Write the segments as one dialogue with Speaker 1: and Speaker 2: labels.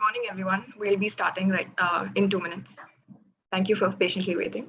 Speaker 1: morning, everyone. We'll be starting right in 2 minutes. Thank you for patiently waiting.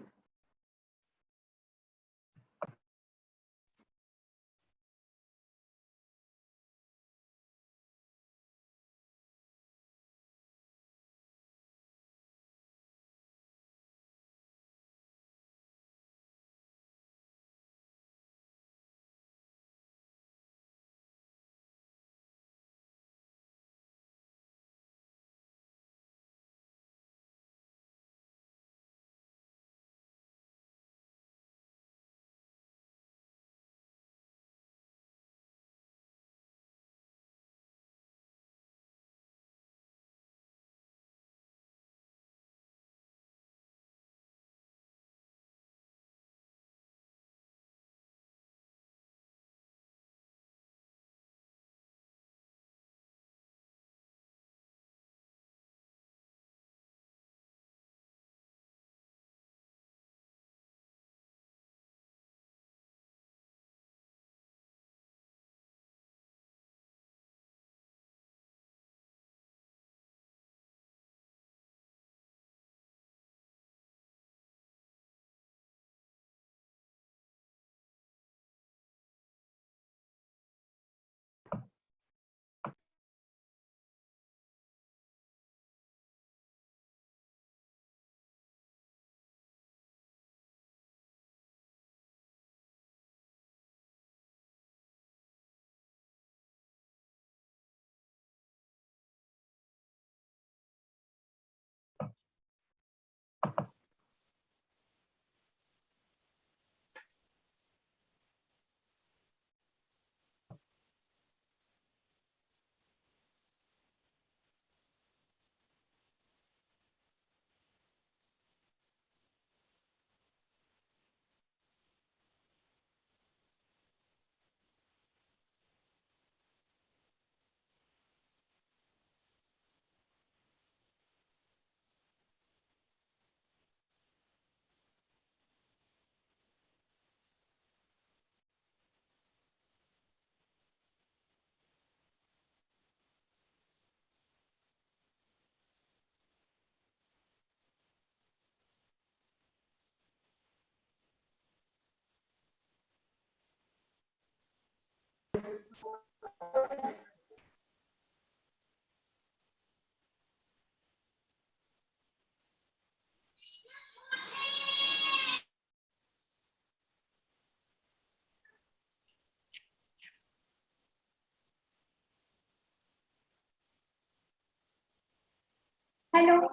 Speaker 2: Hello,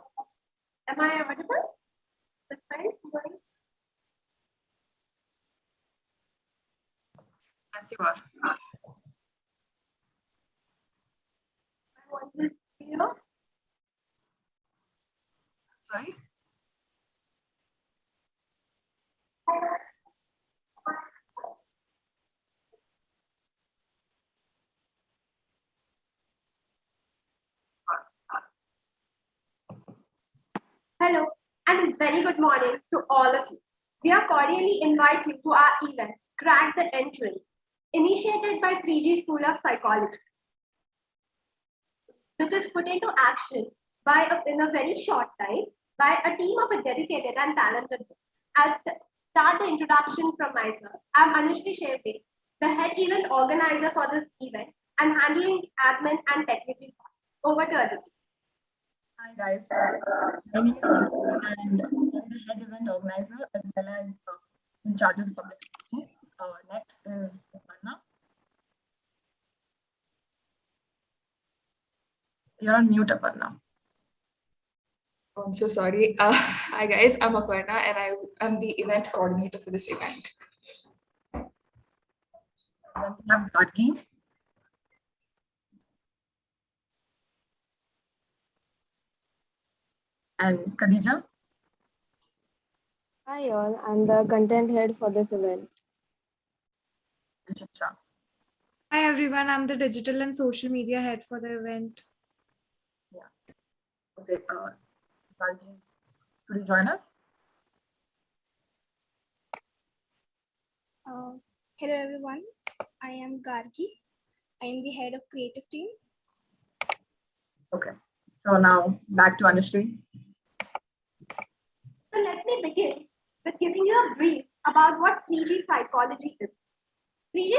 Speaker 2: am I audible? That's fine.
Speaker 1: Yes, you are.
Speaker 2: My voice is clear.
Speaker 1: Sorry?
Speaker 2: Hello, and a very good morning to all of you. We are cordially invite you to our event, Crack the Entrance, initiated by 3G School of Psychology, which is put into action in a very short time by a team of a dedicated and talented group. I'll start the introduction from myself. I'm Anushri Shevde, the head event organizer for this event and handling admin and technical part. Over to Aditi.
Speaker 3: Hi guys, my name is Aditi and I'm the head event organizer as well as in charge of the public relations. Next is Aparna.
Speaker 1: You're on mute, Aparna.
Speaker 4: Oh, I'm so sorry. Hi guys, I'm Aparna and I'm the event coordinator for this event.
Speaker 3: Then we have Gargi. And Khadija.
Speaker 5: Hi all, I'm the content head for this event.
Speaker 3: And Shiksha.
Speaker 6: Hi everyone, I'm the digital and social media head for the event.
Speaker 3: Okay, Gargi, could you join us?
Speaker 7: Hello everyone, I am Gargi. I am the head of creative team.
Speaker 3: Okay,
Speaker 1: So now back to Anushree.
Speaker 2: So let me begin with giving you a brief about what 3G psychology is. 3G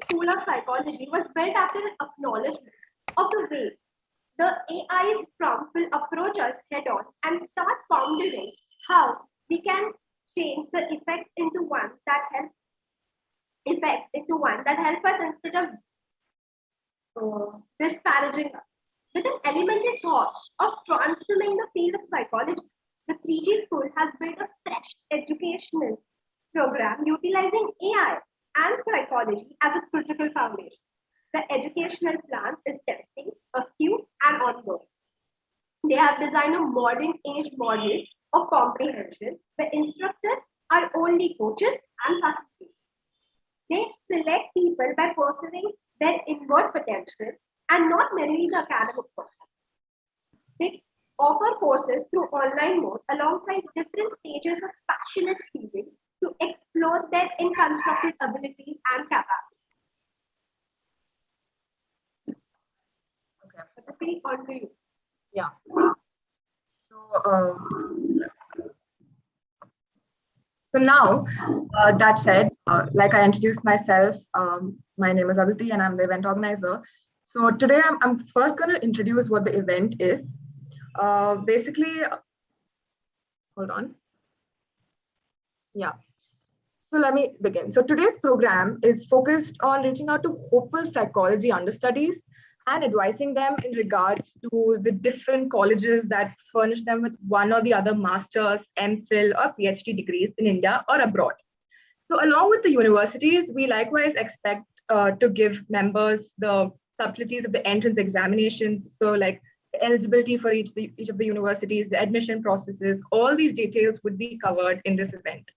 Speaker 2: School of Psychology was built after an acknowledgement of the way the AI's prompt will approach us head-on and start pondering how we can change the effect into one that helps us instead of disparaging us. With an elementary thought of transforming the field of psychology, the 3G School has built a fresh educational program utilizing AI and psychology as a critical foundation. The educational plan is testing, acute, and ongoing. They have designed a modern age model of comprehension where instructors are only coaches and facilitators. They select people by pursuing their inward potential and not merely the academic process. They offer courses through online mode alongside different stages of passionate students to explore their unconstructed abilities and capacities. Okay, on to you.
Speaker 1: Yeah. So now, that said, like I introduced myself, my name is Aditi and I'm the event organizer. So today I'm first going to introduce what the event is. Basically, hold on. Yeah. So let me begin. So today's program is focused on reaching out to hopeful psychology understudies and advising them in regards to the different colleges that furnish them with one or the other master's, MPhil, or PhD degrees in India or abroad. So along with the universities, we likewise expect to give members the subtleties of the entrance examinations. So like the eligibility for each of the universities, the admission processes, all these details would be covered in this event.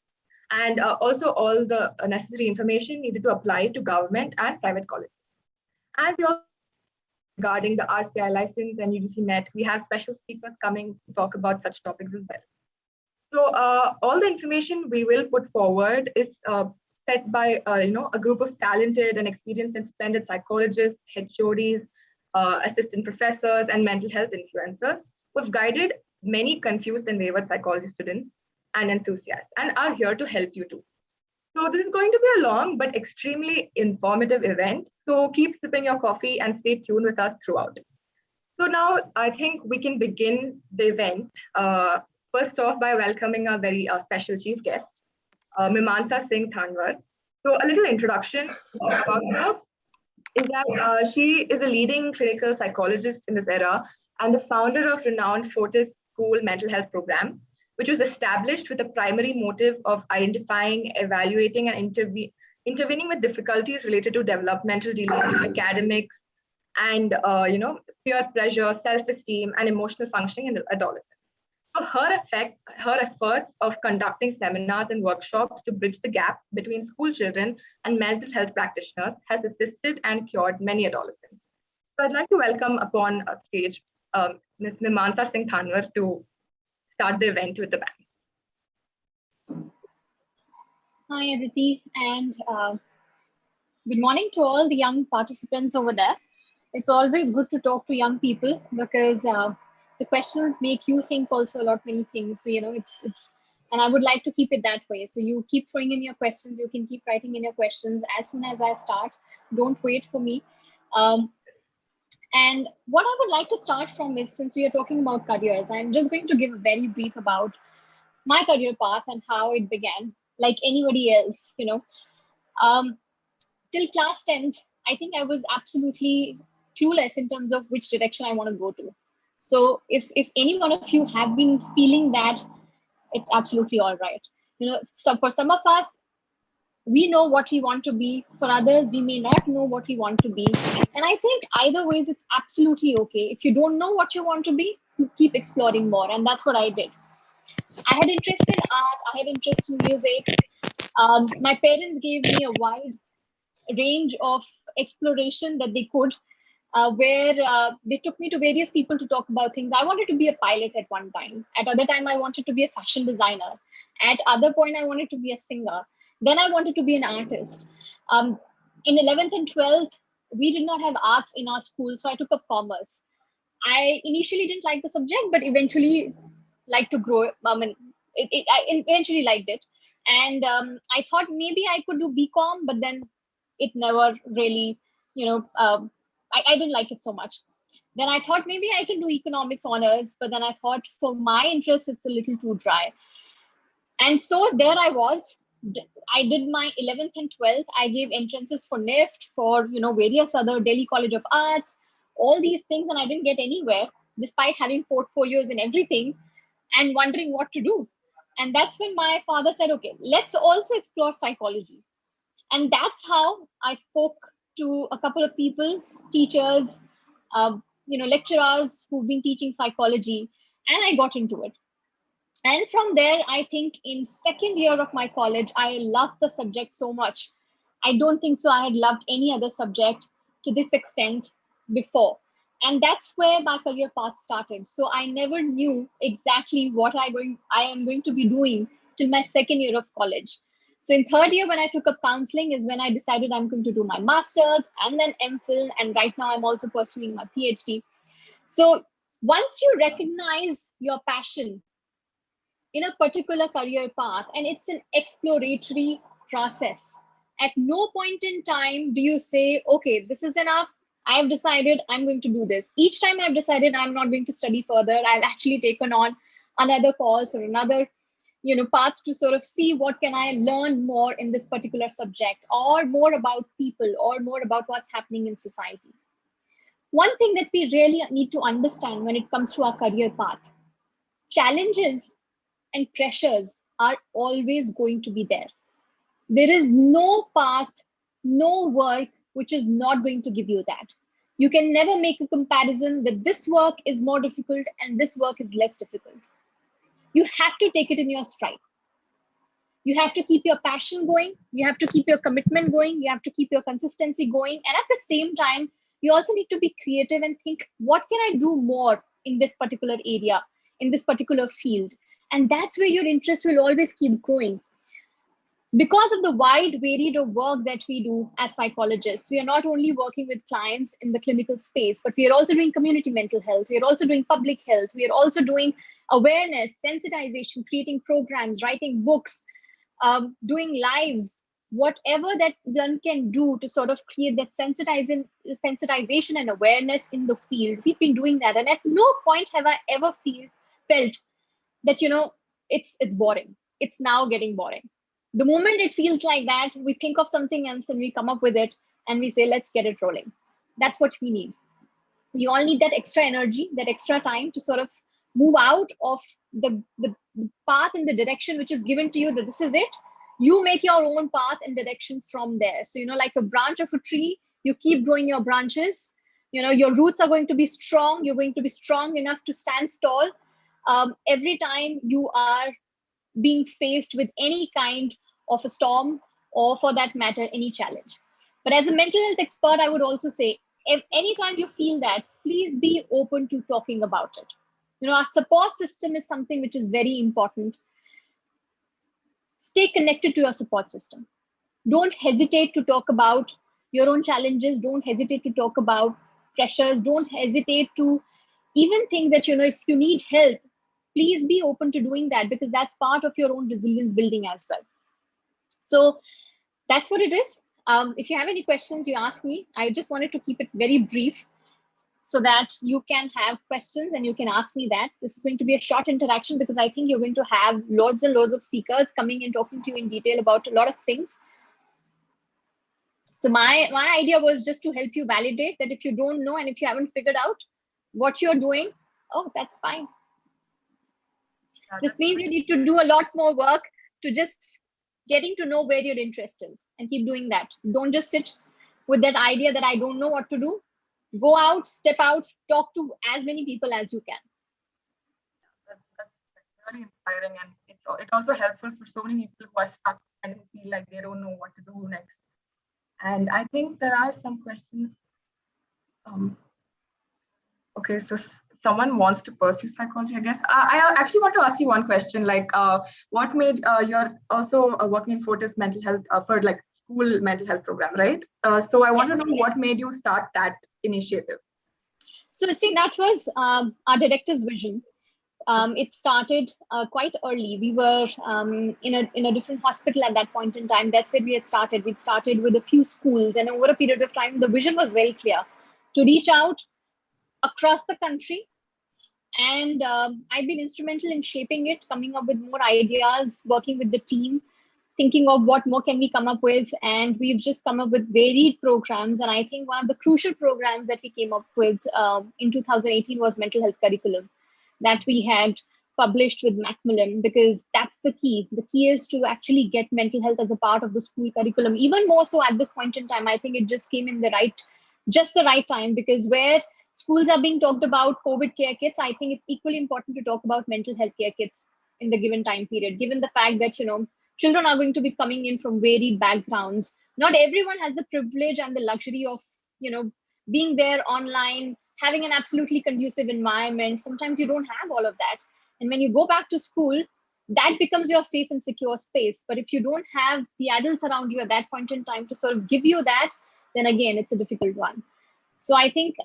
Speaker 1: And also all the necessary information needed to apply to government and private colleges. And we also, regarding the RCI license and UGC NET, we have special speakers coming to talk about such topics as well. So all the information we will put forward is set by a group of talented and experienced and splendid psychologists, HODs, assistant professors, and mental health influencers who've guided many confused and wayward psychology students and enthusiasts and are here to help you too. So this is going to be a long but extremely informative event. So keep sipping your coffee and stay tuned with us throughout. So now I think we can begin the event. First off by welcoming a very special chief guest, Mimamsa Singh Thanwar. So a little introduction about her is that she is a leading clinical psychologist in this era and the founder of renowned Fortis School mental health program, which was established with a primary motive of identifying, evaluating, and intervening with difficulties related to developmental delays, academics, and peer pressure, self-esteem, and emotional functioning in adolescents. So her efforts of conducting seminars and workshops to bridge the gap between school children and mental health practitioners has assisted and cured many adolescents. So I'd like to welcome upon stage Ms. Mimamsa Singh Thanwar to start the event with the band.
Speaker 8: Hi, Aditi, and good morning to all the young participants over there. It's always good to talk to young people because the questions make you think also a lot many things. So, and I would like to keep it that way. So you keep throwing in your questions, you can keep writing in your questions as soon as I start. Don't wait for me. And what I would like to start from is, since we are talking about careers, I'm just going to give a very brief about my career path and how it began, like anybody else, Till class 10th, I think I was absolutely clueless in terms of which direction I want to go to. So if any one of you have been feeling that, it's absolutely all right. So for some of us, we know what we want to be. For others, we may not know what we want to be. And I think either ways, it's absolutely okay. If you don't know what you want to be, you keep exploring more. And that's what I did. I had interest in art. I had interest in music. My parents gave me a wide range of exploration that they could, where they took me to various people to talk about things. I wanted to be a pilot at one time. At other time, I wanted to be a fashion designer. At other point, I wanted to be a singer. Then I wanted to be an artist. In 11th and 12th, we did not have arts in our school, so I took up commerce. I initially didn't like the subject, but eventually liked to grow. I mean, I eventually liked it. And I thought maybe I could do BCom, but then it never really, I didn't like it so much. Then I thought maybe I can do economics honors, but then I thought for my interest, it's a little too dry. And so there I was. I did my 11th and 12th. I gave entrances for NIFT, for various other Delhi College of Arts, all these things, and I didn't get anywhere, despite having portfolios and everything, and wondering what to do. And that's when my father said, okay, let's also explore psychology. And that's how I spoke to a couple of people, teachers, lecturers who've been teaching psychology, and I got into it. And from there, I think in second year of my college, I loved the subject so much. I don't think so I had loved any other subject to this extent before. And that's where my career path started. So I never knew exactly what I am going to be doing till my second year of college. So in third year, when I took up counseling, is when I decided I'm going to do my master's and then MPhil. And right now I'm also pursuing my PhD. So once you recognize your passion in a particular career path, and it's an exploratory process, at no point in time do you say, okay, this is enough. I have decided I'm going to do this. Each time I've decided I'm not going to study further, I've actually taken on another course or another path to sort of see what can I learn more in this particular subject, or more about people, or more about what's happening in society. One thing that we really need to understand when it comes to our career path, challenges and pressures are always going to be there. There is no path, no work which is not going to give you that. You can never make a comparison that this work is more difficult and this work is less difficult. You have to take it in your stride. You have to keep your passion going. You have to keep your commitment going. You have to keep your consistency going. And at the same time, you also need to be creative and think, what can I do more in this particular area, in this particular field? And that's where your interest will always keep growing. Because of the wide varied of work that we do as psychologists, we are not only working with clients in the clinical space, but we are also doing community mental health. We are also doing public health. We are also doing awareness, sensitization, creating programs, writing books, doing lives, whatever that one can do to sort of create that sensitization and awareness in the field. We've been doing that. And at no point have I ever felt that, it's boring. It's now getting boring. The moment it feels like that, we think of something else and we come up with it and we say, let's get it rolling. That's what we need. We all need that extra energy, that extra time to sort of move out of the path in the direction which is given to you, that this is it. You make your own path and direction from there. So, like a branch of a tree, you keep growing your branches. Your roots are going to be strong. You're going to be strong enough to stand tall. Every time you are being faced with any kind of a storm, or for that matter, any challenge. But as a mental health expert, I would also say, if anytime you feel that, please be open to talking about it. Our support system is something which is very important. Stay connected to your support system. Don't hesitate to talk about your own challenges. Don't hesitate to talk about pressures. Don't hesitate to even think that, if you need help, please be open to doing that, because that's part of your own resilience building as well. So that's what it is. If you have any questions, you ask me. I just wanted to keep it very brief so that you can have questions and you can ask me that. This is going to be a short interaction because I think you're going to have loads and loads of speakers coming and talking to you in detail about a lot of things. So my idea was just to help you validate that if you don't know and if you haven't figured out what you're doing, oh, that's fine. This means you need to do a lot more work to just getting to know where your interest is, and keep doing that. Don't just sit with that idea that I don't know what to do. Go out, step out, talk to as many people as you can.
Speaker 1: That's really inspiring, and it's also helpful for so many people who are stuck and who feel like they don't know what to do next. And I think there are some questions. Okay, so someone wants to pursue psychology, I guess. I actually want to ask you one question, like what made, you're also working in Fortis mental health for like school mental health program, right? So I want to know what made you start that initiative.
Speaker 8: So see, that was our director's vision. It started quite early. We were in a different hospital at that point in time. That's where we had started. We started with a few schools, and over a period of time, the vision was very clear to reach out across the country. And I've been instrumental in shaping it, coming up with more ideas, working with the team, thinking of what more can we come up with. And we've just come up with varied programs. And I think one of the crucial programs that we came up with in 2018 was mental health curriculum that we had published with Macmillan, because that's the key. The key is to actually get mental health as a part of the school curriculum. Even more so at this point in time, I think it just came in just the right time, because where schools are being talked about COVID care kits, I think it's equally important to talk about mental health care kits in the given time period, given the fact that, children are going to be coming in from varied backgrounds. Not everyone has the privilege and the luxury of, being there online, having an absolutely conducive environment. Sometimes you don't have all of that. And when you go back to school, that becomes your safe and secure space. But if you don't have the adults around you at that point in time to sort of give you that, then again, it's a difficult one. So I think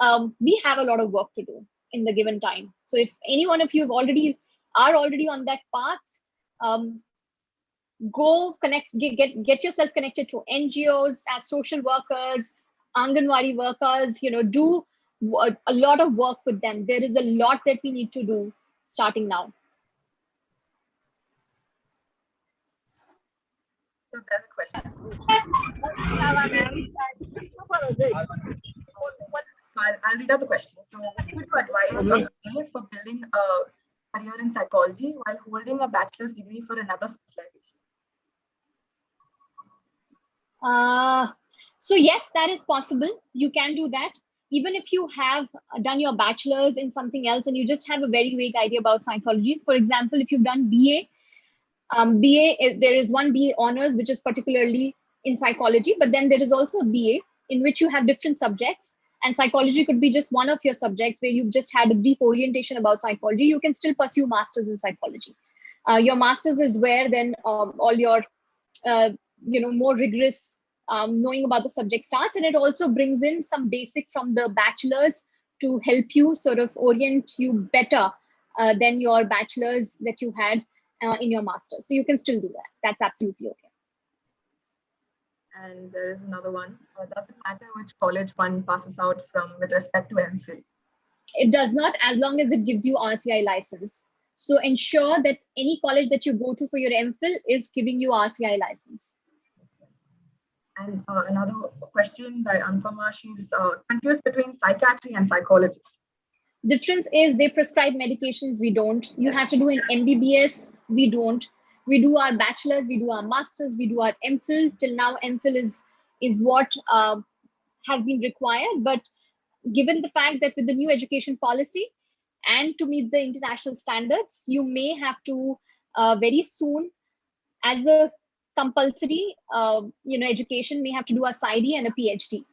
Speaker 8: we have a lot of work to do in the given time. So if any one of you are already on that path, go connect, get yourself connected to NGOs as social workers, Anganwadi workers, do a lot of work with them. There is a lot that we need to do starting now.
Speaker 3: So there's a question. I'll read out the question. So what would you advise a for building a career in psychology while holding a bachelor's degree for another specialization?
Speaker 8: So yes, that is possible. You can do that. Even if you have done your bachelor's in something else and you just have a very vague idea about psychology. For example, if you've done BA, there is one BA honors, which is particularly in psychology, but then there is also a BA in which you have different subjects, and psychology could be just one of your subjects where you've just had a brief orientation about psychology. You can still pursue masters in psychology. Your masters is where then all your more rigorous knowing about the subject starts, and it also brings in some basic from the bachelor's to help you sort of orient you better than your bachelor's that you had in your master's. So you can still do that. That's absolutely okay.
Speaker 3: And there is another one. Does it matter which college one passes out from with respect to MPhil?
Speaker 8: It does not, as long as it gives you RCI license. So ensure that any college that you go to for your MPhil is giving you RCI license.
Speaker 3: And another question by Anupama, she's confused between psychiatry and psychologists.
Speaker 8: Difference is they prescribe medications, we don't. You have to do an MBBS, we don't. We do our bachelor's, we do our master's, we do our MPhil. Till now, MPhil is what has been required. But given the fact that with the new education policy and to meet the international standards, you may have to very soon, as a compulsory education, may have to do a PsyD and a PhD.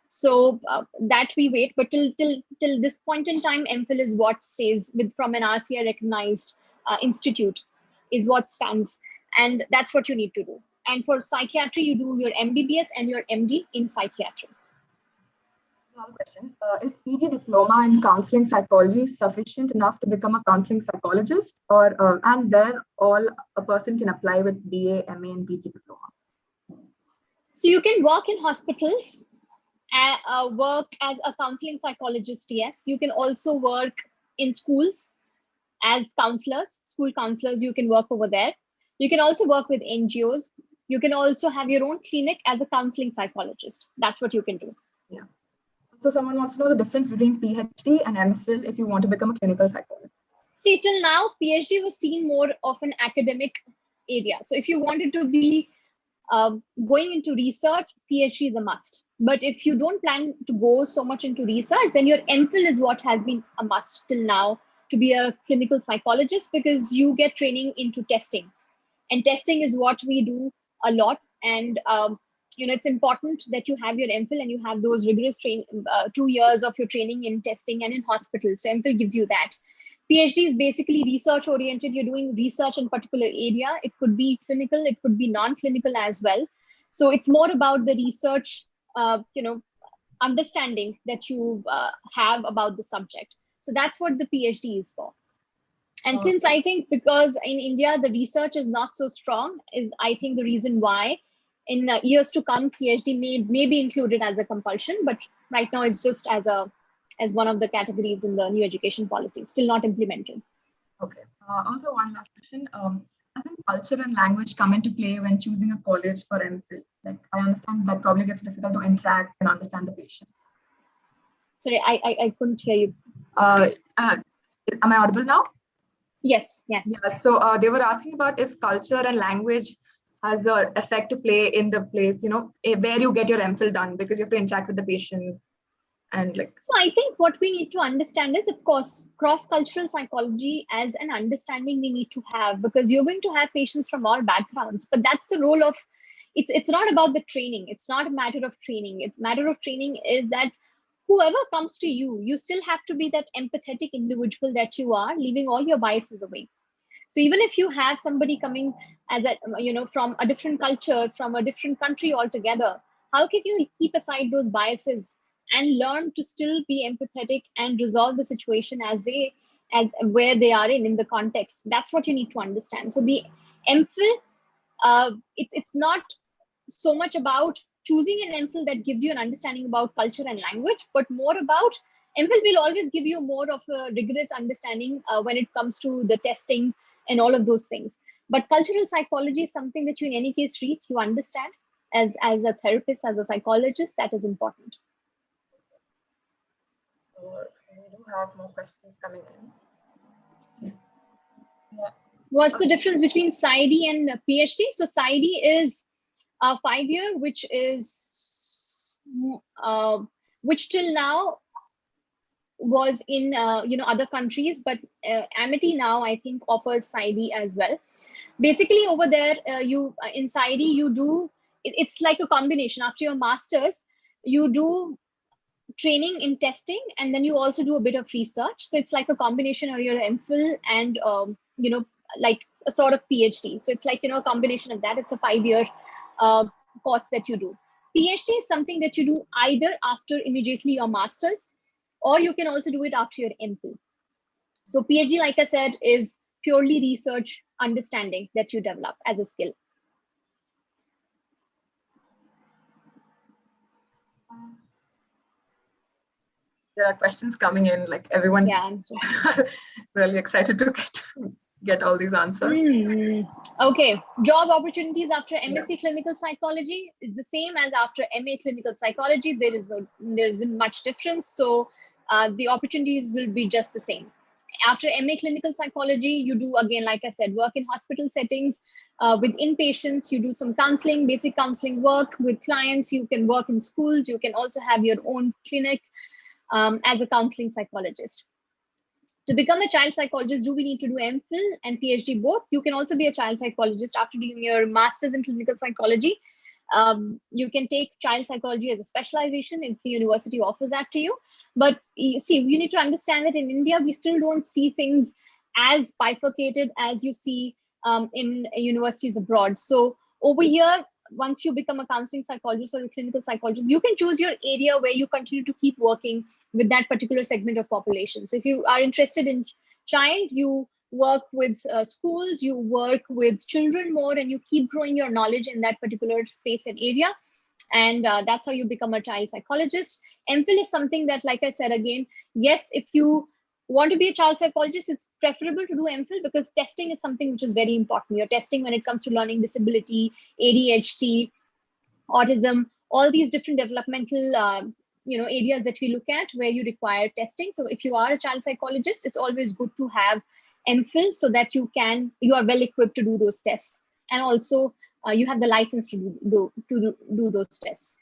Speaker 8: So that we wait, but till this point in time, MPhil is what stays from an RCI recognized institute is what stands, and that's what you need to do. And for psychiatry, you do your MBBS and your MD in psychiatry.
Speaker 3: Another question: is PG diploma in counseling psychology sufficient enough to become a counseling psychologist, or and there all a person can apply with BA, MA, and PG diploma?
Speaker 8: So you can work in hospitals. Work as a counseling psychologist, yes. You can also work in schools as counselors, school counselors, you can work over there. You can also work with NGOs. You can also have your own clinic as a counseling psychologist. That's what you can do.
Speaker 3: Yeah. So someone wants to know the difference between PhD and MPhil if you want to become a clinical psychologist.
Speaker 8: See, till now, PhD was seen more of an academic area. So if you wanted to be going into research, PhD is a must. But if you don't plan to go so much into research, then your MPhil is what has been a must till now to be a clinical psychologist, because you get training into testing. And testing is what we do a lot. And it's important that you have your MPhil and you have those rigorous 2 years of your training in testing and in hospitals. So MPhil gives you that. PhD is basically research oriented. You're doing research in a particular area. It could be clinical, it could be non-clinical as well. So it's more about the research, understanding that you have about the subject. So that's what the PhD is for. And since I think because in India, the research is not so strong, is I think the reason why in years to come, PhD may be included as a compulsion, but right now it's just as one of the categories in the new education policy, still not implemented.
Speaker 3: Okay. Also, one last question. Doesn't culture and language come into play when choosing a college for MPhil? Like, I understand that probably gets difficult to interact and understand the patient.
Speaker 8: Sorry, I couldn't hear you.
Speaker 3: Am I audible now?
Speaker 8: Yes, yes.
Speaker 3: Yeah, so they were asking about if culture and language has an effect to play in the place, where you get your MPhil done, because you have to interact with the patients and like.
Speaker 8: So I think what we need to understand is, of course, cross-cultural psychology as an understanding we need to have, because you're going to have patients from all backgrounds, but that's the role of, it's not about the training. It's not a matter of training. It's matter of training is that whoever comes to you, you still have to be that empathetic individual that you are, leaving all your biases away. So even if you have somebody coming as a, from a different culture, from a different country altogether, how can you keep aside those biases and learn to still be empathetic and resolve the situation as where they are in the context? That's what you need to understand. So the MPhil, it's not so much about choosing an MPhil that gives you an understanding about culture and language, but more about MPhil will always give you more of a rigorous understanding when it comes to the testing and all of those things. But cultural psychology is something that you in any case read, you understand as a therapist, as a psychologist, that is important.
Speaker 3: We do have more questions coming in. Yeah.
Speaker 8: What's the difference between PsyD and PhD? So PsyD is a 5-year, which till now was in other countries, but Amity now I think offers PsyD as well. Basically over there, in PsyD you do it's like a combination. After your masters, you do training in testing, and then you also do a bit of research. So it's like a combination of your MPhil and like a sort of PhD. So it's like a combination of that. It's a 5-year course that you do. PhD is something that you do either after immediately your masters, or you can also do it after your MPhil. So PhD, like I said, is purely research understanding that you develop as a skill.
Speaker 3: There are questions coming in, like everyone's really excited to get all these answers.
Speaker 8: Okay, job opportunities after MSc Clinical Psychology is the same as after MA Clinical Psychology. There isn't much difference. So the opportunities will be just the same. After MA Clinical Psychology, you do, again, like I said, work in hospital settings with inpatients. You do some counseling, basic counseling work with clients. You can work in schools. You can also have your own clinic as a counseling psychologist. To become a child psychologist, do we need to do MPhil and PhD both? You can also be a child psychologist after doing your master's in clinical psychology. You can take child psychology as a specialization if the university offers that to you. But you need to understand that in India, we still don't see things as bifurcated as you see in universities abroad. So over here, once you become a counseling psychologist or a clinical psychologist, you can choose your area where you continue to keep working with that particular segment of population. So if you are interested in child, you work with schools, you work with children more, and you keep growing your knowledge in that particular space and area. And that's how you become a child psychologist. MPhil is something that, like I said, again, yes, if you want to be a child psychologist, it's preferable to do MPhil because testing is something which is very important. You're testing when it comes to learning disability, ADHD, autism, all these different developmental areas that we look at where you require testing. So if you are a child psychologist, it's always good to have MPhil so that you are well equipped to do those tests, and also you have the license to do those tests.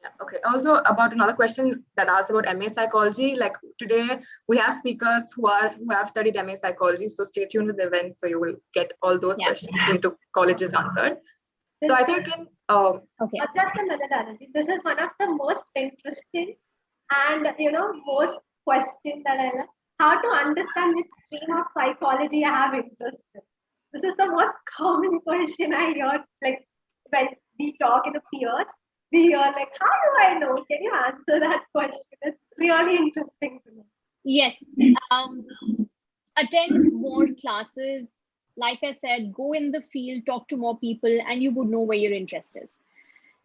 Speaker 3: Yeah, okay. Also about another question that asked about MA psychology, like today we have speakers who have studied MA psychology, so stay tuned with the events so you will get all those questions into colleges answered. So I think in
Speaker 2: okay. Just a minute, Aditi. This is one of the most interesting and most questions that I have. How to understand which stream of psychology I have interest in. This is the most common question I hear, like when we talk in the peers. be here. Like, how do I know? Can you answer that question? It's really interesting to know.
Speaker 8: Yes. Attend more classes. Like I said, go in the field, talk to more people, and you would know where your interest is.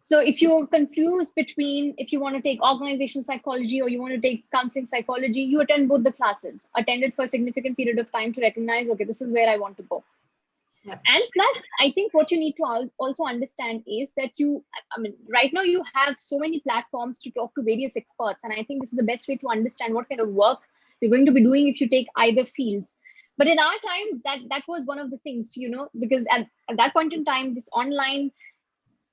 Speaker 8: So if you're confused between if you want to take organizational psychology or you want to take counseling psychology, you attend both the classes. Attend it for a significant period of time to recognize, okay, this is where I want to go.
Speaker 1: Yes.
Speaker 8: And plus, I think what you need to also understand is that right now you have so many platforms to talk to various experts. And I think this is the best way to understand what kind of work you're going to be doing if you take either fields. But in our times, that was one of the things, because at that point in time, this online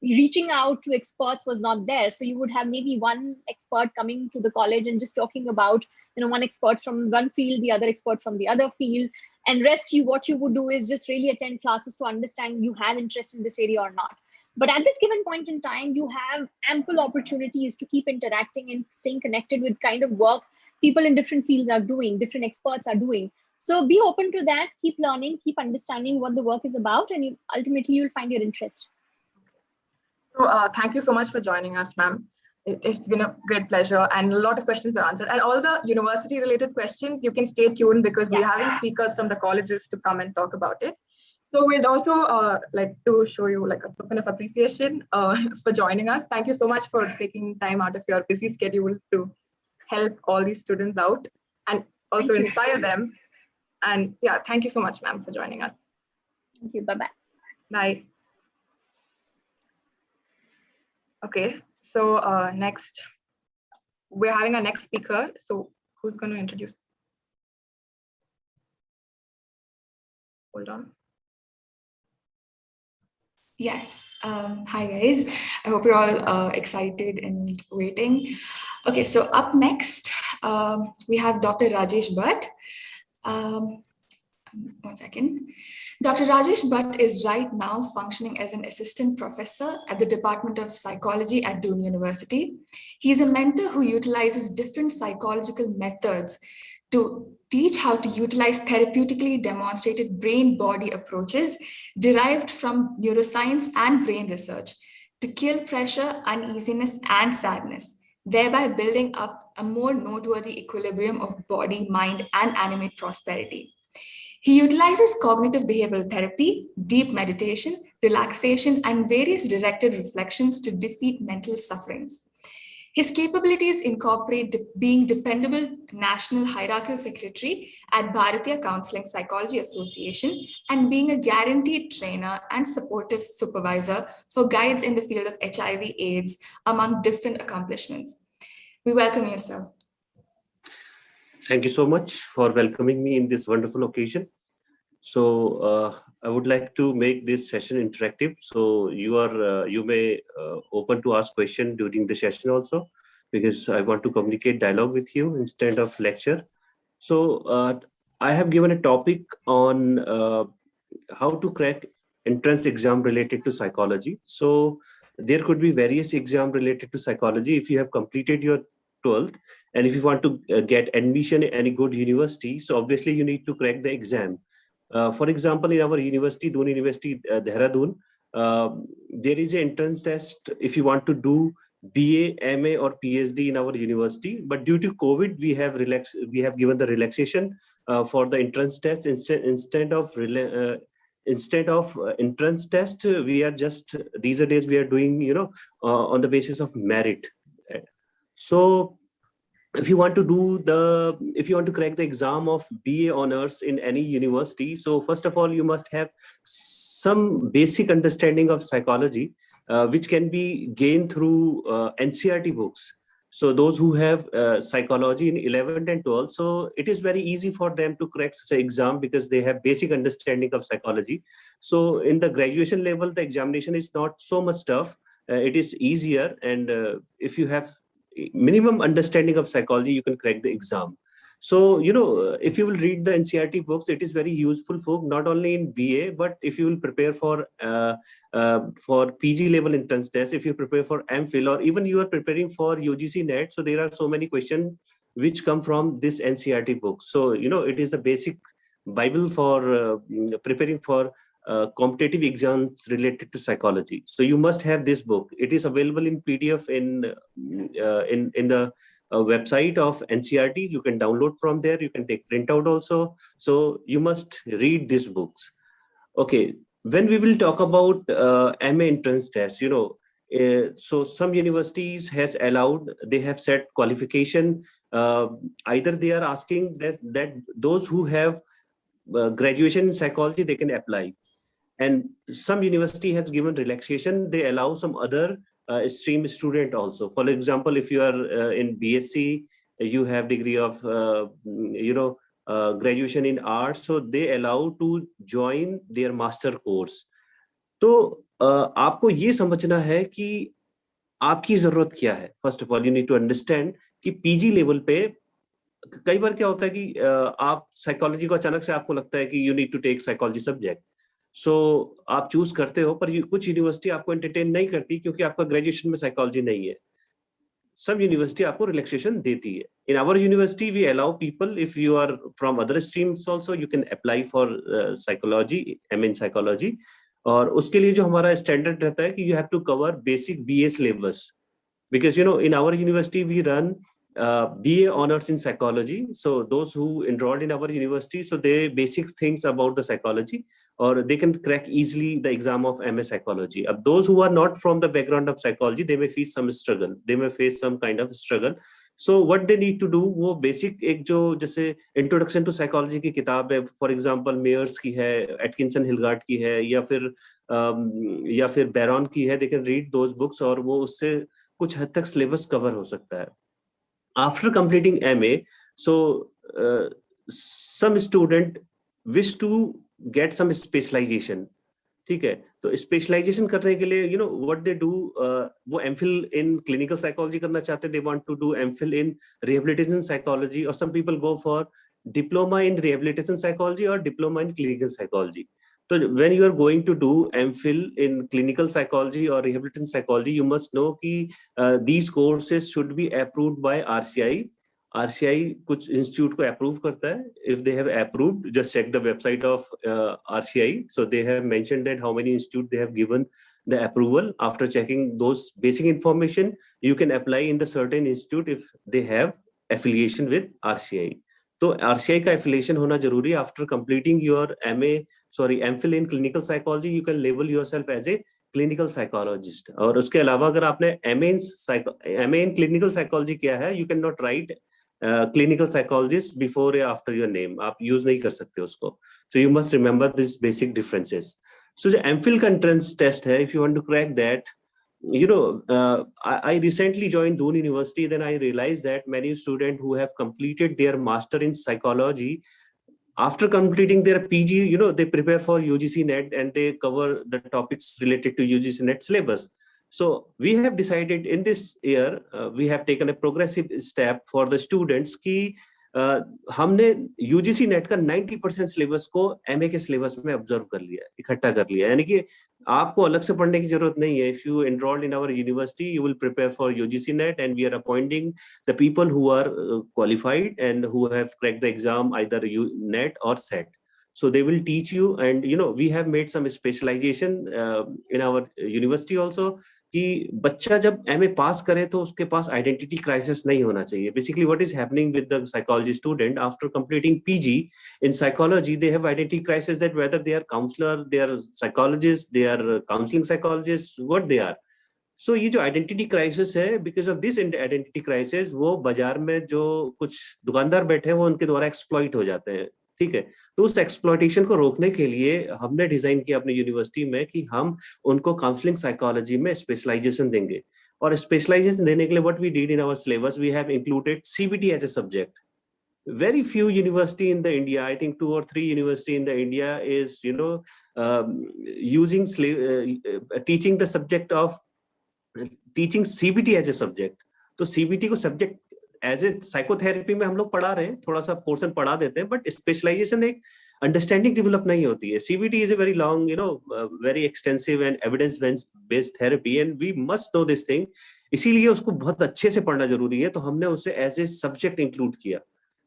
Speaker 8: reaching out to experts was not there. So you would have maybe one expert coming to the college and just talking about, one expert from one field, the other expert from the other field, and what you would do is just really attend classes to understand you have interest in this area or not. But at this given point in time, you have ample opportunities to keep interacting and staying connected with kind of work people in different fields are doing, different experts are doing. So be open to that, keep learning, keep understanding what the work is about, and ultimately you'll find your interest.
Speaker 1: So thank you so much for joining us, ma'am. It's been a great pleasure, and a lot of questions are answered. And all the university-related questions, you can stay tuned because we're having speakers from the colleges to come and talk about it. So we'd also like to show you like a token of appreciation for joining us. Thank you so much for taking time out of your busy schedule to help all these students out and also inspire them. And yeah, thank you so much, ma'am, for joining us.
Speaker 8: Thank you. Bye-bye.
Speaker 1: Bye. Okay, so next, we're having our next speaker. So who's going to introduce? Hold on.
Speaker 4: Yes. Hi, guys. I hope you're all excited and waiting. Okay, so up next, we have Dr. Rajesh Bhatt. One second. Dr. Rajesh Bhatt is right now functioning as an assistant professor at the Department of Psychology at Doon University. He's a mentor who utilizes different psychological methods to teach how to utilize therapeutically demonstrated brain-body approaches derived from neuroscience and brain research to kill pressure, uneasiness, and sadness, thereby building up a more noteworthy equilibrium of body, mind, and animate prosperity. He utilizes cognitive behavioral therapy, deep meditation, relaxation, and various directed reflections to defeat mental sufferings. His capabilities incorporate being dependable national hierarchical secretary at Bharatiya Counseling Psychology Association and being a guaranteed trainer and supportive supervisor for guides in the field of HIV/AIDS, among different accomplishments. We welcome you, sir.
Speaker 9: Thank you so much for welcoming me in this wonderful occasion. So I would like to make this session interactive. So you may open to ask questions during the session also, because I want to communicate dialogue with you instead of lecture. So I have given a topic on how to crack entrance exam related to psychology. So there could be various exam related to psychology if you have completed your 12th, and if you want to get admission in any good university, so obviously you need to crack the exam. For example, in our university, Doon University, Dehradun, there is an entrance test if you want to do BA, MA, or PhD in our university. But due to COVID, we have given the relaxation for the entrance test. Instead of entrance test, we are just these days we are doing on the basis of merit. So if you want to crack the exam of BA honors in any university, so first of all, you must have some basic understanding of psychology, which can be gained through NCERT books. So those who have psychology in 11th and 12th, so it is very easy for them to crack such an exam because they have basic understanding of psychology. So in the graduation level, the examination is not so much tough. It is easier, and if you have minimum understanding of psychology, you can crack the exam. So, if you will read the NCERT books, it is very useful for not only in BA, but if you will prepare for PG level entrance test, if you prepare for MPhil, or even you are preparing for UGC NET. So there are so many questions which come from this NCERT book. So, it is a basic Bible for preparing for competitive exams related to psychology. So you must have this book. It is available in PDF in the website of NCERT. You can download from there. You can take printout also. So you must read these books. Okay, when we will talk about MA entrance test, so some universities has allowed, they have set qualification. Either they are asking that those who have graduation in psychology, they can apply. And some university has given relaxation. They allow some other stream student also. For example, if you are in BSc, you have degree of, graduation in arts, so they allow to join their master course. तो आपको ये समझना है कि आपकी जरूरत क्या है. First of all you need to understand कि पीजी लेवल पे कई बार क्या होता है कि आप साइकोलॉजी को अचानक से आपको लगता है कि you need to take psychology subject, so आप चूज करते हो, पर कुछ यूनिवर्सिटी आपको एंटरटेन नहीं करती क्योंकि आपका ग्रेजुएशन में साइकोलॉजी नहीं है. Some university आपको रिलैक्सेशन देती है. In our university we allow people, if you are from other streams also, you can apply for psychology, MA in psychology. और उसके लिए जो हमारा स्टैंडर्ड रहता है कि you have to cover basic BA syllabus, because in our university we run BA honors in psychology. So those who enrolled in our university, so they basic things about the psychology, or they can crack easily the exam of MA psychology. Those who are not from the background of psychology, they may face some struggle. They may face some kind of struggle. So what they need to do, वो basic एक जो जैसे introduction to psychology की किताब है, for example Myers की है, Atkinson हिलगार्ड की है, या फिर बैरॉन की है, they can read those books और वो उससे कुछ हद तक syllabus cover हो सकता है. After completing MA, so some student wish to get some specialization. ठीक है, तो स्पेशलाइजेशन करने के लिए व्हाट दे डू, वो एमफिल इन क्लिनिकल साइकोलॉजी करना चाहते हैं, they want to do MPhil in rehabilitation psychology, और some people go for diploma in rehabilitation psychology और diploma in clinical psychology. So when you are going to do MPhil in clinical psychology or rehabilitation psychology, you must know कि these courses should be approved by RCI. RCI कुछ institute को approve करता है. If they have approved, just check the website of RCI. So they have mentioned that how many institute they have given the approval. After checking those basic information, you can apply in the certain institute if they have affiliation with RCI. तो RCI का affiliation होना जरूरी है. After completing your MPhil in clinical psychology, you can label yourself as a clinical psychologist. और उसके अलावा अगर आपने MA in clinical psychology किया है, you cannot write clinical psychologist before or after your name. आप use नहीं कर सकते उसको. So you must remember these basic differences. So जो MPhil का entrance test है, if you want to crack that, I recently joined Doon University. Then I realized that many students who have completed their master in psychology, after completing their PG, they prepare for UGC NET and they cover the topics related to UGC NET syllabus. So we have decided in this year, we have taken a progressive step for the students कि हमने UGC NET का 90% syllabus को MA के syllabus में observe कर लिया, इकट्ठा कर लिया. यानी कि आपको अलग से पढ़ने की जरूरत नहीं है. If you enrolled in our university, you will prepare for UGC NET, and we are appointing the people who are qualified and who have cracked the exam, either NET or SET. So they will teach you, and we have made some specialization in our university also. कि बच्चा जब MA पास करे तो उसके पास identity crisis नहीं होना चाहिए. Basically what is happening with the psychology student after completing PG in psychology, they have identity crisis that whether they are counselor, they are psychologists, they are counseling psychologists, what they are. So ये जो identity crisis है, because of this identity crisis, वो बाजार में जो कुछ दुकानदार बैठे हैं वो उनके द्वारा एक्सप्लॉइट हो जाते हैं. ठीक है, तो उस एक्सप्लॉइटेशन को रोकने के लिए हमने डिजाइन किया अपनी यूनिवर्सिटी में कि हम उनको काउंसलिंग साइकोलॉजी में स्पेशलाइजेशन देंगे. और स्पेशलाइजेशन देने के लिए what we did in our syllabus, we have included CBT as a subject. Very few university in the India, I think 2 or 3 university in the India is using teaching the subject of teaching CBT as a subject. तो CBT को subject as a psychotherapy में हम लोग पढ़ा रहे हैं, थोड़ा सा पोर्शन पढ़ा देते हैं, बट स्पेशलाइजेशन एक अंडरस्टैंडिंग डेवलप नहीं होती है. CBT is a very long, very extensive and evidence based therapy, and we must know this thing. इसीलिए उसको बहुत अच्छे से पढ़ना जरूरी है. तो हमने उसे एज ए सब्जेक्ट इंक्लूड किया.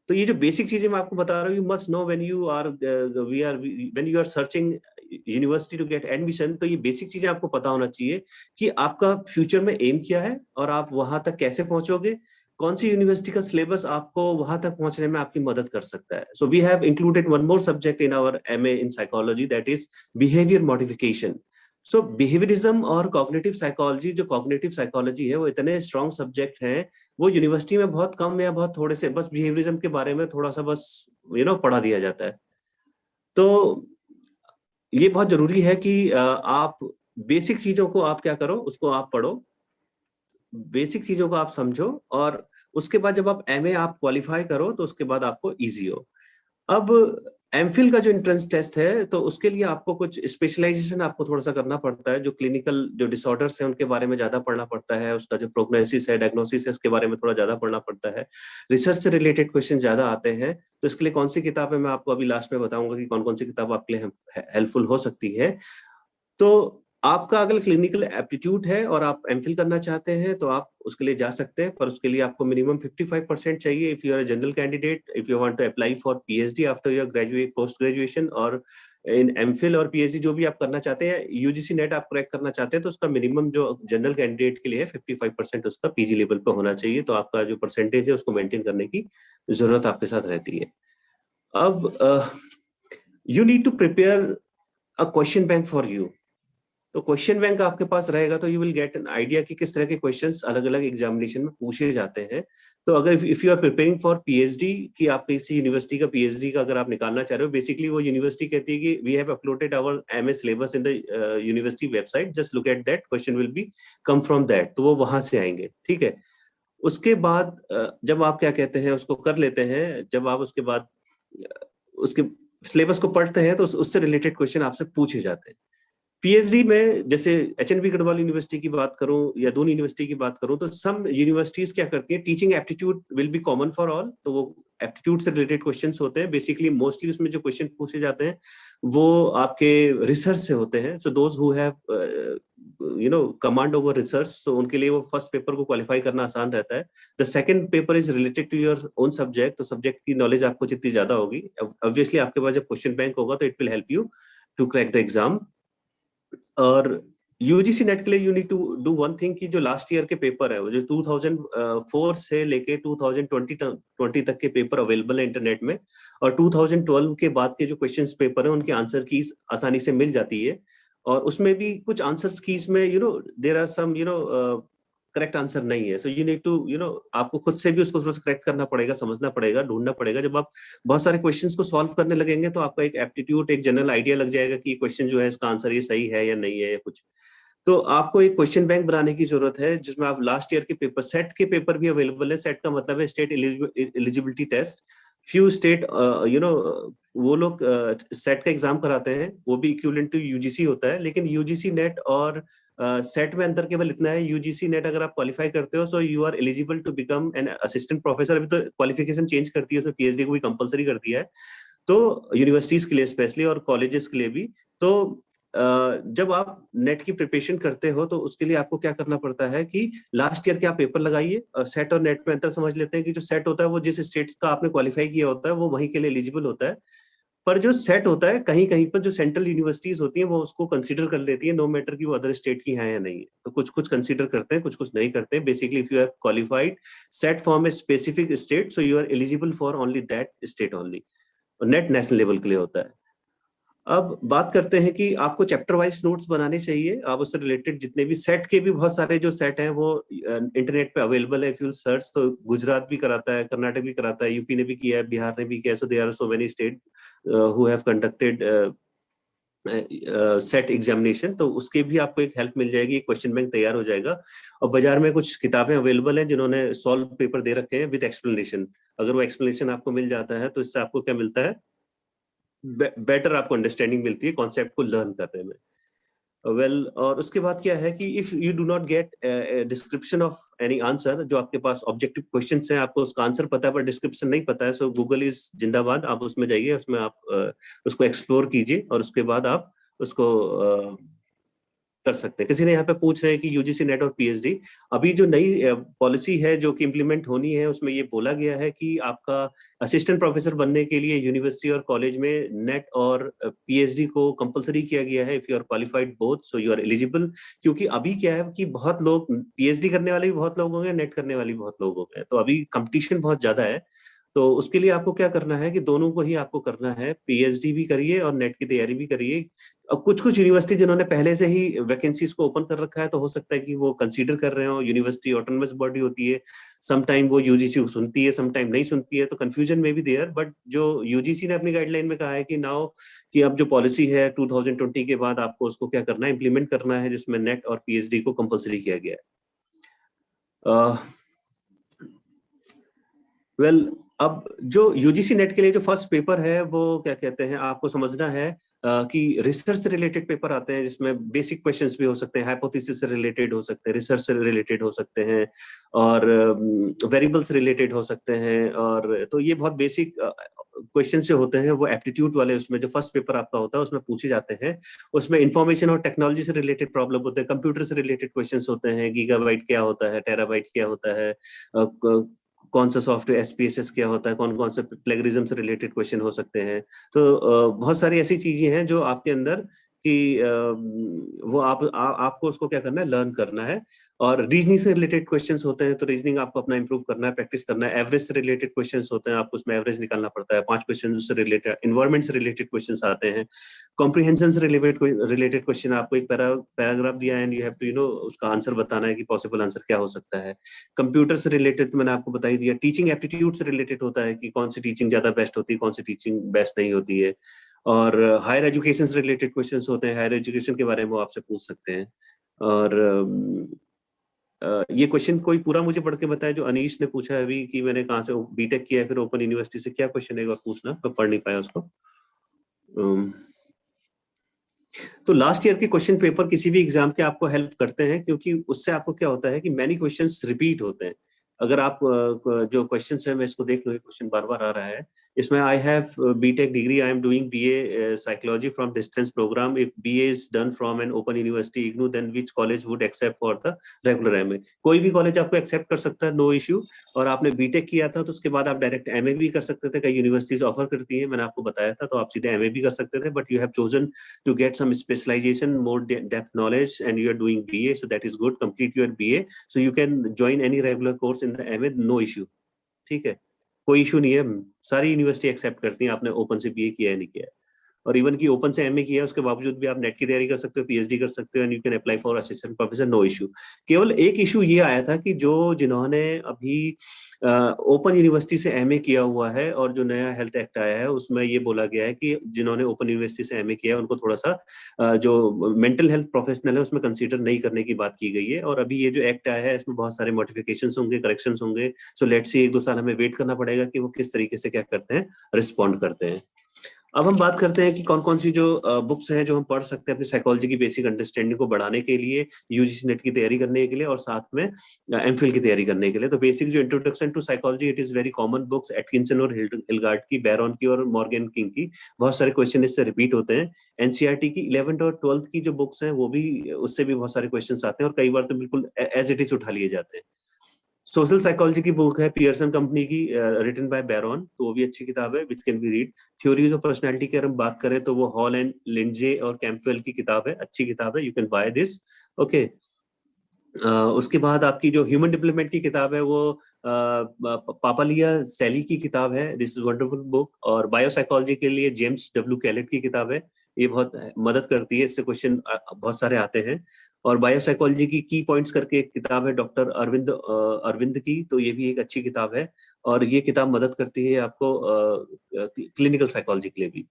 Speaker 9: तो ये जो बेसिक चीजें मैं आपको बता रहा हूँ, you must know when you are searching university to get admission, तो ये बेसिक चीजें आपको पता होना चाहिए कि आपका फ्यूचर में एम क्या है और आप वहां तक कैसे पहुंचोगे, कौन सी यूनिवर्सिटी का सिलेबस आपको वहां तक पहुंचने में आपकी मदद कर सकता है. So we have included one more subject in our MA in psychology, that is behaviour modification. So behaviourism और कॉग्निटिव साइकोलॉजी, जो कॉग्निटिव साइकोलॉजी है वो इतने स्ट्रॉन्ग सब्जेक्ट हैं, वो यूनिवर्सिटी में बहुत कम या बहुत थोड़े से बस बिहेवियरिज्म के बारे में थोड़ा सा बस पढ़ा दिया जाता है. तो ये बहुत जरूरी है कि आप बेसिक चीजों को आप क्या करो, उसको आप पढ़ो, बेसिक चीजों को आप समझो, और उसके बाद जब आप एमए आप क्वालिफाई करो तो उसके बाद आपको इजी हो. अब एमफिल का जो एंट्रेंस टेस्ट है, तो उसके लिए आपको कुछ स्पेशलाइजेशन आपको थोड़ा सा करना पड़ता है. जो क्लिनिकल जो डिसऑर्डर्स हैं उनके बारे में ज्यादा पढ़ना पड़ता है, उसका जो प्रोग्नोसिस है, डायग्नोसिस है, उसके बारे में थोड़ा ज्यादा पढ़ना पड़ता है. रिसर्च से रिलेटेड क्वेश्चन ज्यादा आते हैं, तो इसके लिए कौन सी किताब है मैं आपको अभी लास्ट में बताऊंगा कि कौन कौन सी किताब आपके लिए हेल्पफुल हो सकती है. तो आपका अगर क्लिनिकल एप्टीट्यूड है और आप एमफिल करना चाहते हैं तो आप उसके लिए जा सकते हैं, पर उसके लिए आपको मिनिमम 55% चाहिए if you are a general candidate, if you want to apply for PhD after your graduate post graduation, और इन एमफिल और पीएचडी जो भी आप करना चाहते हैं, यूजीसी नेट आप क्रैक करना चाहते हैं, तो उसका मिनिमम जो जनरल कैंडिडेट के लिए है 55% उसका पीजी लेवल पे होना चाहिए. तो आपका जो परसेंटेज है उसको मेंटेन करने की जरूरत आपके साथ रहती है. अब you need to prepare a question bank for you. तो क्वेश्चन बैंक आपके पास रहेगा तो you will get an idea कि किस तरह के क्वेश्चंस अलग अलग एग्जामिनेशन में पूछे जाते हैं. तो अगर if you are preparing for PhD, कि आप किसी यूनिवर्सिटी का पीएचडी का अगर आप निकालना चाह रहे हो, बेसिकली वो यूनिवर्सिटी कहती है कि we have uploaded our MA syllabus in the university website, just look at that, question will be come from that. तो वो वहां से आएंगे, ठीक है. उसके बाद जब आप क्या कहते हैं उसको कर लेते हैं, जब आप उसके बाद उसके सिलेबस को पढ़ते हैं तो उससे रिलेटेड क्वेश्चन आपसे पूछे जाते हैं. पीएचडी में जैसे एचएनबी गढ़वाल यूनिवर्सिटी की बात करूं या दून यूनिवर्सिटी की बात करूं, तो सम यूनिवर्सिटीज क्या करती हैं, teaching aptitude will be common for all. तो वो एप्टीट्यूड से रिलेटेड क्वेश्चंस होते हैं. बेसिकली मोस्टली उसमें जो क्वेश्चन पूछे जाते हैं वो आपके रिसर्च से होते हैं. So those who have command over research, so उनके लिए वो फर्स्ट पेपर को क्वालिफाई करना आसान रहता है. The second paper is related to your own subject. तो सब्जेक्ट की नॉलेज आपको जितनी ज्यादा होगी, ऑब्वियसली आपके पास जब क्वेश्चन बैंक होगा तो it will help you to crack the exam. और यूजीसी नेट के लिए you need to do one thing, कि जो लास्ट ईयर के पेपर है, वो जो 2004 से लेके 2020 तक के पेपर अवेलेबल है इंटरनेट में, और 2012 के बाद के जो क्वेश्चंस पेपर है उनके आंसर कीज आसानी से मिल जाती है. और उसमें भी कुछ आंसर कीज में there are some correct answer नहीं है. सो यू नीड टू आपको खुद से भी उसको करेक्ट करना पड़ेगा, समझना पड़ेगा, ढूंढना पड़ेगा. जब आप बहुत सारे क्वेश्चंस को सॉल्व करने लगेंगे तो आपका एक एप्टीट्यूड, एक जनरल आइडिया लग जाएगा कि क्वेश्चन जो है इसका आंसर ये सही है या नहीं है या कुछ. तो आपको एक क्वेश्चन बैंक बनाने की जरूरत है जिसमें आप लास्ट ईयर के पेपर, सेट के पेपर भी अवेलेबल है. सेट का मतलब है state eligibility test. Few state वो लोग सेट का एग्जाम कराते हैं, वो भी इक्विवेलेंट टू यूजीसी होता है. लेकिन यूजीसी नेट और सेट में अंतर केवल इतना है, यूजीसी नेट अगर आप क्वालिफाई करते हो so you are eligible to become an assistant professor. अभी तो क्वालिफिकेशन चेंज करती है, उसमें पीएचडी को भी कंपलसरी कर दिया है, तो यूनिवर्सिटीज के लिए स्पेशली और कॉलेजेस के लिए भी. तो जब आप नेट की प्रिपरेशन करते हो तो उसके लिए आपको क्या करना पड़ता है कि लास्ट ईयर के आप पेपर लगाइए. सेट और नेट में अंतर समझ लेते हैं कि जो सेट होता है वो जिस स्टेट का आपने क्वालिफाई किया होता है वो वहीं के लिए एलिजिबल होता है. पर जो सेट होता है, कहीं कहीं पर जो सेंट्रल यूनिवर्सिटीज होती हैं वो उसको कंसीडर कर लेती है, नो मैटर कि वो अदर स्टेट की है या नहीं है. तो कुछ कुछ कंसीडर करते हैं, कुछ कुछ नहीं करते हैं. Basically if you have qualified SET from a specific state, so you are eligible for only that state only. NET national level के लिए होता है. अब बात करते हैं कि आपको चैप्टर वाइज नोट्स बनाने चाहिए. आप उससे रिलेटेड जितने भी सेट के भी बहुत सारे जो सेट हैं वो इंटरनेट पे अवेलेबल है. इफ यू सर्च तो गुजरात भी कराता है, कर्नाटक भी कराता है, यूपी ने भी किया है, बिहार ने भी किया है. So there are so many state who have conducted SET examination. तो उसके भी आपको एक हेल्प मिल जाएगी, क्वेश्चन बैंक तैयार हो जाएगा. और बाजार में कुछ किताबें अवेलेबल हैं जिन्होंने सॉल्व पेपर दे रखे हैं विद एक्सप्लेनेशन. अगर वो एक्सप्लेनेशन आपको मिल जाता है तो इससे आपको क्या मिलता है, बेटर आपको अंडरस्टैंडिंग मिलती है कॉन्सेप्ट को लर्न करने में. और उसके बाद क्या है कि if you do not gate description of any answer, जो आपके पास ऑब्जेक्टिव क्वेश्चंस हैं, आपको उसका आंसर पता है पर डिस्क्रिप्शन नहीं पता है, सो गूगल इज जिंदाबाद. आप उसमें जाइए, उसमें आप उसको एक्सप्लोर कीजिए और उसके बाद आप उसको कर सकते हैं। किसी ने यहाँ पे पूछ रहे हैं कि यूजीसी नेट और पीएचडी, अभी जो नई पॉलिसी है जो कि इम्प्लीमेंट होनी है, उसमें ये बोला गया है कि आपका असिस्टेंट प्रोफेसर बनने के लिए यूनिवर्सिटी और कॉलेज में नेट और पीएचडी को कंपलसरी किया गया है। If you are qualified both so you are eligible. क्योंकि अभी क्या है कि बहुत लोग पीएचडी करने वाले भी बहुत लोग होंगे, नेट करने वाले भी बहुत लोग होंगे, तो अभी कंपटीशन बहुत ज्यादा है। तो उसके लिए आपको क्या करना है कि दोनों को ही आपको करना है, पीएचडी भी करिए और नेट की तैयारी भी करिए। अब कुछ कुछ यूनिवर्सिटी जिन्होंने पहले से ही वैकेंसीज को ओपन कर रखा है, तो हो सकता है कि वो कंसीडर कर रहे हो। यूनिवर्सिटी ऑटोनमस बॉडी होती है, सम टाइम वो यूजीसी को सुनती है, सम टाइम नहीं सुनती है, तो कंफ्यूजन में भी देयर। बट जो यूजीसी ने अपनी गाइडलाइन में कहा है कि नाउ कि अब जो पॉलिसी है 2020 के बाद आपको उसको क्या करना है, इंप्लीमेंट करना है, जिसमें नेट और पीएचडी को कंपलसरी किया गया है। वेल अब जो यूजीसी नेट के लिए जो फर्स्ट पेपर है वो क्या कहते हैं, आपको समझना है कि रिसर्च से रिलेटेड पेपर आते हैं, जिसमें बेसिक क्वेश्चंस भी हो सकते हैं, हाइपोथेसिस से रिलेटेड हो सकते हैं, रिसर्च से रिलेटेड हो सकते हैं, और वेरिएबल से रिलेटेड हो सकते हैं। और तो ये बहुत बेसिक क्वेश्चन जो होते हैं वो एप्टीट्यूड वाले, उसमें जो फर्स्ट पेपर आपका होता है उसमें पूछे जाते हैं। उसमें इंफॉर्मेशन और टेक्नोलॉजी से रिलेटेड प्रॉब्लम होते हैं, कंप्यूटर से रिलेटेड क्वेश्चंस होते हैं, गीगाबाइट क्या होता है, टेराबाइट क्या होता है, कौन सा सॉफ्टवेयर एसपीएसएस क्या होता है, कौन कौन से प्लेगरिज्म से रिलेटेड क्वेश्चन हो सकते हैं। तो बहुत सारी ऐसी चीजें हैं जो आपके अंदर कि वो आपको उसको क्या करना है, लर्न करना है। और रीजनिंग से रिलेटेड क्वेश्चंस होते हैं, तो रीजनिंग आपको अपना इंप्रूव करना है, प्रैक्टिस करना है। एवरेज से रिलेटेड क्वेश्चंस होते हैं, आपको उसमें एवरेज निकालना पड़ता है। 5 क्वेश्चन से रिलेटेड, एनवायरमेंट से रिलेटेड क्वेश्चंस आते हैं। कॉम्प्रिहेंशन से रिलेटेड क्वेश्चन, आपको एक पैराग्राफ दिया है एंड यू हैव टू उसका आंसर बताना है कि पॉसिबल आंसर क्या हो सकता है। कंप्यूटर से रिलेटेड तो मैंने आपको बता ही दिया। टीचिंग एप्टीट्यूड से रिलेटेड होता है कि कौन सी टीचिंग ज्यादा बेस्ट होती है, कौन सी टीचिंग बेस्ट नहीं होती है। और हायर एजुकेशन से रिलेटेड क्वेश्चंस होते हैं, हायर एजुकेशन के बारे में वो आपसे पूछ सकते हैं। और ये क्वेश्चन कोई पूरा मुझे पढ़ के बताया, जो अनीश ने पूछा है अभी कि मैंने कहाँ से बीटेक किया है फिर ओपन यूनिवर्सिटी से, क्या क्वेश्चन है एक बार पूछना, तो पढ़ नहीं पाया उसको। तो लास्ट ईयर के क्वेश्चन पेपर किसी भी एग्जाम के आपको हेल्प करते हैं, क्योंकि उससे आपको क्या होता है कि मैनी क्वेश्चंस रिपीट होते हैं। अगर आप जो क्वेश्चंस है, मैं इसको देख लूँ, क्वेश्चन बार बार आ रहा है इसमें। I have BTech degree, I am doing BA psychology from distance programme. If BA is done from an open university IGNOU, then which college would accept for the regular MA. कोई भी कॉलेज आपको accept कर सकता है, no issue. और आपने BTech किया था तो उसके बाद आप डायरेक्ट एमए भी कर सकते थे, कई यूनिवर्सिटीज ऑफर करती है, मैंने आपको बताया था, तो आप सीधे एमए भी कर सकते थे। But you have chosen to get some specialization, more depth knowledge, and you are doing BA, so that is good. Complete your BA, so you can join any regular course in the MA, no issue. ठीक है, कोई issue नहीं है, सारी university accept करती हैं आपने open से बीए किया है नहीं किया है। और इवन की ओपन से एमए किया है उसके बावजूद भी आप नेट की तैयारी कर सकते हो, पीएचडी कर सकते हो, and you can apply for assistant professor, no issue. केवल एक इशू ये आया था कि जिन्होंने अभी ओपन यूनिवर्सिटी से एमए किया हुआ है और जो नया हेल्थ एक्ट आया है उसमें ये बोला गया है कि जिन्होंने ओपन यूनिवर्सिटी से एमए किया है उनको थोड़ा सा जो मेंटल हेल्थ प्रोफेशनल है उसमें कंसीडर नहीं करने की बात की गई है। और अभी ये जो एक्ट आया है इसमें बहुत सारे मॉडिफिकेशंस होंगे, करेक्शंस होंगे। सो लेट्स सी, 1-2 साल हमें वेट करना पड़ेगा कि वो किस तरीके से क्या करते हैं, रिस्पॉन्ड करते हैं। अब हम बात करते हैं कि कौन कौन सी जो बुक्स हैं जो हम पढ़ सकते हैं अपनी साइकोलॉजी की बेसिक अंडरस्टैंडिंग को बढ़ाने के लिए, यूजीसी नेट की तैयारी करने के लिए और साथ में एमफिल की तैयारी करने के लिए। तो बेसिक जो introduction to psychology, it is very common books, Atkinson और हिलगार्ड की, बैरॉन की और मॉर्गन किंग की। बहुत सारे क्वेश्चन इससे रिपीट होते हैं। एनसीईआरटी की 11th और 12th की जो बुक्स हैं वो भी, उससे भी बहुत सारे क्वेश्चन आते हैं और कई बार तो बिल्कुल एज इट इज उठा लिए जाते हैं। सोशल साइकोलॉजी की बुक है पियर्सन कंपनी की, रिटन बाय बैरॉन, तो वो भी अच्छी किताब है, which can be read. Theories of personality की अगर हम बात करें तो वो हॉल एंड लिंडजे और कैंपवेल की किताब है, अच्छी किताब है, you can by this, okay. उसके बाद आपकी जो ह्यूमन डेवलपमेंट की किताब है वो पापालिया सैली की किताब है, दिस इज वंडरफुल बुक। और बायोसाइकोलॉजी के लिए जेम्स डब्ल्यू कैलेट की किताब है, ये बहुत मदद करती है, इससे क्वेश्चन बहुत सारे आते हैं। और बायोसाइकोलॉजी की पॉइंट्स करके एक किताब है डॉक्टर अरविंद की, तो ये भी एक अच्छी किताब है और ये किताब मदद करती है आपको क्लिनिकल साइकोलॉजी के लिए भी।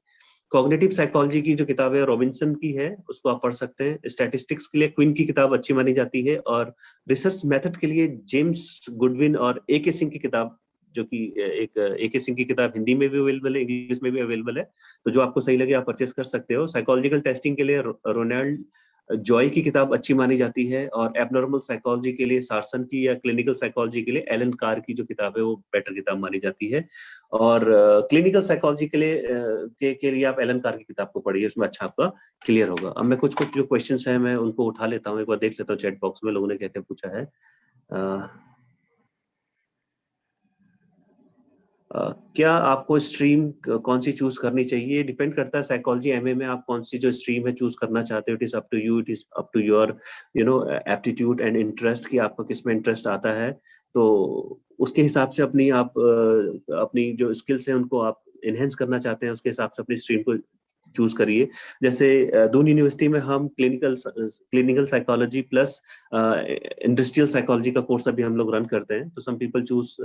Speaker 9: कॉग्निटिव साइकोलॉजी की जो किताब है रॉबिन्सन की है, उसको आप पढ़ सकते हैं। स्टैटिस्टिक्स के लिए क्विन की किताब अच्छी मानी जाती है और रिसर्च मेथड के लिए जेम्स गुडविन और ए.के. सिंह की किताब, जो कि एक ए.के. सिंह की किताब हिंदी में भी अवेलेबल है, इंग्लिश में भी अवेलेबल है, तो जो आपको सही लगे आप परचेस कर सकते हो। साइकोलॉजिकल टेस्टिंग के लिए रोनाल्ड जॉय की किताब अच्छी मानी जाती है, और एबनॉर्मल साइकोलॉजी के लिए सारसन की, या क्लिनिकल साइकोलॉजी के लिए एलन कार की जो किताब है वो बेटर किताब मानी जाती है। और क्लिनिकल साइकोलॉजी के लिए के लिए आप एलन कार की किताब को पढ़िए, उसमें अच्छा आपका क्लियर होगा। अब मैं कुछ जो क्वेश्चंस हैं मैं उनको उठा लेता हूँ, एक बार देख लेता हूँ चैट बॉक्स में लोगों ने क्या क्या पूछा है। क्या आपको स्ट्रीम कौन सी चूज करनी चाहिए? डिपेंड करता है साइकोलॉजी एमए में आप कौन सी जो स्ट्रीम है चूज करना चाहते हो। It is up to you, it is up to your aptitude and interest कि आपको किस में इंटरेस्ट आता है। तो उसके हिसाब से अपनी जो स्किल्स हैं उनको आप इनहेंस करना चाहते हैं, उसके हिसाब से अपनी स्ट्रीम को चूज करिए। जैसे दून यूनिवर्सिटी में हम clinical psychology plus industrial psychology का कोर्स अभी हम लोग रन करते हैं। तो some people choose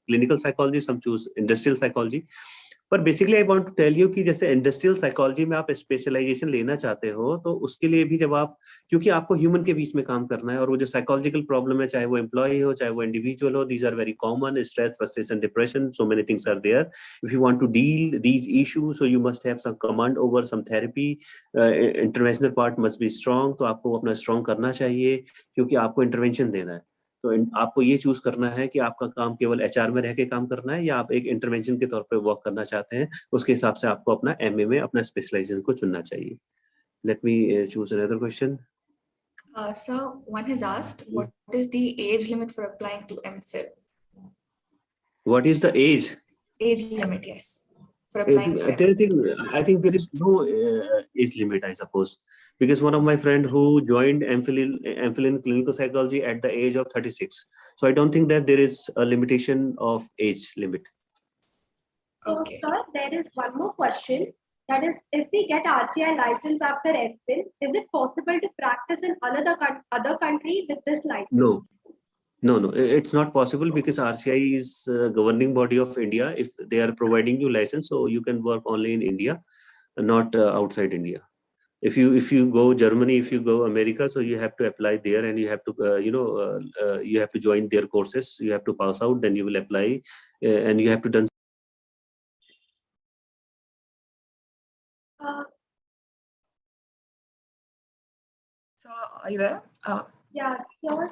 Speaker 9: clinical psychology, some choose industrial psychology. पर basically I want to tell you कि जैसे इंडस्ट्रियल साइकोलॉजी में आप स्पेशलाइजेशन लेना चाहते हो, तो उसके लिए भी जब आप, क्योंकि आपको ह्यूमन के बीच में काम करना है, और वो जो साइकोलॉजिकल प्रॉब्लम है, चाहे वो एम्प्लॉय हो चाहे वो इंडिविजुअल हो, these are very common, stress, frustration, depression, so many things are there. If you want to deal these issues, so you must have some command over some therapy, interventional part must be strong. तो आपको अपना strong करना चाहिए, क्योंकि आपको intervention देना है। तो आपको ये चूज करना है कि आपका काम केवल एचआर में रह के काम करना है, या आप एक इंटरवेंशन के तौर पे वर्क करना चाहते हैं। उसके हिसाब से आपको अपना एमए में अपना स्पेशलाइजेशन को चुनना चाहिए। Let me choose another question.
Speaker 4: So one has asked, what is the age limit for applying to MPhil?
Speaker 9: What is the age?
Speaker 4: Age limit, yes, for applying for
Speaker 9: I think there is no age limit, I suppose, because one of my friend who joined MPhil in clinical psychology at the age of 36. So I don't think that there is a limitation of age limit.
Speaker 4: Okay.
Speaker 2: So, sir, there is one more question. That is, if we get RCI license after MPhil, is it possible to practice in other country with this license?
Speaker 9: No, it's not possible, because RCI is governing body of India. If they are providing you license, so you can work only in India, not outside India. If you go Germany, if you go America, so you have to apply there, and you have to you have to join their courses. You have to pass out, then you will apply, and you have to done.
Speaker 1: So are you there?
Speaker 2: Yeah, sure.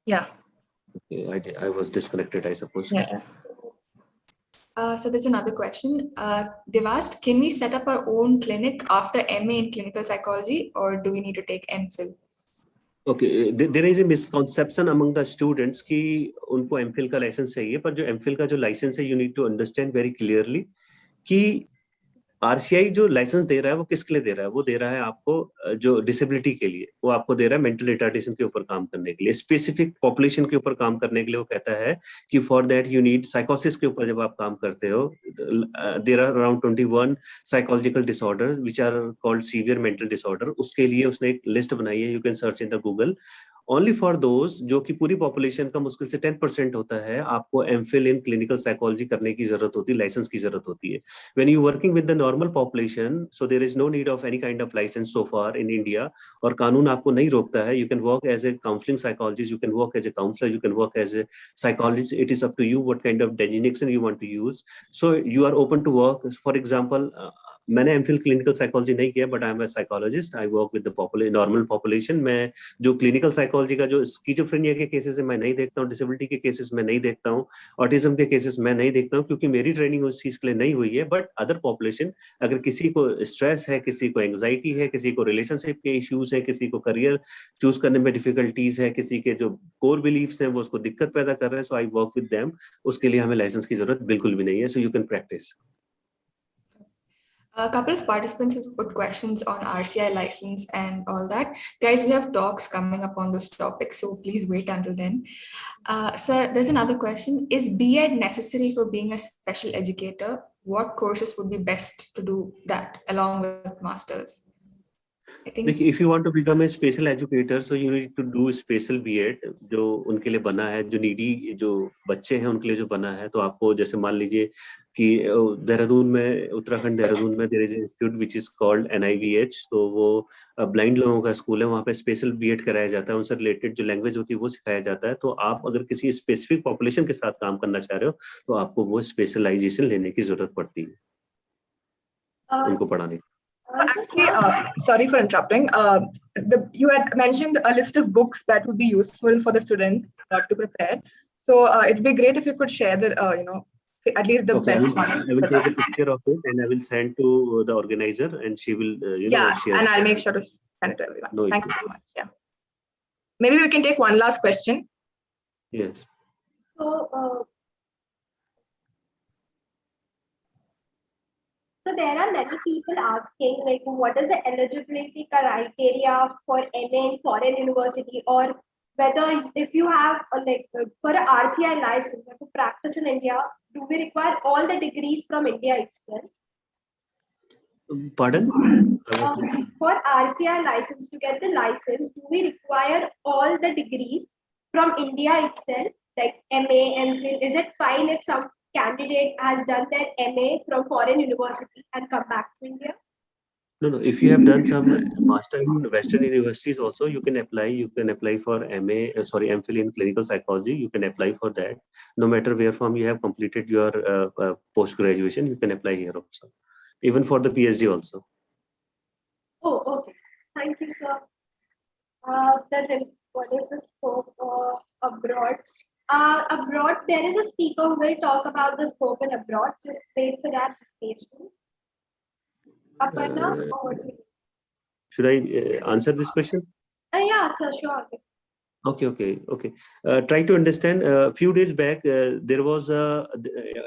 Speaker 1: Yeah.
Speaker 9: Okay, I was disconnected, I suppose.
Speaker 1: Yeah.
Speaker 4: So there's another question. They've asked, can we set up our own clinic after MA in clinical psychology, or do we need to take MPhil?
Speaker 9: Okay, there is a misconception among the students कि उनको MPhil का licence चाहिए, पर जो MPhil का जो licence है, you need to understand very clearly कि आरसीआई जो लाइसेंस दे रहा है वो किसके लिए दे रहा है? वो दे रहा है आपको जो डिसेबिलिटी के लिए, वो आपको दे रहा है मेंटल रिटार्डेशन के ऊपर काम करने के लिए, स्पेसिफिक पॉपुलेशन के ऊपर काम करने के लिए। वो कहता है कि फॉर दैट यू नीड साइकोसिस के ऊपर जब आप काम करते हो, there are around 21 psychological disorder which are called severe mental disorder. उसके लिए उसने एक लिस्ट बनाई है, you can search in the Google. Only for those, जो कि पूरी पॉपुलेशन का मुश्किल से 10% होता है, आपको एमफिल इन क्लिनिकल साइकोलॉजी करने की जरूरत होती है, लाइसेंस की जरूरत होती है। When you working with the normal population, so there is no need of any kind of licence so far in India, और कानून आपको नहीं रोकता है। You can work as a counselling psychologist, you can work as a counsellor, you can work as a psychologist. It is up to you what kind of designation you want to use. So you are open to work. For example, मैंने MPhil clinical psychology नहीं किया, but I am a psychologist, I work with the normal population. मैं जो clinical psychology का जो schizophrenia के cases है मैं नहीं देखता हूँ, डिसेबिलिटी के केसेस में नहीं देखता हूँ, ऑटिज्म के केसेस मैं नहीं देखता हूँ, क्योंकि मेरी ट्रेनिंग उस चीज के लिए नहीं हुई है। बट अदर पॉपुलेशन, अगर किसी को स्ट्रेस है, किसी को एंग्जाइटी है, किसी को रिलेशनशिप के इश्यूज है, किसी को करियर चूज करने में डिफिकल्टीज है, किसी के जो कोर बिलीफ्स हैं वो उसको दिक्कत पैदा कर रहे हैं, सो आई वर्क विद देम। उसके लिए हमें लाइसेंस की जरूरत बिल्कुल भी नहीं है, so you can practice.
Speaker 4: A couple of participants have put questions on RCI license and all that. Guys, we have talks coming up on those topics, so please wait until then. Sir, there's another question. Is B.Ed necessary for being a special educator? What courses would be best to do that along with masters?
Speaker 9: देखिए, if you want to become a special educator, so you need to do special B.Ed जो उनके लिए बना है, जो needy जो बच्चे हैं उनके लिए जो बना है। तो आपको जैसे मान लीजिए कि देहरादून में, उत्तराखंड देहरादून में there is institute which is called NIVH। तो वो ब्लाइंड लोगों का स्कूल है, वहाँ पे स्पेशल B.Ed कराया जाता है, उनसे रिलेटेड जो लैंग्वेज होती है वो सिखाया जाता है। तो आप अगर किसी स्पेसिफिक पॉपुलेशन के साथ काम करना चाह रहे हो, तो आपको वो स्पेशलाइजेशन लेने की जरूरत पड़ती है। उनको पढ़ाने।
Speaker 1: Actually, sorry for interrupting. You had mentioned a list of books that would be useful for the students to prepare. So it'd be great if you could share the, at least the best ones.
Speaker 9: I will take a picture of it and I will send to the organizer, and she will, share.
Speaker 1: And I'll make sure to send it to everyone.
Speaker 9: No
Speaker 1: Thank
Speaker 9: issue.
Speaker 1: you so much. Yeah. Maybe we can take one last question.
Speaker 9: Yes.
Speaker 2: So there are many people asking, like, what is the eligibility criteria for MA in foreign university, or whether if you have for a RCI license or to practice in India, do we require all the degrees from India itself?
Speaker 9: Pardon?
Speaker 2: For RCI license, to get the license, do we require all the degrees from India itself, like MA, MPhil? Is it fine if some candidate has done their MA from foreign university and come back to India?
Speaker 9: No. If you have done some master in Western universities also, you can apply. You can apply for MPhil in clinical psychology. You can apply for that. No matter where from you have completed your post graduation, you can apply here also. Even for the PhD also.
Speaker 2: Oh, okay. Thank you, sir. What is the scope abroad? Abroad, there is a speaker who will talk about the scope in abroad. Just wait for that presentation. Aparna,
Speaker 9: should I answer this question?
Speaker 2: Yeah, sir, sure.
Speaker 9: Okay. Try to understand. A few days back, there was a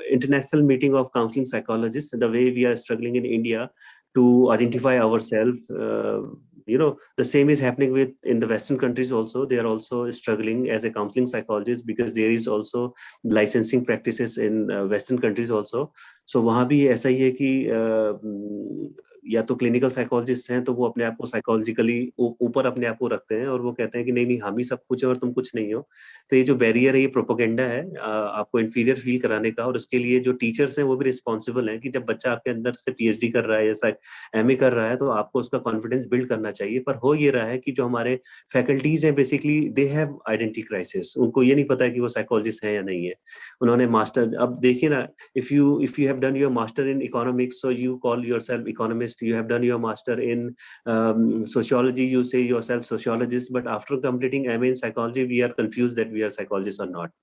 Speaker 9: international meeting of counseling psychologists. The way we are struggling in India to identify ourselves, the same is happening in the Western countries also. They are also struggling as a counseling psychologist because there is also licensing practices in Western countries also. So वहाँ भी ऐसा ही है कि या तो clinical psychologist हैं तो वो अपने आप को साइकोलॉजिकली ऊपर अपने आप को रखते हैं और वो कहते हैं कि नहीं हम ही सब कुछ है और तुम कुछ नहीं हो। तो ये जो बैरियर है, ये प्रोपेगेंडा है आपको इंफीरियर फील कराने का, और उसके लिए जो टीचर्स हैं वो भी रिस्पॉन्सिबल हैं कि जब बच्चा आपके अंदर से पीएचडी कर रहा है या एमए कर रहा है तो आपको उसका कॉन्फिडेंस बिल्ड करना चाहिए। पर हो ये रहा है कि जो हमारे फैकल्टीज हैं basically they have identity crisis. उनको ये नहीं पता कि वो साइकोलॉजिस्ट है या नहीं है। उन्होंने मास्टर, अब देखिए ना, if you have done your master in economics so you call yourself economist, you have done your master in sociology, you say yourself sociologist, but after completing MA in psychology we are confused that we are psychologists or not.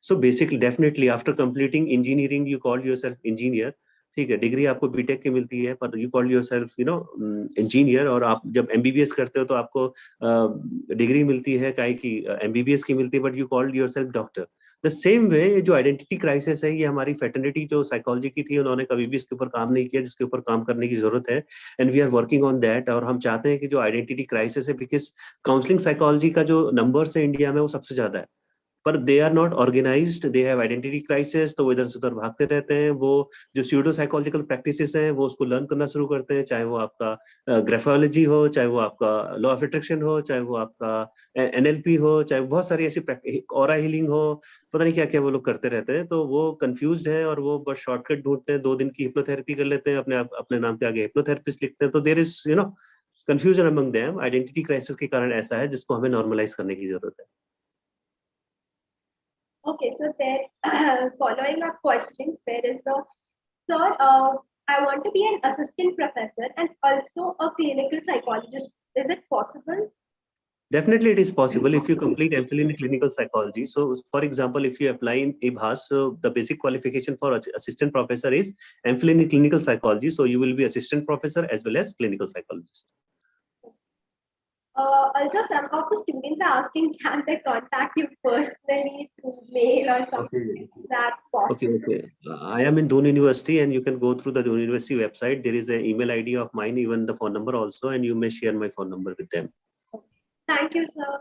Speaker 9: So basically definitely after completing engineering you call yourself engineer, ठीक है, degree आपको BTech की मिलती है पर you call yourself engineer. और आप जब एमबीबीएस करते हो तो आपको डिग्री मिलती है काहे की एमबीबीएस की मिलती है, but you called yourself doctor. The same way जो आइडेंटिटी क्राइसिस है ये हमारी फैटर्निटी जो साइकोलॉजी की थी उन्होंने कभी भी इसके ऊपर काम नहीं किया, जिसके ऊपर काम करने की जरूरत है, and we are working on that. और हम चाहते हैं कि जो आइडेंटिटी क्राइसिस है, बिकॉज काउंसलिंग साइकोलॉजी का जो नंबर्स है इंडिया में वो सबसे ज्यादा है, पर they are not organised, they have identity crisis, तो वो इधर से उधर भागते रहते हैं। वो जो स्यूडो साइकोलॉजिकल प्रैक्टिसेस हैं वो उसको लर्न करना शुरू करते हैं, चाहे वो आपका ग्राफोलॉजी हो, चाहे वो आपका लॉ ऑफ अट्रैक्शन हो, चाहे वो आपका एनएलपी हो, चाहे बहुत सारी ऐसी ऑरा हीलिंग हो, पता नहीं क्या क्या वो लोग करते रहते हैं। तो वो कंफ्यूज है और वो बस शॉर्टकट ढूंढते हैं, 2 दिन की हिप्नोथेरेपी कर लेते हैं, अपने नाम के आगे हिप्नोथेरेपिस्ट लिखते हैं। तो there is confusion among them. Identity crisis के कारण ऐसा है जिसको हमें नॉर्मलाइज करने की जरूरत है।
Speaker 2: Okay, so there, following up questions, there is the, sir, I want to be an assistant professor and also a clinical psychologist. Is it possible?
Speaker 9: Definitely it is possible if you complete MPhil in clinical psychology. So for example, if you apply in IBHAS, so the basic qualification for assistant professor is MPhil in clinical psychology. So you will be assistant professor as well as clinical psychologist.
Speaker 2: Also, some of the students are asking, can they contact you personally through mail or something?
Speaker 9: Okay.
Speaker 2: That possible?
Speaker 9: Okay. I am in Doon University, and you can go through the Doon University website. There is an email ID of mine, even the phone number also, and you may share my phone number with them.
Speaker 2: Thank you, sir.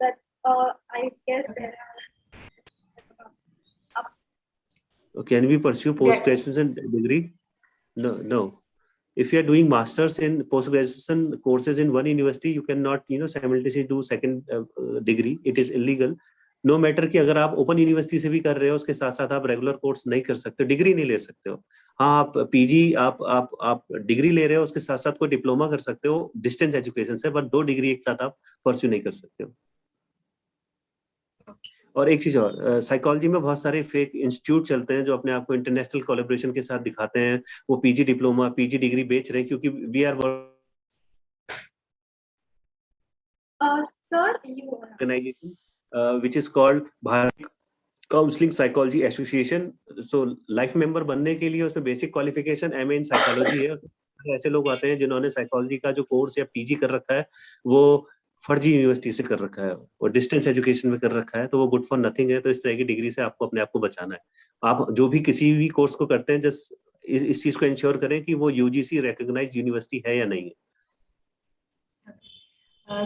Speaker 2: That's I guess there are.
Speaker 9: Can we pursue post-graduation degree? No. If you are doing masters in post-graduation courses in one university, you cannot, simultaneously do second degree. It is illegal. No matter कि अगर आप open university से भी कर रहे हो उसके साथ साथ आप रेगुलर कोर्स नहीं कर सकते, डिग्री नहीं ले सकते हो। हाँ, आप पीजी आप डिग्री ले रहे हो, उसके साथ साथ कोई डिप्लोमा कर सकते हो डिस्टेंस एजुकेशन से, बट 2 डिग्री एक साथ आप परस्यू नहीं कर सकते हो। और एक चीज और, साइकोलॉजी में बहुत सारे फेक इंस्टीट्यूट चलते हैं जो अपने आप को इंटरनेशनल कोलैबोरेशन के साथ दिखाते हैं, वो पीजी डिप्लोमा पीजी डिग्री बेच रहे हैं, क्योंकि we are
Speaker 2: Sir,
Speaker 9: organization which is called Bharat counselling psychology association. So life member बनने के लिए उसमें basic qualification MA in psychology है. ऐसे लोग आते हैं जिन्होंने साइकोलॉजी का जो कोर्स या पीजी कर रखा है वो फर्जी यूनिवर्सिटी से कर रखा है और डिस्टेंस एजुकेशन में कर रखा है, तो वो गुड फॉर नथिंग है. तो इस तरह की डिग्री से आपको अपने आप को बचाना है. आप जो भी किसी भी कोर्स को करते हैं, जस्ट इस चीज को इंश्योर करें कि वो यूजीसी रिकॉग्नाइज्ड यूनिवर्सिटी है या नहीं है.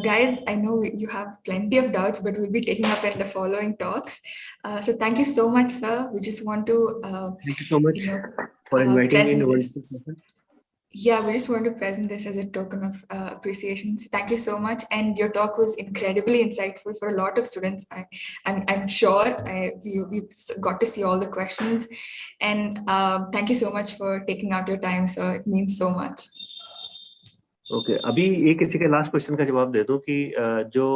Speaker 4: Guys, I know you have plenty of doubts, but we'll be taking up in the following talks. So thank you so much, sir. We just want to,
Speaker 9: thank you so much for inviting me in
Speaker 4: present this.
Speaker 9: session.
Speaker 4: Yeah, we just want to present this as a token of appreciation. So thank you so much. And your talk was incredibly insightful for a lot of students. I'm sure we got to see all the questions. And thank you so much for taking out your time, sir. It means so much.
Speaker 9: Okay अभी एक किसी के last question का जवाब दे दूं कि जो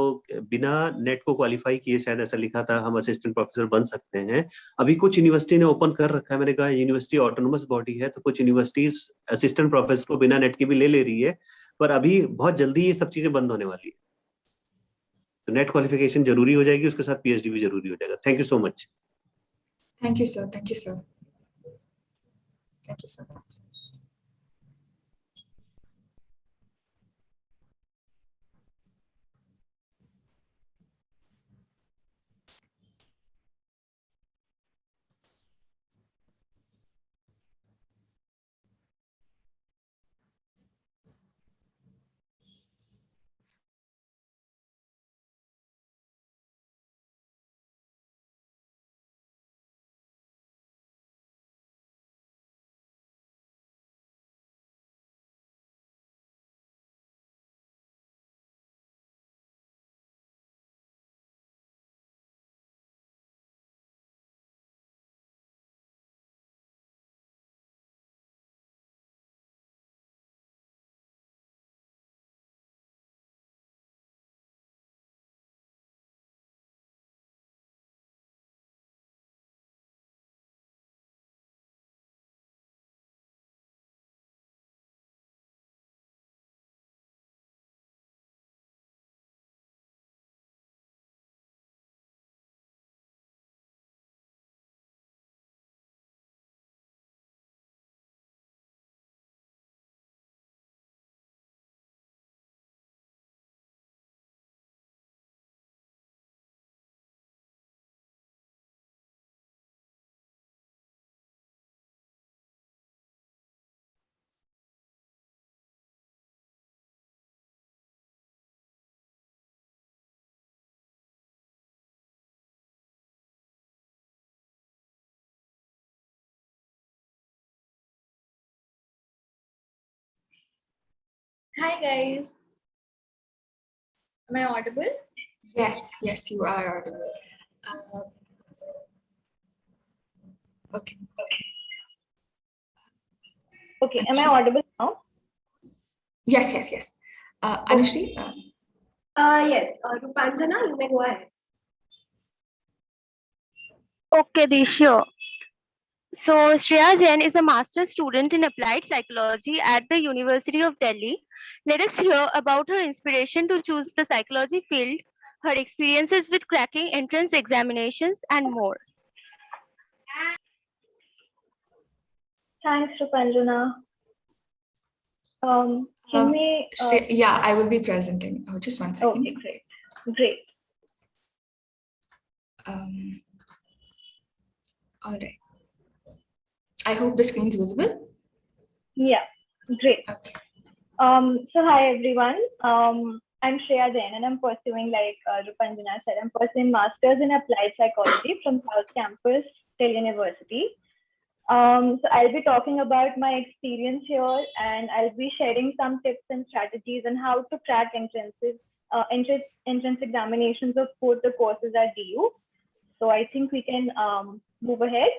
Speaker 9: बिना नेट को क्वालिफाई किए, शायद ऐसा लिखा था, हम असिस्टेंट प्रोफेसर बन सकते हैं. अभी कुछ यूनिवर्सिटी ने ओपन कर रखा है. मैंने कहा यूनिवर्सिटी ऑटोनोमस बॉडी है, तो कुछ यूनिवर्सिटीज असिस्टेंट प्रोफेसर को बिना नेट के भी ले रही है, पर अभी बहुत जल्दी ये सब चीजें बंद होने वाली है. तो नेट क्वालिफिकेशन जरूरी हो जाएगी, उसके साथ पीएचडी भी जरूरी हो जाएगा. Thank you so much.
Speaker 4: Thank you sir. Thank you sir. Thank you so much.
Speaker 10: Hi guys. Am I audible?
Speaker 4: Yes, you are audible. Okay.
Speaker 10: Okay, am I audible now?
Speaker 4: Yes. Anushri?
Speaker 2: Yes, Rupanjana, you may go ahead.
Speaker 5: Okay, Dishyo. So Shreya Jain is a master's student in applied psychology at the University of Delhi. Let us hear about her inspiration to choose the psychology field, her experiences with cracking entrance examinations, and more.
Speaker 10: Thanks, Rupanjana.
Speaker 4: Yeah, I will be presenting. Oh, just one second.
Speaker 10: Okay, great.
Speaker 4: All right. I hope the screen is visible.
Speaker 10: Yeah, great.
Speaker 4: Okay.
Speaker 10: So hi everyone. I'm Shreya Jain and I'm pursuing, like Rupanjana said, I'm pursuing Masters in Applied Psychology from South Campus, Delhi University. So I'll be talking about my experience here, and I'll be sharing some tips and strategies on how to crack entrance examinations of both the courses at DU. So I think we can move ahead.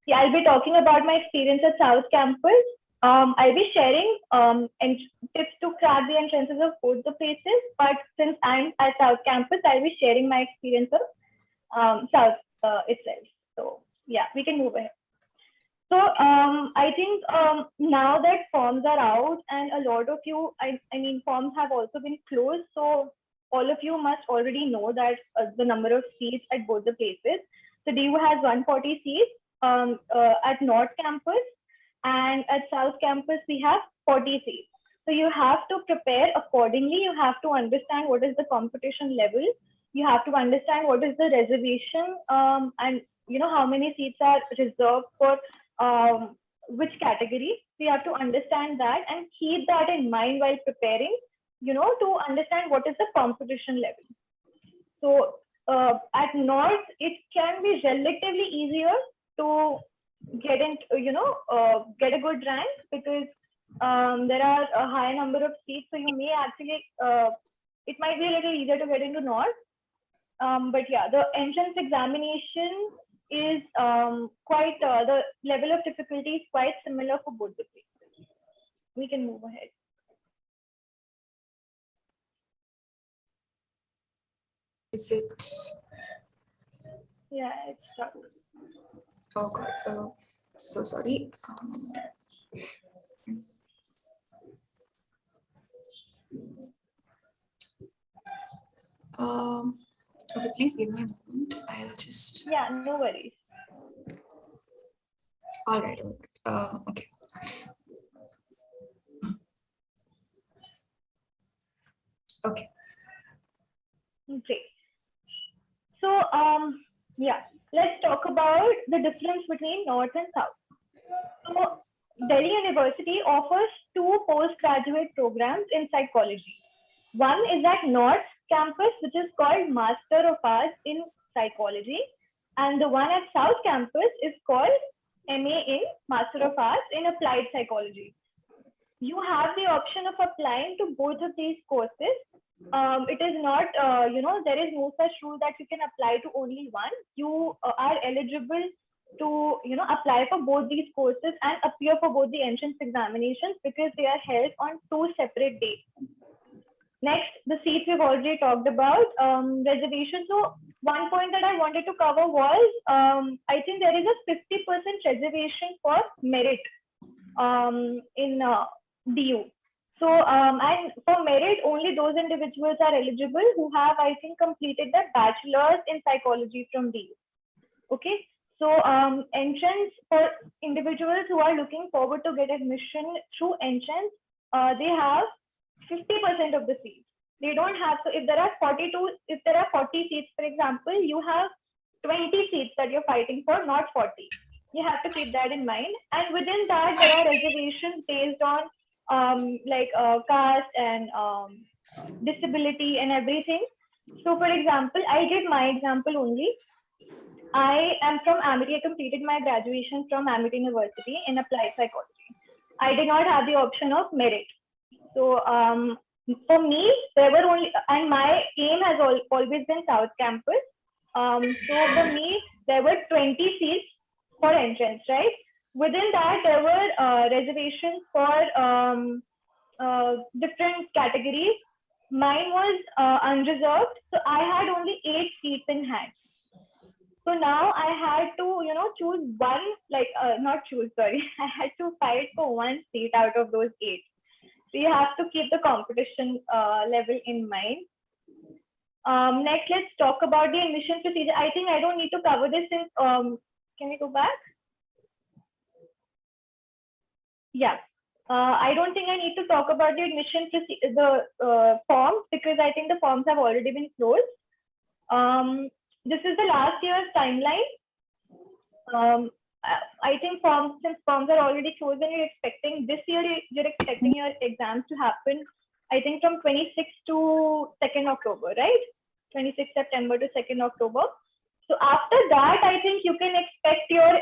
Speaker 10: Yeah, I'll be talking about my experience at South Campus. I'll be sharing tips to crack the entrances of both the places. But since I'm at South Campus, I'll be sharing my experience of South itself. So yeah, we can move ahead. So I think now that forms are out and a lot of you, I mean, forms have also been closed. So all of you must already know that the number of seats at both the places. So DU has 140 seats at North Campus, and at South Campus, we have 40 seats. So you have to prepare accordingly. You have to understand what is the competition level. You have to understand what is the reservation and how many seats are reserved for which category. So you have to understand that and keep that in mind while preparing, to understand what is the competition level. So at North, it can be relatively easier to get into, get a good rank because there are a high number of seats. So you may actually, it might be a little easier to get into North. But yeah, the entrance examination is quite, the level of difficulty is quite similar for both the places. We can move ahead.
Speaker 4: Is it?
Speaker 10: Yeah, it's started.
Speaker 4: Oh God, so sorry. Okay, please give me a moment. I'll just.
Speaker 10: Yeah, no worries.
Speaker 4: All right. Okay. Okay.
Speaker 10: Great. So yeah, let's talk about the difference between North and South. So Delhi University offers 2 postgraduate programs in psychology. One is at North Campus, which is called Master of Arts in Psychology, and the one at South Campus is called MA in Master of Arts in Applied Psychology. You have the option of applying to both of these courses. It is not, there is no such rule that you can apply to only one. You are eligible to, apply for both these courses and appear for both the entrance examinations because they are held on 2 separate days. Next, the seats we've already talked about, reservation. So one point that I wanted to cover was, I think there is a 50% reservation for merit in DU. So, and for merit, only those individuals are eligible who have, I think, completed their bachelor's in psychology from DU. Okay. So, entrance for individuals who are looking forward to get admission through entrance, they have 50% of the seats. They don't have, so if there are 40 seats, for example, you have 20 seats that you're fighting for, not 40. You have to keep that in mind. And within that, there are reservations based on caste and disability and everything. So for example, I give my example only. I am from Amity. I completed my graduation from Amity University in applied psychology. I did not have the option of merit. So for me, there were only, and my aim has always been South Campus. So for me, there were 20 seats for entrance, right? Within that, there were reservations for different categories. Mine was unreserved, so I had only 8 seats in hand. So now I had to, choose one, not choose, sorry. I had to fight for 1 seat out of those 8. So you have to keep the competition level in mind. Next, let's talk about the admission procedure. I think I don't need to cover this since, can we go back? Yeah. I don't think I need to talk about the admission forms because I think the forms have already been closed. This is the last year's timeline. I think since forms are already closed and you're expecting this year, you're expecting your exams to happen, I think from 26th to 2nd October, right? 26th September to 2nd October. So after that, I think you can expect your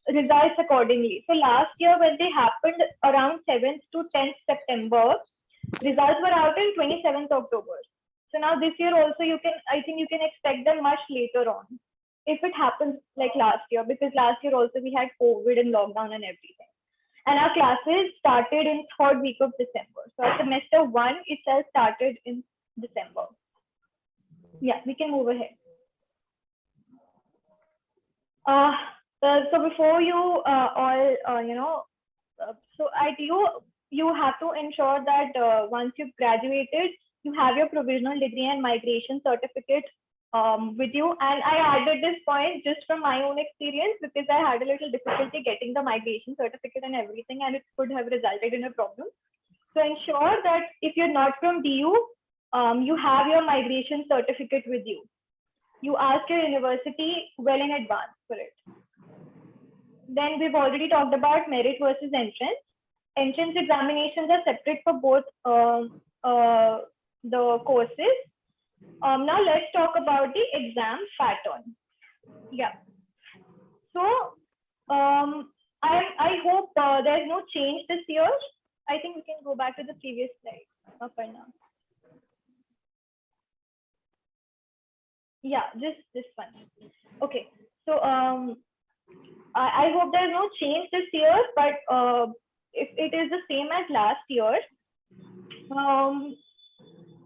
Speaker 10: results accordingly. So last year when they happened around 7th to 10th September, results were out in 27th October. So now this year also I think you can expect them much later on if it happens like last year, because last year also we had COVID and lockdown and everything. And our classes started in 3rd week of December. So our semester 1 itself started in December. Yeah, we can move ahead. So before you so at you have to ensure that once you've graduated, you have your provisional degree and migration certificate with you. And I added this point just from my own experience because I had a little difficulty getting the migration certificate and everything, and it could have resulted in a problem. So ensure that if you're not from DU, you have your migration certificate with you. You ask your university well in advance for it. Then we've already talked about merit versus entrance. Entrance examinations are separate for both the courses. Now let's talk about the exam pattern. Yeah. So I hope there's no change this year. I think we can go back to the previous slide for now. Yeah, just this one. Okay. So I hope there's no change this year, but if it is the same as last year,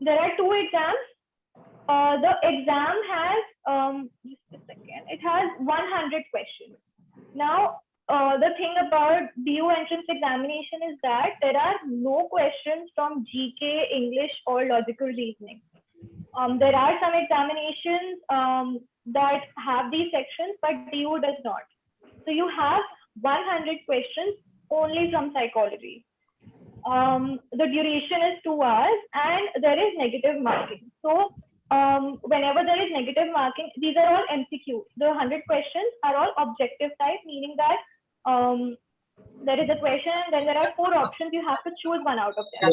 Speaker 10: there are 2 exams. The exam has, just a second, it has 100 questions. Now, the thing about BU entrance examination is that there are no questions from GK, English, or logical reasoning. There are some examinations that have these sections, but DU does not. So you have 100 questions only from psychology. The duration is 2 hours and there is negative marking. So whenever there is negative marking, these are all MCQ. The 100 questions are all objective type, meaning that there is a question and then there are 4 options. You have to choose one out of them.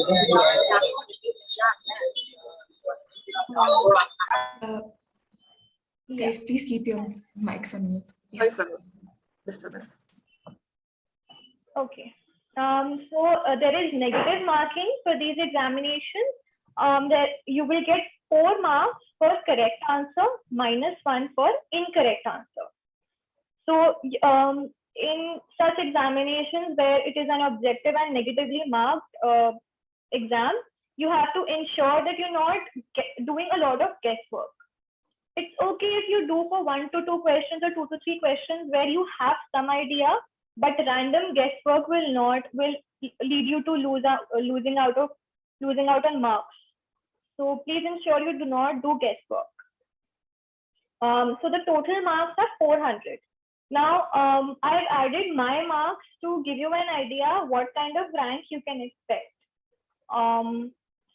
Speaker 4: Guys, please keep your mics on mute.
Speaker 1: Yeah. Sorry for disturbance.
Speaker 10: Okay. So there is negative marking for these examinations. That you will get 4 marks for correct answer, -1 for incorrect answer. So in such examinations where it is an objective and negatively marked exam, you have to ensure that you're not doing a lot of guesswork. It's okay if you do for 1 to 2 questions or 2 to 3 questions where you have some idea, but random guesswork will lead you to losing out on marks. So please ensure you do not do guesswork. So the total marks are 400. Now I've added my marks to give you an idea what kind of rank you can expect.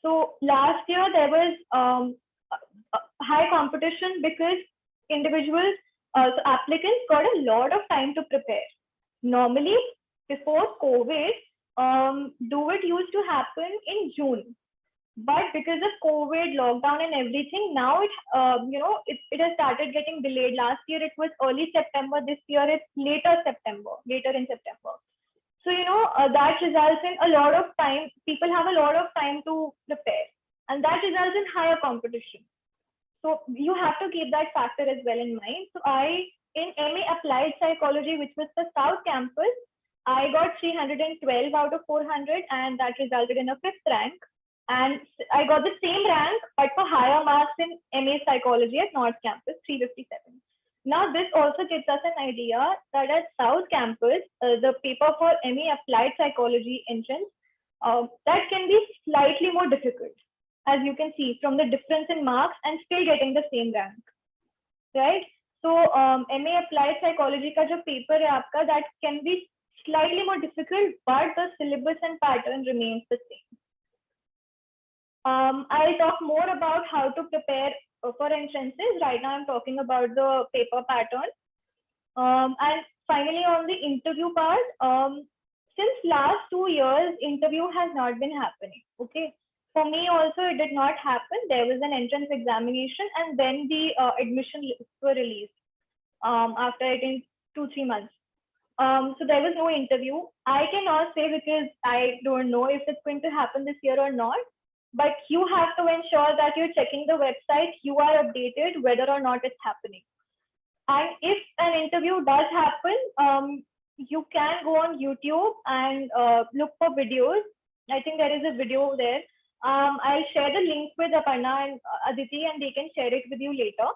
Speaker 10: So last year there was high competition because individuals, applicants got a lot of time to prepare. Normally, before COVID, do it used to happen in June, but because of COVID, lockdown, and everything, now it has started getting delayed. Last year it was early September. This year it's later in September. So that results in a lot of time. People have a lot of time to prepare, and that results in higher competition. So you have to keep that factor as well in mind. So in MA Applied Psychology, which was the South Campus, I got 312 out of 400, and that resulted in a 5th rank. And I got the same rank, but for higher marks in MA Psychology at North Campus, 357. Now, this also gives us an idea that at South Campus, the paper for MA Applied Psychology entrance, that can be slightly more difficult, as you can see from the difference in marks and still getting the same rank, right? So MA Applied Psychology का जो paper है आपका, that can be slightly more difficult, but the syllabus and pattern remains the same. I'll talk more about how to prepare for entrances. Right now I'm talking about the paper pattern. And finally on the interview part, since last 2 years, interview has not been happening, okay? For me also, it did not happen. There was an entrance examination and then the admission lists were released after it in 2-3 months. So there was no interview. I cannot say because I don't know if it's going to happen this year or not, but you have to ensure that you're checking the website, you are updated whether or not it's happening. And if an interview does happen, you can go on YouTube and look for videos. I think there is a video there. I'll share the link with Aparna and Aditi, and they can share it with you later.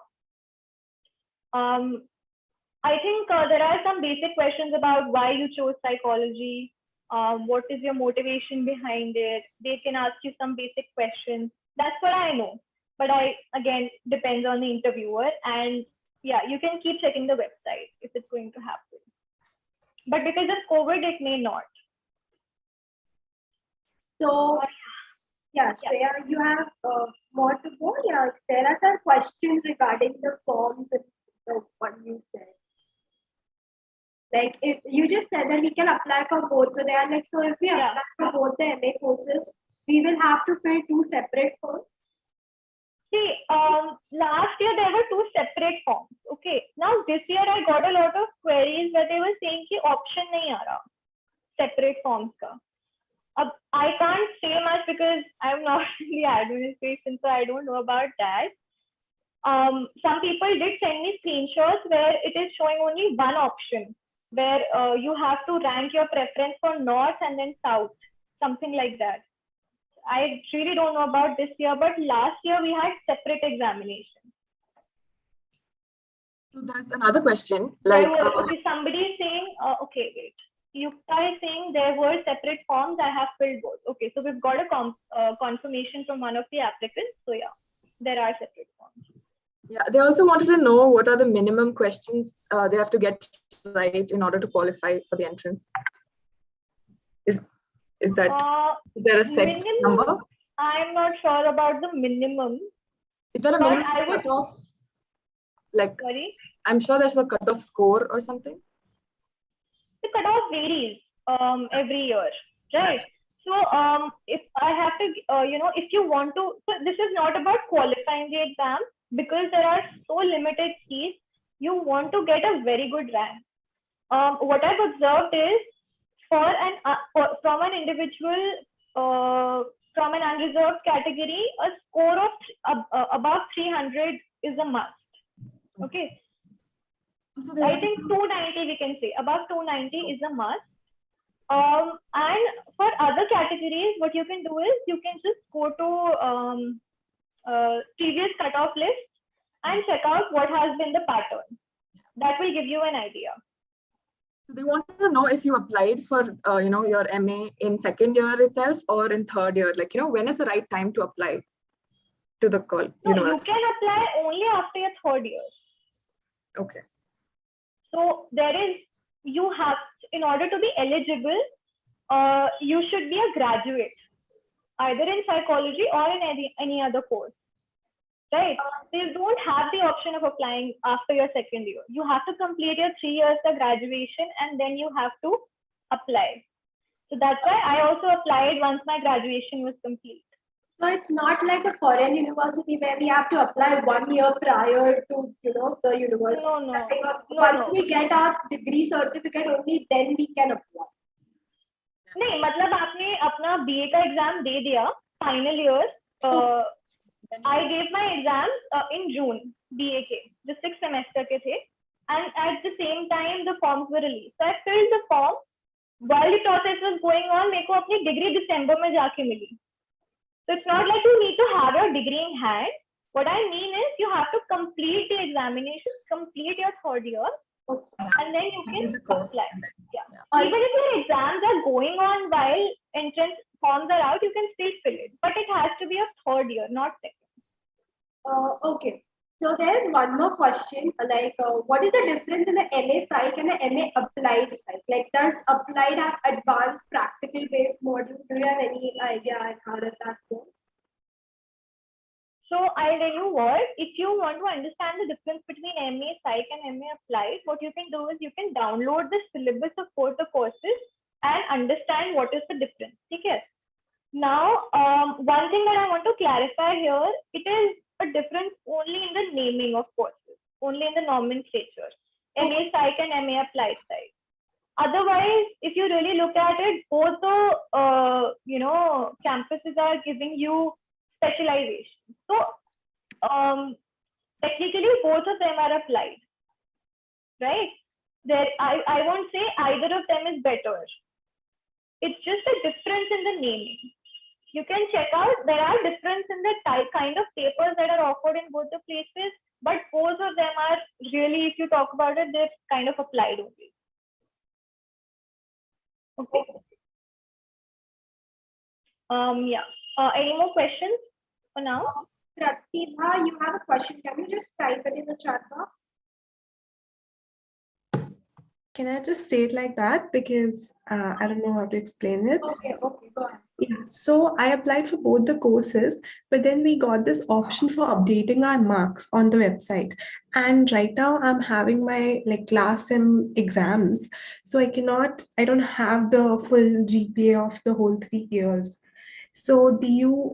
Speaker 10: I think there are some basic questions about why you chose psychology. What is your motivation behind it? They can ask you some basic questions. That's what I know. But again, depends on the interviewer. And yeah, you can keep checking the website if it's going to happen. But because of COVID, it may not.
Speaker 2: So, yeah, Shreya, you have more to go. Yeah, there are some questions regarding the forms and what you said. Like, if you just said that we can apply for both, so they are like, so if we apply for both the MA courses, we will have to fill 2 separate forms.
Speaker 10: See, last year there were 2 separate forms. Okay, now this year I got a lot of queries where they were saying कि option नहीं आ रहा separate forms का. I can't say much because I'm not in the administration, so I don't know about that. Some people did send me screenshots where it is showing only one option, where you have to rank your preference for north and then south, something like that. I really don't know about this year, but last year we had separate examinations.
Speaker 3: So that's another question. Like,
Speaker 10: okay, somebody is saying, okay, wait. Yukta is saying there were separate forms. I have filled both. Okay, so we've got a confirmation from one of the applicants. So yeah, there are separate forms.
Speaker 3: Yeah, they also wanted to know what are the minimum questions they have to get right in order to qualify for the entrance. Is there a set
Speaker 10: minimum,
Speaker 3: number?
Speaker 10: I'm not sure about the minimum.
Speaker 3: Is there a minimum cutoff? Like,
Speaker 10: sorry?
Speaker 3: I'm sure there's a cutoff score or something.
Speaker 10: The cutoff varies every year, right? So if I have to, if you want to, so this is not about qualifying the exam because there are so limited seats. You want to get a very good rank. What I've observed is from an individual, from an unreserved category, a score of above 300 is a must. Okay. So I think 290 we can say above 290 is a must. And for other categories, what you can do is you can just go to previous cutoff list and check out what has been the pattern. That will give you an idea.
Speaker 3: So they wanted to know if you applied for your MA in second year itself or in third year. Like, when is the right time to apply to the call?
Speaker 10: No, you can apply only after your third year.
Speaker 3: Okay.
Speaker 10: So you have, in order to be eligible, you should be a graduate, either in psychology or in any other course, right? So you don't have the option of applying after your second year. You have to complete your 3 years of graduation and then you have to apply. So that's why I also applied once my graduation was complete.
Speaker 2: So it's not like a foreign university where we have to apply 1 year prior to, the university.
Speaker 10: No.
Speaker 2: Once we get our degree certificate, only then we can apply.
Speaker 10: नहीं, मतलब आपने अपना BA का exam दे दिया, final year. I gave my exams in June, BA के, जो 6th semester के थे, and at the same time the forms were released. So I filled the form. While the process was going on, मेरे को अपनी degree December में जाके मिली. So it's not like you need to have your degree in hand. What I mean is you have to complete the examination, complete your third year, and then you can apply. Yeah. Even if your exams are going on while entrance forms are out, you can still fill it. But it has to be a third year, not second.
Speaker 2: Okay. So there is one more question. Like, what is the difference in the MA Psych and the MA Applied Psych? Like, does Applied have advanced practical-based module? Do you have any idea on how does that go?
Speaker 10: So I'll tell you what, if you want to understand the difference between MA Psych and MA Applied, what you can do is you can download the syllabus of both the courses and understand what is the difference. Okay? Now, one thing that I want to clarify here, it is a difference only in the naming of courses, only in the nomenclature, MA Psych and MA Applied Psych. Otherwise, if you really look at it, both the campuses are giving you specialization. So technically both of them are applied, right? I won't say either of them is better. It's just a difference in the naming. You can check out, there are difference in the kind of papers that are offered in both the places, but both of them are really, if you talk about it, they're kind of applied only. Okay. Yeah. Any more questions for now?
Speaker 2: Pratibha, you have a question. Can you just type it in the chat box?
Speaker 11: Can I just say it like that? Because I don't know how to explain it.
Speaker 2: Okay, go ahead.
Speaker 11: Yeah, so I applied for both the courses, but then we got this option for updating our marks on the website. And right now I'm having my class sim exams. So I don't have the full GPA of the whole 3 years. So do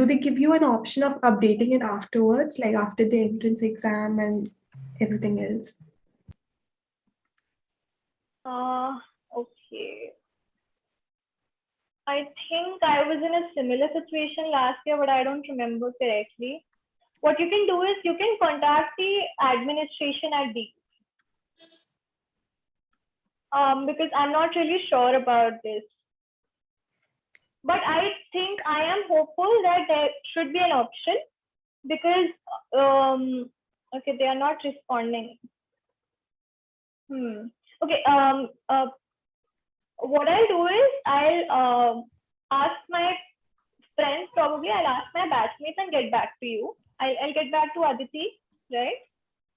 Speaker 11: they give you an option of updating it afterwards, like after the entrance exam and everything else?
Speaker 10: Okay. I think I was in a similar situation last year, but I don't remember correctly. What you can do is you can contact the administration at the because I'm not really sure about this. But I think I am hopeful that there should be an option because okay, they are not responding. Okay, what I'll do is I'll ask my friends, probably I'll ask my batchmates and get back to you. I'll get back to Aditi, right?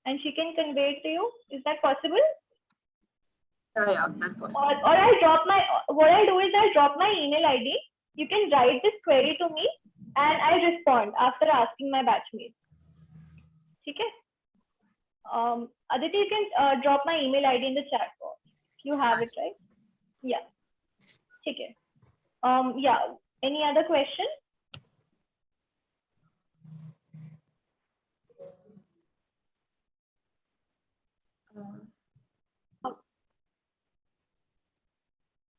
Speaker 10: And she can convey it to you. Is that possible?
Speaker 1: Yeah, that's possible.
Speaker 10: Or I'll drop what I'll do is I'll drop my email ID. You can write this query to me and I'll respond after asking my batchmates. Okay? Aditi, you can drop my email ID in the chat box. You have it, right? Yeah. Okay. Yeah. Any other question?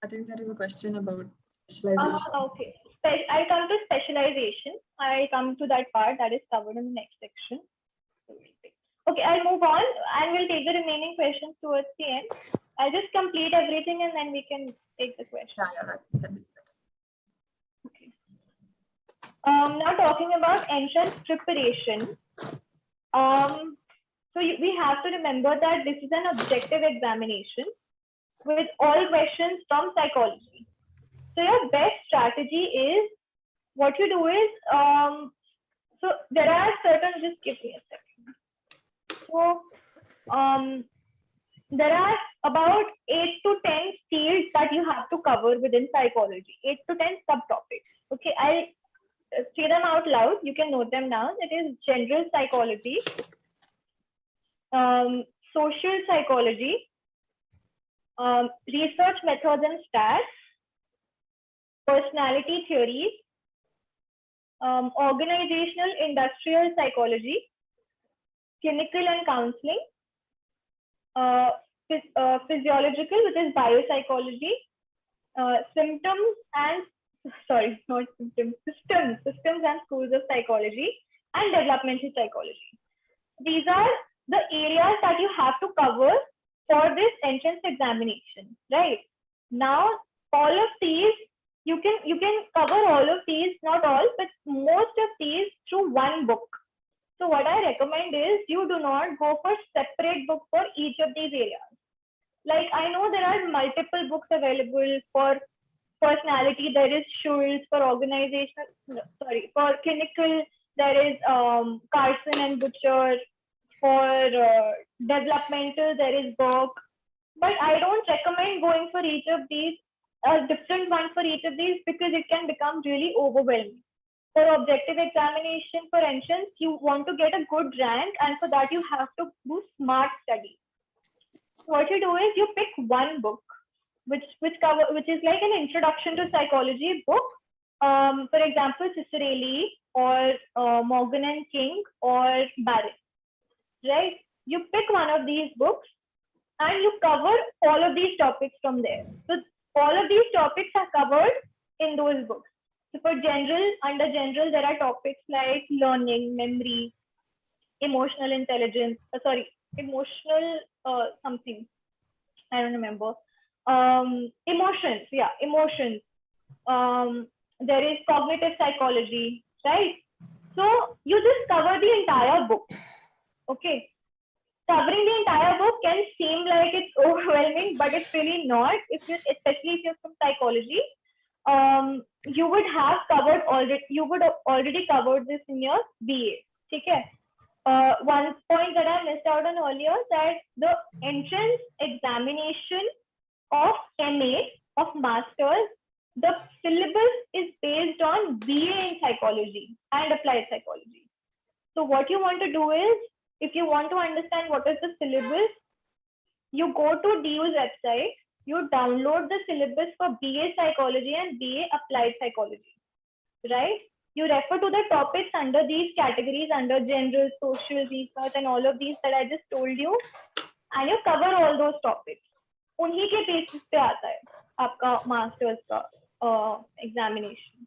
Speaker 1: I think there is a question about specialization.
Speaker 10: Okay. I'll come to specialization. I'll come to that part that is covered in the next section. Okay, I'll move on and we'll take the remaining questions towards the end. I'll just complete everything and then we can take the question.
Speaker 1: Yeah, that'd be better.
Speaker 10: Okay. Now talking about entrance preparation. So we have to remember that this is an objective examination with all questions from psychology. So your best strategy is, what you do is, so there are certain, just give me a second. So there are about 8 to 10 fields that you have to cover within psychology, 8 to 10 subtopics. Okay, I'll say them out loud. You can note them down. It is general psychology, social psychology, research methods and stats, personality theories, organizational industrial psychology, clinical and counseling, physiological, which is biopsychology, systems and schools of psychology, and developmental psychology. These are the areas that you have to cover for this entrance examination, right? Now, all of these, you can cover all of these, not all, but most of these through one book. So what I recommend is you do not go for separate book for each of these areas. Like, I know there are multiple books available for personality. There is Schultz. For organizational, for clinical, there is Carson and Butcher. For developmental, there is Burke. But I don't recommend going for each of these, a different one for each of these, because it can become really overwhelming. For objective examination, for entrance, you want to get a good rank, and for that you have to do smart study. What you do is you pick one book, which is like an introduction to psychology book. For example, Cicerelli or Morgan and King or Barrett. Right? You pick one of these books and you cover all of these topics from there. So all of these topics are covered in those books. So for general, under general, there are topics like learning, memory, emotional intelligence, emotional something, I don't remember. Emotions, yeah, emotions. There is cognitive psychology, right? So you just cover the entire book. Okay. Covering the entire book can seem like it's overwhelming, but it's really not. Especially if you're from psychology, you would have covered already. You would have already covered this in your BA. Okay. One point that I missed out on earlier, that the entrance examination of MA, of Masters, the syllabus is based on BA in psychology and applied psychology. So what you want to do is, if you want to understand what is the syllabus, you go to DU's website, you download the syllabus for BA psychology and BA applied psychology, right? You refer to the topics under these categories, under general, social, research, and all of these that I just told you, and you cover all those topics. उन्हीं के basis पे आता है आपका masters का examination.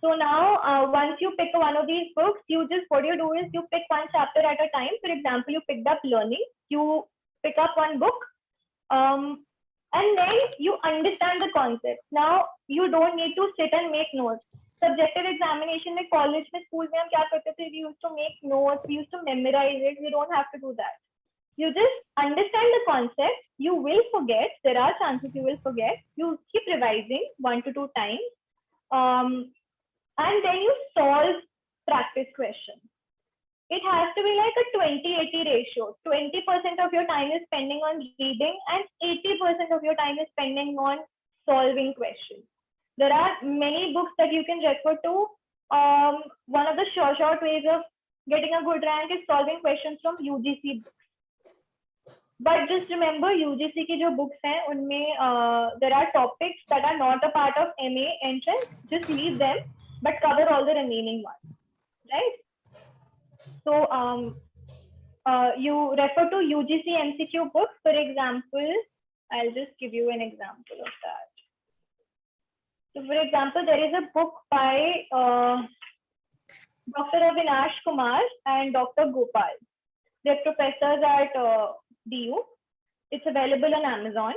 Speaker 10: So now, once you pick one of these books, what you do is you pick one chapter at a time. For example, you picked up learning. You pick up one book, and then you understand the concept. Now you don't need to sit and make notes. Subjective examination में college में school में हम क्या करते थे? We used to make notes. We used to memorize it. We don't have to do that. You just understand the concept. You will forget. There are chances you will forget. You keep revising 1 to 2 times. And then you solve practice questions. It has to be like a 20-80 ratio. 20% of your time is spending on reading and 80% of your time is spending on solving questions. There are many books that you can refer to. One of the short ways of getting a good rank is solving questions from UGC books. But just remember, UGC की जो books हैं, उनमें there are topics that are not a part of MA entrance. Just leave them, but cover all the remaining ones, right? So you refer to UGC MCQ books. For example, I'll just give you an example of that. So for example, there is a book by Dr. Avinash Kumar and Dr. Gopal. They're professors at DU. It's available on Amazon,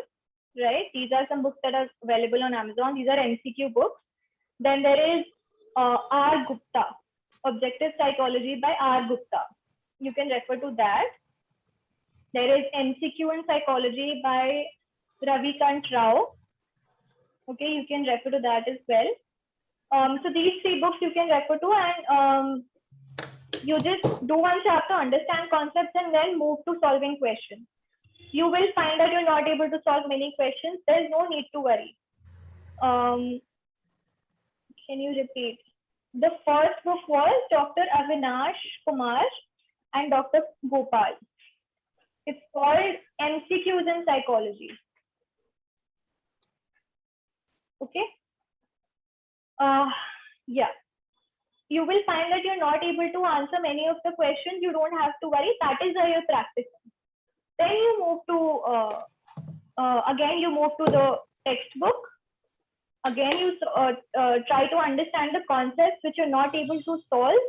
Speaker 10: right? These are some books that are available on Amazon. These are MCQ books. Then there is R. Gupta, Objective Psychology by R. Gupta. You can refer to that. There is MCQ in Psychology by Ravikant Rao. Okay, you can refer to that as well. So these 3 books you can refer to, and you just do one chapter, understand concepts, and then move to solving questions. You will find that you're not able to solve many questions. There's no need to worry. Can you repeat? The first book was Dr. Avinash Kumar and Dr. Gopal. It's called MCQs in Psychology. Okay. Yeah. You will find that you're not able to answer many of the questions. You don't have to worry. That is where you're practicing. Then you move to, again, you move to the textbook. Again, you try to understand the concepts which you're not able to solve.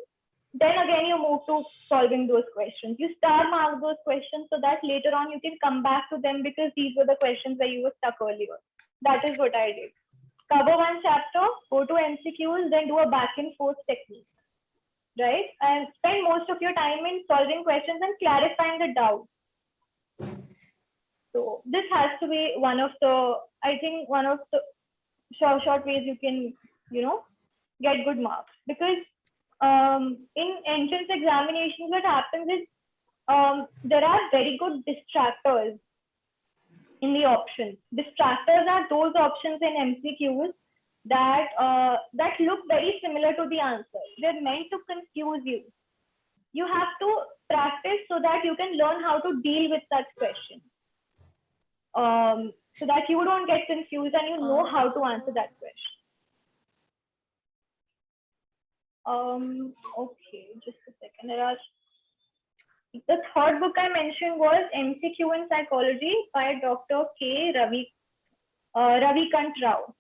Speaker 10: Then again, you move to solving those questions. You star mark those questions so that later on you can come back to them, because these were the questions where you were stuck earlier. That is what I did. Cover one chapter, go to MCQs, then do a back and forth technique, right? And spend most of your time in solving questions and clarifying the doubts. So this has to be one of the, I think, one of the short ways you can, get good marks. Because in entrance examinations, what happens is there are very good distractors in the options. Distractors are those options in MCQs that that look very similar to the answer. They're meant to confuse you. You have to practice so that you can learn how to deal with such questions. So that you don't get confused and you know how to answer that question. Okay, just a second. The third book I mentioned was MCQ in Psychology by Dr. K. Ravikant Rao.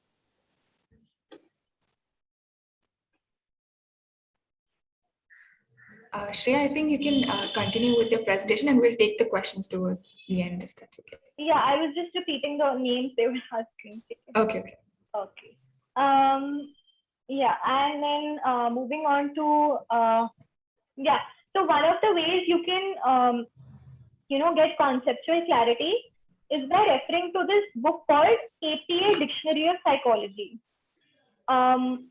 Speaker 4: Shreya, I think you can continue with your presentation and we'll take the questions toward the end if that's okay.
Speaker 10: Yeah, I was just repeating the names they were asking.
Speaker 4: Okay.
Speaker 10: Okay. Yeah, and then moving on to yeah. So one of the ways you can get conceptual clarity is by referring to this book called APA Dictionary of Psychology.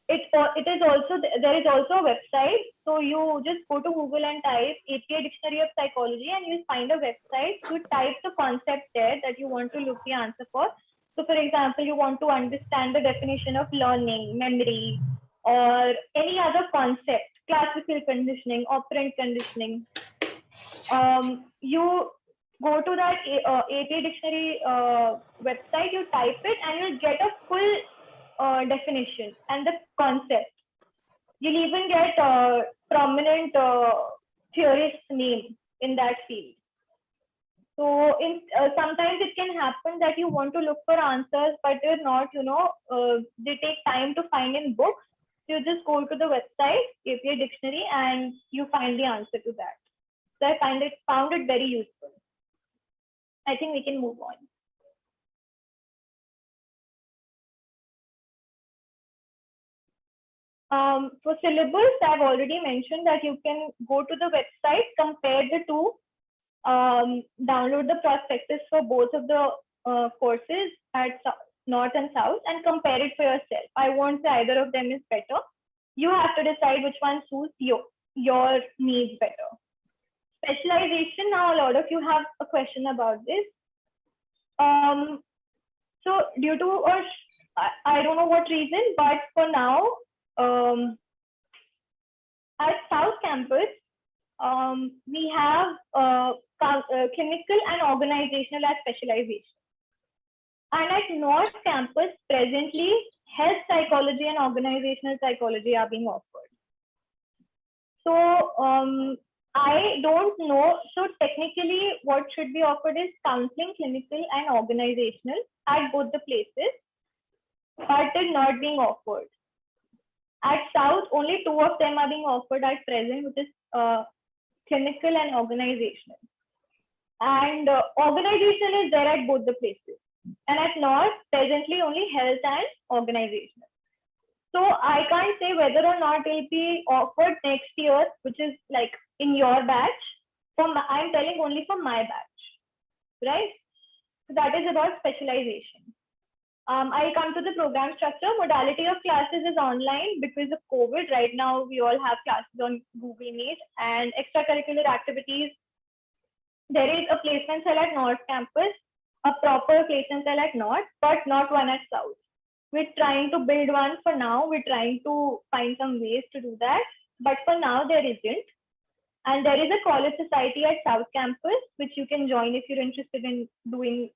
Speaker 10: It is also, there is also a website. So you just go to Google and type APA Dictionary of Psychology and you find a website. You type the concept there that you want to look the answer for. So for example, you want to understand the definition of learning, memory, or any other concept, classical conditioning, operant conditioning. You go to that APA Dictionary website, you type it and you'll get a full definition and the concept. You'll even get prominent theorists' name in that field. So sometimes it can happen that you want to look for answers, but they're not, they take time to find in books. You just go to the website, APA Dictionary, and you find the answer to that. So I found it very useful. I think we can move on. For syllabus, I've already mentioned that you can go to the website, compare the two, download the prospectus for both of the courses at North and South and compare it for yourself. I won't say either of them is better. You have to decide which one suits your needs better. Specialization, now a lot of you have a question about this. So due to, I don't know what reason, but for now, at South Campus, we have clinical and organizational as specialization. And at North Campus, presently, health psychology and organizational psychology are being offered. So I don't know. So technically, what should be offered is counseling, clinical, and organizational at both the places, but is not being offered. At South, only two of them are being offered at present, which is clinical and organizational. And organizational is there at both the places. And at North, presently only health and organizational. So I can't say whether or not it will be offered next year, which is like in your batch. I'm telling only for my batch, right? So that is about specialization. I'll come to the program structure. Modality of classes is online because of COVID. Right now, we all have classes on Google Meet and extracurricular activities. There is a placement cell at North Campus, a proper placement cell at North, but not one at South. We're trying to build one for now. We're trying to find some ways to do that. But for now, there isn't. And there is a college society at South Campus, which you can join if you're interested in doing,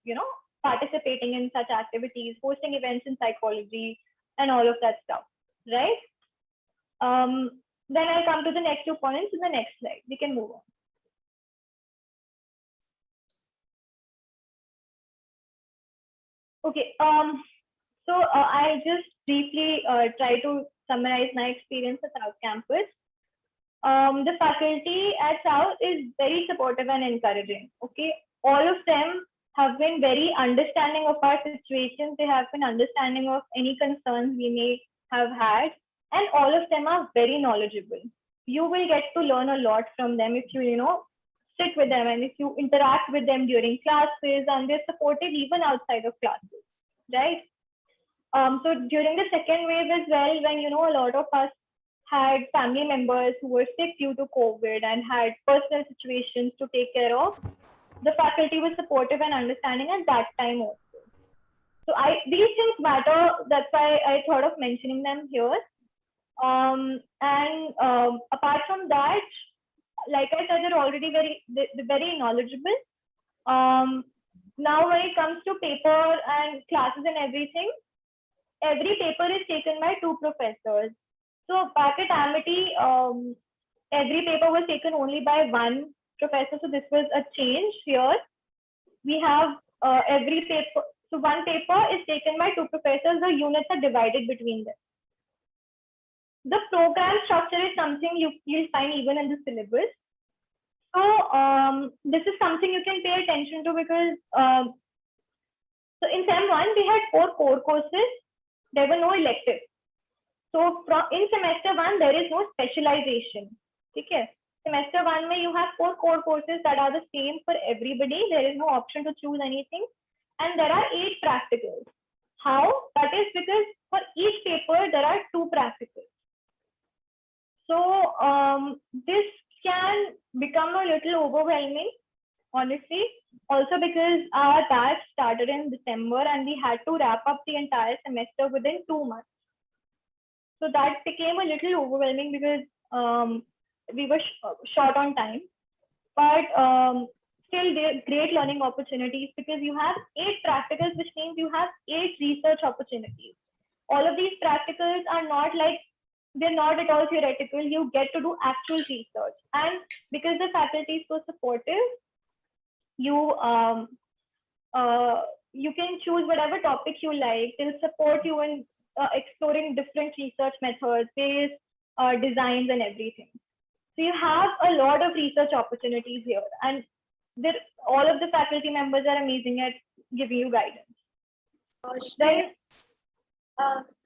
Speaker 10: participating in such activities, hosting events in psychology, and all of that stuff, right? Then I'll come to the next 2 points in the next slide. We can move on. Okay, so I'll just briefly try to summarize my experience at South Campus. The faculty at South is very supportive and encouraging. Okay, all of them have been very understanding of our situations. They have been understanding of any concerns we may have had, and all of them are very knowledgeable. You will get to learn a lot from them if you, sit with them and if you interact with them during classes, and they're supportive even outside of classes, right? So during the second wave as well, when, a lot of us had family members who were sick due to COVID and had personal situations to take care of, the faculty was supportive and understanding at that time also. So these things matter. That's why I thought of mentioning them here. Apart from that, like I said, they're already very knowledgeable. Now, when it comes to paper and classes and everything, every paper is taken by 2 professors. So back at Amity, every paper was taken only by 1 professor. So this was a change here. We have every paper. So 1 paper is taken by 2 professors. The units are divided between them. the program structure is something you'll find even in the syllabus. So this is something you can pay attention to because so in Sem 1 we had 4 core courses. There were no electives. So in semester 1 there is no specialization. Okay. Semester 1 where you have 4 core courses that are the same for everybody. There is no option to choose anything, and there are 8 practicals. How? That is because for each paper there are 2 practicals. So this can become a little overwhelming, honestly. Also because our batch started in December and we had to wrap up the entire semester within 2 months. So that became a little overwhelming because we were short on time. But still, there are great learning opportunities because you have 8 practicals, which means you have 8 research opportunities. All of these practicals are not like, they're not at all theoretical. You get to do actual research. And because the faculty is so supportive, you can choose whatever topic you like. They'll support you in exploring different research methods, ways, designs, and everything. So you have a lot of research opportunities here, and all of the faculty members are amazing at giving you guidance.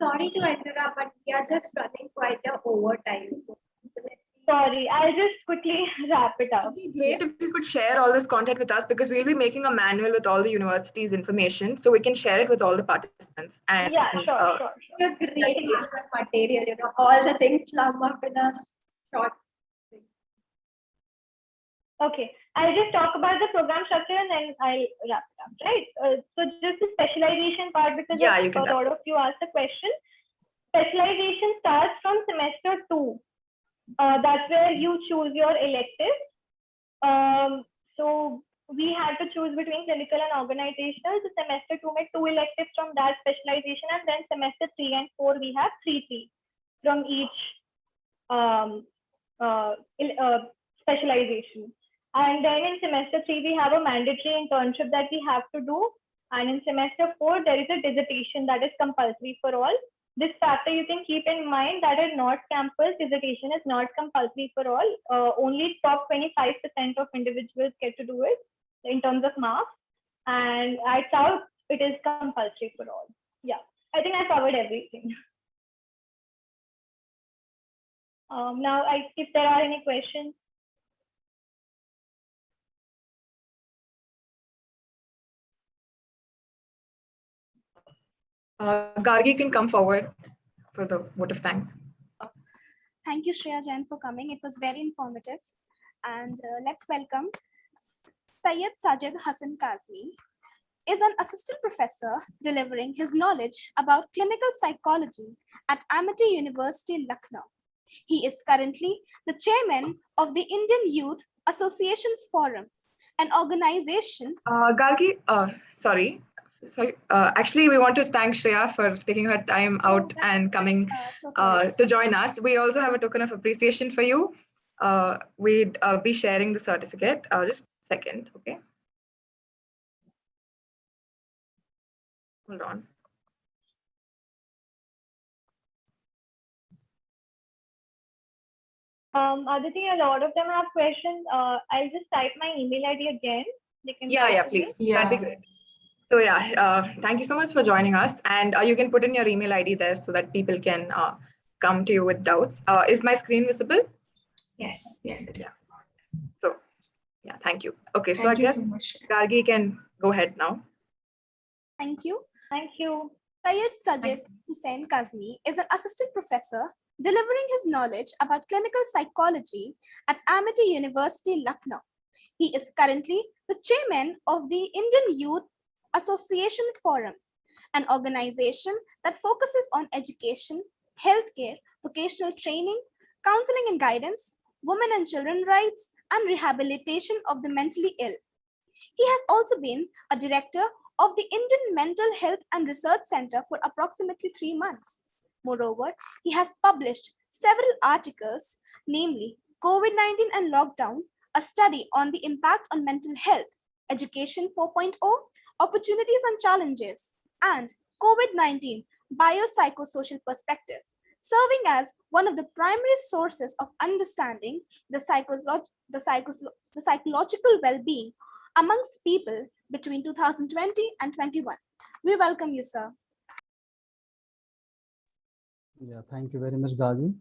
Speaker 2: Sorry to interrupt, but we are just running quite a overtime. So
Speaker 10: sorry, I'll just quickly wrap it up.
Speaker 1: It'd be great if you could share all this content with us because we'll be making a manual with all the university's information, so we can share it with all the participants. And
Speaker 10: yeah, sure.
Speaker 2: You're great material, all the things slum up in a short.
Speaker 10: Okay, I'll just talk about the program structure and then I'll wrap it up, right? So just the specialization part, because a lot of you asked the question. Specialization starts from semester 2. That's where you choose your elective. So we had to choose between clinical and organizational. So semester 2 made 2 electives from that specialization, and then semester 3 and 4 we have 3 from each specialization. And then in semester 3 we have a mandatory internship that we have to do, and in semester 4 there is a dissertation that is compulsory for all. This factor you can keep in mind that at North Campus, dissertation is not compulsory for all. Only top 25% of individuals get to do it in terms of marks. And at South, it is compulsory for all. Yeah, I think I covered everything. Now, if there are any questions.
Speaker 1: Gargi can come forward for the vote of thanks.
Speaker 7: Thank you, Shreya Jain, for coming. It was very informative. And let's welcome Syed Sajid Hassan Kazmi, is an assistant professor delivering his knowledge about clinical psychology at Amity University, Lucknow. He is currently the chairman of the Indian Youth Association Forum, an organization.
Speaker 1: Gargi, sorry. Actually, we want to thank Shreya for taking her time out and coming to join us. We also have a token of appreciation for you. We'd be sharing the certificate. Just a second, okay? Hold on.
Speaker 10: Aditi, a lot of them have questions. I'll just type my email ID again. They can
Speaker 1: please. That'd be great. So thank you so much for joining us. And you can put in your email ID there so that people can come to you with doubts. Is my screen visible?
Speaker 4: Yes, it is.
Speaker 1: So thank you. Okay, so
Speaker 4: Thank
Speaker 1: I
Speaker 4: you
Speaker 1: guess
Speaker 4: so much.
Speaker 1: Gargi can go ahead now.
Speaker 7: Thank you.
Speaker 10: Thank you.
Speaker 7: Syed Sajid Hussain Kazmi is an assistant professor delivering his knowledge about clinical psychology at Amity University, Lucknow. He is currently the chairman of the Indian Youth Association Forum, an organization that focuses on education, healthcare, vocational training, counseling and guidance, women and children rights, and rehabilitation of the mentally ill. He has also been a director of the Indian Mental Health and Research Center for approximately 3 months. Moreover, he has published several articles, namely COVID-19 and Lockdown, a study on the impact on mental health, Education 4.0, Opportunities and Challenges, and COVID-19, Biopsychosocial Perspectives, serving as one of the primary sources of understanding the psychological well-being amongst people between 2020 and 21. We welcome you, sir.
Speaker 12: Yeah, thank you very much, Gagi.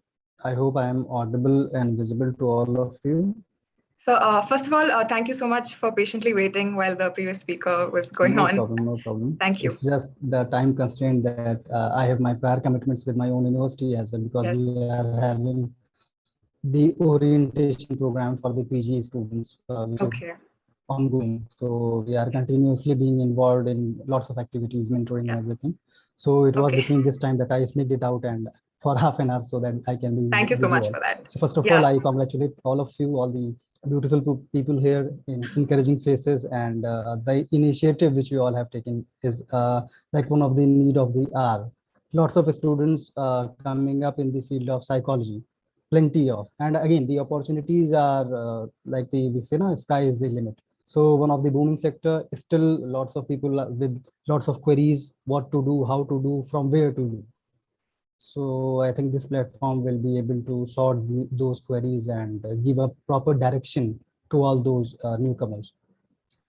Speaker 12: I hope I am audible and visible to all of you.
Speaker 1: So first of all, thank you so much for patiently waiting while the previous speaker was going on.
Speaker 12: No problem.
Speaker 1: Thank you.
Speaker 12: It's just the time constraint that I have my prior commitments with my own university as well, because we are having the orientation program for the PG students, which is ongoing. So we are continuously being involved in lots of activities, mentoring and everything. So it was between this time that I sneaked it out and for half an hour so that I can be.
Speaker 1: Thank you so much for that.
Speaker 12: So first of all, I congratulate all of you, all the beautiful people here in encouraging faces, and the initiative which you all have taken is like one of the need of the hour. Lots of students coming up in the field of psychology, plenty of, and again the opportunities are like we say, no, sky is the limit. So one of the booming sector is still lots of people with lots of queries, what to do, how to do, from where to do. So I think this platform will be able to sort those queries and give a proper direction to all those newcomers.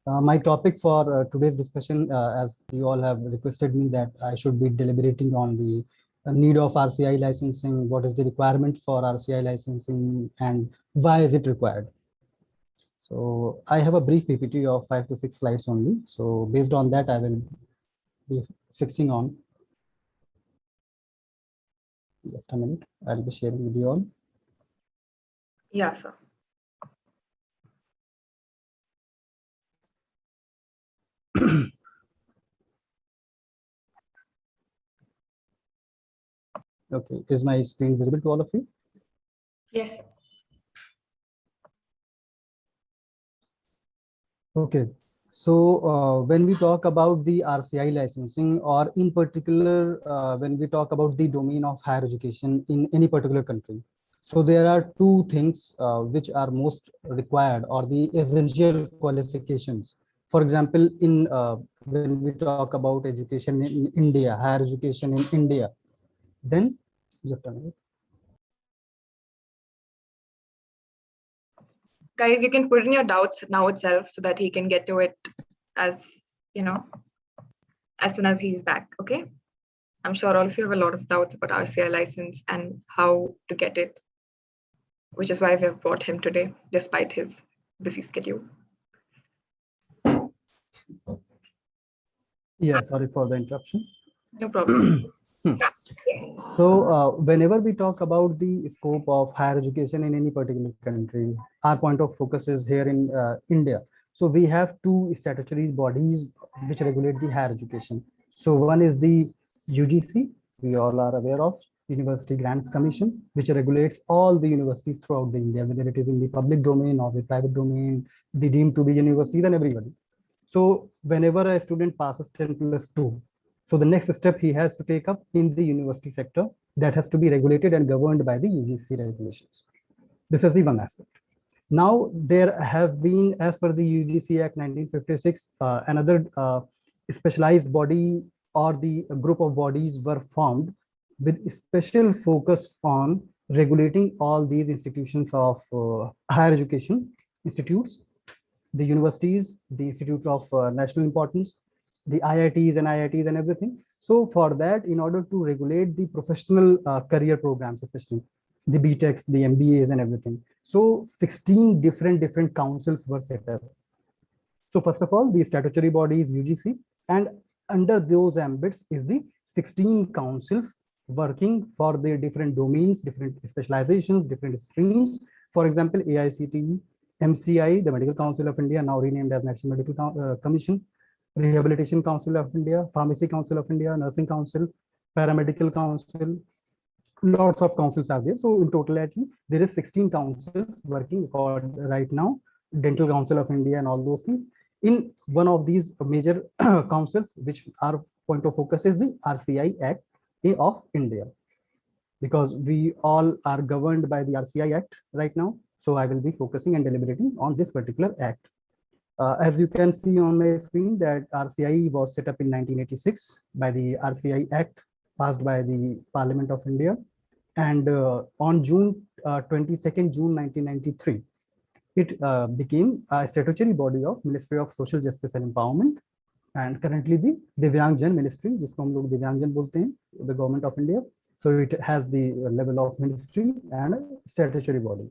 Speaker 12: My topic for today's discussion, as you all have requested me that I should be deliberating on the need of RCI licensing, what is the requirement for RCI licensing, and why is it required. So I have a brief PPT of 5 to 6 slides only. So based on that, I will be fixing on. Just a minute, I'll be sharing with you all.
Speaker 1: Yeah, sir.
Speaker 12: Okay, is my screen visible to all of you?
Speaker 4: Yes.
Speaker 12: Okay, so when we talk about the RCI licensing, or in particular, when we talk about the domain of higher education in any particular country, so there are two things which are most required, or the essential qualifications. For example, in when we talk about education in India, higher education in India, then just a minute.
Speaker 1: Guys, you can put in your doubts now itself so that he can get to it as, you know, as soon as he's back, okay? I'm sure all of you have a lot of doubts about RCI license and how to get it, which is why we have brought him today, despite his busy schedule.
Speaker 12: Yeah, sorry for the interruption.
Speaker 1: No problem.
Speaker 12: So whenever we talk about the scope of higher education in any particular country, our point of focus is here in India. So we have two statutory bodies which regulate the higher education. So one is the UGC, we all are aware of, University Grants Commission, which regulates all the universities throughout the India, whether it is in the public domain or the private domain, the deemed to be universities and everybody. So whenever a student passes 10+2, so the next step he has to take up in the university sector, that has to be regulated and governed by the UGC regulations. This is the one aspect. Now there have been, as per the UGC Act 1956, another specialized body or the group of bodies were formed with special focus on regulating all these institutions of higher education institutes, the universities, the institute of national importance, the IITs and IITs and everything. So for that, in order to regulate the professional career programs, especially the BTechs, the MBAs and everything. So 16 different councils were set up. So first of all, the statutory body is UGC, and under those ambits is the 16 councils working for the different domains, different specializations, different streams. For example, AICTE, MCI, the Medical Council of India, now renamed as National Medical Commission, Rehabilitation Council of India, Pharmacy Council of India, Nursing Council, Paramedical Council, lots of councils are there. So in totality, there is 16 councils working right now, Dental Council of India and all those things. In one of these major councils, which our point of focus is the RCI Act of India, because we all are governed by the RCI Act right now. So I will be focusing and deliberating on this particular act. As you can see on my screen, that RCI was set up in 1986 by the RCI Act passed by the Parliament of India. And on June 1993, it became a statutory body of Ministry of Social Justice and Empowerment, and currently the Divyang Jan Ministry, जिसको हम लोग दिव्यांग जन बोलते हैं, the Government of India. So it has the level of ministry and a statutory body.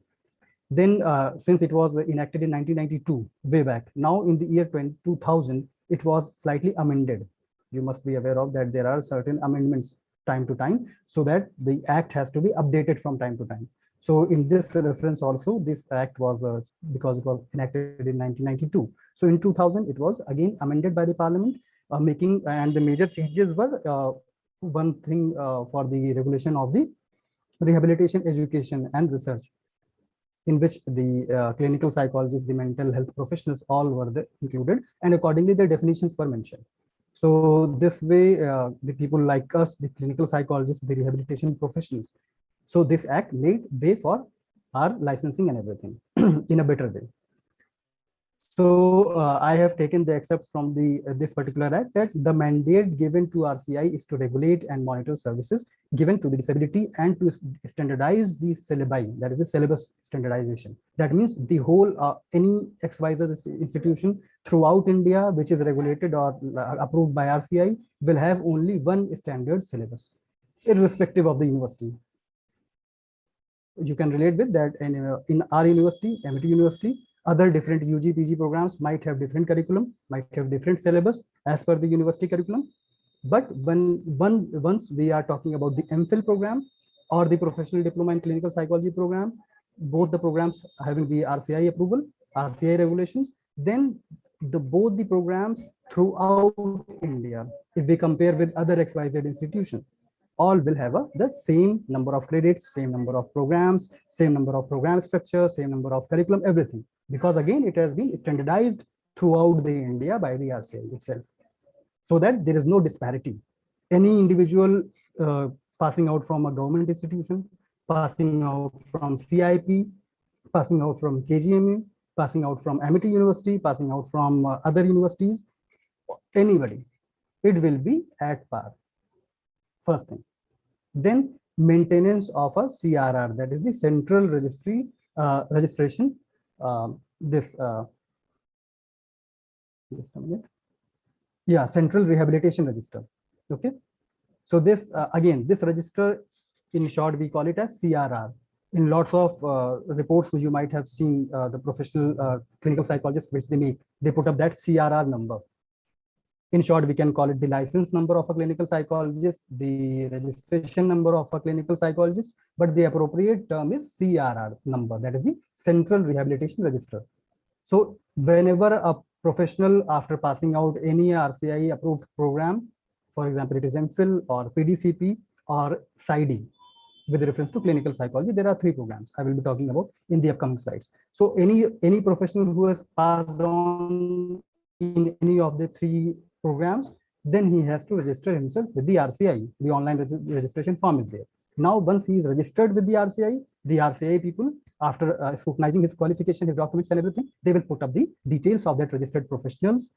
Speaker 12: Then since it was enacted in 1992, way back, now in the year 2000, it was slightly amended. You must be aware of that there are certain amendments time to time, so that the act has to be updated from time to time. So in this reference also, this act was, because it was enacted in 1992. So in 2000, it was again amended by the parliament, and the major changes were one thing for the regulation of the rehabilitation, education and research, in which the clinical psychologists, the mental health professionals, all were included, and accordingly the definitions were mentioned. So this way, the people like us, the clinical psychologists, the rehabilitation professionals, so this act made way for our licensing and everything in a better way. So I have taken the excerpts from this particular act, that the mandate given to RCI is to regulate and monitor services given to the disability and to standardize the syllabi, that is the syllabus standardization. That means the whole any XYZ institution throughout India which is regulated or approved by RCI will have only one standard syllabus, irrespective of the university. You can relate with that, and in our university, AMU University, other different UG, PG programs might have different curriculum, might have different syllabus as per the university curriculum. But once we are talking about the MPhil program or the professional diploma in clinical psychology program, both the programs having the RCI approval, RCI regulations, then both the programs throughout India, if we compare with other XYZ institutions, all will have the same number of credits, same number of programs, same number of program structure, same number of curriculum, everything. Because again, it has been standardized throughout the India by the RCI itself, so that there is no disparity. Any individual passing out from a government institution, passing out from CIP, passing out from KGMU, passing out from Amity University, passing out from other universities, anybody, it will be at par. First thing. Then maintenance of a CRR, that is the central registry registration. Just a minute. Yeah, central rehabilitation register. Okay. So this again, this register, in short, we call it as CRR. In lots of reports which you might have seen, the professional clinical psychologists which they make, they put up that CRR number. In short, we can call it the license number of a clinical psychologist, the registration number of a clinical psychologist, but the appropriate term is CRR number, that is the Central Rehabilitation Register. So whenever a professional, after passing out any RCI approved program, for example, it is MPhil or PDCP or PsyD, with reference to clinical psychology, there are 3 programs I will be talking about in the upcoming slides. So any professional who has passed on in any of the 3 programs, then he has to register himself with the RCI. The online registration form is there. Now, once he is registered with the RCI people, after scrutinizing his qualification, his documents and everything, they will put up the details of that registered professionals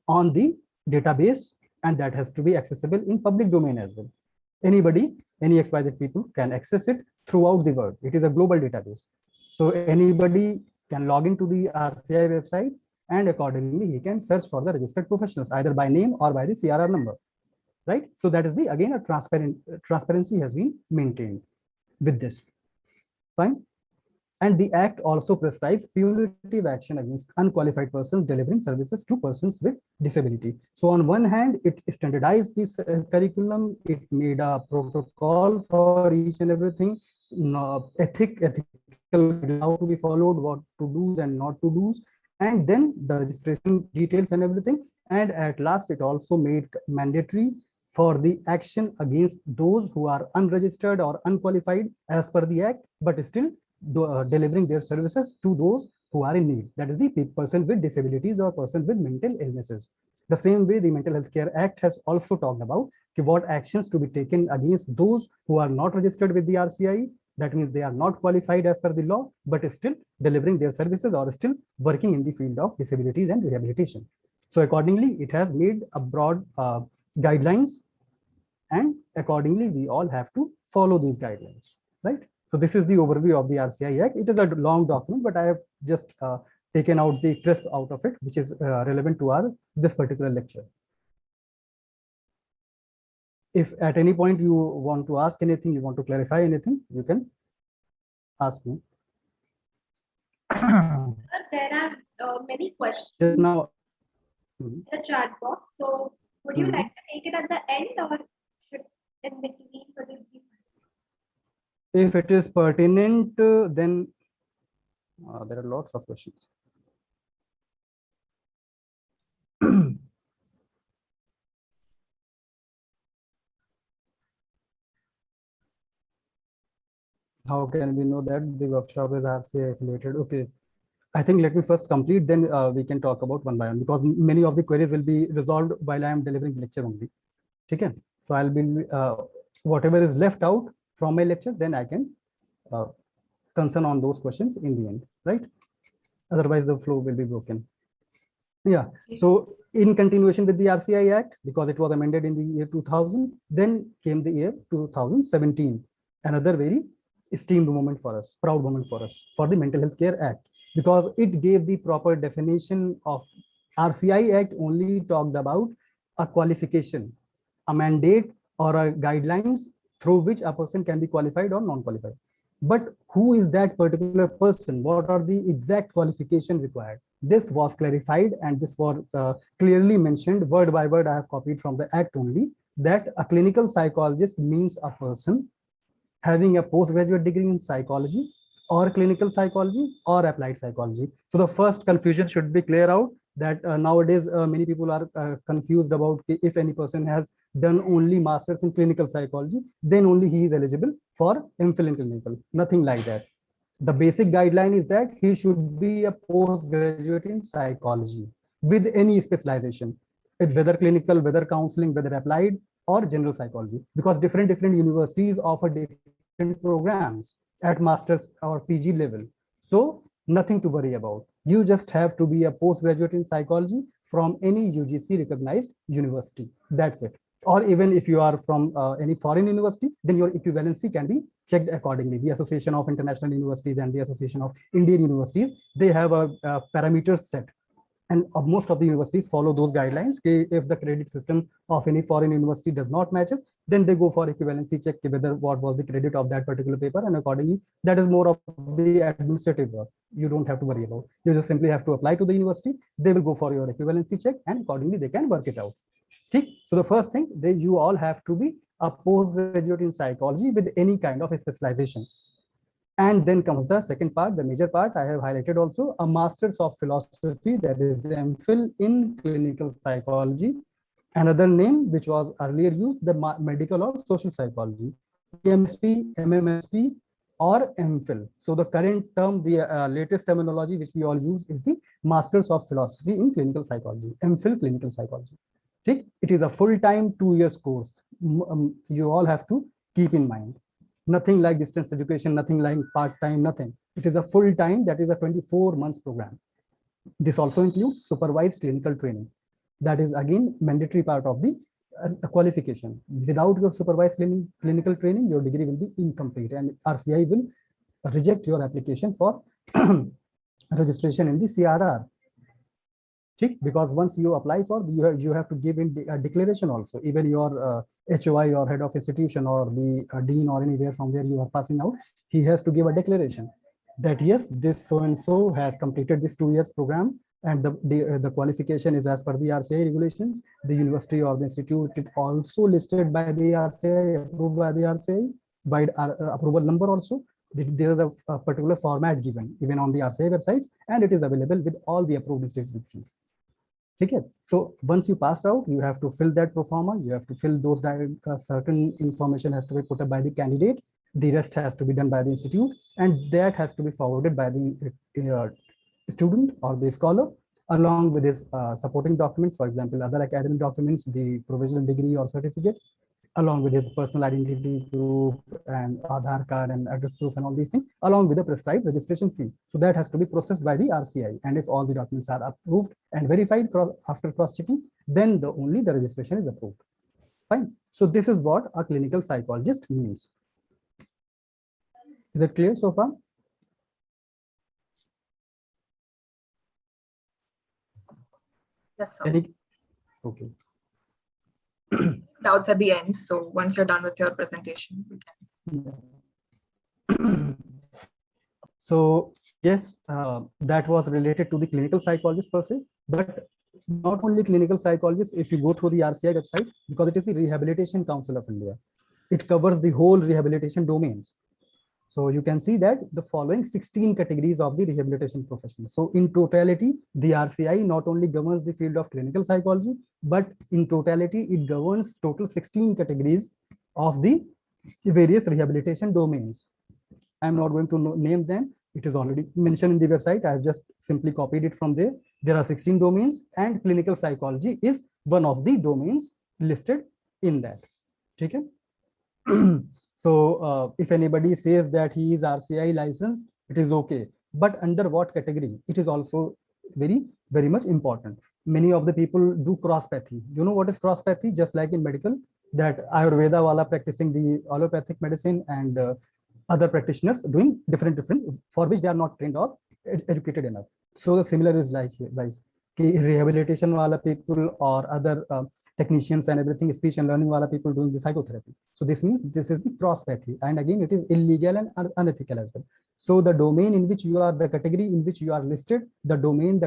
Speaker 12: on the database, and that has to be accessible in public domain as well. Anybody, any XYZ people can access it throughout the world. It is a global database. So anybody can log into the RCI website, and accordingly he can search for the registered professionals either by name or by the CRR number, right? So that is the, again, a transparency has been maintained with this. Fine. And the act also prescribes punitive action against unqualified persons delivering services to persons with disability. So on one hand, it standardized this curriculum, it made a protocol for each and everything, ethical how to be followed, what to do and not to do, and then the registration details and everything. And at last, it also made mandatory for the action against those who are unregistered or unqualified as per the act, but still delivering their services to those who are in need. That is the person with disabilities or person with mental illnesses. The same way, the Mental Health Care Act has also talked about what actions to be taken against those who are not registered with the RCI. That means they are not qualified as per the law, but still delivering their services or still working in the field of disabilities and rehabilitation. So accordingly, it has made a broad guidelines, and accordingly, we all have to follow these guidelines. right? So this is the overview of the RCI Act. It is a long document, but I have just taken out the crisp out of it, which is relevant to this particular lecture. If at any point you want to ask anything, you want to clarify anything, you can ask me.
Speaker 2: There are many questions
Speaker 12: now
Speaker 2: in the chat box. So would you like to take it at the end or should in between?
Speaker 12: If it is pertinent, then there are lots of questions. How can we know that the workshop is RCI affiliated? Okay, I think let me first complete, then we can talk about one by one, because many of the queries will be resolved while I am delivering the lecture only. Okay, so I'll be whatever is left out from my lecture, then I can concern on those questions in the end, right? Otherwise the flow will be broken. Yeah, so in continuation with the RCI Act, because it was amended in the year 2000, then came the year 2017, another very esteemed moment for us, proud moment for us, for the Mental Health Care Act, because it gave the proper definition of RCI Act. Only talked about a qualification, a mandate or a guidelines through which a person can be qualified or non-qualified. But who is that particular person? What are the exact qualifications required? This was clarified, and this was clearly mentioned word by word. I have copied from the Act only, that a clinical psychologist means a person having a postgraduate degree in psychology or clinical psychology or applied psychology. So the first confusion should be clear out, that nowadays many people are confused about if any person has done only masters in clinical psychology, then only he is eligible for MPhil in clinical. Nothing like that. The basic guideline is that he should be a postgraduate in psychology with any specialization, whether clinical, whether counseling, whether applied or general psychology, because different universities offer different programs at master's or PG level. So nothing to worry about. You just have to be a postgraduate in psychology from any UGC recognized university. That's it. Or even if you are from any foreign university, then your equivalency can be checked accordingly. The Association of International Universities and the Association of Indian Universities, they have a parameters set. And most of the universities follow those guidelines. If the credit system of any foreign university does not matches, then they go for equivalency check whether what was the credit of that particular paper, and accordingly, that is more of the administrative work. You don't have to worry about. You just simply have to apply to the university. They will go for your equivalency check, and accordingly they can work it out. Okay? So the first thing, you all have to be a postgraduate in psychology with any kind of specialization. And then comes the second part, the major part. I have highlighted also a Masters of Philosophy, that is MPhil in clinical psychology. Another name which was earlier used, the medical or social psychology, MSP, MMSP, or MPhil. So the current term, the latest terminology which we all use is the Masters of Philosophy in clinical psychology, MPhil clinical psychology. It is a full-time 2 years course. You all have to keep in mind. Nothing like distance education, nothing like part-time, nothing. It is a full-time, that is a 24 months program. This also includes supervised clinical training. That is again mandatory part of the qualification. Without your supervised clinical training, your degree will be incomplete, and RCI will reject your application for registration in the CRR. Because once you apply for, you have to give in a declaration also. Even your HOI or head of institution or the dean or anywhere from where you are passing out, he has to give a declaration that yes, this so and so has completed this 2 years program, and the qualification is as per the RCI regulations. The university or the institute is also listed by the RCI, approved by the RCI, by approval number also. There is a particular format given even on the RCI websites, and it is available with all the approved institutions. Okay, so once you passed out, you have to fill that pro forma. You have to fill those certain information has to be put up by the candidate. The rest has to be done by the institute, and that has to be forwarded by the student or the scholar along with his supporting documents, for example, other academic documents, the provisional degree or certificate, along with his personal identity proof and Aadhaar card and address proof and all these things, along with the prescribed registration fee. So that has to be processed by the RCI. And if all the documents are approved and verified after cross-checking, then only the registration is approved. Fine. So this is what a clinical psychologist means. Is it clear so far?
Speaker 1: Yes, sir.
Speaker 12: Any? Okay.
Speaker 1: Doubts at the end. So once you're done with your presentation, we can.
Speaker 12: Yeah. So yes, that was related to the clinical psychologist per se, but not only clinical psychologists. If you go through the RCI website, because it is the Rehabilitation Council of India, it covers the whole rehabilitation domains. So you can see that the following 16 categories of the rehabilitation profession. So in totality, the RCI not only governs the field of clinical psychology, but in totality, it governs total 16 categories of the various rehabilitation domains. I'm not going to name them. It is already mentioned in the website. I have just simply copied it from there. There are 16 domains, and clinical psychology is one of the domains listed in that. Okay. So if anybody says that he is RCI licensed, it is okay. But under what category? It is also very much important. Many of the people do cross-pathy. You know what is cross-pathy? Just like in medical, that Ayurveda wala practicing the allopathic medicine and other practitioners doing different, for which they are not trained or educated enough. So the similar is like rehabilitation wala people or other technicians and everything, speech and learning wala people doing the psychotherapy. So this means this is the cross-pathy, and again it is illegal and unethical as well. So the domain in which you are, the category in which you are listed, the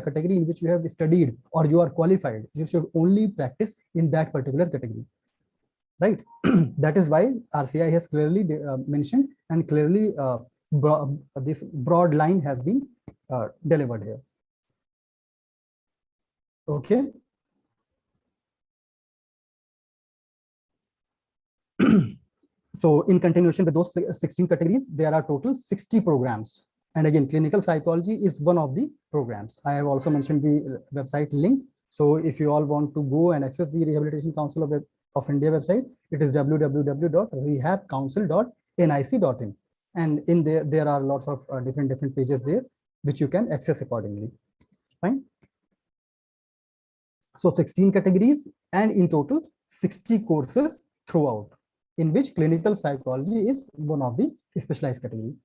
Speaker 12: category in which you have studied or you are qualified, you should only practice in that particular category. Right. That is why RCI has clearly mentioned, and clearly this broad line has been delivered here. Okay. So in continuation with those 16 categories, there are total 60 programs. And again, clinical psychology is one of the programs. I have also mentioned the website link. So if you all want to go and access the Rehabilitation Council of India website, it is www.rehabcouncil.nic.in. And in there are lots of different pages there, which you can access accordingly. Fine. So 16 categories, and in total 60 courses throughout, in which clinical psychology is one of the specialized category.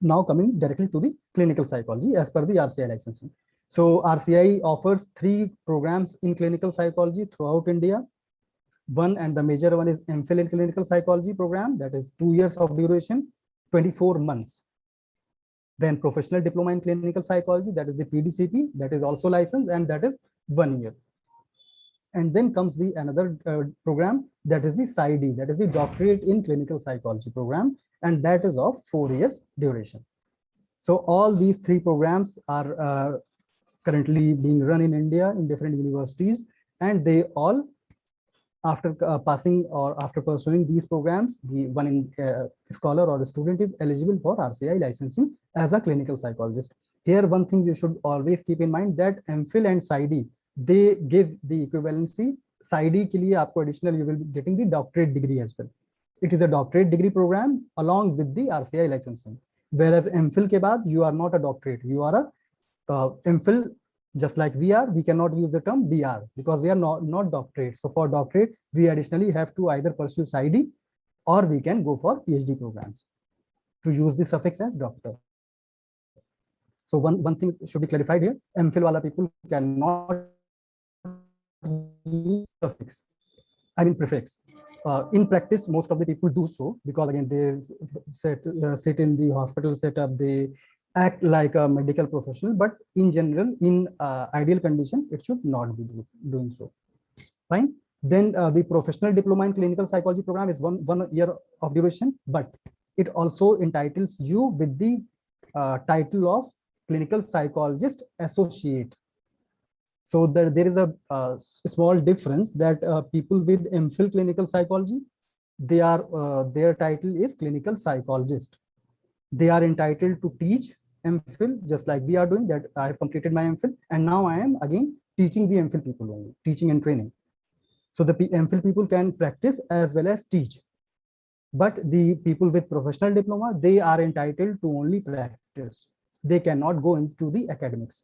Speaker 12: Now coming directly to the clinical psychology as per the RCI licensing. So RCI offers 3 programs in clinical psychology throughout India. One, and the major one, is MPhil in clinical psychology program, that is 2 years of duration, 24 months. Then professional diploma in clinical psychology, that is the PDCP, that is also licensed, and that is 1 year. And then comes the another program, that is the PsyD, that is the doctorate in clinical psychology program, and that is of 4 years duration. So all these 3 programs are currently being run in India in different universities, and they all, after passing or after pursuing these programs, the one scholar or a student is eligible for RCI licensing as a clinical psychologist. Here, one thing you should always keep in mind, that MPhil and PsyD, they give the equivalency. PsyD ke liye aapko additional, you will be getting the doctorate degree as well. It is a doctorate degree program along with the RCI licensing. Whereas MPhil ke baad, you are not a doctorate, you are a MPhil. Just like we cannot use the term BR because we are not doctorate. So for doctorate, we additionally have to either pursue PsyD or we can go for PhD programs to use the suffix as doctor. So one thing should be clarified here: MPhil wala people cannot use suffix. I mean prefix. In practice, most of the people do so because again they sit in the hospital setup, they act like a medical professional, but in general, in ideal condition, it should not be doing so. Fine. Then the professional diploma in clinical psychology program is one year of duration, but it also entitles you with the title of clinical psychologist associate. So there is a small difference that people with MPhil clinical psychology, they are their title is clinical psychologist. They are entitled to teach MPhil just like we are doing that. I have completed my MPhil and now I am again teaching the MPhil people only, teaching and training. So the MPhil people can practice as well as teach. But the people with professional diploma, they are entitled to only practice. They cannot go into the academics.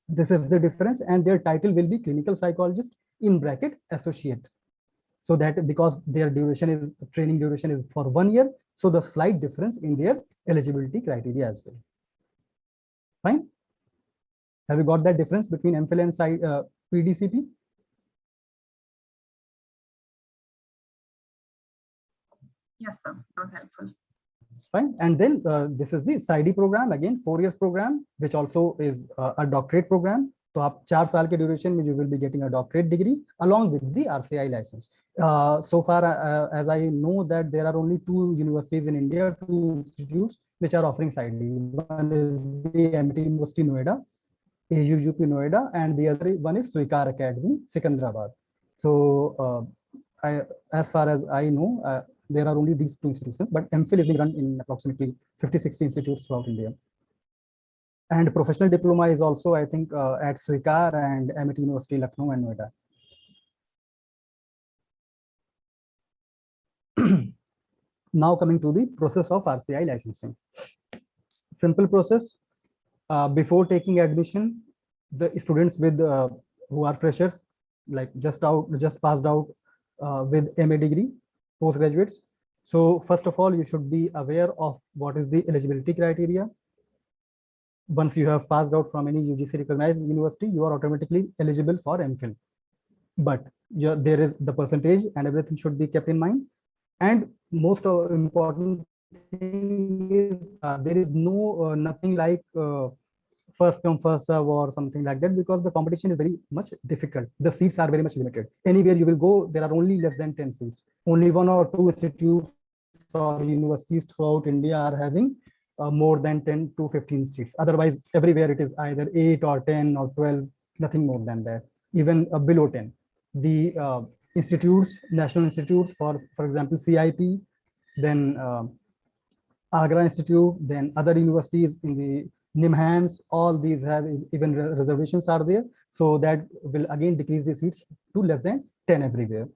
Speaker 12: This is the difference, and their title will be clinical psychologist in bracket associate. So that because their duration is training duration is for 1 year, So the slight difference in their eligibility criteria as well. Fine. Have you got that difference between MPhil and PDCP?
Speaker 1: Yes, sir. That was helpful.
Speaker 12: Fine. And then this is the PsyD program, again 4 years program, which also is a doctorate program. So आप 4 साल के duration में you will be getting a doctorate degree along with the RCI license. So far as I know that there are only 2 universities in India, 2 institutes which are offering PsyD. One is the MT University Noida, AUUP Noida, and the other one is Swikar Academy, Secunderabad. So as far as I know, there are only these 2 institutions, but MPhil is being run in approximately 50-60 institutes throughout India. And professional diploma is also, I think, at Swikar and MIT University, Lucknow and Noida. Now coming to the process of RCI licensing. Simple process. Before taking admission, the students with who are freshers, like just passed out with MA degree, postgraduates. So first of all, you should be aware of what is the eligibility criteria. Once you have passed out from any UGC recognized university, you are automatically eligible for MPhil. But there is the percentage and everything should be kept in mind. And most important thing is there is no nothing like first come first serve or something like that, because the competition is very much difficult. The seats are very much limited. Anywhere you will go, there are only less than 10 seats. Only 1 or 2 institutes or universities throughout India are having more than 10 to 15 seats. Otherwise, everywhere it is either 8 or 10 or 12, nothing more than that, even below 10. The institutes, national institutes, for example, CIP, then Agra Institute, then other universities in the NIMHANS, all these have even reservations are there. So that will again decrease the seats to less than 10 everywhere.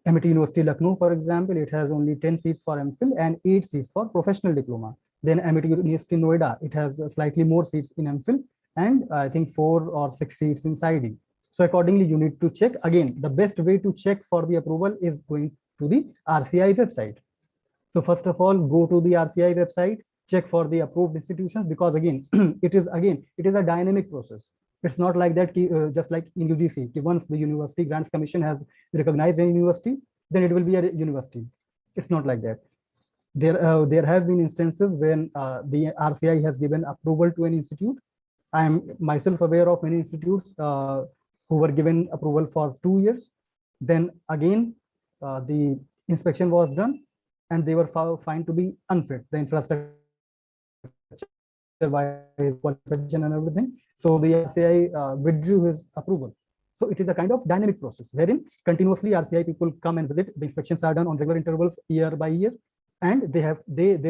Speaker 12: MIT University Lucknow, for example, it has only 10 seats for MPhil and 8 seats for professional diploma. Then MIT University Noida, it has slightly more seats in MPhil and I think 4 or 6 seats in PsyD. So accordingly, you need to check. Again, the best way to check for the approval is going to the RCI website. So first of all, go to the RCI website, check for the approved institutions, because again, it is a dynamic process. It's not like that, just like in UGC, once the University Grants Commission has recognized a university, then it will be a university. It's not like that. There have been instances when the RCI has given approval to an institute. I am myself aware of many institutes who were given approval for 2 years. Then again, the inspection was done and they were found to be unfit. The infrastructure qualification and everything. So the RCI withdrew his approval. So it is a kind of dynamic process wherein continuously RCI people come and visit. The inspections are done on regular intervals, year by year, and there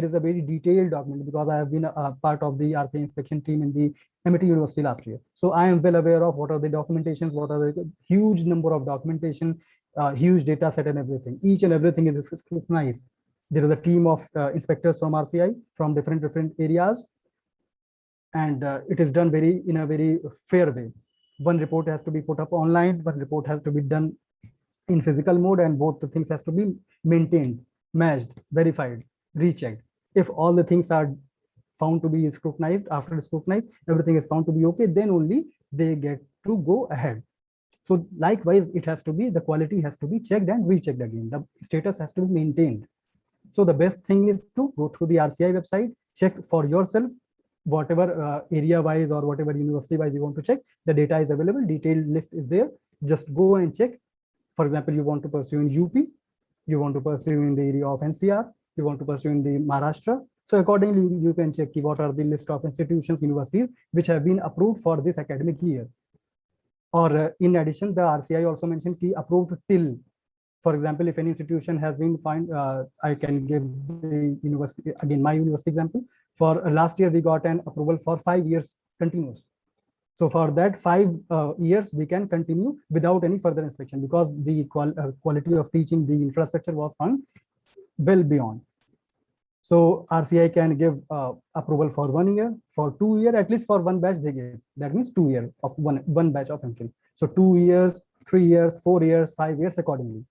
Speaker 12: is a very detailed document, because I have been a part of the RCI inspection team in the MIT University last year. So I am well aware of what are the documentations, what are the huge number of documentation, huge data set and everything. Each and everything is scrutinized. There is a team of inspectors from RCI from different areas, and it is done in a very fair way. One report has to be put up online, one report has to be done in physical mode, and both the things has to be maintained, matched, verified, rechecked. If all the things are found to be scrutinized, after scrutinized, everything is found to be okay, then only they get to go ahead. So likewise, it has to be, the quality has to be checked and rechecked again. The status has to be maintained. So the best thing is to go through the RCI website, check for yourself, whatever area wise or whatever university wise you want to check, the data is available, detailed list is there. Just go and check. For example, you want to pursue in UP, you want to pursue in the area of NCR, you want to pursue in the Maharashtra. So accordingly, you can check what are the list of institutions, universities which have been approved for this academic year. Or in addition, the RCI also mentioned key approved till. For example, if any institution has been found, I can give the university, again, my university example. For last year, we got an approval for 5 years continuous. So for that 5 years, we can continue without any further inspection, because the quality of teaching, the infrastructure was found well beyond. So RCI can give approval for 1 year, for 2 years, at least for one batch they give. That means 2 years of one batch of MPhil. So 2 years, 3 years, 4 years, 5 years accordingly.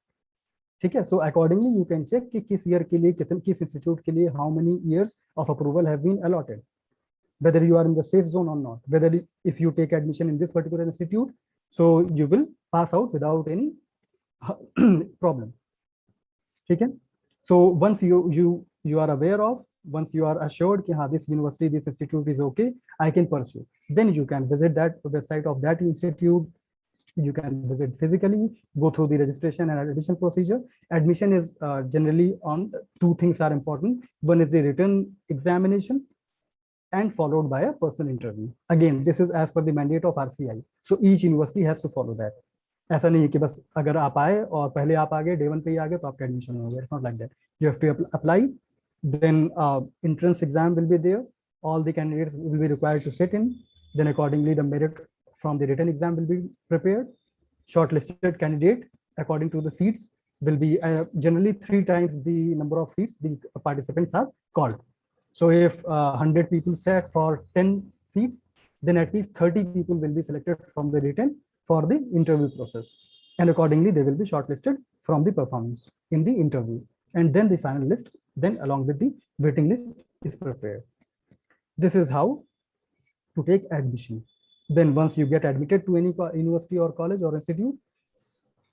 Speaker 12: ठीक है. So accordingly you can check कि किस year के लिए किस institute के लिए how many years of approval have been allotted, whether you are in the safe zone or not, whether if you take admission in this particular institute, so you will pass out without any problem. ठीक है. So once you are aware of, once you are assured कि हाँ, this university, this institute is okay, I can pursue, then you can visit that website of that institute. You can visit physically, go through the registration and admission procedure. Admission is generally on two things are important. One is the written examination and followed by a personal interview. Again, this is as per the mandate of RCI. So each university has to follow that. ऐसा नहीं है कि बस अगर आप आए और पहले आप आ गए डे 1 पे ही आ गए तो आपका एडमिशन हो गया. It's not like that. You have to apply. Then entrance exam will be there. All the candidates will be required to sit in. Then accordingly, the merit from the written exam will be prepared. Shortlisted candidate according to the seats will be generally 3 times the number of seats the participants are called. So if 100 people sat for 10 seats, then at least 30 people will be selected from the written for the interview process, and accordingly they will be shortlisted from the performance in the interview, and then the final list then along with the waiting list is prepared. This is how to take admission. Then once you get admitted to any university or college or institute,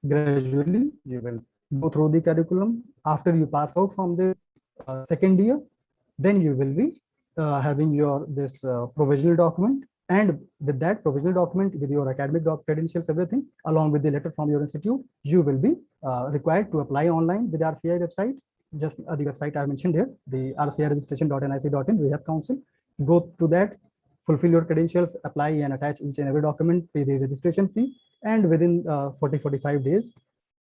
Speaker 12: gradually you will go through the curriculum. After you pass out from the second year, then you will be having your this provisional document, and with that provisional document with your academic credentials, everything along with the letter from your institute, you will be required to apply online with the RCI website. Just the website I mentioned here, the rciregistration.nic.in, we have council. Go to that, fulfill your credentials, apply and attach each and every document, pay the registration fee, and within 40-45 days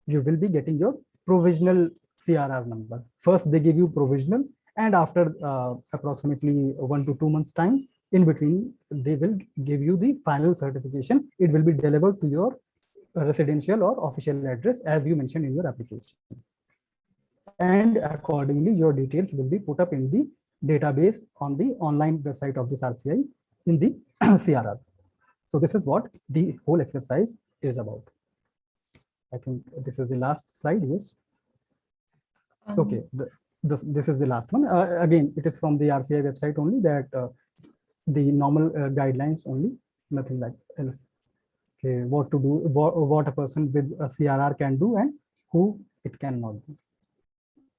Speaker 12: you will be getting your provisional CRR number. First they give you provisional, and after approximately 1 to 2 months time, in between they will give you the final certification. It will be delivered to your residential or official address as you mentioned in your application, and accordingly your details will be put up in the database on the online website of this RCI in the CRR. So this is what the whole exercise is about. I think this is the last slide. Yes. Okay. This is the last one. Again, it is from the RCI website only, that the normal guidelines only, nothing like else. Okay, what to do, what a person with a CRR can do and who it cannot do.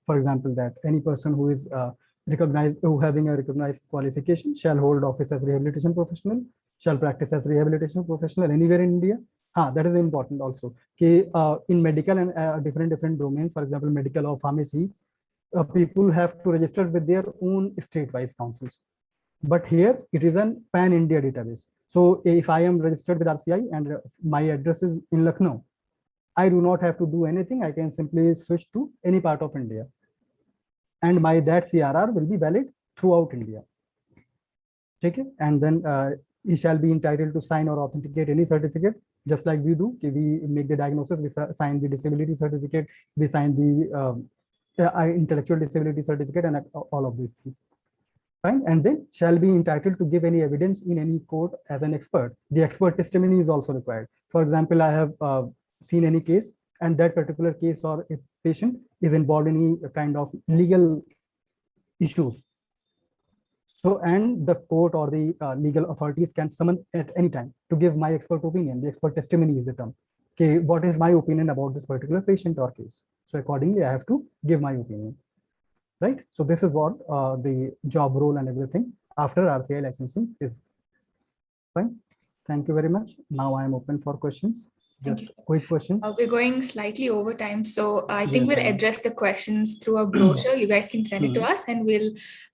Speaker 12: For example, that any person who is recognized, who having a recognized qualification, shall hold office as rehabilitation professional, shall practice as rehabilitation professional anywhere in India. That is important also. In medical and different domains, for example, medical or pharmacy, people have to register with their own state-wise councils. But here it is an pan-India database. So if I am registered with RCI and my address is in Lucknow, I do not have to do anything. I can simply switch to any part of India, and my that CRR will be valid throughout India. Okay, and then he shall be entitled to sign or authenticate any certificate, just like we do. We make the diagnosis, we sign the disability certificate, we sign the intellectual disability certificate, and all of these things. Fine. And then shall be entitled to give any evidence in any court as an expert. The expert testimony is also required. For example, I have seen any case, and that particular case or a patient is involved in any kind of legal issues. So, and the court or the legal authorities can summon at any time to give my expert opinion. The expert testimony is the term. Okay, what is my opinion about this particular patient or case? So accordingly, I have to give my opinion. Right. So this is what the job role and everything after RCI licensing is. Fine. Thank you very much. Now I am open for questions. Just quick questions.
Speaker 4: We're going slightly over time, so I think we'll address the questions through a brochure. You guys can send it to us, and we'll,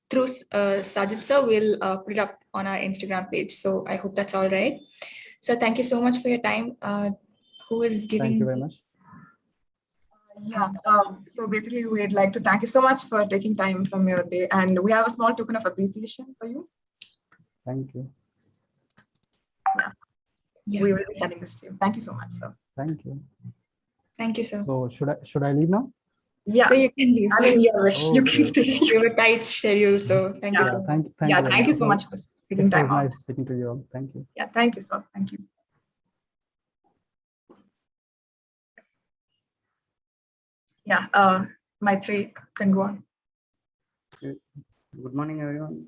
Speaker 4: through Sajid sir, we'll put it up on our Instagram page. So I hope that's all right. So thank you so much for your time. Who is giving?
Speaker 12: Thank you very much.
Speaker 1: Yeah, so basically we'd like to thank you so much for taking time from your day, and we have a small token of appreciation for you.
Speaker 12: Thank you.
Speaker 1: Yeah. We will be sending this to you. Thank you so much, sir.
Speaker 12: Thank you.
Speaker 4: Thank you, sir.
Speaker 12: So should I leave now?
Speaker 1: Yeah.
Speaker 4: So you can leave.
Speaker 1: I mean, your wish. You can stay.
Speaker 4: You have a tight schedule, so thank you so much.
Speaker 1: Thank you so much for taking time out.
Speaker 12: It was nice speaking to you all. Thank you.
Speaker 1: Yeah, thank you, sir. Thank you. Yeah, Maitri can go on.
Speaker 13: Good morning, everyone.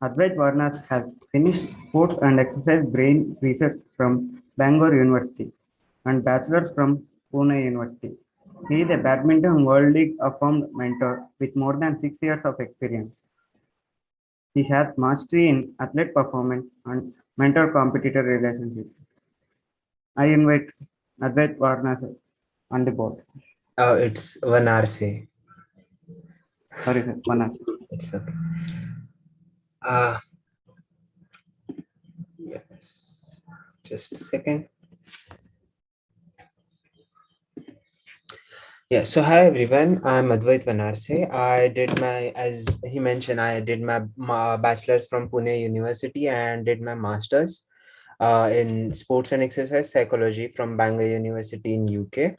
Speaker 13: Advait Varnas has finished sports and exercise brain research from Bangalore University and bachelor's from Pune University. He is a badminton World League affirmed mentor with more than 6 years of experience. He has mastery in athlete performance and mentor-competitor relationship. I invite Advait Varnas on the board.
Speaker 14: Oh, it's Vanarse.
Speaker 13: Sorry, sir. Varnas.
Speaker 14: It's okay. Yes. Just a second. Yeah, so hi everyone, I'm Advait Vanarse. I did my, as he mentioned, I did my bachelor's from Pune University and did my master's in sports and exercise psychology from Bangalore University in UK.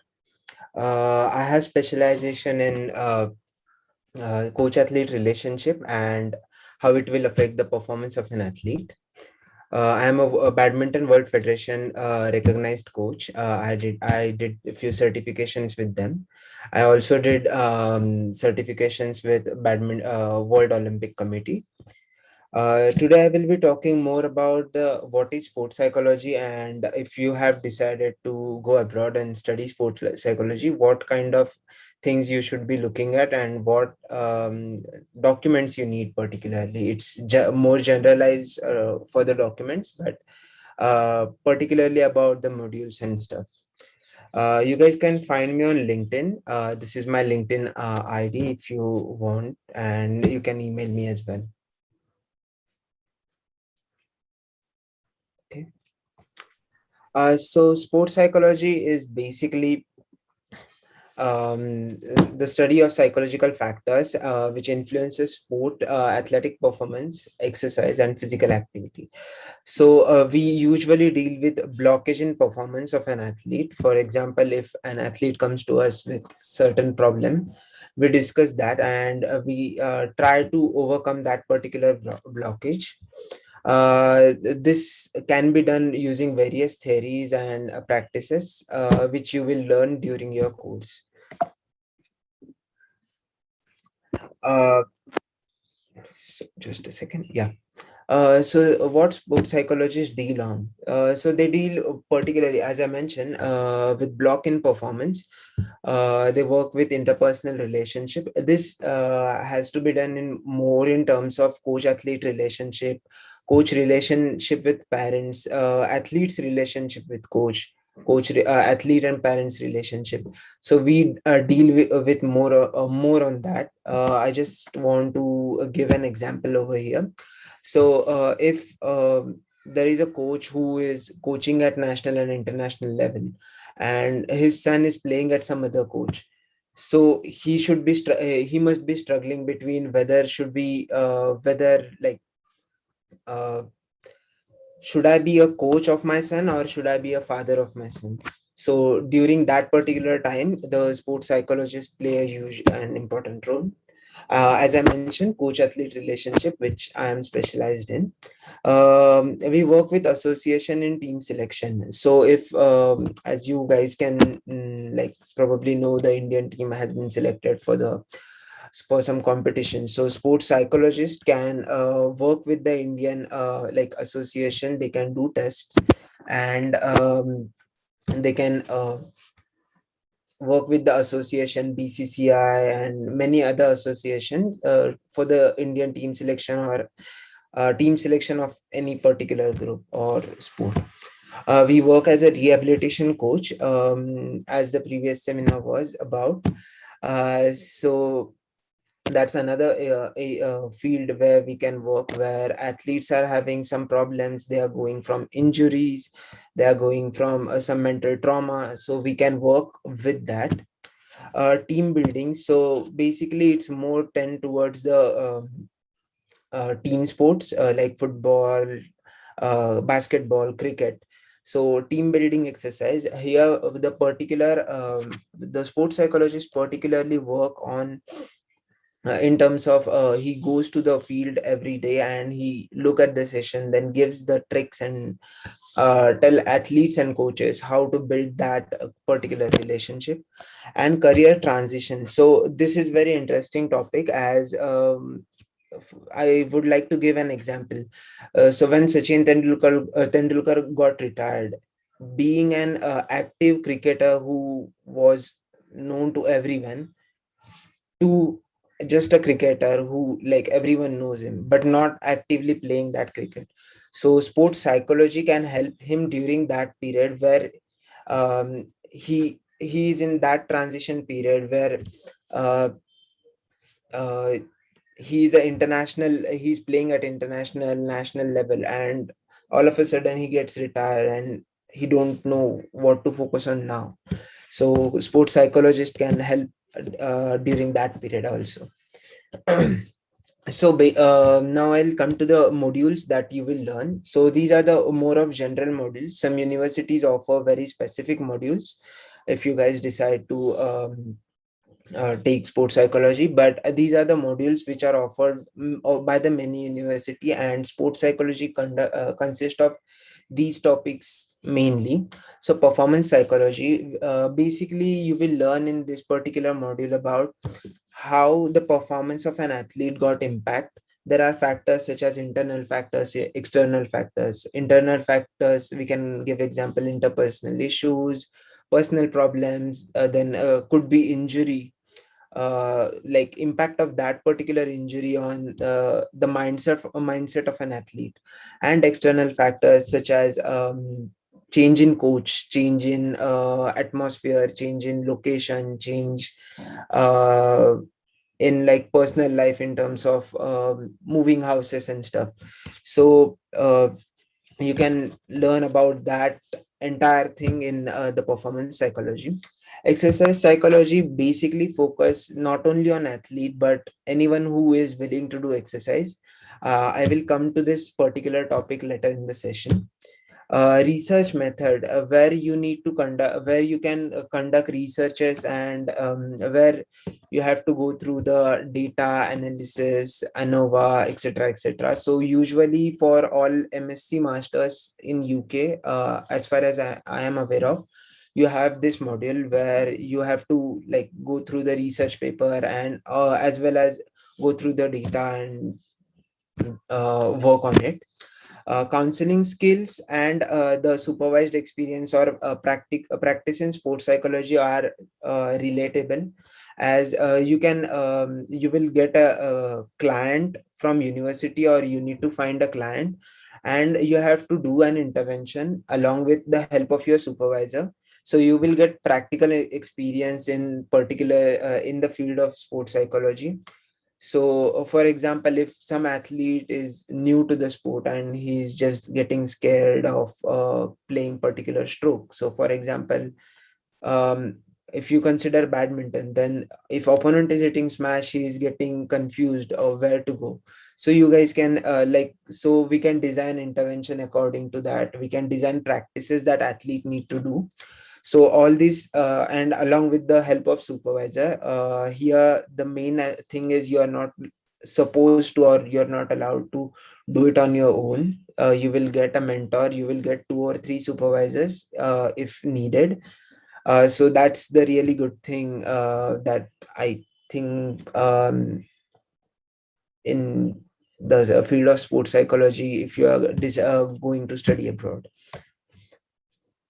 Speaker 14: I have specialization in coach-athlete relationship and how it will affect the performance of an athlete. I am a Badminton World Federation recognized coach. I did a few certifications with them. I also did certifications with World Olympic Committee. Today I will be talking more about what is sports psychology, and if you have decided to go abroad and study sports psychology, what kind of things you should be looking at and what documents you need particularly. It's more generalized for the documents, but particularly about the modules and stuff. You guys can find me on LinkedIn. This is my LinkedIn ID if you want, and you can email me as well. Okay. So sports psychology is basically the study of psychological factors which influences sport, athletic performance, exercise, and physical activity. So we usually deal with blockage in performance of an athlete. For example, if an athlete comes to us with certain problem, we discuss that and we try to overcome that particular blockage. This can be done using various theories and practices which you will learn during your course. So just a second. Yeah. So what sports psychologists deal on? So they deal particularly, as I mentioned, with block in performance. They work with interpersonal relationship. This has to be done in more in terms of coach-athlete relationship, coach relationship with parents, athletes relationship with coach athlete and parents relationship. So we deal with more on that. I just want to give an example over here. So if there is a coach who is coaching at national and international level, and his son is playing at some other coach, so he must be struggling between whether should be whether like should I be a coach of my son or should I be a father of my son? So during that particular time, the sports psychologists play a huge and important role. As I mentioned, coach-athlete relationship, which I am specialized in. We work with association in team selection. So if, as you guys can like probably know, the Indian team has been selected for some competition. So sports psychologists can work with the Indian like association. They can do tests and they can work with the association, BCCI, and many other associations for the Indian team selection or team selection of any particular group or sport. We work as a rehabilitation coach, as the previous seminar was about. So that's another field where we can work, where athletes are having some problems. They are going from injuries, they are going from some mental trauma, so we can work with that. Team building, so basically it's more tend towards the team sports like football, basketball, cricket. So team building exercise here, the sports psychologists particularly work on in terms of he goes to the field every day and he look at the session, then gives the tricks and tell athletes and coaches how to build that particular relationship. And career transition. So this is very interesting topic, as I would like to give an example. So when Sachin Tendulkar got retired, being an active cricketer who was known to everyone, to just a cricketer who like everyone knows him but not actively playing that cricket. So sports psychology can help him during that period where he's in that transition period where uh, uh, he's playing at international national level, and all of a sudden he gets retired and he don't know what to focus on now. So sports psychologist can help during that period also. So now I'll come to the modules that you will learn. So these are the more of general modules. Some universities offer very specific modules if you guys decide to take sports psychology, but these are the modules which are offered by the many university, and sports psychology consist of these topics mainly. So performance psychology, basically you will learn in this particular module about how the performance of an athlete got impact. There are factors such as internal factors, external factors. Internal factors, we can give example, interpersonal issues, personal problems, then could be injury, like impact of that particular injury on the mindset of an athlete. And external factors such as change in coach, change in atmosphere, change in location, change uh, in like personal life in terms of moving houses and stuff. So you can learn about that entire thing in the performance psychology. Exercise psychology basically focus not only on athlete but anyone who is willing to do exercise. I will come to this particular topic later in the session. Research method, where you need to conduct, where you can conduct researches, and where you have to go through the data analysis, ANOVA, etc., etc. So usually for all MSc masters in UK, as far as I am aware of, you have this module where you have to like go through the research paper, and as well as go through the data and work on it. Counseling skills and the supervised experience or practice in sports psychology are relatable, as you will get a client from university, or you need to find a client and you have to do an intervention along with the help of your supervisor. So you will get practical experience in particular in the field of sports psychology. So, for example, if some athlete is new to the sport and he's just getting scared of playing particular stroke. So, for example, if you consider badminton, then if opponent is hitting smash, he is getting confused of where to go. So you guys can so we can design intervention according to that. We can design practices that athlete need to do. So all this and along with the help of supervisor, here the main thing is you are not supposed to, or you're not allowed to do it on your own. You will get a mentor, you will get 2 or 3 supervisors if needed. So that's the really good thing that I think in the field of sports psychology, if you are going to study abroad.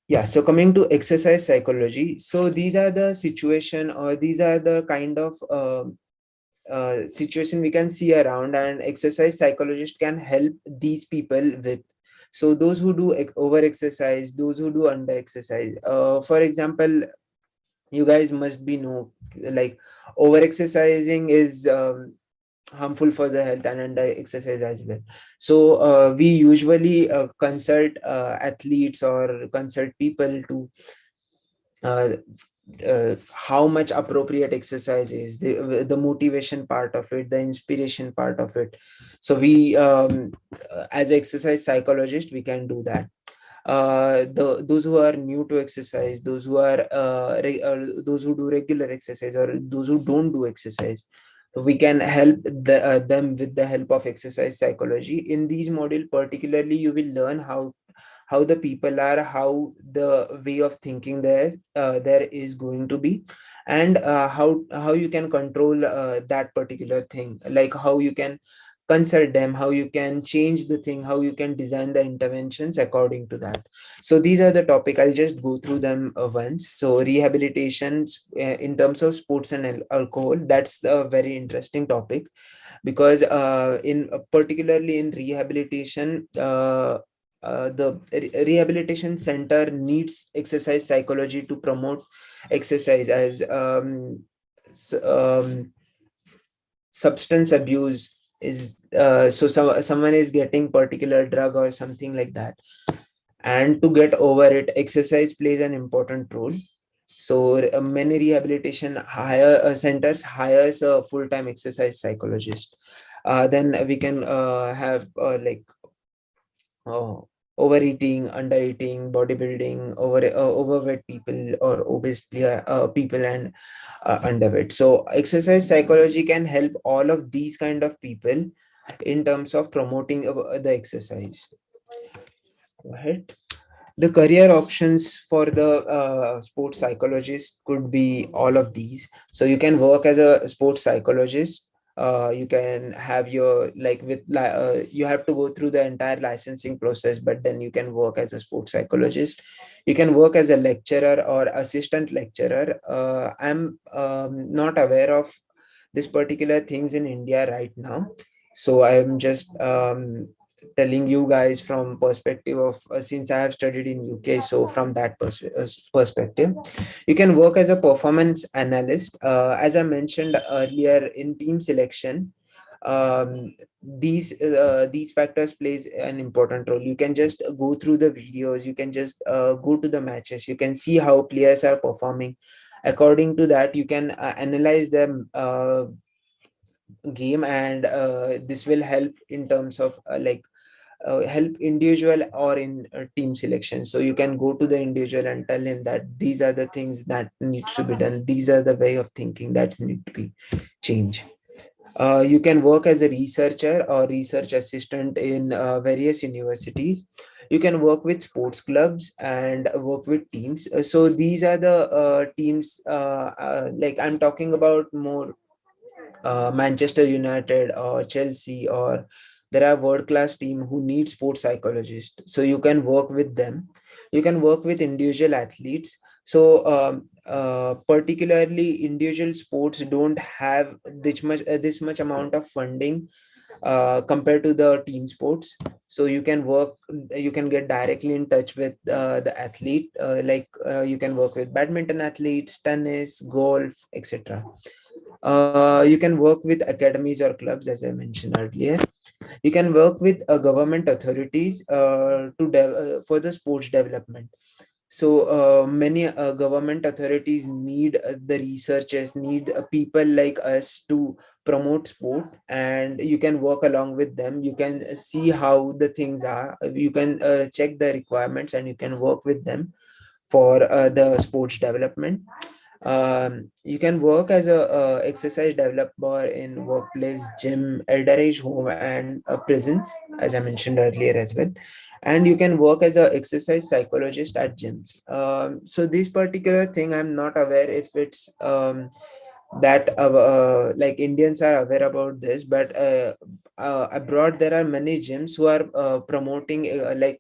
Speaker 14: Yeah, so coming to exercise psychology, so these are the situation, or these are the kind of situation we can see around, and exercise psychologist can help these people with. So those who do over exercise, those who do under exercise, for example, you guys must be know, like over exercising is harmful for the health, and under exercise as well. So we usually consult athletes or consult people to how much appropriate exercise is, the motivation part of it, the inspiration part of it. So we as exercise psychologist, we can do that. Those who are new to exercise, those who are those who do regular exercise, or those who don't do exercise, we can help them with the help of exercise psychology. In these module particularly, you will learn how the people are, how the way of thinking there is going to be, and how you can control that particular thing, like how you can consult them, how you can change the thing, how you can design the interventions according to that. So these are the topic. I'll just go through them once. So rehabilitation in terms of sports and alcohol, that's a very interesting topic, because in particularly in rehabilitation, the rehabilitation center needs exercise psychology to promote exercise, as substance abuse is someone is getting particular drug or something like that, and to get over it, exercise plays an important role. So many rehabilitation centers hires a full-time exercise psychologist. Then we can have overeating, undereating, bodybuilding, overweight people or obese people, and underweight. So exercise psychology can help all of these kind of people in terms of promoting the exercise. Go ahead. The career options for the sports psychologist could be all of these. So you can work as a sports psychologist. You can have your you have to go through the entire licensing process, but then you can work as a sports psychologist. You can work as a lecturer or assistant lecturer. I'm not aware of this particular things in India right now, so I'm just telling you guys from perspective of since I have studied in UK. So from that perspective, you can work as a performance analyst. As I mentioned earlier, in team selection, these factors plays an important role. You can just go through the videos, you can just go to the matches, you can see how players are performing. According to that, you can analyze them game, and this will help in terms of help individual or in team selection. So you can go to the individual and tell him that these are the things that needs to be done, these are the way of thinking that need to be changed. You can work as a researcher or research assistant in various universities. You can work with sports clubs and work with teams. So these are the teams, like I'm talking about more Manchester United or Chelsea, or there are world-class team who need sports psychologists. So you can work with them. You can work with individual athletes. So particularly individual sports don't have this much amount of funding compared to the team sports. So you can get directly in touch with the athlete, you can work with badminton athletes, tennis, golf, etc. You can work with academies or clubs, as I mentioned earlier. You can work with government authorities for the sports development. So many government authorities need the researchers, need people like us to promote sport, and you can work along with them. You can see how the things are. You can check the requirements, and you can work with them for the sports development. You can work as a exercise developer in workplace, gym, elder age home, and prisons, as I mentioned earlier as well. And you can work as a exercise psychologist at gyms. So this particular thing, I'm not aware if it's that like Indians are aware about this, but abroad there are many gyms who are promoting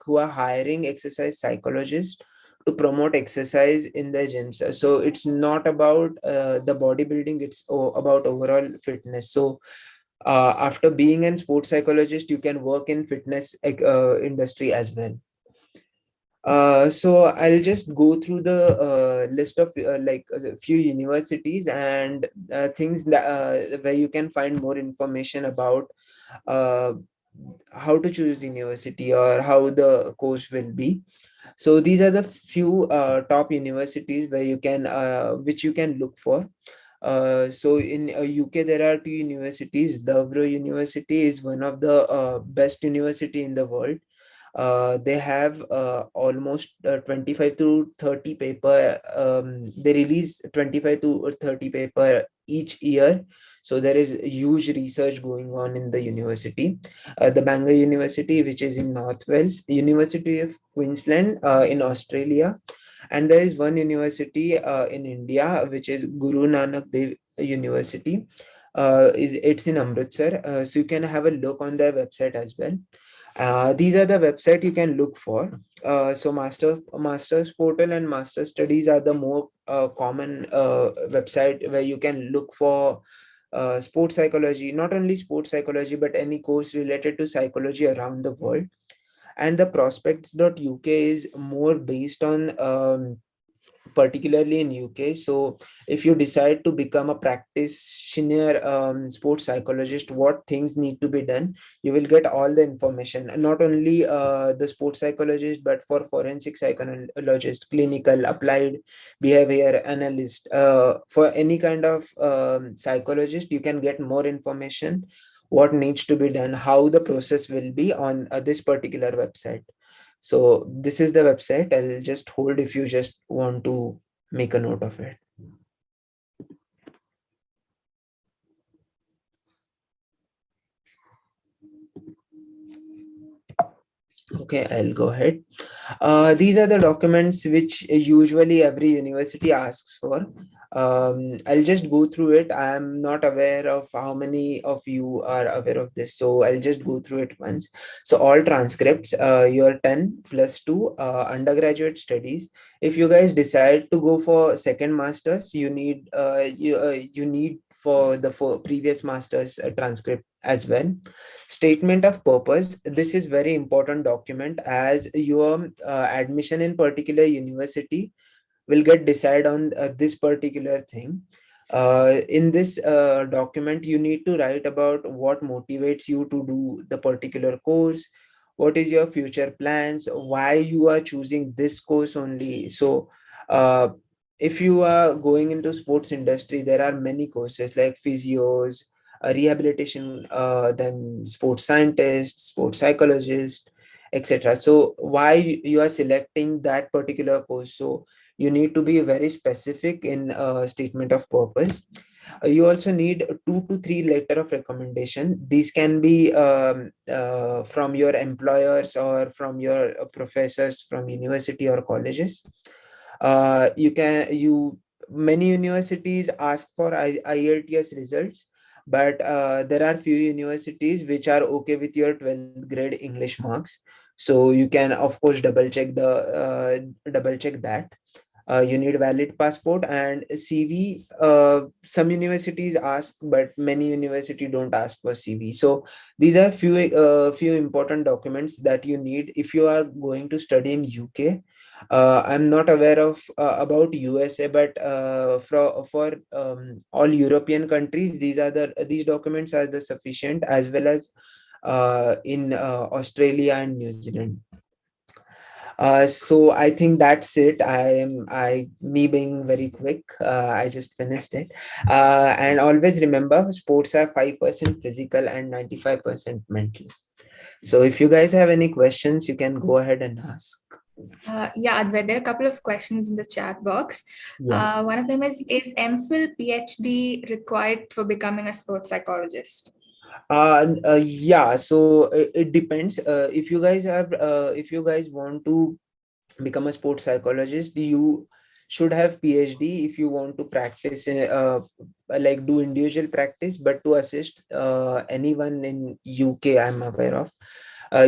Speaker 14: who are hiring exercise psychologists to promote exercise in the gyms. So it's not about the bodybuilding, it's about overall fitness. So after being a sports psychologist, you can work in fitness industry as well. So I'll just go through the list of a few universities and things that where you can find more information about uh, how to choose university or how the course will be. So these are the few top universities where you can which you can look for. So in UK there are two universities. Loughborough University is one of the best university in the world. They have almost 25 to 30 paper. They release 25 to 30 paper each year. So there is huge research going on in the university. The Bangor University, which is in North Wales, University of Queensland in Australia, and there is one university in India, which is Guru Nanak Dev University. It's in Amritsar. So you can have a look on their website as well. These are the website you can look for. So master's portal and master studies are the more common website where you can look for sports psychology, not only sports psychology, but any course related to psychology around the world. And the prospects.uk is more based on particularly in UK. So if you decide to become a practitioner sports psychologist, what things need to be done, you will get all the information, not only the sports psychologist, but for forensic psychologist, clinical, applied behavior analyst, for any kind of psychologist, you can get more information, what needs to be done, how the process will be on this particular website. So this is the website. I'll just hold if you just want to make a note of it. Okay, I'll go ahead. These are the documents which usually every university asks for. I'll just go through it. I'm not aware of how many of you are aware of this, so I'll just go through it once. So all transcripts, your 10 plus 2 undergraduate studies. If you guys decide to go for second masters, you need you need for the previous master's transcript as well. Statement of purpose. This is very important document, as your admission in particular university will get decided on this particular thing. In this document, you need to write about what motivates you to do the particular course, what is your future plans, why you are choosing this course only. So if you are going into sports industry, there are many courses like physios, rehabilitation, then sports scientist, sports psychologist, etc. So why you are selecting that particular course? So you need to be very specific in statement of purpose. You also need 2 to 3 letter of recommendation. These can be from your employers or from your professors from university or colleges. Many universities ask for IELTS results, but there are few universities which are okay with your 12th grade English marks. So you can of course double check that. You need valid passport and CV. Some universities ask, but many universities don't ask for CV. So these are few important documents that you need if you are going to study in UK. I'm not aware of about USA, but for all European countries, these documents are the sufficient, as well as in Australia and New Zealand. So I think that's it. Me being very quick. I just finished it. And always remember, sports are 5% physical and 95% mental. So if you guys have any questions, you can go ahead and ask.
Speaker 4: Yeah, Advait, there are a couple of questions in the chat box.
Speaker 14: Yeah.
Speaker 4: One of them is MPhil PhD required for becoming a sports psychologist?
Speaker 14: Yeah, so it depends. If you guys want to become a sports psychologist, you should have PhD if you want to practice like do individual practice. But to assist anyone in UK, I'm aware of,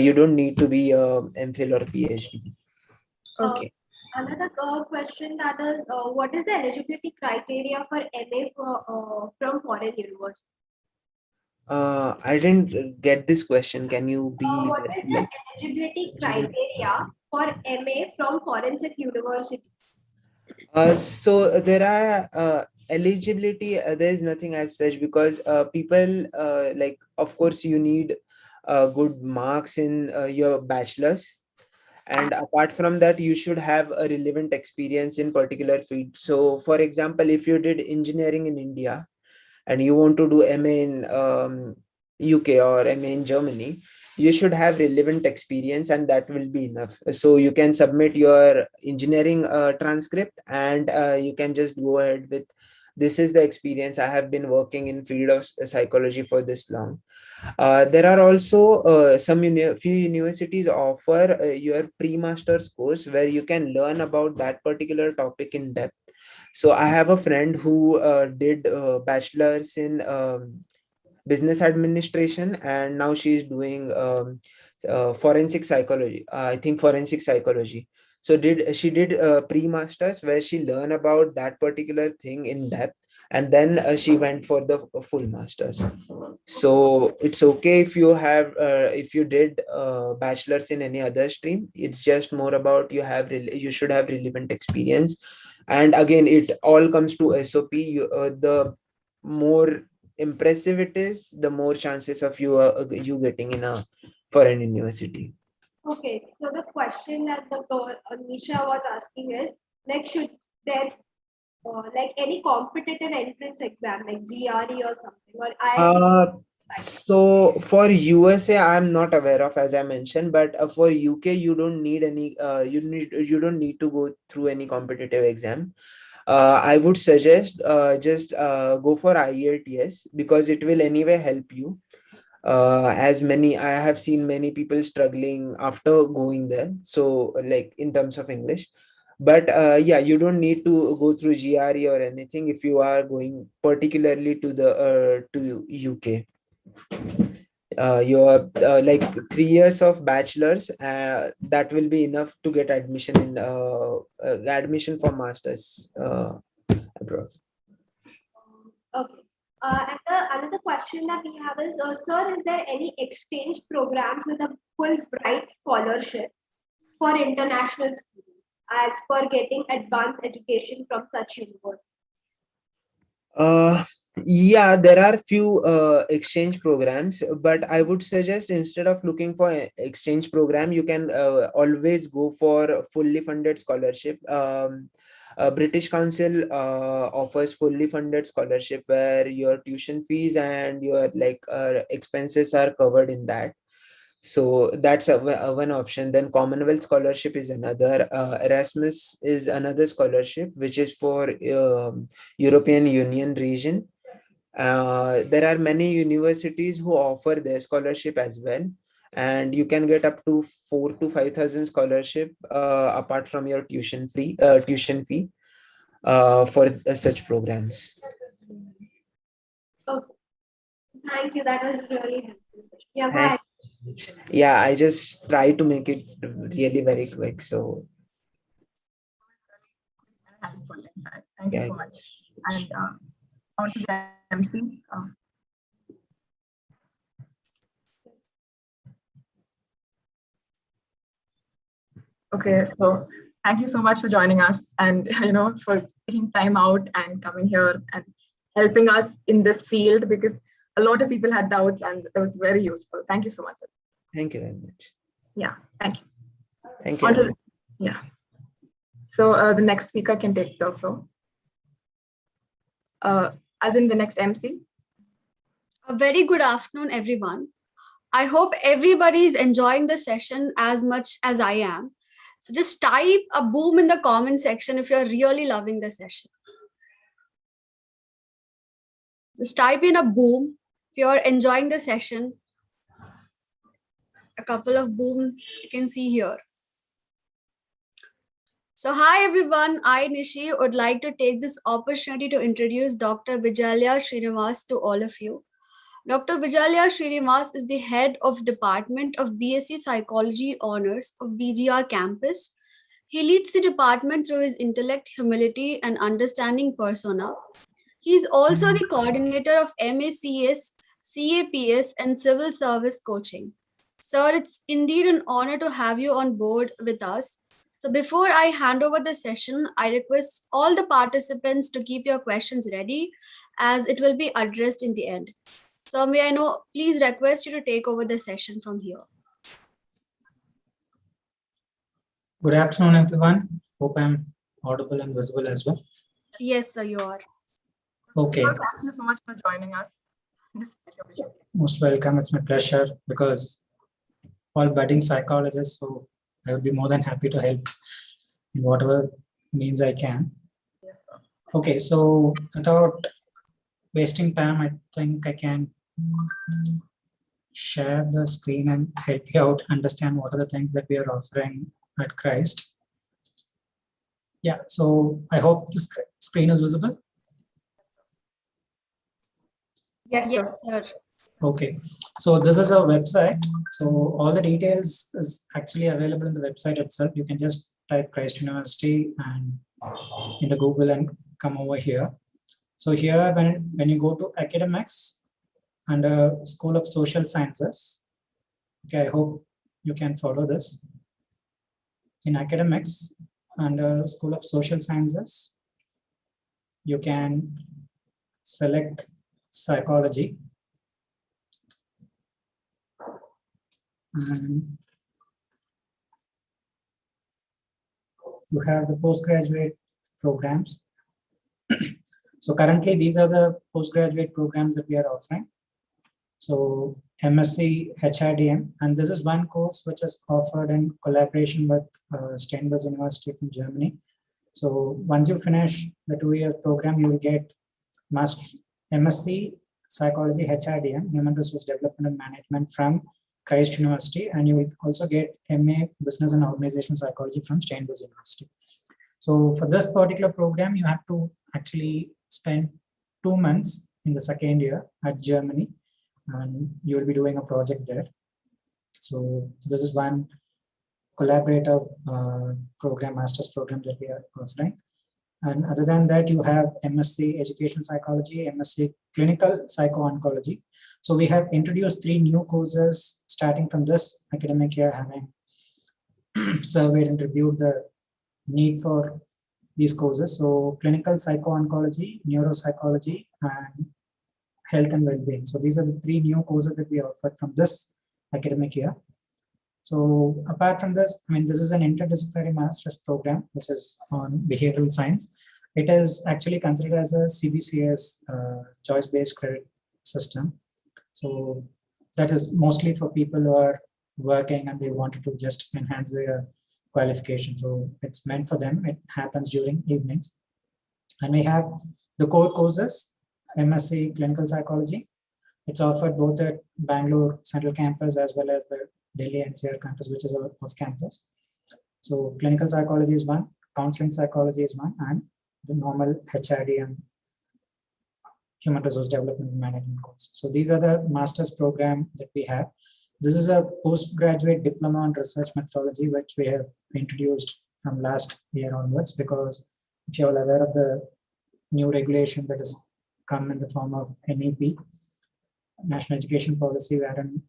Speaker 14: you don't need to be MPhil or PhD.
Speaker 4: Okay.
Speaker 2: Another question that is, what is the eligibility criteria for MA from foreign university?
Speaker 14: I didn't get this question. Can you be
Speaker 2: what is the eligibility criteria for MA from forensic university?
Speaker 14: So there are eligibility. There is nothing as such, because people like, of course, you need good marks in your bachelor's, and apart from that, you should have a relevant experience in particular field. So, for example, if you did engineering in India and you want to do MA in UK or MA in Germany, you should have relevant experience, and that will be enough. So you can submit your engineering transcript, and you can just go ahead with this is the experience. I have been working in field of psychology for this long. There are also few universities offer your pre-master's course where you can learn about that particular topic in depth. So I have a friend who did bachelor's in business administration, and now she's doing forensic psychology. I think forensic psychology. So she did pre-masters where she learned about that particular thing in depth, and then she went for the full masters. So it's okay if you have if you did bachelor's in any other stream. It's just more about you should have relevant experience. And again, it all comes to SOP. The more impressive it is, the more chances of you getting in a foreign university.
Speaker 2: Okay, so the question that the girl Nisha was asking is, like, should there like any competitive entrance exam like GRE or something, or
Speaker 14: So for USA, I'm not aware of, as I mentioned, but for UK, you don't need any you don't need to go through any competitive exam. I would suggest just go for IELTS, because it will anyway help you. As many, I have seen many people struggling after going there. So like in terms of English, but yeah, you don't need to go through GRE or anything if you are going particularly to the to UK. Your like 3 years of bachelor's, that will be enough to get admission in admission for masters abroad.
Speaker 2: Okay. And another question that we have is, sir, is there any exchange programs with a Fulbright scholarships for international students as for getting advanced education from such universities?
Speaker 14: Yeah, there are few exchange programs, but I would suggest, instead of looking for an exchange program, you can always go for fully funded scholarship. British Council offers fully funded scholarship where your tuition fees and your expenses are covered in that. So that's one option. Then Commonwealth scholarship is another. Erasmus is another scholarship which is for European Union region. There are many universities who offer their scholarship as well, and you can get up to 4,000 to 5,000 scholarship apart from your tuition fee for such programs.
Speaker 2: Okay. Thank you. That was really helpful. Yeah, go
Speaker 14: Thank
Speaker 2: ahead.
Speaker 14: Yeah, I just try to make it really very quick. So
Speaker 3: Helpful. Thank
Speaker 14: yeah.
Speaker 3: you so much. And on to the MC. Okay, so thank you so much for joining us, and for taking time out and coming here and helping us in this field, because a lot of people had doubts and it was very useful. Thank you so much.
Speaker 14: Thank you very much.
Speaker 3: Yeah, thank you.
Speaker 14: Thank you.
Speaker 3: Yeah. So the next speaker can take the floor. As in the next MC.
Speaker 15: A very good afternoon, everyone. I hope everybody is enjoying the session as much as I am. So just type a boom in the comment section if you're really loving the session. Just type in a boom if you're enjoying the session. A couple of booms you can see here. So hi everyone, I Nishi would like to take this opportunity to introduce Dr. Vijalya Srinivas to all of you. Dr. Vijalya Srinivas is the head of Department of BSc Psychology Honors of BGR campus. He leads the department through his intellect, humility, and understanding persona. He is also the coordinator of MACS, CAPS, and civil service coaching. Sir, it's indeed an honor to have you on board with us. So before I hand over the session, I request all the participants to keep your questions ready, as it will be addressed in the end. So may I know, please request you to take over the session from here.
Speaker 16: Good afternoon, everyone. Hope I'm audible and visible as well.
Speaker 15: Yes, sir, you are.
Speaker 16: Okay.
Speaker 3: Thank you so much for joining us.
Speaker 16: Most welcome. It's my pleasure, because all budding psychologists, so I would be more than happy to help in whatever means I can. Okay, so without wasting time, I think I can share the screen and help you out understand what are the things that we are offering at Christ. Yeah, so I hope the screen is visible.
Speaker 4: Yes, sir.
Speaker 16: Okay, so this is our website. So all the details is actually available in the website itself. You can just type Christ University and in the Google and come over here. So here, when you go to academics under School of Social Sciences, okay, I hope you can follow this. In academics under School of Social Sciences, you can select psychology. And you have the postgraduate programs. So currently, these are the postgraduate programs that we are offering. So MSc HRDM, and this is one course which is offered in collaboration with Stanford University from Germany. So once you finish the 2-year program, you will get MSc Psychology HRDM, Human Resource Development and Management from Christ University, and you will also get MA Business and Organizational Psychology from Stanford University. So for this particular program, you have to actually spend 2 months in the second year at Germany, and you will be doing a project there. So this is one collaborative program, master's program that we are offering. And other than that, you have MSc Educational Psychology, MSc Clinical Psycho-Oncology. So we have introduced 3 new courses starting from this academic year, having surveyed and reviewed the need for these courses. So clinical psycho-oncology, neuropsychology, and health and well-being. So these are the 3 new courses that we offered from this academic year. So apart from this, I mean, this is an interdisciplinary master's program, which is on behavioral science. It is actually considered as a CBCS choice-based credit system. So that is mostly for people who are working and they wanted to just enhance their qualification. So it's meant for them. It happens during evenings. And we have the core courses, MSc Clinical Psychology. It's offered both at Bangalore Central Campus as well as the Delhi NCR campus, which is off campus. So clinical psychology is one, counseling psychology is one, and the normal HRDM, Human Resource Development and Management course. So these are the master's program that we have. This is a postgraduate diploma on research methodology, which we have introduced from last year onwards, because if you're aware of the new regulation that has come in the form of NEP, National Education Policy, wherein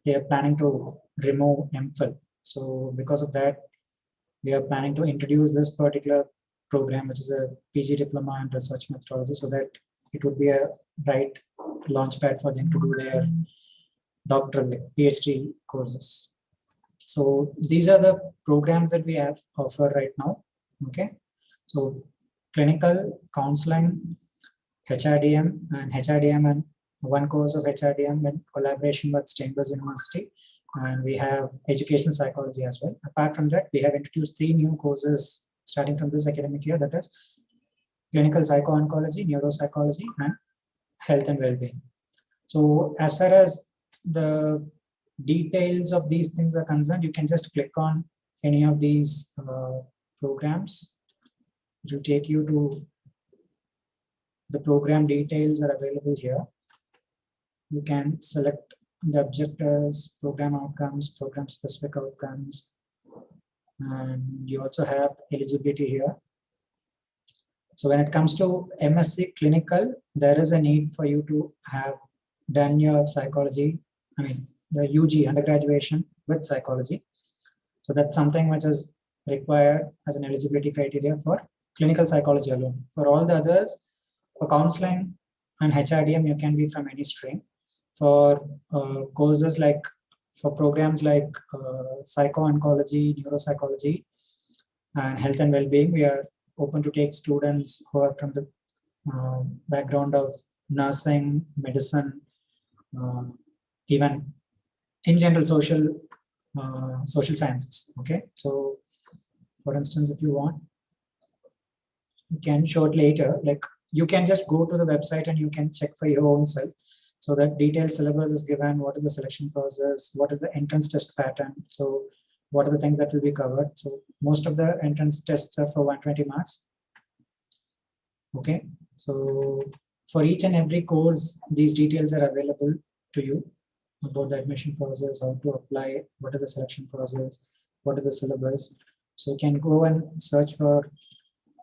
Speaker 16: they are planning to remove MPhil. So because of that, we are planning to introduce this particular program, which is a PG diploma in research methodology, so that it would be a right launchpad for them to do their doctoral PhD courses. So these are the programs that we have offered right now. Okay, so clinical, counseling, HRDM, and one course of HRDM in collaboration with Stanford University, and we have educational psychology as well. Apart from that, we have introduced 3 new courses starting from this academic year, that is clinical psycho-oncology, neuropsychology, and health and well-being. So as far as the details of these things are concerned, you can just click on any of these programs. It will take you to the program details are available here. You can select the objectives, program outcomes, program specific outcomes, and you also have eligibility here. So when it comes to MSc Clinical, there is a need for you to have done your psychology, I mean the UG undergraduation with psychology. So that's something which is required as an eligibility criteria for clinical psychology alone. For all the others, for counseling and HRDM, you can be from any stream. For courses like, for programs like psycho-oncology, neuropsychology, and health and well-being, we are open to take students who are from the background of nursing, medicine, even in general social sciences. Okay, so for instance, if you want, you can show it later. Like you can just go to the website and you can check for your own self. So that detailed syllabus is given, what is the selection process, what is the entrance test pattern. So what are the things that will be covered. So most of the entrance tests are for 120 marks. Okay, so for each and every course, these details are available to you about the admission process, how to apply, what is the selection process, what is the syllabus. So you can go and search for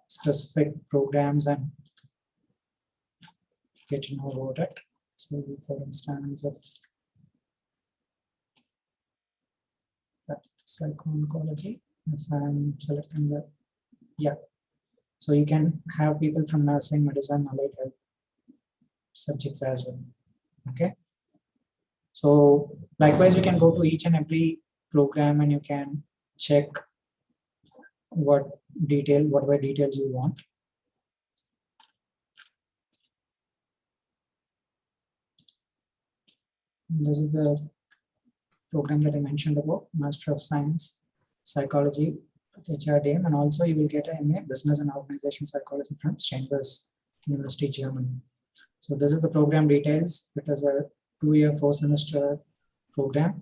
Speaker 16: specific programs and get to know about it. So for instance, of psycho-oncology, if I'm selecting the, yeah. So you can have people from nursing, medicine, allied health subjects as well. Okay. So likewise, you can go to each and every program and you can check whatever details you want. This is the program that I mentioned about, Master of Science, Psychology, HRDM, and also you will get a MA Business and Organization Psychology from Chambers University, Germany. So this is the program details. It is a 2-year, 4-semester program,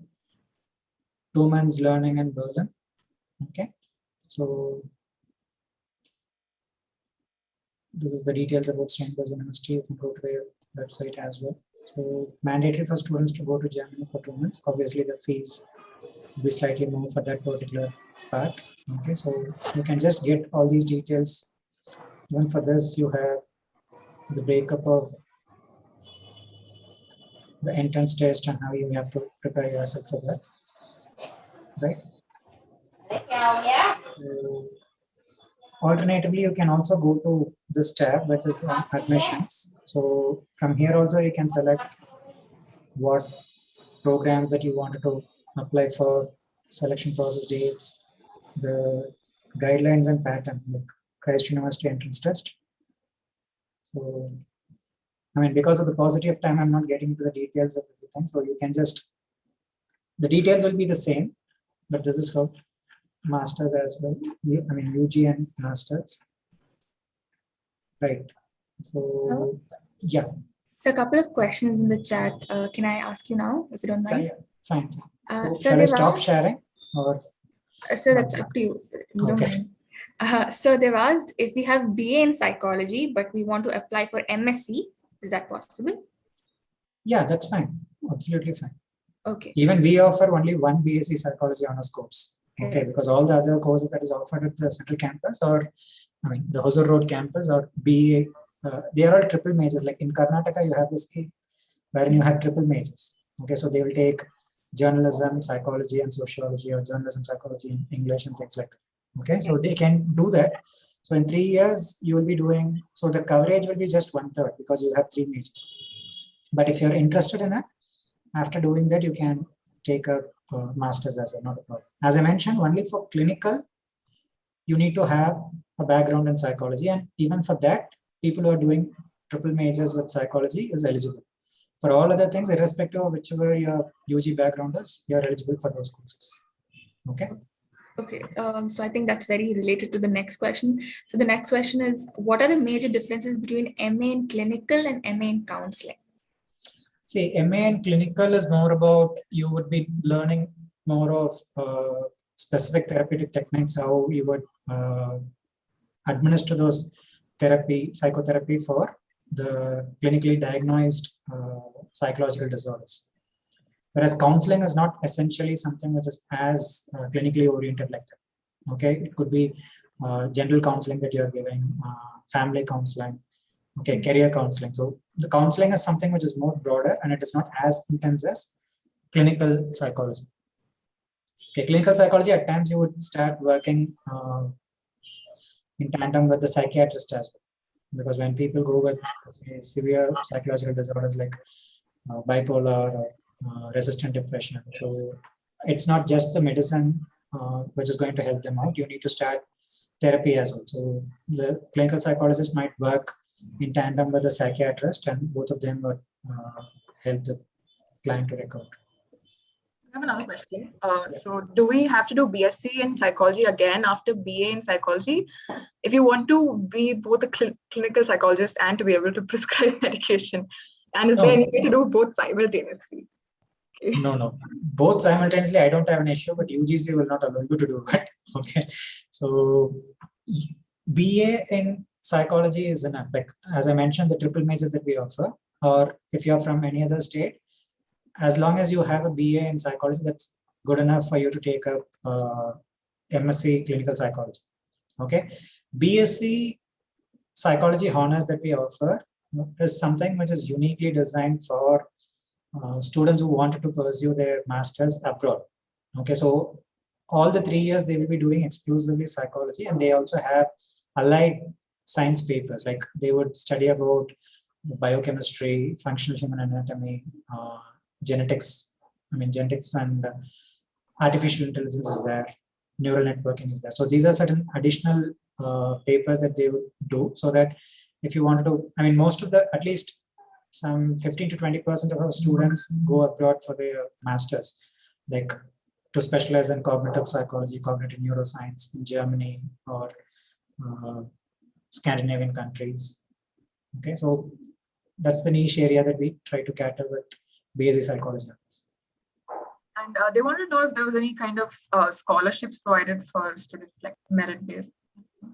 Speaker 16: 2 months learning in Berlin. Okay, so this is the details about Chambers University. You can go to their website as well. So mandatory for students to go to Germany for 2 months. Obviously, the fees will be slightly more for that particular path. Okay, so you can just get all these details. Even for this, you have the breakup of the entrance test and how you have to prepare yourself for that. Right? Alternatively, you can also go to this tab, which is on admissions. So from here also you can select what programs that you wanted to apply for, selection process dates, the guidelines and pattern, like Christ University entrance test. So, I mean, because of the paucity of time, I'm not getting into the details of everything. So you can just, the details will be the same, but this is for masters as well. I mean, UG and masters. Right. So, yeah.
Speaker 4: So a couple of questions in the chat. Can I ask you now, if you don't mind?
Speaker 16: Yeah, fine. So,
Speaker 4: So
Speaker 16: shall I stop sharing or?
Speaker 4: So that's up to you. You don't mind. So they've asked if we have BA in psychology, but we want to apply for MSc. Is that possible?
Speaker 16: Yeah, that's fine. Absolutely fine.
Speaker 4: Okay.
Speaker 16: Even we offer only one BSc psychology honors course. Okay, because all the other courses that is offered at the central campus or, I mean, the Hosur Road campus or BA, they are all triple majors. Like in Karnataka, you have this scheme wherein you have triple majors. Okay, so they will take journalism, psychology, and sociology, or journalism, psychology, and English, and things like that. Okay, so they can do that. So in 3 years, you will be doing, so the coverage will be just 1/3 because you have 3 majors. But if you're interested in it, after doing that, you can take a master's as well, not a problem. As I mentioned, only for clinical, you need to have a background in psychology. And even for that, people who are doing triple majors with psychology is eligible. For all other things, irrespective of whichever your UG background is, you're eligible for those courses. Okay.
Speaker 4: Okay, so I think that's very related to the next question. So the next question is, what are the major differences between MA in clinical and MA in counseling?
Speaker 16: See, MA in clinical is more about, you would be learning more of specific therapeutic techniques, how you would administer those psychotherapy for the clinically diagnosed psychological disorders. Whereas counseling is not essentially something which is as clinically oriented like that. Okay, it could be general counseling that you're giving, family counseling, okay, career counseling. So the counseling is something which is more broader and it is not as intense as clinical psychology. Okay, clinical psychology, at times you would start working in tandem with the psychiatrist as well. Because when people go with say, severe psychological disorders like bipolar or resistant depression, so it's not just the medicine which is going to help them out. You need to start therapy as well. So the clinical psychologist might work in tandem with the psychiatrist, and both of them would help the client to recover.
Speaker 3: I have another question. So do we have to do BSc in psychology again after BA in psychology if you want to be both a clinical psychologist and to be able to prescribe medication? And is there any way to do both simultaneously? Okay.
Speaker 16: No. Both simultaneously, I don't have an issue, but UGC will not allow you to do that. Okay. So BA in psychology is enough. Like, as I mentioned, the triple majors that we offer, or if you're from any other state, as long as you have a BA in psychology, that's good enough for you to take up MSc clinical psychology. Okay. BSc psychology honors that we offer is something which is uniquely designed for students who wanted to pursue their masters abroad. Okay, so all the 3 years they will be doing exclusively psychology, and they also have allied science papers, like they would study about biochemistry, functional human anatomy, genetics. I mean, genetics and artificial intelligence is there, neural networking is there. So these are certain additional papers that they would do, so that if you wanted to, I mean, most of the, at least some 15 to 20% of our students go abroad for their masters, like to specialize in cognitive psychology, cognitive neuroscience in Germany or Scandinavian countries. Okay, so that's the niche area that we try to cater with BSc psychology.
Speaker 3: And they wanted to know if there was any kind of scholarships provided for students, like merit-based.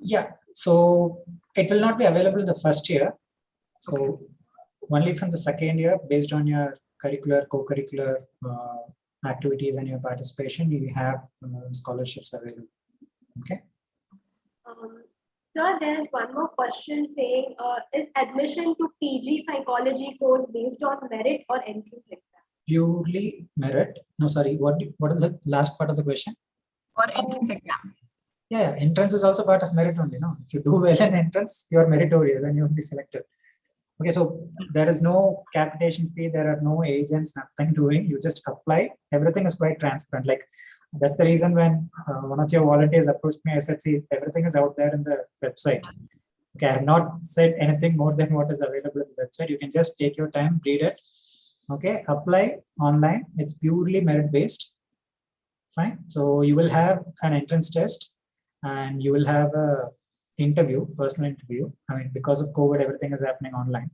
Speaker 16: Yeah, so it will not be available the first year. So only from the second year, based on your curricular, co-curricular activities and your participation, you have scholarships available. Okay.
Speaker 2: Sir, there's one more question saying, is admission to PG psychology course based on merit or entrance exam?
Speaker 16: Purely merit. No, sorry. What is the last part of the question?
Speaker 3: Or entrance exam.
Speaker 16: Yeah, entrance is also part of merit only. No, if you do well in entrance, you are meritorious and you will be selected. Okay, so there is no capitation fee. There are no agents, nothing doing. You just apply. Everything is quite transparent. Like, that's the reason when one of your volunteers approached me, I said, see, everything is out there in the website. Okay, I have not said anything more than what is available in the website. You can just take your time, read it. Okay, apply online. It's purely merit based. Fine. So you will have an entrance test and you will have a interview, personal interview. I mean, because of COVID, everything is happening online.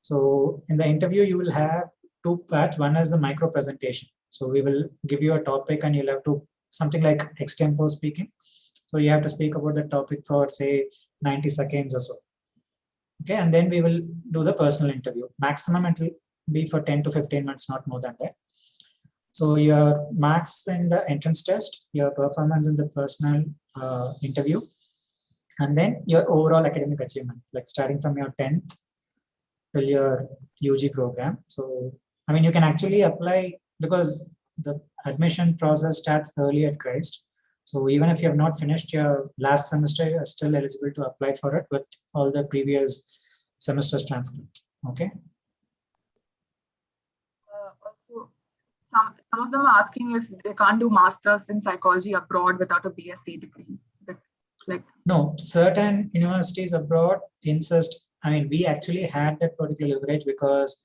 Speaker 16: So in the interview, you will have two parts. One is the micro presentation. So we will give you a topic and you'll have to, something like extempo speaking. So you have to speak about the topic for say 90 seconds or so. Okay, and then we will do the personal interview. Maximum it will be for 10 to 15 minutes, not more than that. So your marks in the entrance test, your performance in the personal interview, and then your overall academic achievement, like starting from your 10th till your UG program. So, I mean, you can actually apply because the admission process starts early at Christ. So even if you have not finished your last semester, you are still eligible to apply for it with all the previous semester's transcript. Okay.
Speaker 3: Also, some of them are asking if they can't do masters in psychology abroad without a BSc degree. Like,
Speaker 16: no, certain universities abroad insist. I mean, we actually had that particular leverage because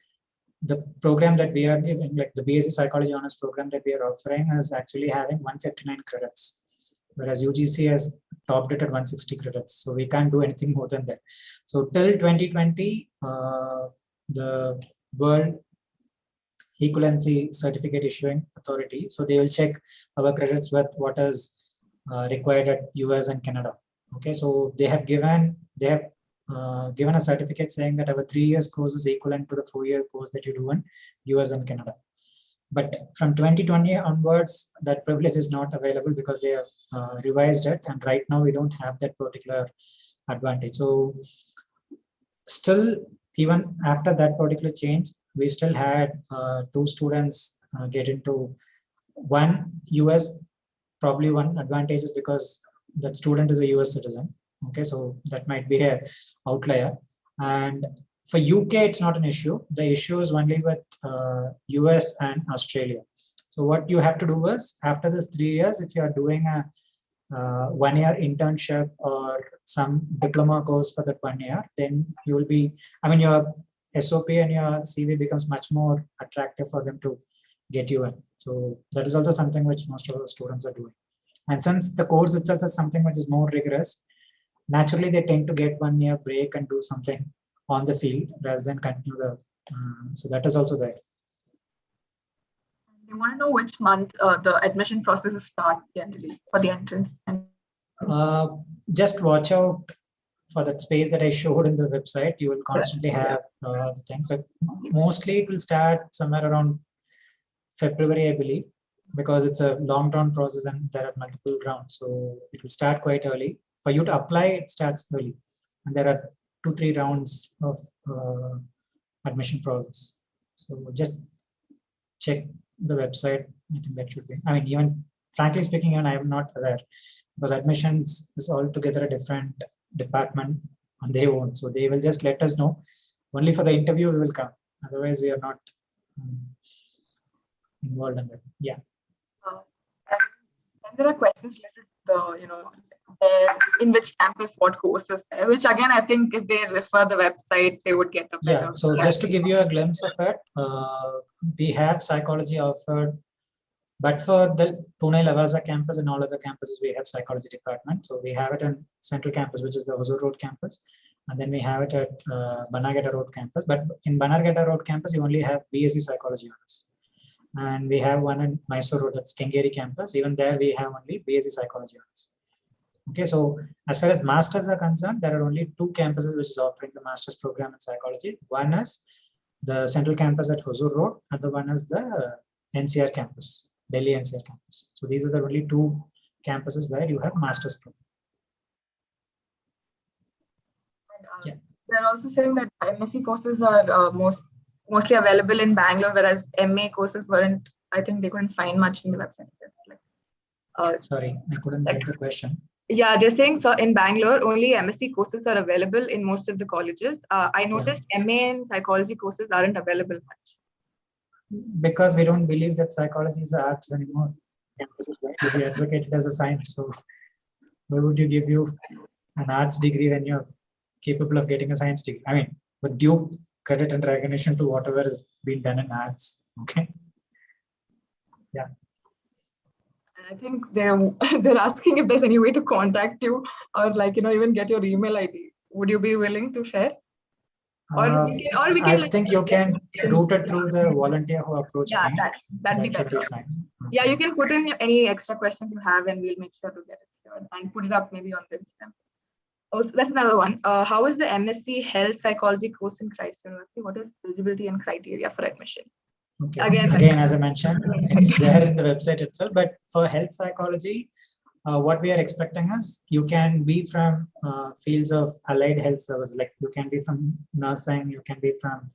Speaker 16: the program that we are giving, like the BSc Psychology Honors program that we are offering, is actually having 159 credits, whereas UGC has topped it at 160 credits. So we can't do anything more than that. So till 2020, the World Equivalency Certificate Issuing Authority, so they will check our credits with what is required at US and Canada. Okay, so they have given a certificate saying that our 3 years course is equivalent to the 4-year course that you do in US and Canada. But from 2020 onwards, that privilege is not available because they have revised it, and right now we don't have that particular advantage. So still, even after that particular change, we still had 2 students get into one US. Probably one advantage is because that student is a US citizen. Okay, so that might be an outlier. And for UK, it's not an issue. The issue is only with US and Australia. So what you have to do is, after this 3 years, if you are doing a 1-year internship or some diploma course for that 1 year, then you will be, I mean, your SOP and your CV becomes much more attractive for them to get you in. So that is also something which most of our students are doing. And since the course itself is something which is more rigorous, naturally they tend to get 1 year break and do something on the field rather than continue the. So that is also there.
Speaker 1: They want to know which month the admission processes start generally for the entrance.
Speaker 16: Just watch out for that space that I showed in the website. You will constantly have the things. So mostly it will start somewhere around February, I believe, because it's a long-term process and there are multiple rounds. So it will start quite early. For you to apply, it starts early. And there are 2-3 rounds of admission process. So just check the website. I think that should be. I mean, even frankly speaking, even I am not aware, because admissions is altogether a different department on their own. So they will just let us know. Only for the interview we will come. Otherwise, we are not involved in that. Yeah.
Speaker 1: And there are questions related to in which campus, what courses, which again, I think if they refer the website, they would get a better.
Speaker 16: Yeah, so just to give you a glimpse of it, we have psychology offered, but for the Pune Lavasa campus and all other campuses, we have psychology department. So we have it in Central Campus, which is the Hosur Road campus. And then we have it at Bannerghatta Road campus. But in Bannerghatta Road campus, you only have BSc Psychology honors. And we have one in Mysore Road, that's Kengeri campus. Even there, we have only BSc Psychology honors. Okay, so as far as masters are concerned, there are only 2 campuses which is offering the master's program in psychology. One is the Central Campus at Hosur Road, and the one is the NCR campus, Delhi NCR campus. So these are the only 2 campuses where you have master's program.
Speaker 1: And, they're also saying that MSc courses are mostly available in Bangalore, whereas MA courses weren't. I think they couldn't find much in the website.
Speaker 16: Sorry, I couldn't get the question.
Speaker 1: Yeah, they're saying so in Bangalore, only MSc courses are available in most of the colleges. I noticed MA and psychology courses aren't available much.
Speaker 16: Because we don't believe that psychology is arts anymore. We advocate it as a science. So why would you give you an arts degree when you're capable of getting a science degree? I mean, with due credit and recognition to whatever has been done in arts. Okay. Yeah.
Speaker 1: I think they're asking if there's any way to contact you or even get your email ID. Would you be willing to share?
Speaker 16: I think you can route it through the volunteer who approached me.
Speaker 1: That'd be better. Yeah, you can put in any extra questions you have and we'll make sure to get it here and put it up maybe on the Instagram. Oh, so that's another one. How is the MSc Health Psychology course in Christ University? What is eligibility and criteria for admission?
Speaker 16: Okay. Again, as I mentioned, it's there in the website itself. But for health psychology, what we are expecting is you can be from fields of allied health service, like you can be from nursing, you can be from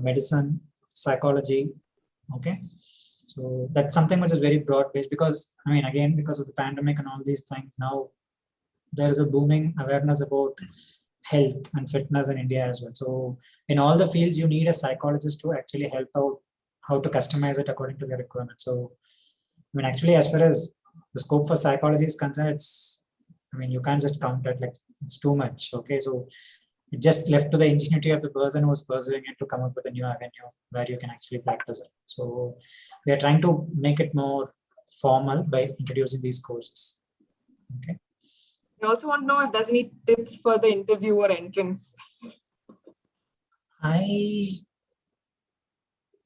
Speaker 16: medicine, psychology. Okay. So that's something which is very broad based because, I mean, again, because of the pandemic and all these things, now there is a booming awareness about health and fitness in India as well. So in all the fields, you need a psychologist to actually help out how to customize it according to the requirement. So, I mean, actually, as far as the scope for psychology is concerned, you can't just count it, like it's too much. Okay. So it just left to the ingenuity of the person who's pursuing it to come up with a new avenue where you can actually practice it. So we are trying to make it more formal by introducing these courses. Okay.
Speaker 1: I also want to know if there's any tips for the interview or entrance.
Speaker 16: I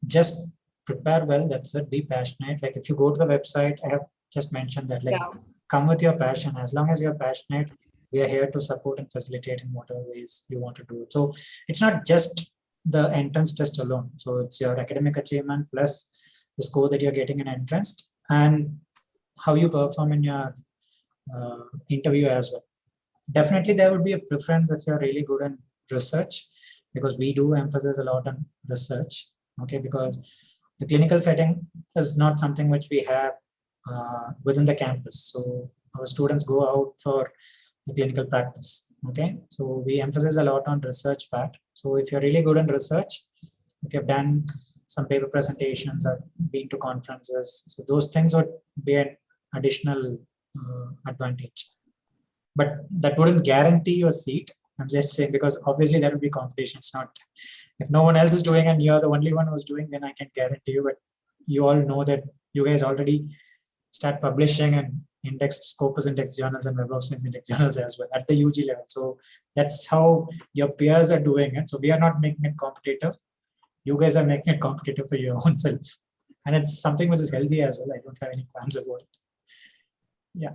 Speaker 16: just prepare well. That's it. Be passionate. Like if you go to the website, I have just mentioned that, like, come with your passion. As long as you're passionate, we are here to support and facilitate in whatever ways you want to do it. So it's not just the entrance test alone. So it's your academic achievement plus the score that you're getting in entrance and how you perform in your interview as well. Definitely there will be a preference if you're really good in research, because we do emphasize a lot on research. Okay, because the clinical setting is not something which we have within the campus. So our students go out for the clinical practice. Okay, so we emphasize a lot on research part. So if you're really good in research, if you've done some paper presentations or been to conferences, so those things would be an additional advantage. But that wouldn't guarantee your seat. I'm just saying, because obviously there will be competition. It's not, if no one else is doing and you're the only one who's doing, then I can guarantee you. But you all know that you guys already start publishing and Scopus index journals and Web of Science index journals as well at the UG level. So that's how your peers are doing it. So we are not making it competitive. You guys are making it competitive for your own self. And it's something which is healthy as well. I don't have any qualms about it. Yeah.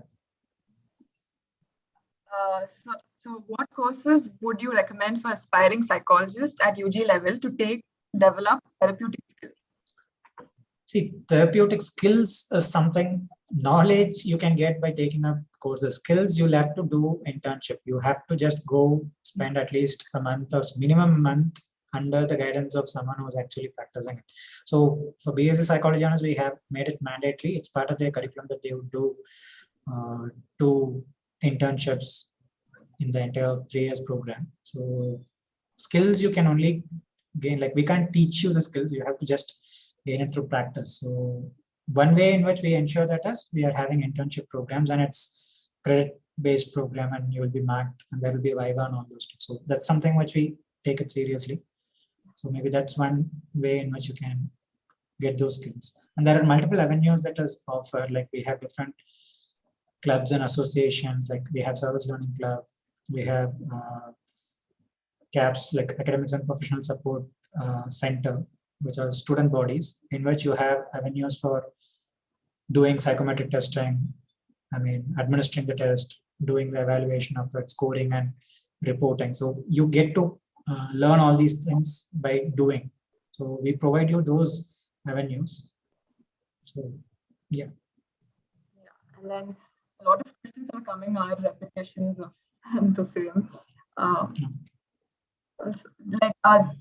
Speaker 1: So what courses would you recommend for aspiring psychologists at UG level to develop therapeutic skills?
Speaker 16: See, therapeutic skills is something, knowledge you can get by taking up courses. Skills you'll have to do internship. You have to just go spend at least a month or minimum month under the guidance of someone who's actually practicing it. So for BSc Psychology honors, we have made it mandatory. It's part of their curriculum that they would do 2 internships in the entire 3 years program. So skills you can only gain, like we can't teach you the skills, you have to just gain it through practice. So one way in which we ensure that is we are having internship programs, and it's credit-based program, and you will be marked, and there will be a viva and all those stuff. So that's something which we take it seriously. So maybe that's one way in which you can get those skills. And there are multiple avenues that is offered. Like we have different clubs and associations, like we have Service Learning Club, we have CAPS, like Academics and Professional Support Center, which are student bodies in which you have avenues for doing psychometric testing, administering the test, doing the evaluation of it, scoring and reporting. So you get to learn all these things by doing. So we provide you those avenues. So yeah.
Speaker 1: And then a lot of questions are coming are repetitions of the same.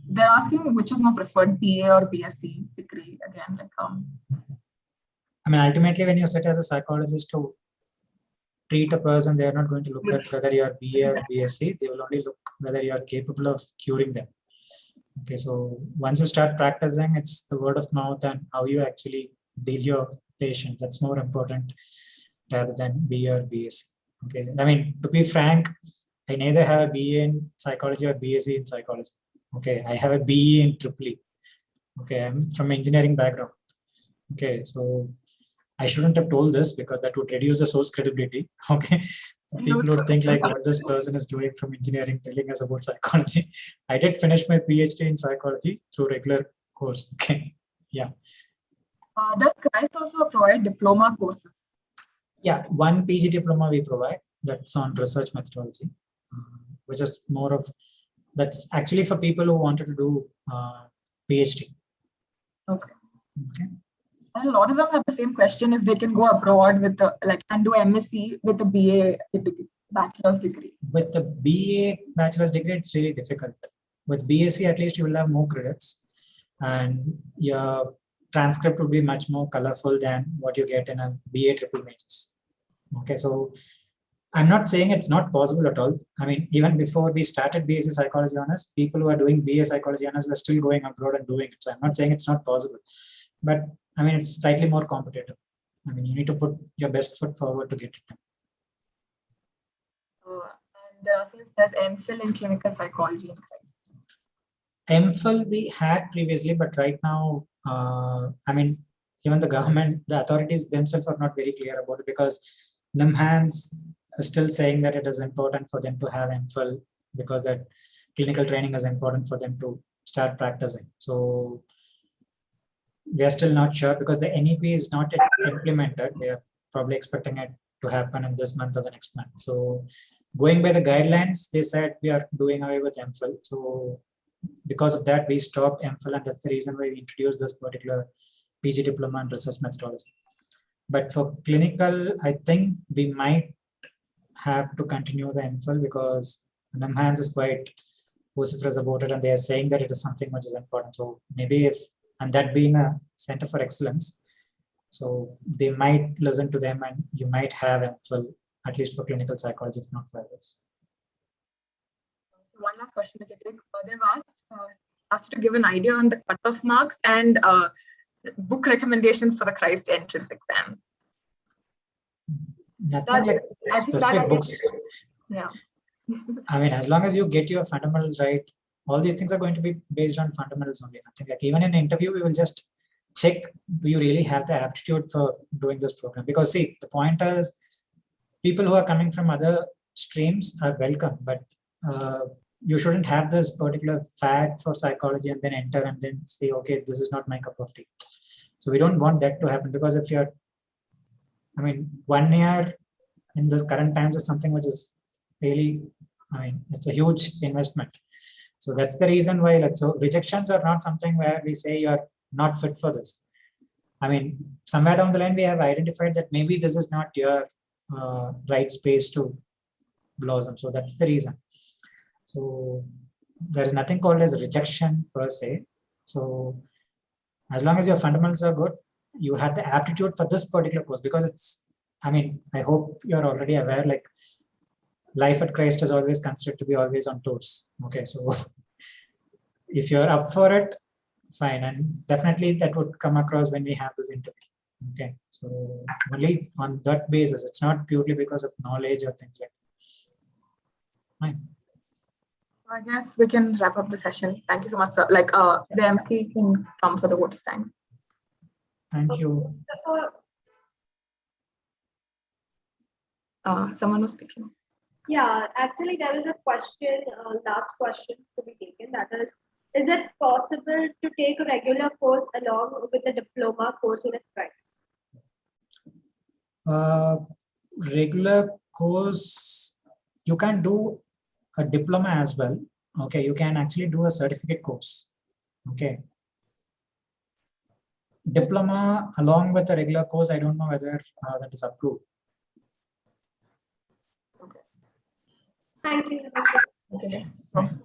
Speaker 1: They're asking which is more preferred, BA or BSc degree again.
Speaker 16: Ultimately, when you sit as a psychologist to treat a person, they are not going to look at whether you are BA or BSc. They will only look whether you are capable of curing them. Okay, so once you start practicing, it's the word of mouth and how you actually deal your patients. That's more important rather than BA or BSc. Okay, to be frank, I neither have a BA in psychology or BSc in psychology. Okay, I have a BE in EEE. Okay, I'm from engineering background. Okay, so I shouldn't have told this because that would reduce the source credibility. Okay, people would think like what this person is doing from engineering telling us about psychology. I did finish my PhD in psychology through regular course. Okay, yeah.
Speaker 1: Does Christ also provide diploma courses?
Speaker 16: Yeah, one PG diploma we provide. That's on research methodology, which is more of, that's actually for people who wanted to do PhD.
Speaker 1: Okay. And a lot of them have the same question if they can go abroad with and do MSc with a BA degree, bachelor's degree.
Speaker 16: With the BA bachelor's degree, it's really difficult. With BSc, at least you will have more credits, and your transcript will be much more colorful than what you get in a BA triple majors. Okay, so I'm not saying it's not possible at all. Even before we started BSc Psychology Honors, people who are doing BA Psychology Honors were still going abroad and doing it. So I'm not saying it's not possible, but it's slightly more competitive. You need to put your best foot forward to get it done.
Speaker 1: And they're asking if there's MPhil in clinical psychology in Christ.
Speaker 16: MPhil we had previously, but right now, even the government, the authorities themselves are not very clear about it, because NIMHANS is still saying that it is important for them to have MPhil because that clinical training is important for them to start practicing. So we are still not sure because the NEP is not yet implemented. We are probably expecting it to happen in this month or the next month. So going by the guidelines, they said we are doing away with MPhil. So because of that, we stopped MPhil, and that's the reason why we introduced this particular PG diploma in research methodology. But for clinical, I think we might have to continue the MPhil because NIMHANS is quite vociferous about it, and they are saying that it is something which is important. So maybe and that being a center for excellence, so they might listen to them, and you might have MPhil, at least for clinical psychology, if not for others.
Speaker 1: One last question. They've asked you to give an idea on the cutoff marks and book recommendations for the Christ entrance exams.
Speaker 16: Nothing like specific books.
Speaker 1: Yeah.
Speaker 16: As long as you get your fundamentals right, all these things are going to be based on fundamentals only. Nothing like, even in an interview, we will just check, do you really have the aptitude for doing this program? Because see, the point is, people who are coming from other streams are welcome, but you shouldn't have this particular fad for psychology and then enter and then say, okay, this is not my cup of tea. So we don't want that to happen, because if you're, I mean, 1 year in the current times is something which is really, I mean, it's a huge investment. So that's the reason why, like, so rejections are not something where we say you're not fit for this. I mean, somewhere down the line, we have identified that maybe this is not your right space to blossom. So that's the reason. So there is nothing called as rejection per se. So as long as your fundamentals are good, you have the aptitude for this particular course, because it's, I mean, I hope you're already aware, like, life at Christ is always considered to be always on tours. Okay, so if you're up for it, fine, and definitely that would come across when we have this interview. Okay, so only on that basis, it's not purely because of knowledge or things like that. Fine.
Speaker 1: I guess we can wrap up the session. Thank you so much, sir. Like, the MC can come for the vote of time.
Speaker 16: Thank you.
Speaker 1: Someone was speaking.
Speaker 2: Yeah, actually, there was a question, last question to be taken. That is it possible to take a regular course along with the diploma course in its price?
Speaker 16: Regular course, you can do a diploma as well. Okay, you can actually do a certificate course. Okay. Diploma along with a regular course, I don't know whether that is approved.
Speaker 2: Thank you.
Speaker 1: Okay.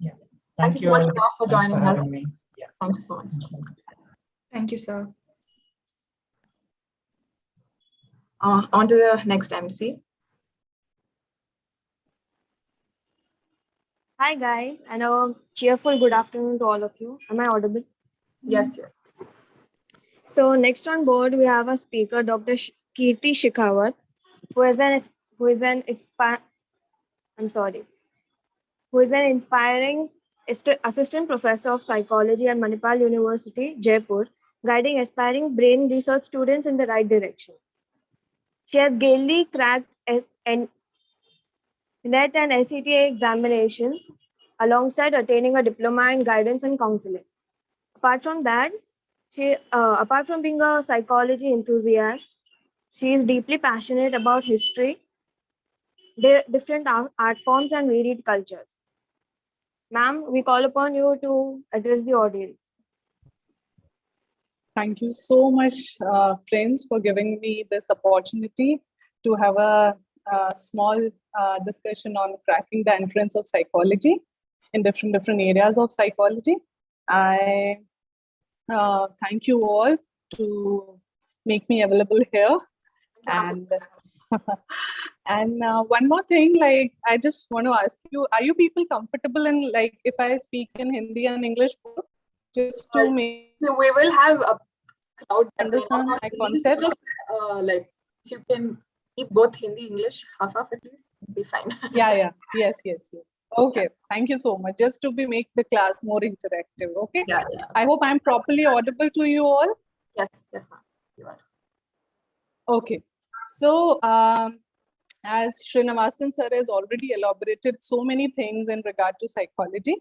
Speaker 16: Yeah.
Speaker 1: Thank you so much, sir, for
Speaker 16: Thanks
Speaker 1: joining
Speaker 16: for
Speaker 1: us.
Speaker 16: having me. Yeah.
Speaker 1: Thank you so much.
Speaker 4: Thank you, sir.
Speaker 1: On to the next MC.
Speaker 17: Hi guys, and a cheerful good afternoon to all of you. Am I audible?
Speaker 1: Yes, yes.
Speaker 17: So next on board we have a speaker, Dr. Kirti Shekhawat, who is an inspiring assistant professor of psychology at Manipal University, Jaipur, guiding aspiring brain research students in the right direction. She has gaily cracked NET and ACTA examinations alongside attaining a diploma in guidance and counseling. Apart from that, apart from being a psychology enthusiast, she is deeply passionate about history, different art forms, and varied cultures. Ma'am, we call upon you to address the audience.
Speaker 18: Thank you so much, friends, for giving me this opportunity to have a small discussion on cracking the entrance of psychology in different areas of psychology. I thank you all to make me available here. And and one more thing, like, I just want to ask you, are you people comfortable in, like, if I speak in Hindi and English both, just to make
Speaker 1: we will have a crowd
Speaker 18: understand my concepts?
Speaker 1: Just like, if you can keep both Hindi, English, half at least, be fine.
Speaker 18: Yeah. Yes. Okay, thank you so much. Just to make the class more interactive. Okay.
Speaker 1: Yeah.
Speaker 18: I hope I'm properly audible to you all.
Speaker 1: Yes, ma'am. You are.
Speaker 18: Okay. So, as Srinivasan sir has already elaborated so many things in regard to psychology.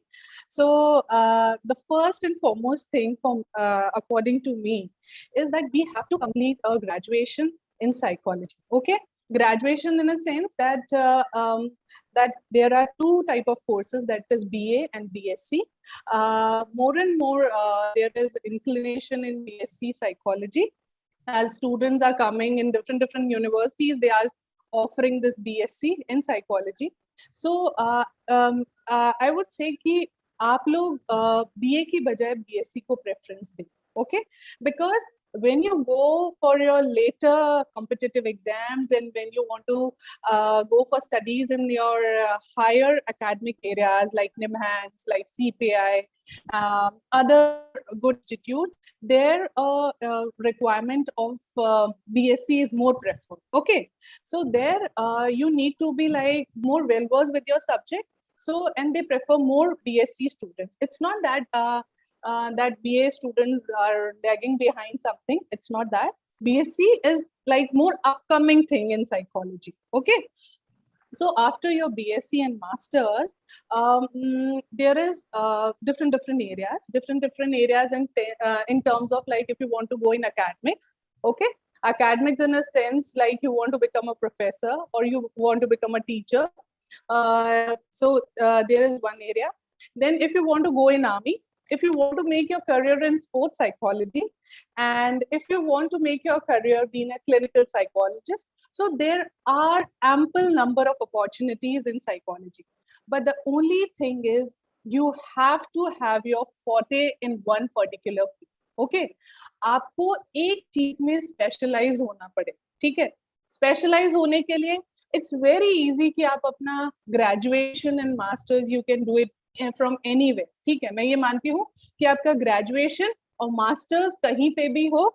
Speaker 18: So, the first and foremost thing from, according to me, is that we have to complete a graduation in psychology. Okay. Graduation in a sense that that there are two type of courses, that is BA and BSc. More and more there is inclination in BSc psychology. As students are coming in different universities, they are offering this BSc in psychology. So I would say कि आप लोग BA की बजाय BSc को preference दें. Okay, because when you go for your later competitive exams and when you want to go for studies in your higher academic areas like NIMHANS, like CPI, other good institutes, their requirement of BSc is more preferred. Okay, so there you need to be like more well versed with your subject. So, and they prefer more BSc students. It's not that that BA students are lagging behind something. It's not that. BSc is like more upcoming thing in psychology. Okay. So after your BSc and masters, there is different areas in terms of like if you want to go in academics. Okay. Academics in a sense like you want to become a professor or you want to become a teacher. There is one area. Then if you want to go in army, if you want to make your career in sports psychology, and if you want to make your career being a clinical psychologist, so there are ample number of opportunities in psychology. But the only thing is you have to have your forte in one particular field. Okay, आपको एक चीज में specialise होना पड़े. ठीक है, specialise होने के लिए it's very easy कि आप अपना graduation and masters you can do it from anywhere. ठीक है, मैं ये मानती हूँ कि आपका graduation और masters कहीं पे भी हो,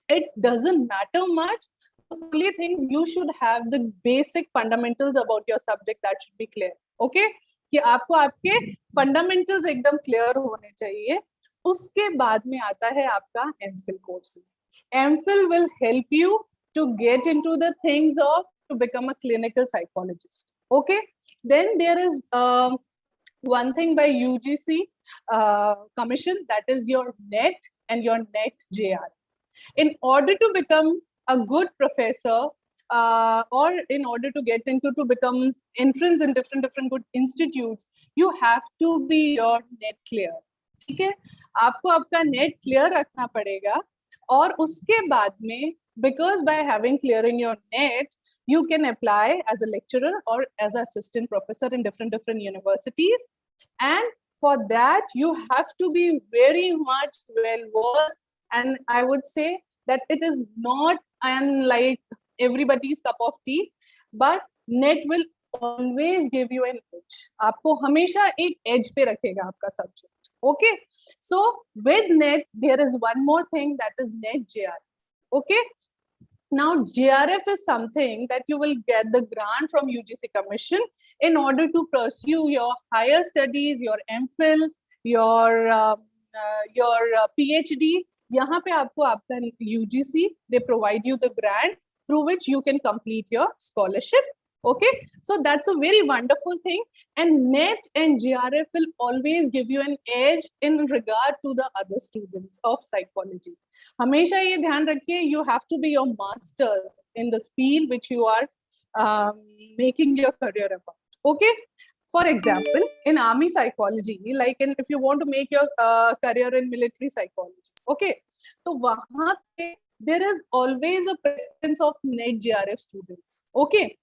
Speaker 18: it doesn't matter much. The only things you should have the basic fundamentals about your subject that should be clear. Okay, कि आपको आपके fundamentals एकदम clear होने चाहिए. उसके बाद में आता है आपका MPhil courses. MPhil will help you to get into the things of to become a clinical psychologist. Okay, then there is one thing by UGC commission, that is your NET and your NET JRF. In order to become a good professor or in order to get into to become entrance in different good institutes, you have to be your NET clear. ठीक है, आपको आपका NET clear रखना पड़ेगा. और उसके बाद में, because by having clearing your NET, you can apply as a lecturer or as an assistant professor in different universities. And for that, you have to be very much well versed. And I would say that it is not like everybody's cup of tea, but NET will always give you an edge. आपको हमेशा एक edge पे रखेगा आपका subject. Okay. So with NET, there is one more thing, that is NET JRF. Okay. Now, JRF is something that you will get the grant from UGC Commission in order to pursue your higher studies, your MPhil, your PhD. यहाँ पे आपको आपका UGC, they provide you the grant through which you can complete your scholarship. Okay, so that's a very wonderful thing. And NET and JRF will always give you an edge in regard to the other students of psychology. हमेशा ये ध्यान रखिए, you have to be your masters in the field which you are making your career about. Okay, for example, in army psychology, like if you want to make your career in military psychology, okay, तो वहाँ पे there is always a presence of NET JRF students. Okay,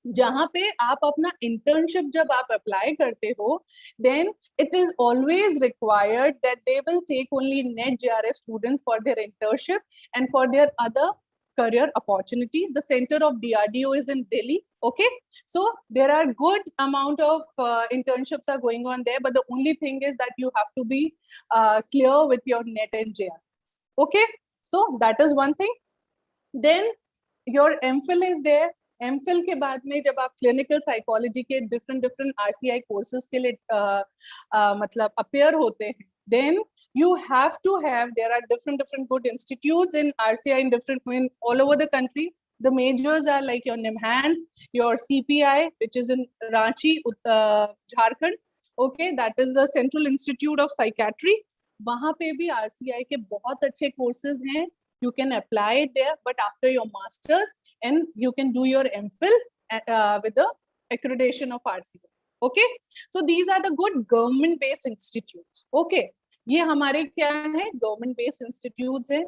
Speaker 18: जहाँ पे आप अपना internship जब आप apply करते हो, then it is always required that they will take only NET JRF students for their internship and for their other career opportunities. The center of DRDO is in Delhi. Okay, so there are good amount of internships are going on there, but the only thing is that you have to be clear with your NET and JRF. Okay, so that is one thing. Then your MPhil is there. MPhil के बाद में जब आप clinical psychology के different RCI courses के लिए मतलब appear होते हैं, then you have to have, there are different good institutes in RCI in all over the country. The majors are like your NIMHANS, your CPI, which is in Ranchi, Jharkhand. Okay, that is the Central Institute of Psychiatry. वहाँ पे भी RCI के बहुत अच्छे courses हैं. You can apply it there, but after your masters, and you can do your MPhil with the accreditation of RCI. Okay, so these are the good government-based institutes. Okay, ये हमारे क्या है, government-based institutes हैं.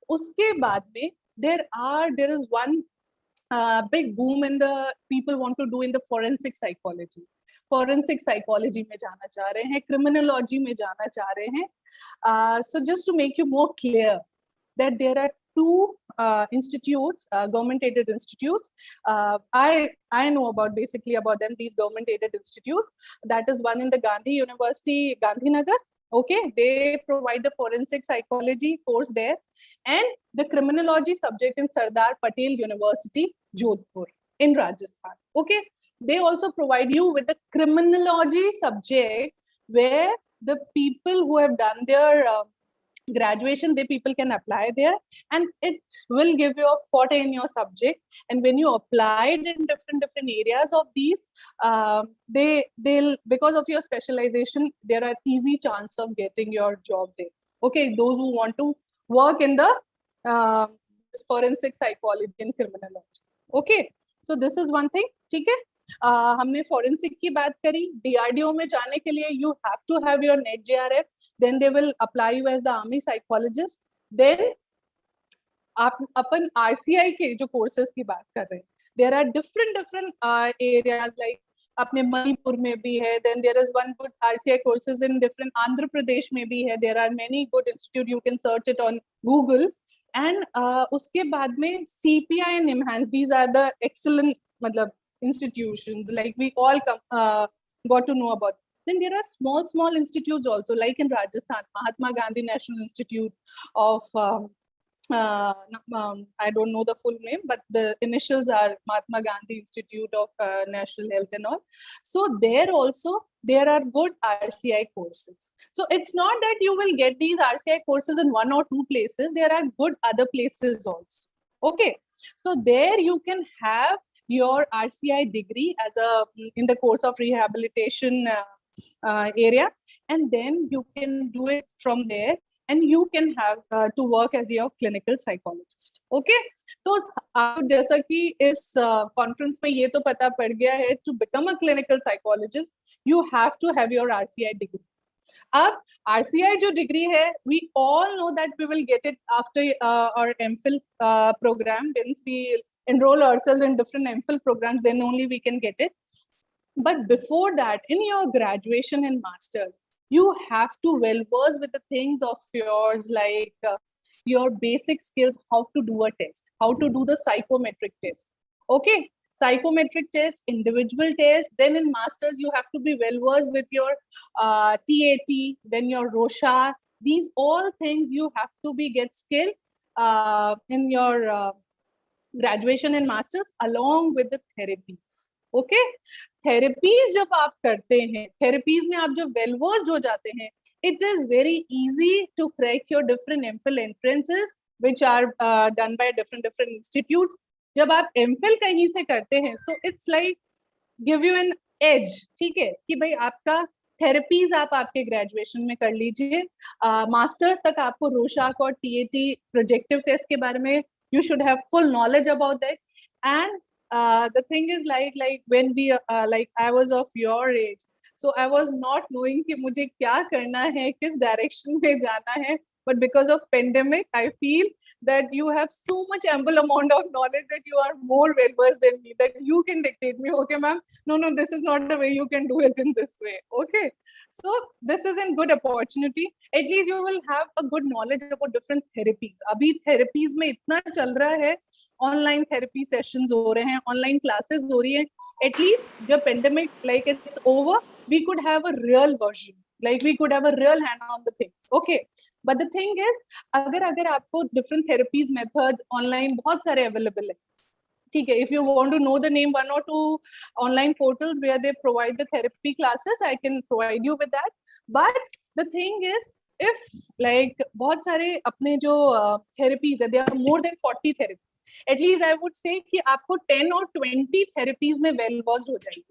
Speaker 18: उसके बाद में there is one big boom in the people want to do in the forensic psychology. Forensic psychology में जाना चाह रहे हैं, criminology में जाना चाह रहे हैं. So just to make you more clear, that there are two institutes, government-aided institutes. I know basically about them, these government-aided institutes. That is one in the Gandhi University, Gandhinagar. Okay, they provide the forensic psychology course there, and the criminology subject in Sardar Patel University, Jodhpur in Rajasthan. Okay, they also provide you with the criminology subject where the people who have done their graduation, they people can apply there, and it will give you a forte in your subject. And when you applied in different areas of these, they'll, because of your specialization, there are easy chance of getting your job there. Okay, those who want to work in the forensic psychology and criminology. Okay, so this is one thing. ठीक है, हमने forensic की बात करी. DRDO में जाने के लिए you have to have your NET JRF. Then they will apply you as the army psychologist. Then आप अपन RCI के जो courses की बात कर रहे हैं, there are different areas, like अपने मणिपुर में भी है. Then there is one good RCI courses in different Andhra Pradesh में भी है. There are many good institute, you can search it on Google. And उसके बाद में CPI and NIMHANS, these are the excellent मतलब institutions, like we all got to know about. Then there are small institutes also, like in Rajasthan, Mahatma Gandhi National Institute of I don't know the full name, but the initials are Mahatma Gandhi Institute of National Health and all. So there also, there are good RCI courses. So it's not that you will get these RCI courses in 1 or 2 places. There are good other places also. Okay. So there you can have your RCI degree as in the course of rehabilitation area, and then you can do it from there, and you can have to work as your clinical psychologist. Okay, तो आपको जैसा कि इस conference में ये तो पता पड़ गया है, to become a clinical psychologist you have to have your RCI degree. अब RCI जो degree है, we all know that we will get it after our MPhil program. Once we enroll ourselves in different MPhil programs, then only we can get it. But before that, in your graduation and masters, you have to well verse with the things of yours, like your basic skills, how to do a test, how to do the psychometric test. Okay, psychometric test, individual test. Then in masters, you have to be well versed with your TAT, then your Rosha. These all things you have to be get skill in your graduation and masters, along with the therapies. Okay, therapies जब आप करते हैं, therapies में आप जब well versed हो जाते हैं, it is very easy to crack your different MPhil entrances, which are done by different institutes. जब आप MPhil कहीं से करते हैं, so it's like give you an edge. ठीक है, कि भाई आपका therapies आप आपके graduation में कर लीजिए, masters तक आपको रोशाक और TAT projective test के बारे में you should have full knowledge about that. And the thing is, like when we like I was of your age, so I was not knowing कि मुझे क्या करना है, किस direction में जाना है. But because of pandemic, I feel that you have so much ample amount of knowledge that you are more well versed than me, that you can dictate me. Okay, ma'am, no, this is not the way, you can do it in this way. Okay, so this is a good opportunity. At least you will have a good knowledge about different therapies. अभी therapies में इतना चल रहा है, online therapy sessions हो रहे हैं, online classes हो रही हैं. At least जब pandemic like it's over, we could have a real version, like we could have a real hand on the things. Okay, but the thing is, अगर आपको different therapies methods online बहुत सारे available है. ठीक है, if you want to know the name 1 or 2 online portals where they provide the therapy classes, I can provide you with that. But the thing is, if like बहुत सारे अपने जो therapies है, there are more than 40 therapies. At least I would say कि आपको 10 or 20 therapies में well versed हो जाएगी,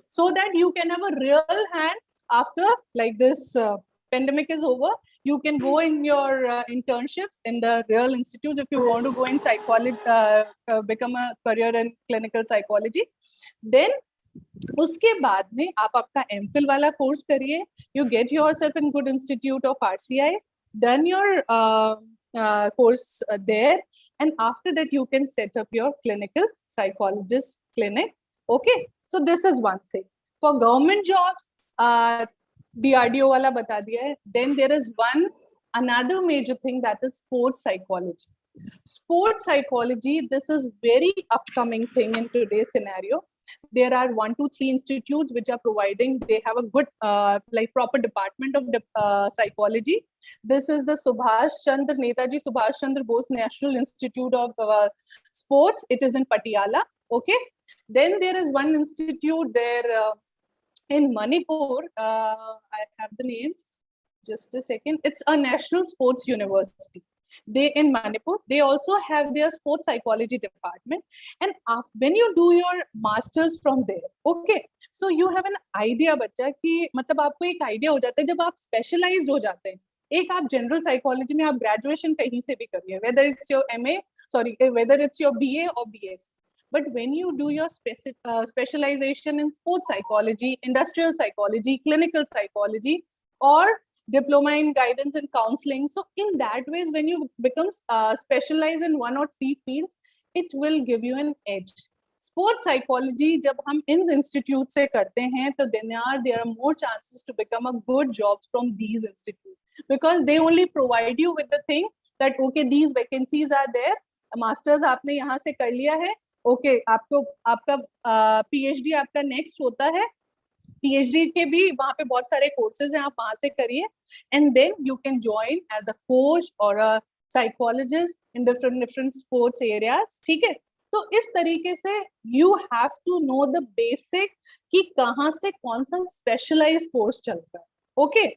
Speaker 18: so that you can have a real hand after like this pandemic is over. You can go in your internships in the real institutes if you want to go in psychology, become a career in clinical psychology. Then उसके बाद में आप आपका MPhil वाला course करिए. You get yourself in good institute of RCI, done your course there, and after that you can set up your clinical psychologist clinic. Okay, so this is one thing. For government jobs, DRDO वाला बता दिया है. Then there is another major thing, that is sports psychology. Sports psychology, this is very upcoming thing in today's scenario. There are 1, 2, 3 institutes which are providing, they have a good like proper department of psychology. This is the Netaji Subhash Chandra Bose National Institute of Sports. It is in Patiala. Okay, then there is one institute there in Manipur. I have the name. just a second. It's a national sports university. They in Manipur, they also have their sports psychology department. And when you do your masters from there, okay, so you have an idea बच्चा कि मतलब आपको एक idea हो जाता है जब आप specialized हो जाते हैं. एक आप general psychology में आप graduation कहीं से भी करिए, whether it's your MA, whether it's your BA or BS. But when you do your specialization in sports psychology, industrial psychology, clinical psychology, or diploma in guidance and counseling, so in that ways, when you become specialized in 1 or 3 fields, it will give you an edge. Sports psychology, जब हम इन institutes से करते हैं, तो there are more chances to become a good jobs from these institutes, because they only provide you with the thing that okay, these vacancies are there, masters आपने यहाँ से कर लिया है, okay, आपको आपका PhD आपका next होता है, PhD के भी वहाँ पे बहुत सारे courses हैं, आप वहाँ से करिए, and then you can join as a coach or a psychologist in different sports areas, ठीक है? तो इस तरीके से you have to know the basic कि कहाँ से कौन सा specialized course चलता है, okay?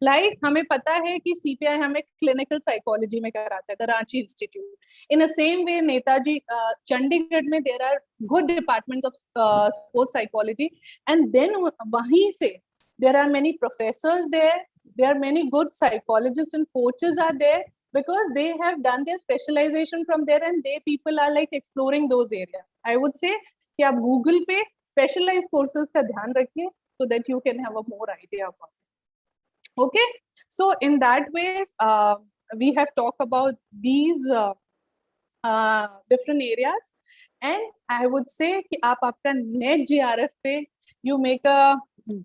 Speaker 18: Like हमें पता है कि CPI हमें clinical psychology में कराता है, the Ranchi Institute. In the same way, Netaji, Chandigarh में there are good departments of sports psychology, and then वहीं से there are many professors there. There are many good psychologists and coaches are there because they have done their specialization from there, and they people are like exploring those areas. I would say कि आप Google पे specialized courses का ध्यान रखिए so that you can have a more idea about it. Okay, so in that ways, we have talked about these different areas, and I would say कि आप आपका NET JRF पे you make a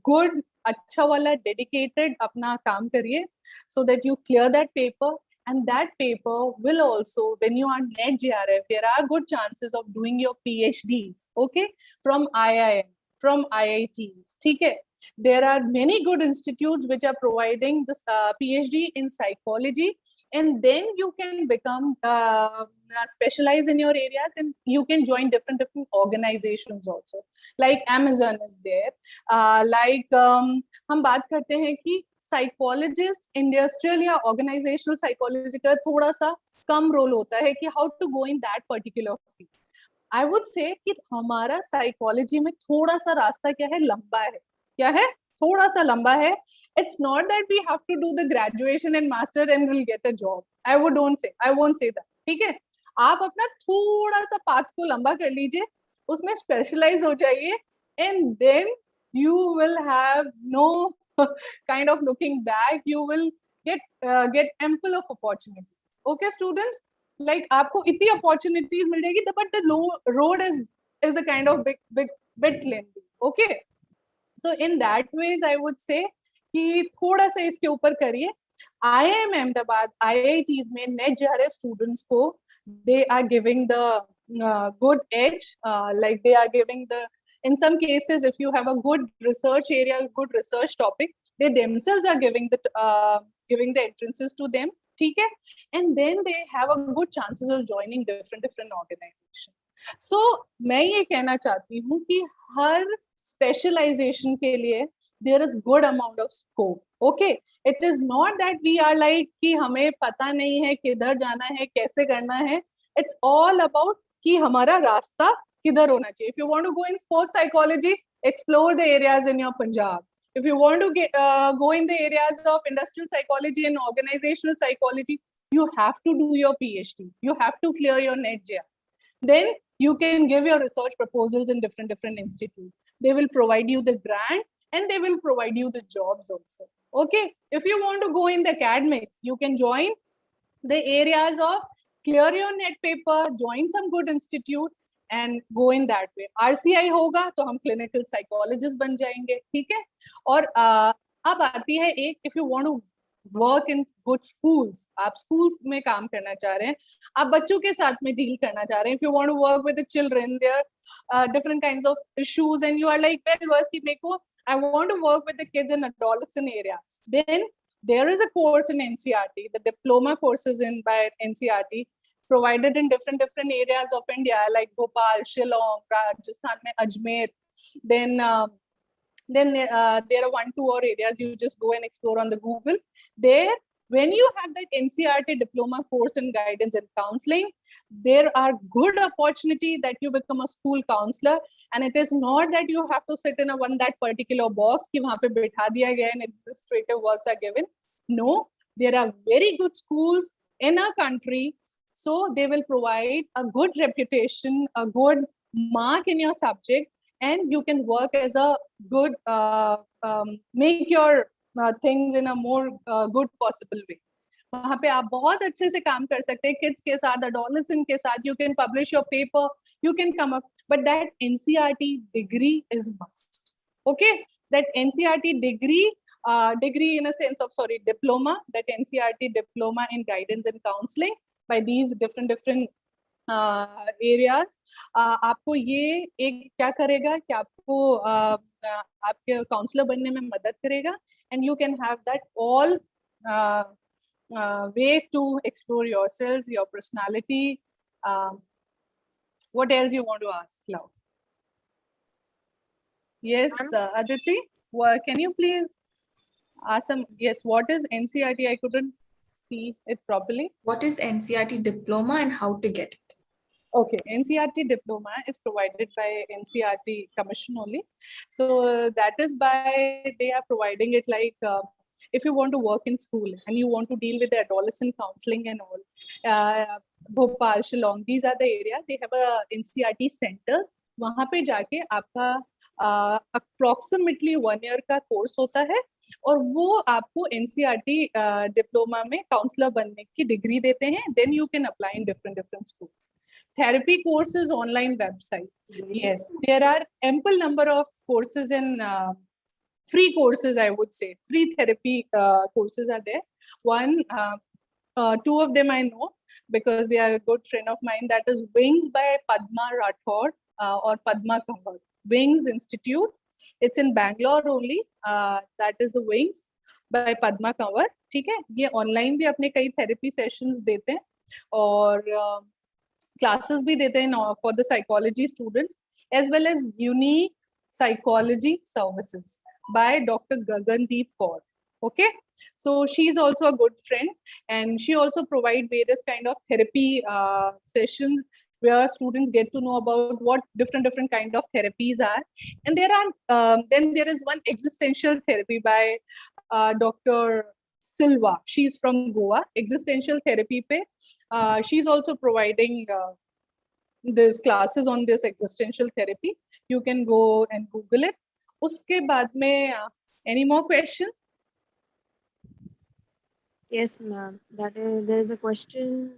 Speaker 18: good अच्छा वाला dedicated अपना काम करिए so that you clear that paper, and that paper will also, when you are NET JRF, there are good chances of doing your PhDs, okay, from IIM, from IITs, ठीक है? There are many good institutes which are providing this PhD in psychology, and then you can become specialized in your areas, and you can join different organizations also. Like Amazon is there. हम बात करते हैं कि psychologist, industrial या organizational psychology का थोड़ा सा कम role होता है कि how to go in that particular field. I would say कि हमारा psychology में थोड़ा सा रास्ता क्या है, लंबा है. क्या है, थोड़ा सा लंबा है. It's not that we have to do the graduation and master and we'll get a job. I won't say that. ठीक है, आप अपना थोड़ा सा पाथ को लंबा कर लीजिए, उसमें स्पेशलाइज हो जाइए, and then you will have no kind of looking back. You will get ample of opportunity. Okay, students, like आपको इतनी opportunities मिल जाएगी, but the road is a kind of bit lengthy. Okay. So in that ways, I would say कि थोड़ा सा इसके ऊपर करिए. IIM Ahmedabad, IITs में NET JRF students को they are giving the good edge, like they are giving the, in some cases, if you have a good research area, good research topic, they themselves are giving the entrances to them, ठीक है? And then they have a good chances of joining different organizations. So मैं ये कहना चाहती हूँ कि हर specialization के लिए there is good amount of scope. Okay, it is not that we are like कि हमें पता नहीं है किधर जाना है, कैसे करना है. It's all about कि हमारा रास्ता किधर होना चाहिए. If you want to go in sports psychology, explore the areas in your Punjab. If you want to go in the areas of industrial psychology and organizational psychology, you have to do your PhD. You have to clear your NET JRF. Then you can give your research proposals in different institutes. They will provide you the grant and they will provide you the jobs also. Okay, if you want to go in the academics, you can join the areas of clear your NET paper, join some good institute and go in that way. RCI होगा तो हम clinical psychologist बन जाएंगे, ठीक है? और अब आती है एक, if you want to work in good schools, आप schools में काम करना चाह रहे हैं, आप बच्चों के साथ में deal करना चाह रहे हैं, if you want to work with the children, there are different kinds of issues, and you are like, well, I want to work with the kids in adolescent areas. Then there is a course in NCRT, the diploma courses by NCRT, provided in different areas of India, like Bhopal, Shillong, Rajasthan, Ajmer. Then Then there are 1-2 more areas you just go and explore on the Google. There, when you have that NCERT diploma course in guidance and counseling, there are good opportunity that you become a school counselor. And it is not that you have to sit in that particular box ki wahan pe bitha diya gaya and administrative works are given. No, there are very good schools in our country. So they will provide a good reputation, a good mark in your subject, and you can work as a good, make your things in a more good possible way. वहाँ पे आप बहुत अच्छे से काम कर सकते हैं kids के साथ, adolescent के साथ. You can publish your paper, you can come up, but that NCERT degree is must. Okay, that NCERT degree in a sense of diploma, that NCERT diploma in guidance and counseling by these different areas. आपको ये एक क्या करेगा कि आपको आपके counsellor बनने में मदद करेगा, and you can have that all way to explore yourselves, your personality. What else you want to ask, Cloud? Yes, Aditi, can you please ask some? Yes, what is NCERT? I couldn't see it properly.
Speaker 4: What is NCERT diploma and how to get it?
Speaker 18: Okay, NCERT diploma is provided by NCERT Commission only. So that is by, they are providing it like, if you want to work in school and you want to deal with the adolescent counseling and all, Bhopal, Shillong, these are the areas. They have a NCERT center. वहाँ पे जाके आपका approximately 1 year का course होता है और वो आपको NCERT diploma में counselor बनने की degree देते हैं. Then you can apply in different schools. Therapy courses, online website. Yes, there are ample number of courses in free courses, I would say. Free therapy courses are there. Two of them I know because they are a good friend of mine. That is Wings by Padma Rathod or Padma Kanwar. Wings Institute. It's in Bangalore only. That is the Wings by Padma Kanwar. ठीक है? ये online भी अपने कई therapy sessions देते हैं और classes भी देते हैं for the psychology students, as well as unique psychology services by Dr. Gagandeep Kaur. Okay, so she's also a good friend and she also provides various kind of therapy sessions where students get to know about what different kind of therapies are. And there are then there is one existential therapy by Dr. Silva. She's from Goa. Existential therapy pe she's also providing these classes on this existential therapy. You can go and Google it. Uske baad mein, any more question?
Speaker 17: Yes, ma'am. There is a question.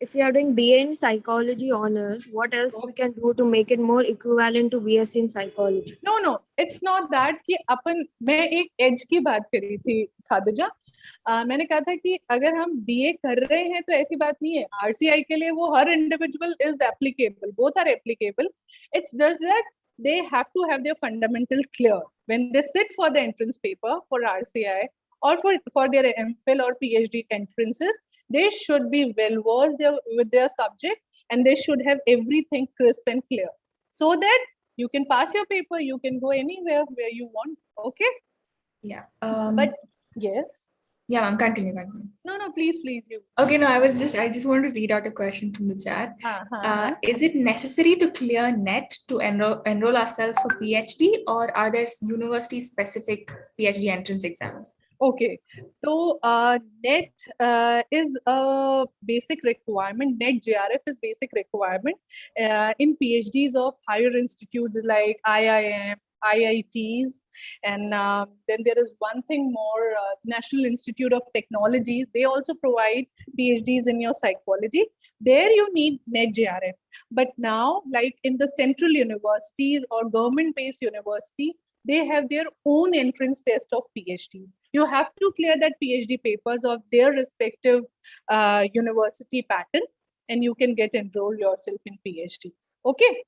Speaker 17: If you are doing BA in psychology honors, what else we can do to make it more equivalent to BSc in psychology?
Speaker 18: No, it's not that कि अपन मैं एक edge की बात करी थी Khadija. मैंने कहा था कि अगर हम BA कर रहे हैं तो ऐसी बात नहीं है. RCI के लिए वो हर individual is applicable. Both are applicable. It's just that they have to have their fundamental clear when they sit for the entrance paper for RCI or for their MPhil or PhD entrances. They should be well versed with their subject and they should have everything crisp and clear so that you can pass your paper, you can go anywhere where you want. Okay?
Speaker 4: Yeah.
Speaker 18: But yes.
Speaker 4: Yeah, ma'am, continue.
Speaker 18: No, please, you.
Speaker 4: Okay, no, I just want to read out a question from the chat. Is it necessary to clear NET to enroll ourselves for PhD, or are there university specific PhD entrance exams?
Speaker 18: Okay, so NET is a basic requirement. NET JRF is basic requirement in PhDs of higher institutes like IIM, IITs, and then there is one thing more, National Institute of Technologies. They also provide PhDs in your psychology. There you need NET JRF. But now, like in the central universities or government-based university, they have their own entrance test of PhD. You have to clear that PhD papers of their respective university pattern, and you can get enrolled yourself in PhDs. Okay.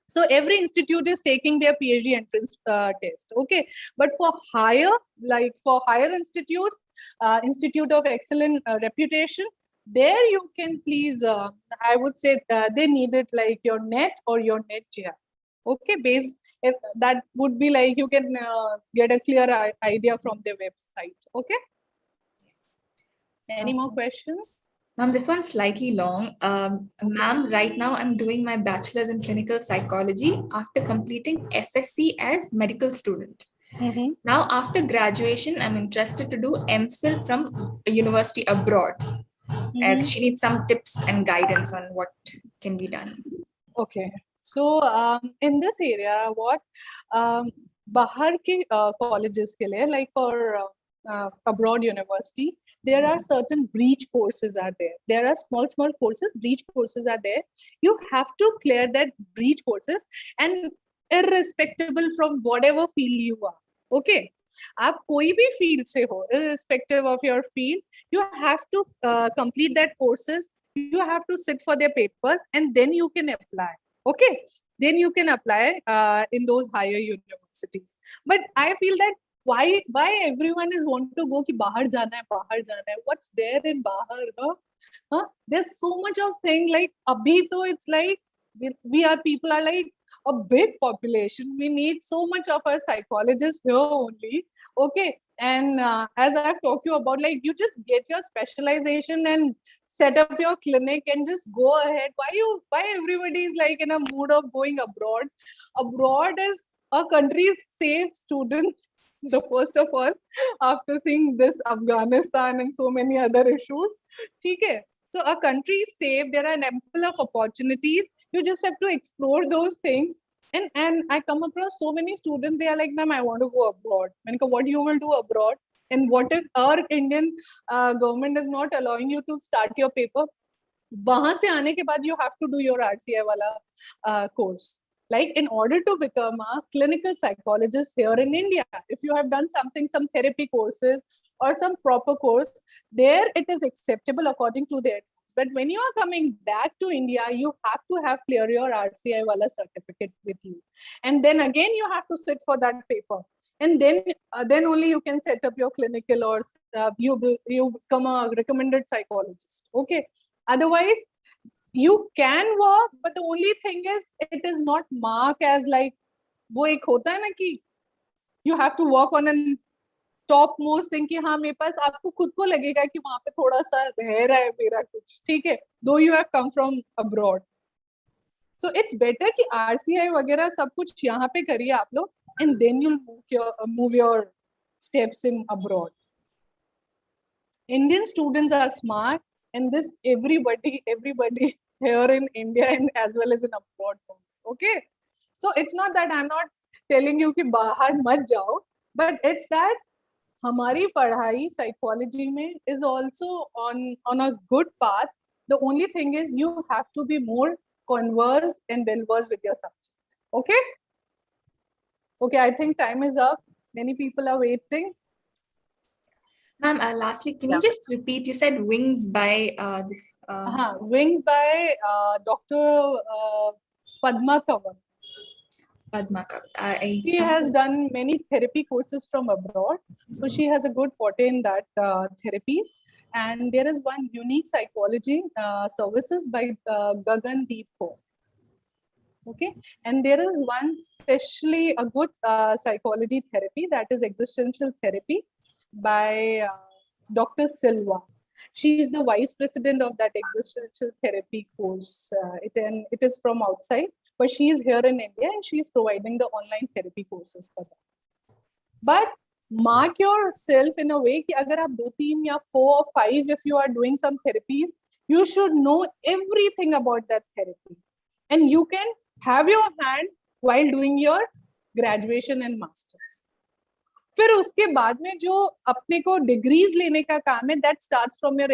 Speaker 18: So every institute is taking their PhD entrance test. Okay. But for higher institutes, Institute of Excellent Reputation, there you can please, I would say they need it like your NET or your NET JRF. Okay. If that would be like, you can get a clear idea from their website. Okay. Any more questions?
Speaker 4: Ma'am, this one's slightly long. Ma'am, right now I'm doing my bachelor's in clinical psychology after completing FSc as medical student. Now, after graduation, I'm interested to do MPhil from a university abroad. As she needs some tips and guidance on what can be done.
Speaker 18: Okay. So in this area, what bahar ke colleges ke liye, like for abroad university, there are certain breach courses are there. There are small courses, breach courses are there. You have to clear that breach courses, and irrespective from whatever field you are. Okay. आप कोई भी field से हो, irrespective of your field, you have to complete that courses. You have to sit for their papers, and then you can apply. Okay, then you can apply in those higher universities. But I feel that why everyone is want to go कि बाहर जाना है. What's there in बाहर? Huh? There's so much of thing, like abhi to it's like people are like a big population. We need so much of our psychologists here only. Okay, and as I've talked to you about, like, you just get your specialization and set up your clinic and just go ahead. Why everybody is like in a mood of going abroad? Abroad is a country safe, students. The first of all, after seeing this Afghanistan and so many other issues, okay. So a country is safe. There are an ample of opportunities. You just have to explore those things. And I come across so many students. They are like, ma'am, I want to go abroad. What you will do abroad? And what if our Indian government is not allowing you to start your paper? वहां से आने के बाद you have to do your RCI वाला course. Like, in order to become a clinical psychologist here in India, if you have done some therapy courses or some proper course, there it is acceptable according to their. But when you are coming back to India, you have to have clear your RCI wala certificate with you. And then again, you have to sit for that paper. And then only you can set up your clinical, or you become a recommended psychologist. Okay. Otherwise, you can work, but the only thing is, it is not marked as like, वो एक होता है ना कि you have to work on a top most thing कि हाँ मेरे पास, आपको खुद को लगेगा कि वहां पे थोड़ा सा रह रहा है मेरा कुछ, ठीक है, though you have come from abroad. So it's better कि आरसीआई वगैरह सब कुछ यहाँ पे करिए आप लोग, and then you move your steps in abroad. Indian students are smart, and this everybody here in India and as well as in abroad. Okay, so it's not that I'm not telling you कि बाहर मत जाओ, but it's that हमारी पढ़ाई psychology में is also on a good path. The only thing is you have to be more conversed and well versed with your subject. Okay. Okay, I think time is up. Many people are waiting.
Speaker 4: Ma'am, lastly, can you just repeat? You said Wings by this.
Speaker 18: Wings by Dr. Padma Kavan.
Speaker 4: Padma Kavan.
Speaker 18: She has done many therapy courses from abroad, so she has a good forte in that therapies. And there is one unique psychology services by Gagan Deepo. Okay, and there is one especially a good psychology therapy, that is existential therapy by Dr. Silva. She is the vice president of that existential therapy course. It is from outside, but she is here in India and she is providing the online therapy courses for that. But mark yourself in a way कि अगर आप 2, 3 या 4 or 5, if you are doing some therapies, you should know everything about that therapy, and you can have your hand while doing your graduation and masters. फिर उसके बाद में जो अपने को डिग्रीज लेने का काम है, that starts from your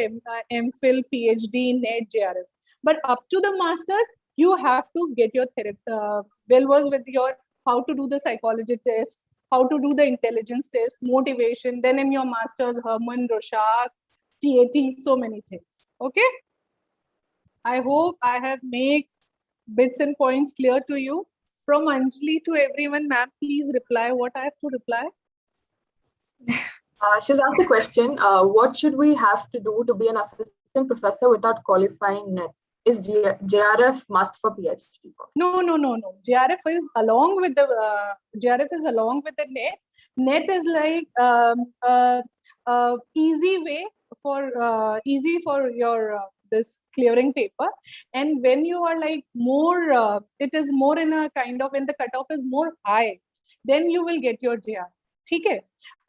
Speaker 18: MPhil, PhD, NET JRF. But up to the masters, you have to get your well versed with your how to do the psychology test, how to do the intelligence test, motivation. Then in your masters, Herman, Rorschach, TAT, so many things. Okay. I hope I have made bits and points clear to you. From Anjali to everyone, ma'am, please reply what I have to reply.
Speaker 3: She's asked a question. What should we have to do to be an assistant professor without qualifying NET? is JRF must for PhD?
Speaker 18: No. JRF is along with the NET. NET is like easy way for your this clearing paper, and when you are like more, it is more in a kind of when the cutoff is more high, then you will get your JRF. Okay,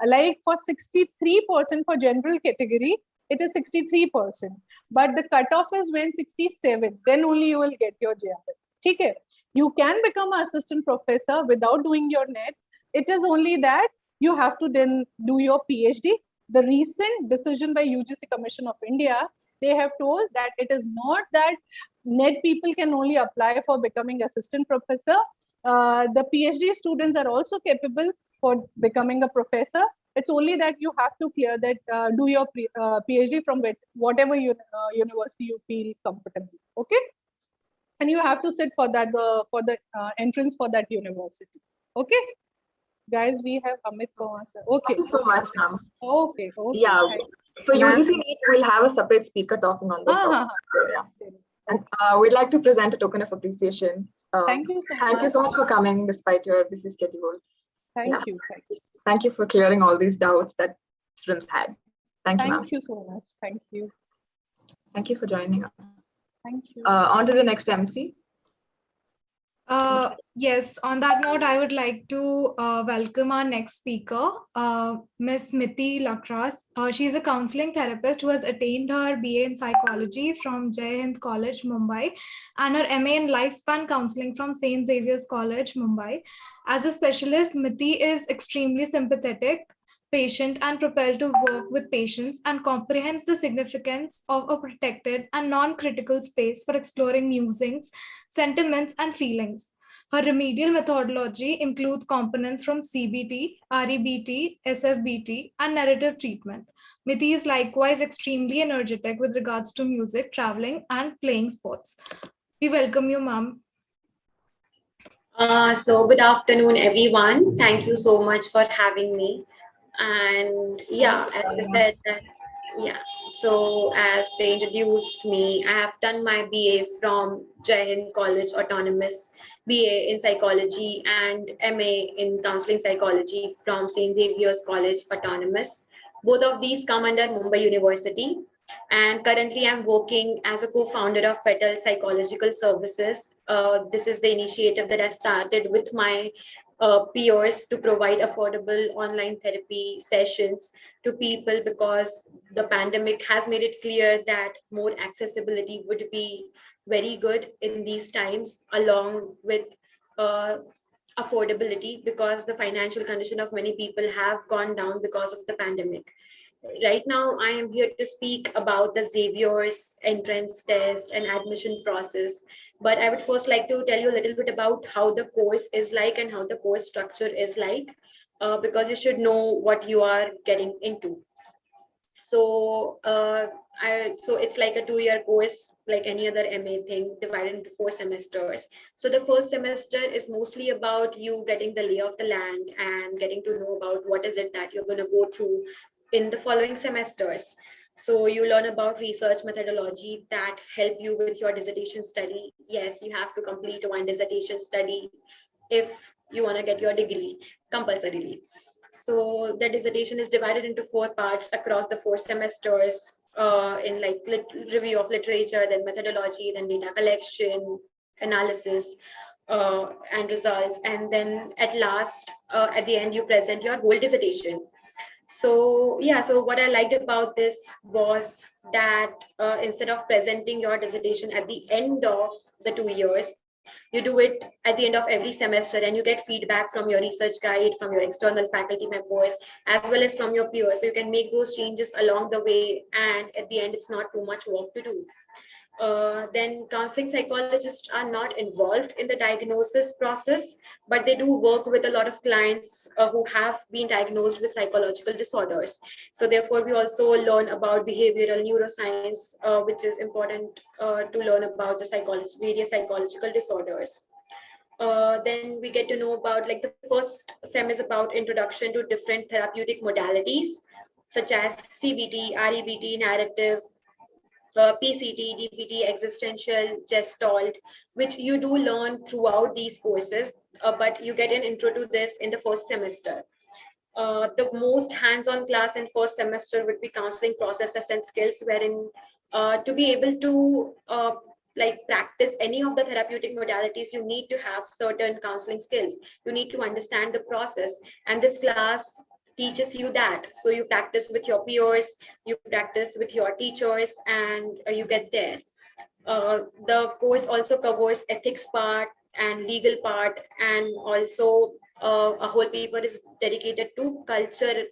Speaker 18: like for 63% for general category, it is 63%, but the cutoff is when 67, then only you will get your JRF. Okay, you can become an assistant professor without doing your NET. It is only that you have to then do your PhD. The recent decision by UGC Commission of India, they have told that it is not that NET people can only apply for becoming assistant professor. The PhD students are also capable for becoming a professor. It's only that you have to clear that, do your PhD from whatever university you feel comfortable. Okay, and you have to sit for that for the entrance for that university. Okay, guys, we have Amit Pawar sir. Okay.
Speaker 3: Thank you so much, ma'am.
Speaker 18: Okay.
Speaker 3: Yeah. For UGC NET, we'll have a separate speaker talking on this topic. So, yeah. And we'd like to present a token of appreciation.
Speaker 18: Thank you so much.
Speaker 3: Thank you so much for coming despite your busy schedule.
Speaker 18: Thank you.
Speaker 3: Thank you for clearing all these doubts that students had. Thank you, ma'am.
Speaker 18: Thank you so much. Thank you.
Speaker 3: Thank you for joining us.
Speaker 18: Thank you.
Speaker 3: On to the next MC.
Speaker 6: Yes, on that note, I would like to welcome our next speaker, Ms. Miti Lakras. She is a counseling therapist who has attained her BA in psychology from Jai Hind College, Mumbai, and her MA in lifespan counseling from St. Xavier's College, Mumbai. As a specialist, Miti is extremely sympathetic, patient, and propelled to work with patients, and comprehends the significance of a protected and non-critical space for exploring musings, sentiments, and feelings. Her remedial methodology includes components from CBT, REBT, SFBT, and narrative treatment. Miti is likewise extremely energetic with regards to music, traveling, and playing sports. We welcome you, ma'am.
Speaker 19: So good afternoon, everyone. Thank you so much for having me. And yeah, as I said, so as they introduced me, I have done my BA from Jai Hind College Autonomous, BA in Psychology, and MA in Counseling Psychology from St. Xavier's College Autonomous. Both of these come under Mumbai University. And currently I'm working as a co-founder of Fetal Psychological Services. This is the initiative that I started with my peers to provide affordable online therapy sessions to people, because the pandemic has made it clear that more accessibility would be very good in these times, along with affordability, because the financial condition of many people have gone down because of the pandemic. Right now, I am here to speak about the Xavier's entrance test and admission process. But I would first like to tell you a little bit about how the course is like and how the course structure is like, because you should know what you are getting into. So, so it's like a 2-year course, like any other MA thing, divided into 4 semesters. So the first semester is mostly about you getting the lay of the land and getting to know about what is it that you're going to go through in the following semesters. So you learn about research methodology that help you with your dissertation study. Yes, you have to complete one dissertation study if you want to get your degree compulsorily. So the dissertation is divided into 4 parts across the 4 semesters, in like review of literature, then methodology, then data collection, analysis, and results. And then at last, at the end, you present your whole dissertation. So yeah, so what I liked about this was that instead of presenting your dissertation at the end of the 2 years, you do it at the end of every semester, and you get feedback from your research guide, from your external faculty members, as well as from your peers. So you can make those changes along the way, and at the end, it's not too much work to do. Then counseling psychologists are not involved in the diagnosis process, but they do work with a lot of clients who have been diagnosed with psychological disorders. So therefore, we also learn about behavioral neuroscience, which is important to learn about the various psychological disorders. Then we get to know about, like, the first sem is about introduction to different therapeutic modalities, such as CBT, REBT, narrative, PCT, DPT, existential, gestalt, which you do learn throughout these courses, but you get an intro to this in the first semester. The most hands-on class in first semester would be counseling processes and skills, wherein to be able to like practice any of the therapeutic modalities, you need to have certain counseling skills. You need to understand the process, and this class teaches you that. So you practice with your peers, you practice with your teachers, and you get there. The course also covers ethics part and legal part, and also a whole paper is dedicated to culture,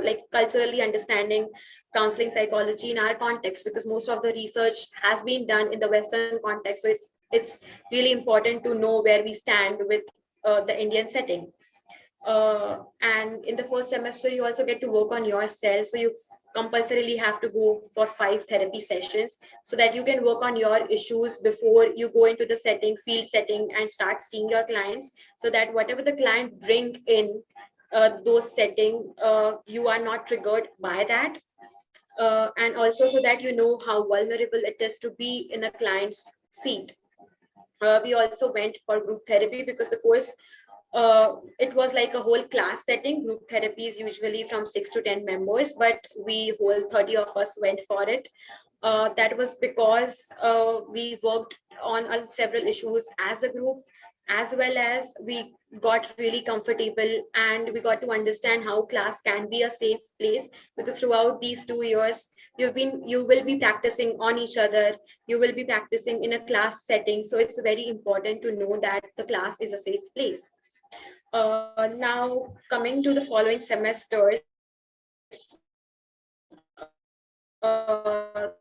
Speaker 19: like culturally understanding counseling psychology in our context, because most of the research has been done in the Western context. So it's really important to know where we stand with the Indian setting. And in the first semester, you also get to work on yourself. So you compulsorily have to go for 5 therapy sessions so that you can work on your issues before you go into the setting, field setting, and start seeing your clients, so that whatever the client bring in those setting, you are not triggered by that. And also so that you know how vulnerable it is to be in a client's seat. We also went for group therapy because the course, it was like a whole class setting. Group therapy is usually from 6 to 10 members, but we whole 30 of us went for it. That was because we worked on several issues as a group, as well as we got really comfortable and we got to understand how class can be a safe place, because throughout these 2 years you will be practicing on each other, you will be practicing in a class setting. So it's very important to know that the class is a safe place. Now coming to the following semesters, the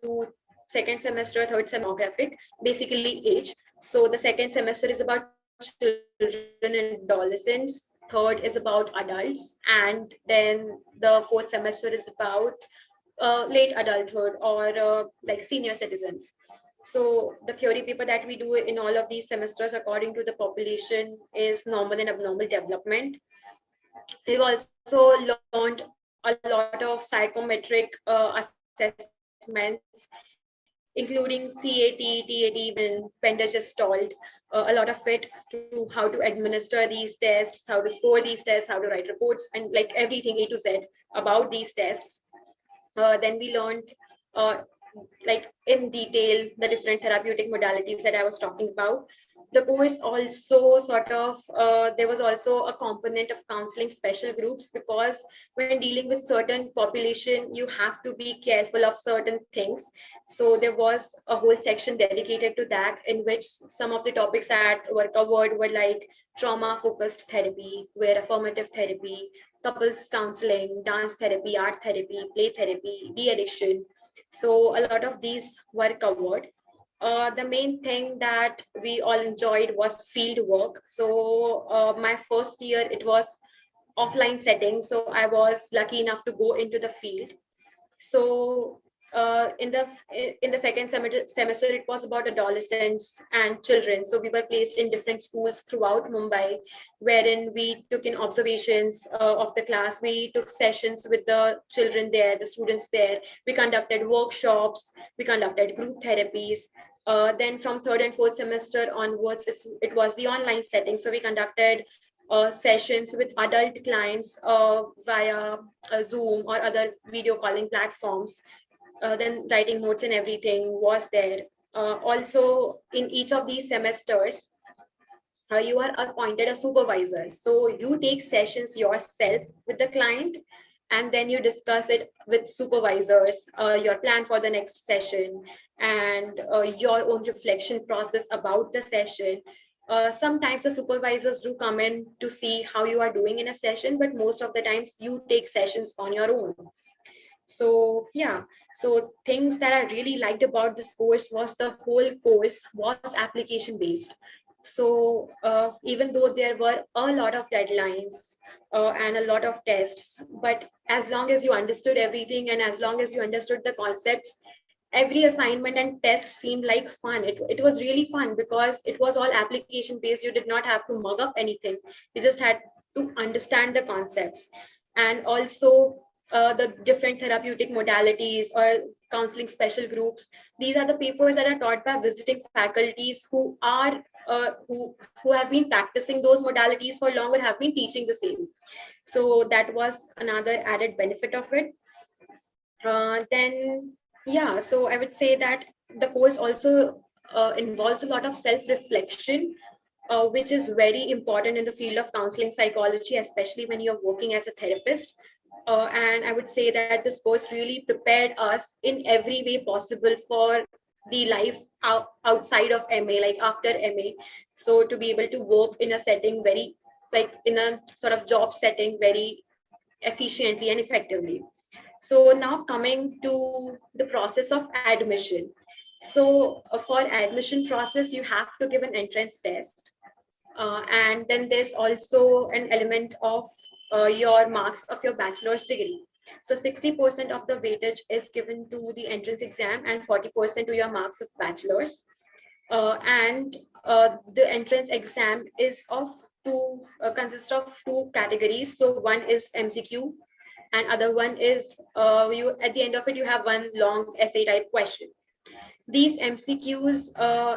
Speaker 19: two second semester, third semester, demographic, basically age. So the second semester is about children and adolescents, third is about adults, and then the fourth semester is about late adulthood or like senior citizens. So the theory paper that we do in all of these semesters according to the population is normal and abnormal development. We've also learned a lot of psychometric assessments, including CAT, TAT, even Pendergestalt, a lot of it, to how to administer these tests, how to score these tests, how to write reports, and like everything A to Z about these tests. Then we learned like in detail the different therapeutic modalities that I was talking about. The course also sort of, there was also a component of counseling special groups, because when dealing with certain population, you have to be careful of certain things. So there was a whole section dedicated to that, in which some of the topics that were covered were like trauma focused therapy, where affirmative therapy, couples counseling, dance therapy, art therapy, play therapy, de-addiction. So a lot of these were covered. The main thing that we all enjoyed was field work. So my first year, it was offline setting. So I was lucky enough to go into the field. So in the second semester, it was about adolescents and children. So we were placed in different schools throughout Mumbai, wherein we took in observations of the class. We took sessions with the children there, the students there. We conducted workshops. We conducted group therapies. Then from third and fourth semester onwards, it was the online setting. So we conducted sessions with adult clients via Zoom or other video calling platforms. Then writing notes and everything was there. Also, in each of these semesters, you are appointed a supervisor. So you take sessions yourself with the client, and then you discuss it with supervisors, your plan for the next session, and your own reflection process about the session. Sometimes the supervisors do come in to see how you are doing in a session, but most of the times you take sessions on your own. So yeah, so things that I really liked about this course was the whole course was application based. So even though there were a lot of deadlines and a lot of tests, but as long as you understood everything and as long as you understood the concepts, every assignment and test seemed like fun. It was really fun because it was all application based. You did not have to mug up anything. You just had to understand the concepts. And also the different therapeutic modalities or counseling special groups. These are the papers that are taught by visiting faculties who are who have been practicing those modalities for long or have been teaching the same. So that was another added benefit of it. Then yeah, so I would say that the course also involves a lot of self-reflection, which is very important in the field of counseling psychology, especially when you're working as a therapist. And I would say that this course really prepared us in every way possible for the life outside of MA, like after MA. So to be able to work in a setting very, like in a sort of job setting very efficiently and effectively. So now coming to the process of admission. So for admission process, you have to give an entrance test. And then there's also an element of your marks of your bachelor's degree. So 60% of the weightage is given to the entrance exam and 40% to your marks of bachelor's. And the entrance exam is of consists of two categories. So one is MCQ and other one is you at the end of it, you have one long essay type question. These MCQs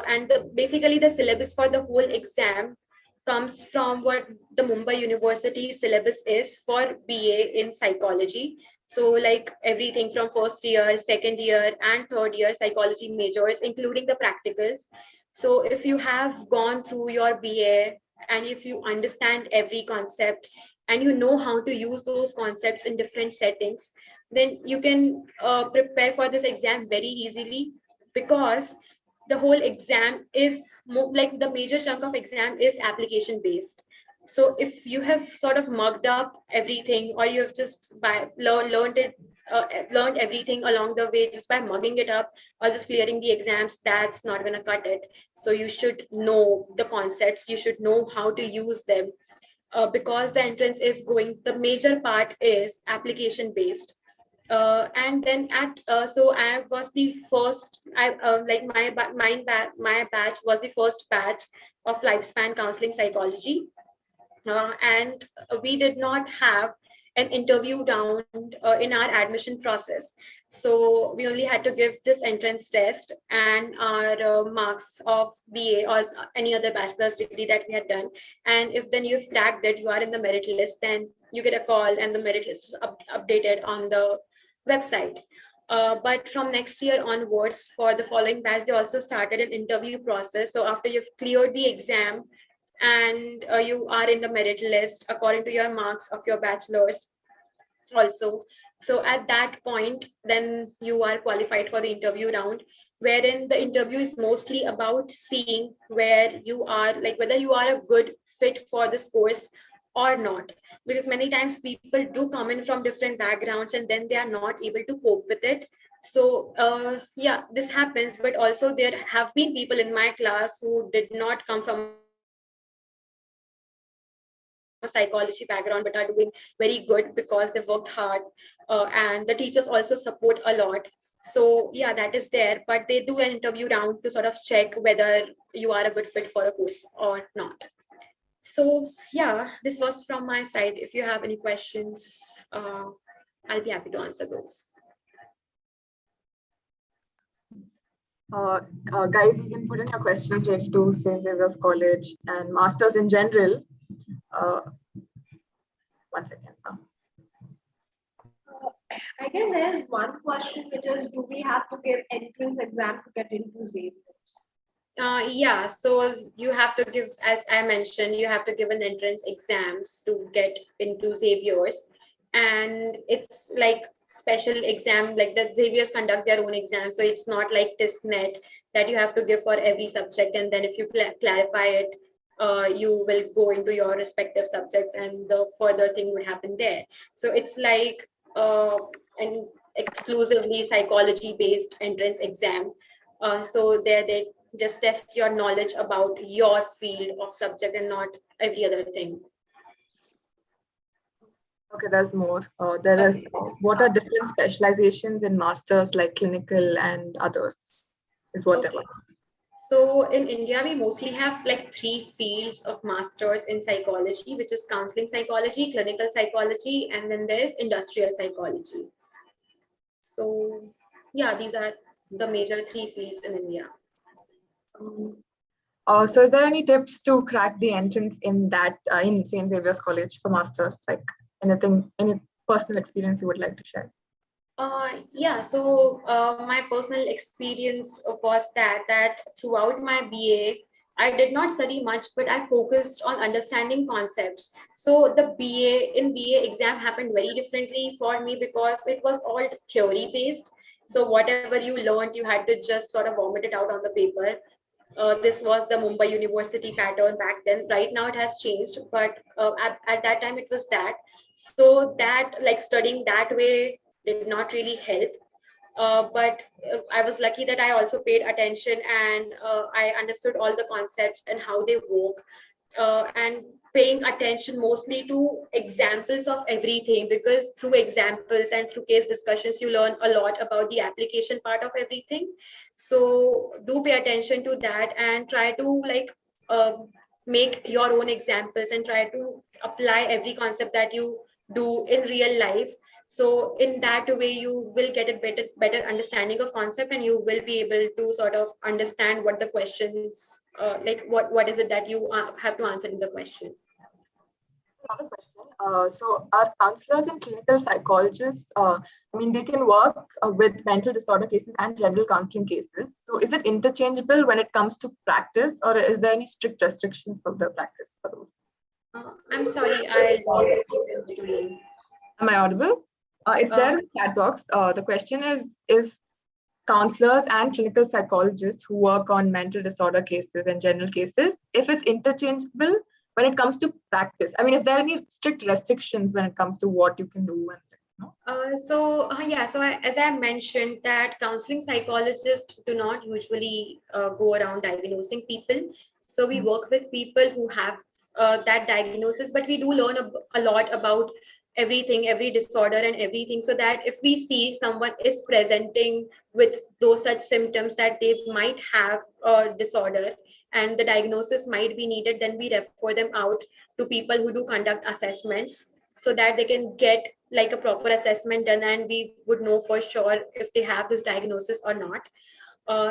Speaker 19: and basically the syllabus for the whole exam comes from what the Mumbai University syllabus is for BA in psychology. So like everything from first year, second year and third year psychology majors, including the practicals. So if you have gone through your BA and if you understand every concept and you know how to use those concepts in different settings, then you can prepare for this exam very easily, because the whole exam is like the major chunk of exam is application based. So if you have sort of mugged up everything, or you have just learned everything along the way just by mugging it up or just clearing the exams, that's not going to cut it. So you should know the concepts, you should know how to use them, because the entrance is the major part is application based. And then so I was the first, like my batch was the first batch of lifespan counseling psychology, and we did not have an interview round in our admission process. So we only had to give this entrance test and our marks of BA or any other bachelor's degree that we had done. And if then you've cracked it, you are in the merit list, then you get a call and the merit list is updated on the website. But from next year onwards, for the following batch, they also started an interview process. So after you've cleared the exam and you are in the merit list according to your marks of your bachelor's also. So at that point, then you are qualified for the interview round, wherein the interview is mostly about seeing where you are, like whether you are a good fit for this course or not, because many times people do come in from different backgrounds and then they are not able to cope with it. So yeah, this happens, but also there have been people in my class who did not come from a psychology background but are doing very good because they worked hard, and the teachers also support a lot. So yeah, that is there, but they do an interview round to sort of check whether you are a good fit for a course or not. So yeah, this was from my side. If you have any questions, I'll be happy to answer those.
Speaker 3: Guys, you can put in your questions related to St. Xavier's College and masters in general. One second.
Speaker 2: I guess there's one question, which is, do we have to give entrance exam to get into Xavier?
Speaker 19: Yeah, so you have to give, as I mentioned, you have to give an entrance exams to get into Xavier's, and it's like special exam, like the Xavier's conduct their own exam, so it's not like TISCNET that you have to give for every subject, and then if you clarify it, you will go into your respective subjects and the further thing would happen there. So it's like an exclusively psychology based entrance exam. So there they just test your knowledge about your field of subject and not every other thing.
Speaker 3: Okay, there's more. There is, what are different specializations in masters, like clinical and others, is what they're asking.
Speaker 19: So in India, we mostly have like 3 fields of masters in psychology, which is counseling psychology, clinical psychology, and then there's industrial psychology. So yeah, these are the major 3 fields in India.
Speaker 1: So is there any tips to crack the entrance in that in St. Xavier's College for masters? Like anything, any personal experience you would like to share?
Speaker 19: Yeah, so my personal experience was that throughout my BA, I did not study much, but I focused on understanding concepts. So the BA exam happened very differently for me because it was all theory based. So whatever you learned, you had to just sort of vomit it out on the paper. This was the Mumbai University pattern back then. Right now it has changed, but at that time it was that. So that like studying that way did not really help. But I was lucky that I also paid attention and I understood all the concepts and how they work. And paying attention mostly to examples of everything, because through examples and through case discussions you learn a lot about the application part of everything. So do pay attention to that and try to like make your own examples and try to apply every concept that you do in real life. So in that way you will get a better understanding of concept, and you will be able to sort of understand what the questions like what is it that you have to answer in the question.
Speaker 1: Another question. So are counselors and clinical psychologists, I mean, they can work with mental disorder cases and general counseling cases. So is it interchangeable when it comes to practice, or is there any strict restrictions for the practice for those?
Speaker 19: I'm sorry, I lost you in between.
Speaker 1: Am I audible? It's there in the chat box. The question is if counselors and clinical psychologists who work on mental disorder cases and general cases, if it's interchangeable when it comes to practice. I mean, if there are any strict restrictions when it comes to what you can do. And,
Speaker 19: As I mentioned, that counseling psychologists do not usually go around diagnosing people. So we work with people who have that diagnosis, but we do learn a lot about everything, every disorder and everything, so that if we see someone is presenting with those such symptoms that they might have a disorder and the diagnosis might be needed, then we refer them out to people who do conduct assessments so that they can get like a proper assessment done and we would know for sure if they have this diagnosis or not.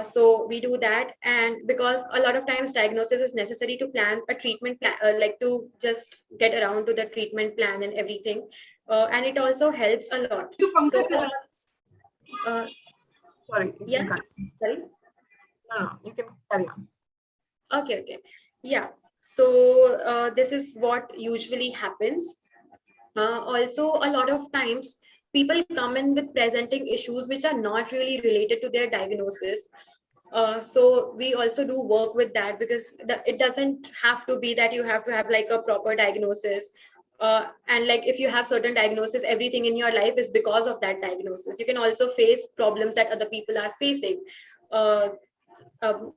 Speaker 19: So we do that, and because a lot of times diagnosis is necessary to plan a treatment plan, like to just get around to the treatment plan and everything, and it also helps a lot. So,
Speaker 1: sorry.
Speaker 19: Yeah. Sorry.
Speaker 1: No, you can carry on.
Speaker 19: Okay. Yeah. So this is what usually happens. Also, a lot of times people come in with presenting issues which are not really related to their diagnosis. So we also do work with that, because it doesn't have to be that you have to have like a proper diagnosis. And like if you have certain diagnosis, everything in your life is because of that diagnosis. You can also face problems that other people are facing.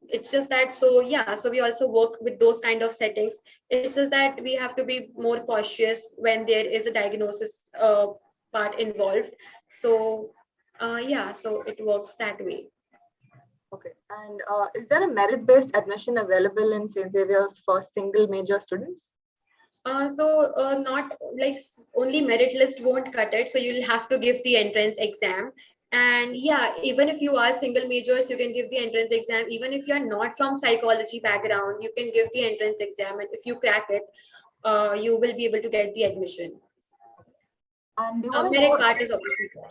Speaker 19: It's just that, so we also work with those kind of settings. It's just that we have to be more cautious when there is a diagnosis part involved. So so it works that way.
Speaker 1: Okay, and is there a merit-based admission available in St. Xavier's for single major students?
Speaker 19: Not like only merit list won't cut it, so you'll have to give the entrance exam. And yeah, even if you are single majors, you can give the entrance exam. Even if you're not from psychology background, you can give the entrance exam, and if you crack it, you will be able to get the admission.
Speaker 1: And
Speaker 19: merit part is obviously there.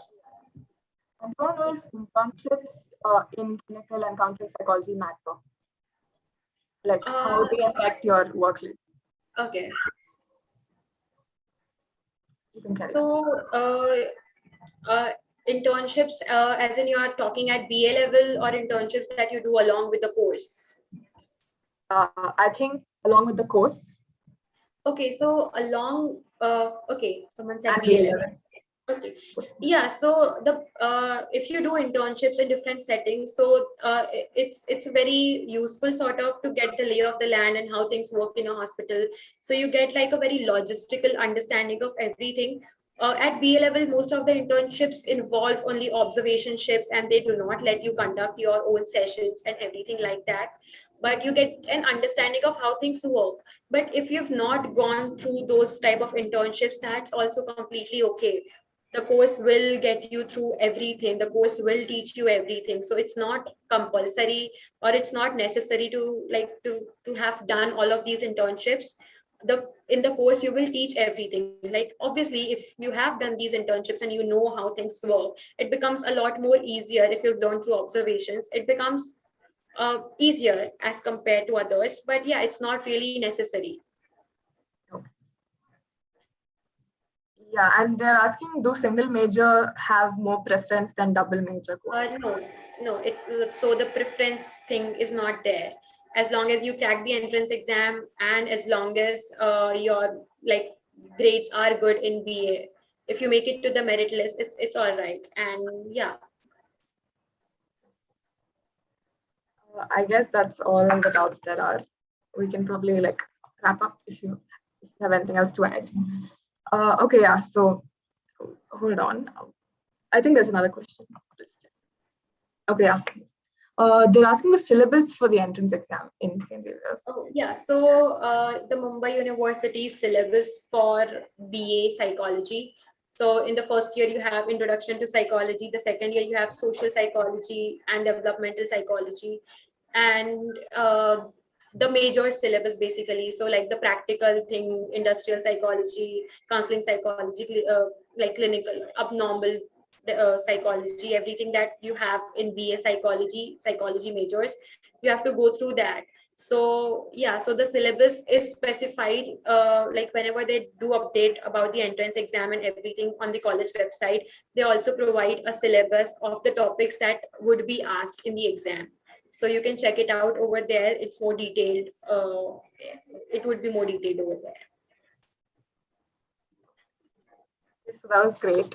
Speaker 1: And what else internships in clinical and counseling psychology matter? Like how they affect your workload?
Speaker 19: Okay.
Speaker 1: You can carry
Speaker 19: on. Internships, as in you are talking at BA level, or internships that you do along with the course?
Speaker 1: I think along with the course.
Speaker 19: Okay, so along, okay, someone said BA level. Okay, yeah. So the if you do internships in different settings, so it's very useful sort of to get the lay of the land and how things work in a hospital. So you get like a very logistical understanding of everything. At BA level, most of the internships involve only observation shifts, and they do not let you conduct your own sessions and everything like that. But you get an understanding of how things work. But if you've not gone through those type of internships, that's also completely okay. The course will get you through everything. The course will teach you everything. So it's not compulsory, or it's not necessary to to have done all of these internships. In the course you will teach everything. Like obviously, if you have done these internships and you know how things work, it becomes a lot more easier. If you've learned through observations, it becomes easier as compared to others. But yeah, it's not really necessary.
Speaker 1: Yeah, and they're asking, do single major have more preference than double major course?
Speaker 19: No. It's so the preference thing is not there. As long as you crack the entrance exam, and as long as your grades are good in BA, if you make it to the merit list, it's all right. And yeah.
Speaker 1: I guess that's all the doubts there are. We can probably wrap up if you have anything else to add. Okay, yeah. So hold on. I think there's another question. Okay, yeah. They're asking the syllabus for the entrance exam in St. Xavier's.
Speaker 19: Oh, yeah. So the Mumbai University syllabus for BA psychology. So in the first year, you have introduction to psychology. The second year, you have social psychology and developmental psychology. And the major syllabus basically. So like the practical thing, industrial psychology, counseling psychology, like clinical, abnormal psychology, everything that you have in BA psychology majors, you have to go through that. So yeah, so the syllabus is specified like whenever they do update about the entrance exam and everything on the college website, they also provide a syllabus of the topics that would be asked in the exam. So you can check it out over there. It's more detailed. It would be more detailed over there.
Speaker 1: So that was great.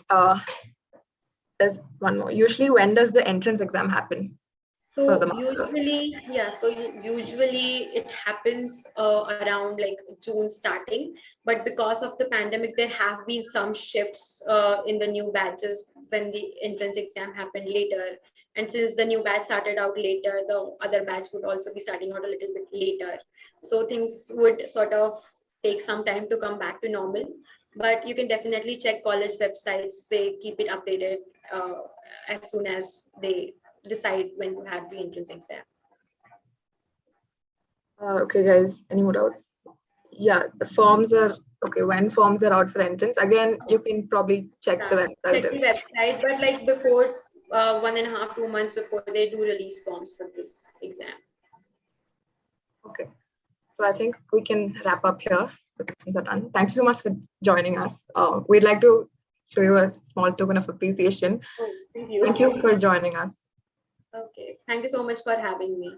Speaker 1: There's one more. Usually, when does the entrance exam happen?
Speaker 19: So usually, yeah, so usually it happens around like June starting, but because of the pandemic, there have been some shifts in the new batches when the entrance exam happened later. And since the new batch started out later, the other batch would also be starting out a little bit later. So things would sort of take some time to come back to normal. But you can definitely check college websites, say keep it updated as soon as they decide when to have the entrance exam.
Speaker 1: Okay, guys, any more doubts? Yeah, the forms are okay. When forms are out for entrance, again, you can probably check the website.
Speaker 19: Check the website, but like before 1.5 2 months before, they do release forms for this exam.
Speaker 1: Okay, so I think we can wrap up here. The questions are done. Thank you so much for joining us. We'd like to show you a small token of appreciation.
Speaker 19: Oh, thank you.
Speaker 1: Thank you for joining us.
Speaker 19: Okay, thank you so much for having me.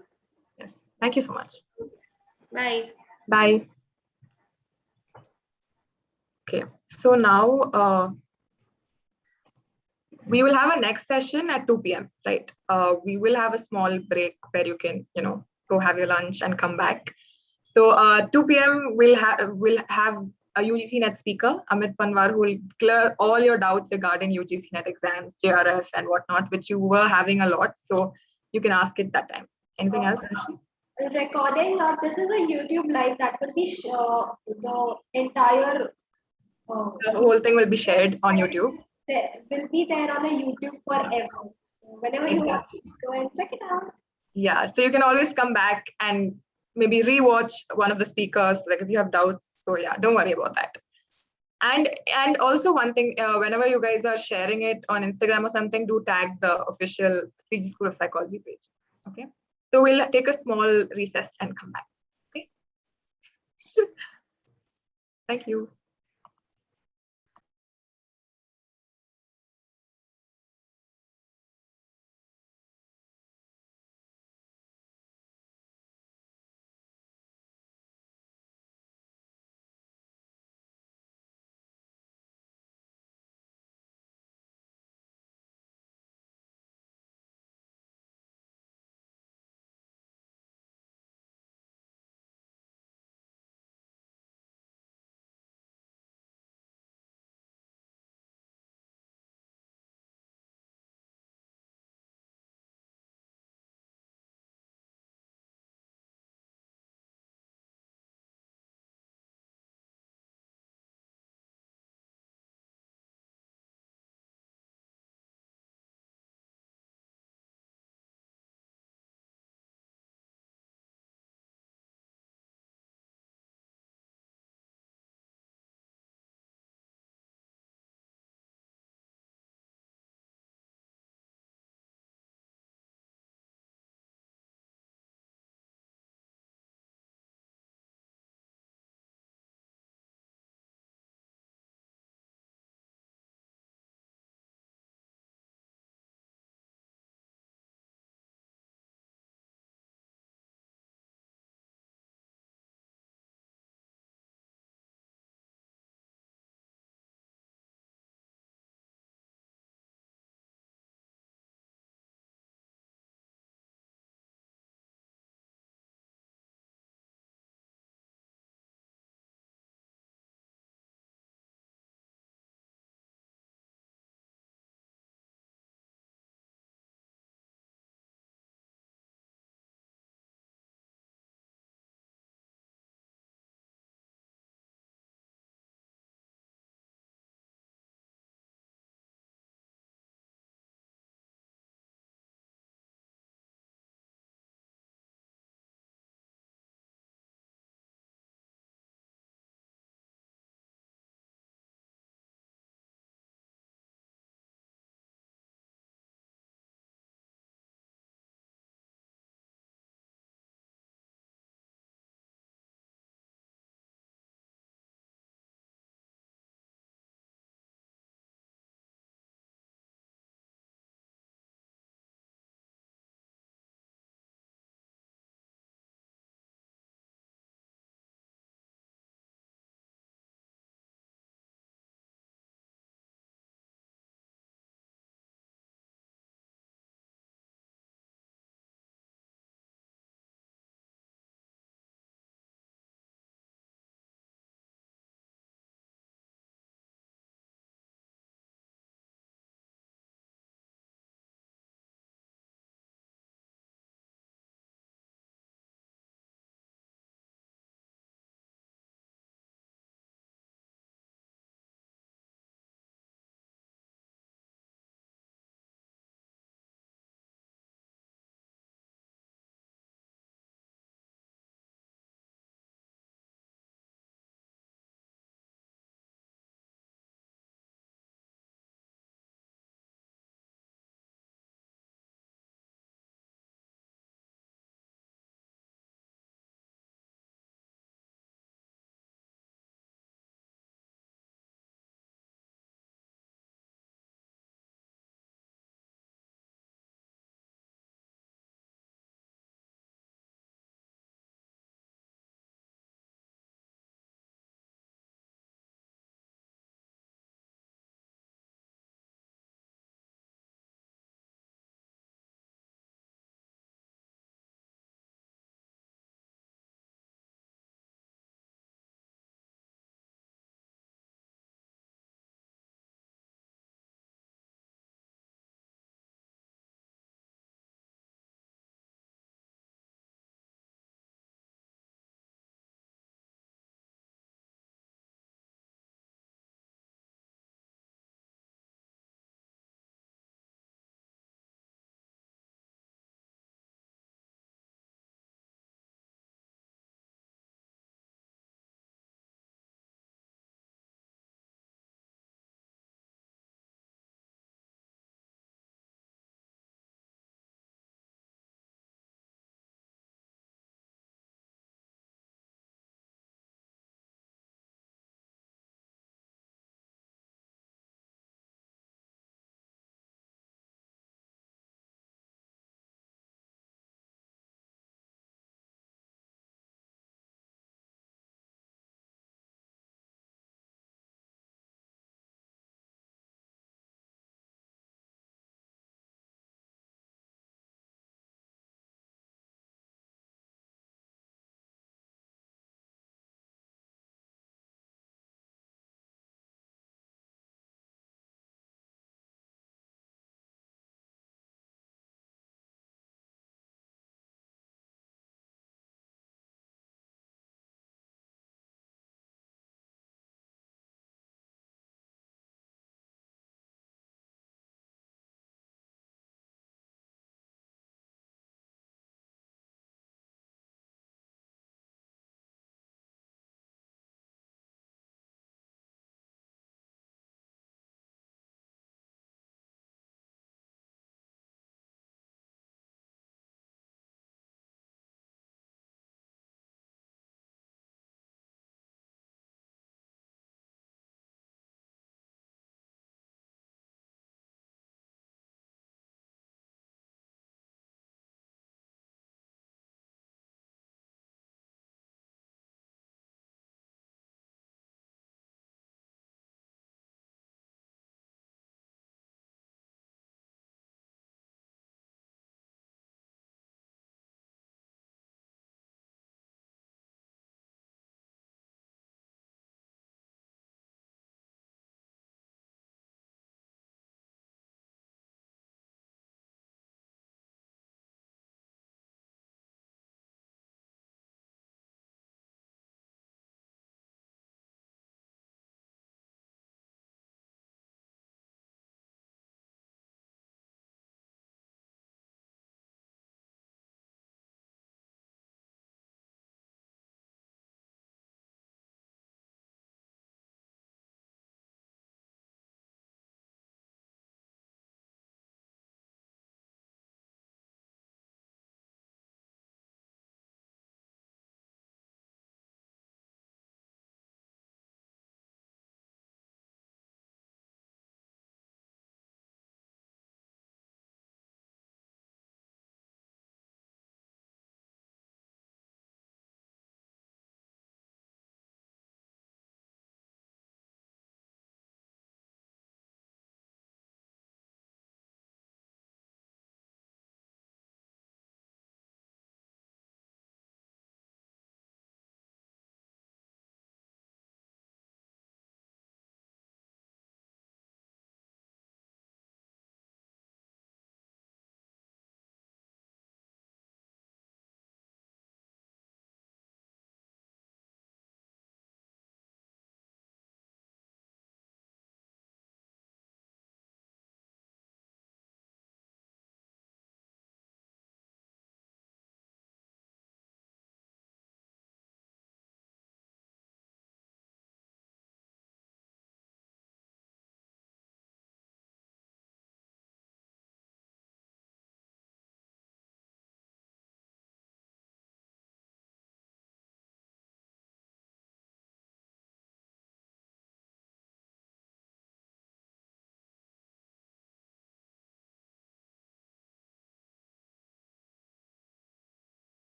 Speaker 1: Yes, thank you so much.
Speaker 19: Bye.
Speaker 1: Bye. Okay, so now we will have a next session at 2 p.m. Right? We will have a small break where you can, go have your lunch and come back. So 2 p.m. we'll have a UGC NET speaker, Amit Panwar, who will clear all your doubts regarding UGC NET exams, JRF, and whatnot, which you were having a lot. So you can ask it that time. Anything else, Rishi?
Speaker 2: Recording, this is a YouTube live that will be the entire.
Speaker 1: The whole thing will be shared on YouTube.
Speaker 2: Will be there on a YouTube forever. So whenever you want, go and check it out.
Speaker 1: Yeah, so you can always come back and maybe rewatch one of the speakers, like if you have doubts. So yeah, don't worry about that. And also one thing, whenever you guys are sharing it on Instagram or something, do tag the official 3G School of Psychology page. Okay. So we'll take a small recess and come back. Okay. Thank you.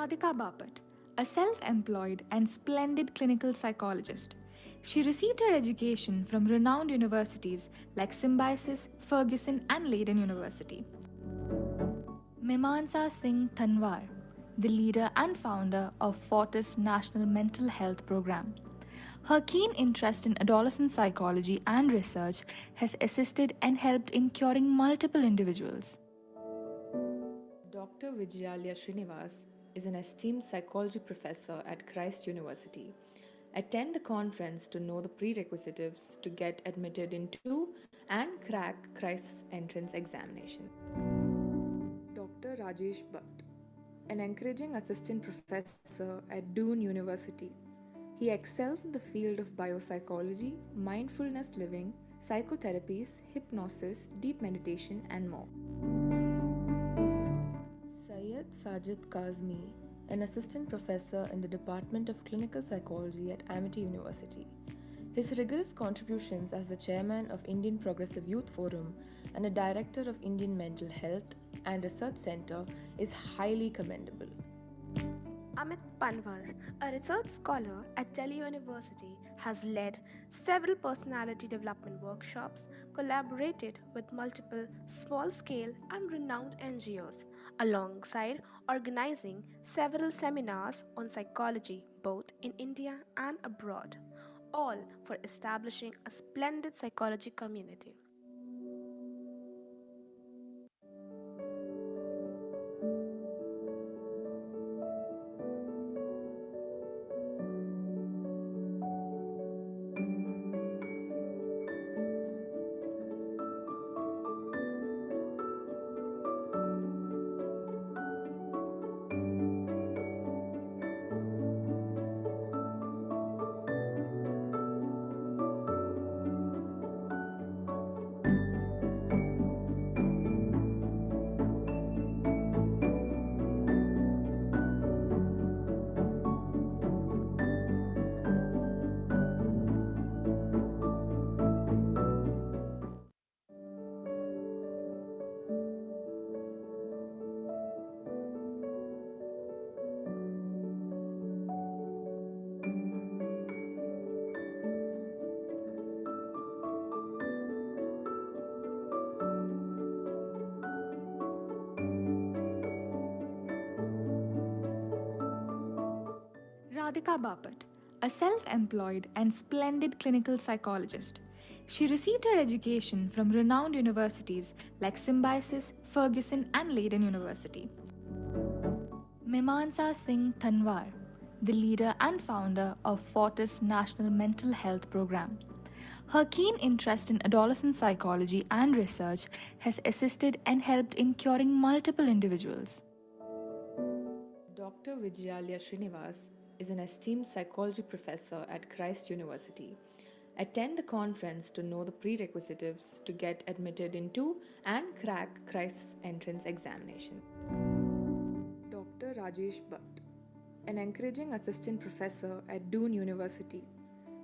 Speaker 4: Radhika Bapat, a self-employed and splendid clinical psychologist. She received her education from renowned universities like Symbiosis, Ferguson and Leiden University. Mimansa Singh Tanwar, the leader and founder of Fortis National Mental Health Program. Her keen interest in adolescent psychology and research has assisted and helped in curing multiple individuals. Dr. Vijayalya Srinivas is an esteemed psychology professor at Christ University. Attend the conference to know the prerequisites to get admitted into and crack Christ's entrance examination. Dr. Rajesh Bhatt, an encouraging assistant professor at Doon University. He excels in the field of biopsychology, mindfulness living, psychotherapies, hypnosis, deep meditation, and more. Syed Sajid Kazmi, an assistant professor in the Department of Clinical Psychology at Amity University. His rigorous contributions as the chairman of Indian Progressive Youth Forum and a director of Indian Mental Health and Research Center is highly commendable.
Speaker 7: Amit Panwar, a research scholar at Delhi University, has led several personality development workshops, collaborated with multiple small-scale and renowned NGOs, alongside organizing several seminars on psychology both in India and abroad, all for establishing a splendid psychology community.
Speaker 4: Radhika Bapat, a self-employed and splendid clinical psychologist. She received her education from renowned universities like Symbiosis, Ferguson and Leiden University. Mimansa Singh Tanwar, the leader and founder of Fortis National Mental Health Program. Her keen interest in adolescent psychology and research has assisted and helped in curing multiple individuals. Dr. Vijayalya Srinivas is an esteemed psychology professor at Christ University. Attend the conference to know the prerequisites to get admitted into and crack Christ's entrance examination. Dr. Rajesh Bhatt, an encouraging assistant professor at Doon University.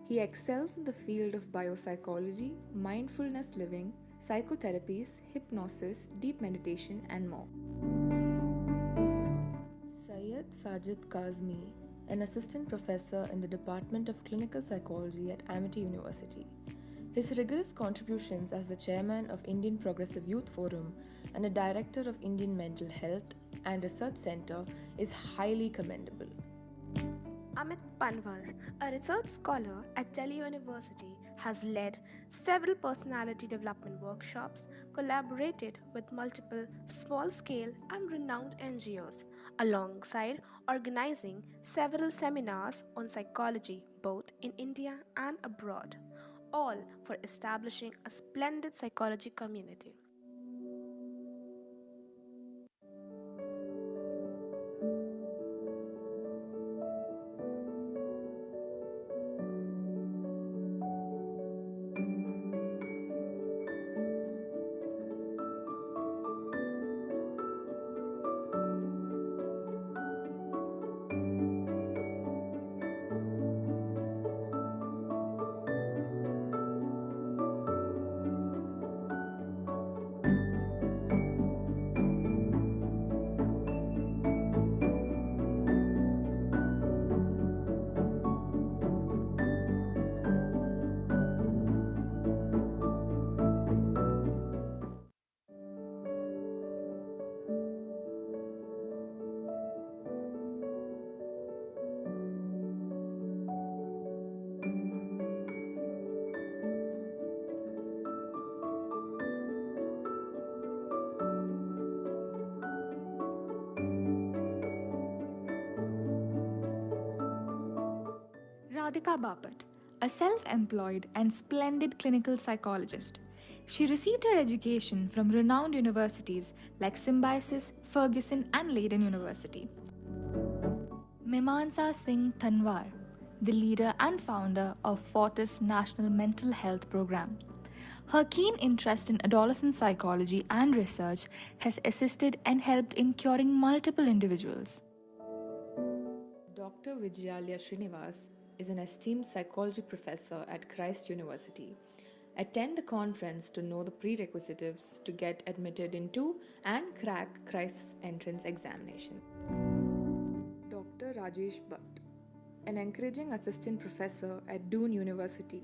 Speaker 4: He excels in the field of biopsychology, mindfulness living, psychotherapies, hypnosis, deep meditation, and more. Syed Sajid Kazmi, an assistant professor in the Department of Clinical Psychology at Amity University. His rigorous contributions as the chairman of Indian Progressive Youth Forum and a director of Indian Mental Health and Research Center is highly commendable.
Speaker 7: Amit Panwar, a research scholar at Delhi University, has led several personality development workshops, collaborated with multiple small-scale and renowned NGOs, alongside organizing several seminars on psychology both in India and abroad, all for establishing a splendid psychology community.
Speaker 4: Radhika Bapat, a self-employed and splendid clinical psychologist. She received her education from renowned universities like Symbiosis, Ferguson and Leiden University. Mimansa Singh Tanwar, the leader and founder of Fortis National Mental Health Program. Her keen interest in adolescent psychology and research has assisted and helped in curing multiple individuals.
Speaker 20: Dr. Vijayalya Srinivas is an esteemed psychology professor at Christ University. Attend the conference to know the prerequisites to get admitted into and crack Christ's entrance examination. Dr. Rajesh Bhatt, an encouraging assistant professor at Doon University.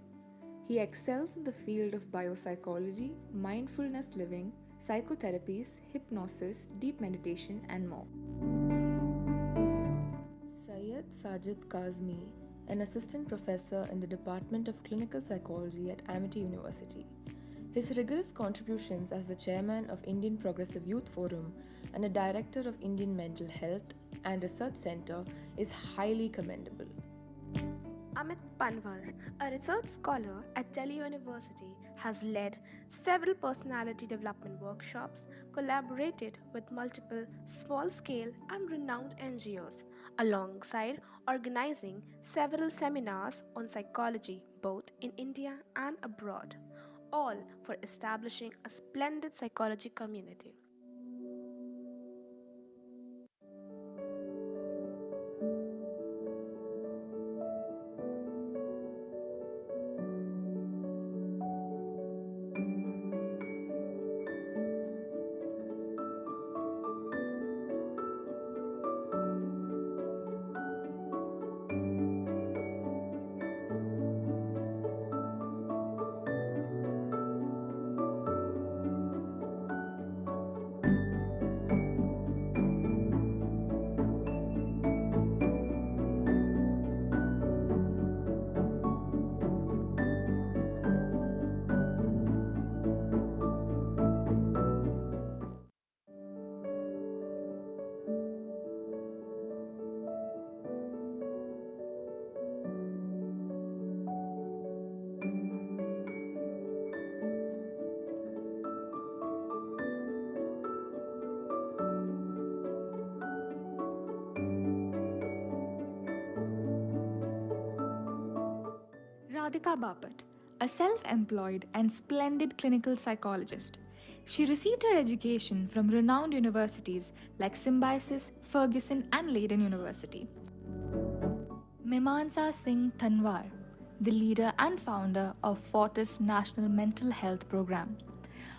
Speaker 20: He excels in the field of biopsychology, mindfulness living, psychotherapies, hypnosis, deep meditation, and more. Syed Sajid Kazmi, an assistant professor in the Department of Clinical Psychology at AMU University. His rigorous contributions as the chairman of Indian Progressive Youth Forum and a director of Indian Mental Health and Research Center is highly commendable.
Speaker 7: Amit Panwar, a research scholar at Delhi University, has led several personality development workshops, collaborated with multiple small-scale and renowned NGOs, alongside organizing several seminars on psychology both in India and abroad, all for establishing a splendid psychology community.
Speaker 4: Radhika Bapat, a self-employed and splendid clinical psychologist. She received her education from renowned universities like Symbiosis, Ferguson and Leiden University. Mimansa Singh Tanwar, the leader and founder of Fortis National Mental Health Program.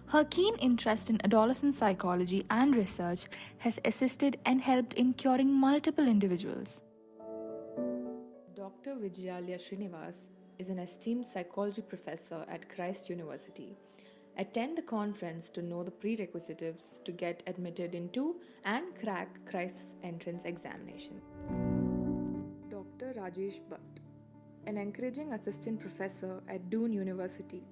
Speaker 4: Her keen interest in adolescent psychology and research has assisted and helped in curing multiple individuals.
Speaker 20: Dr. Vijayalya Srinivas is an esteemed psychology professor at Christ University. Attend the conference to know the prerequisites to get admitted into and crack Christ's entrance examination. Dr. Rajesh Bhatt, an encouraging assistant professor at Doon University.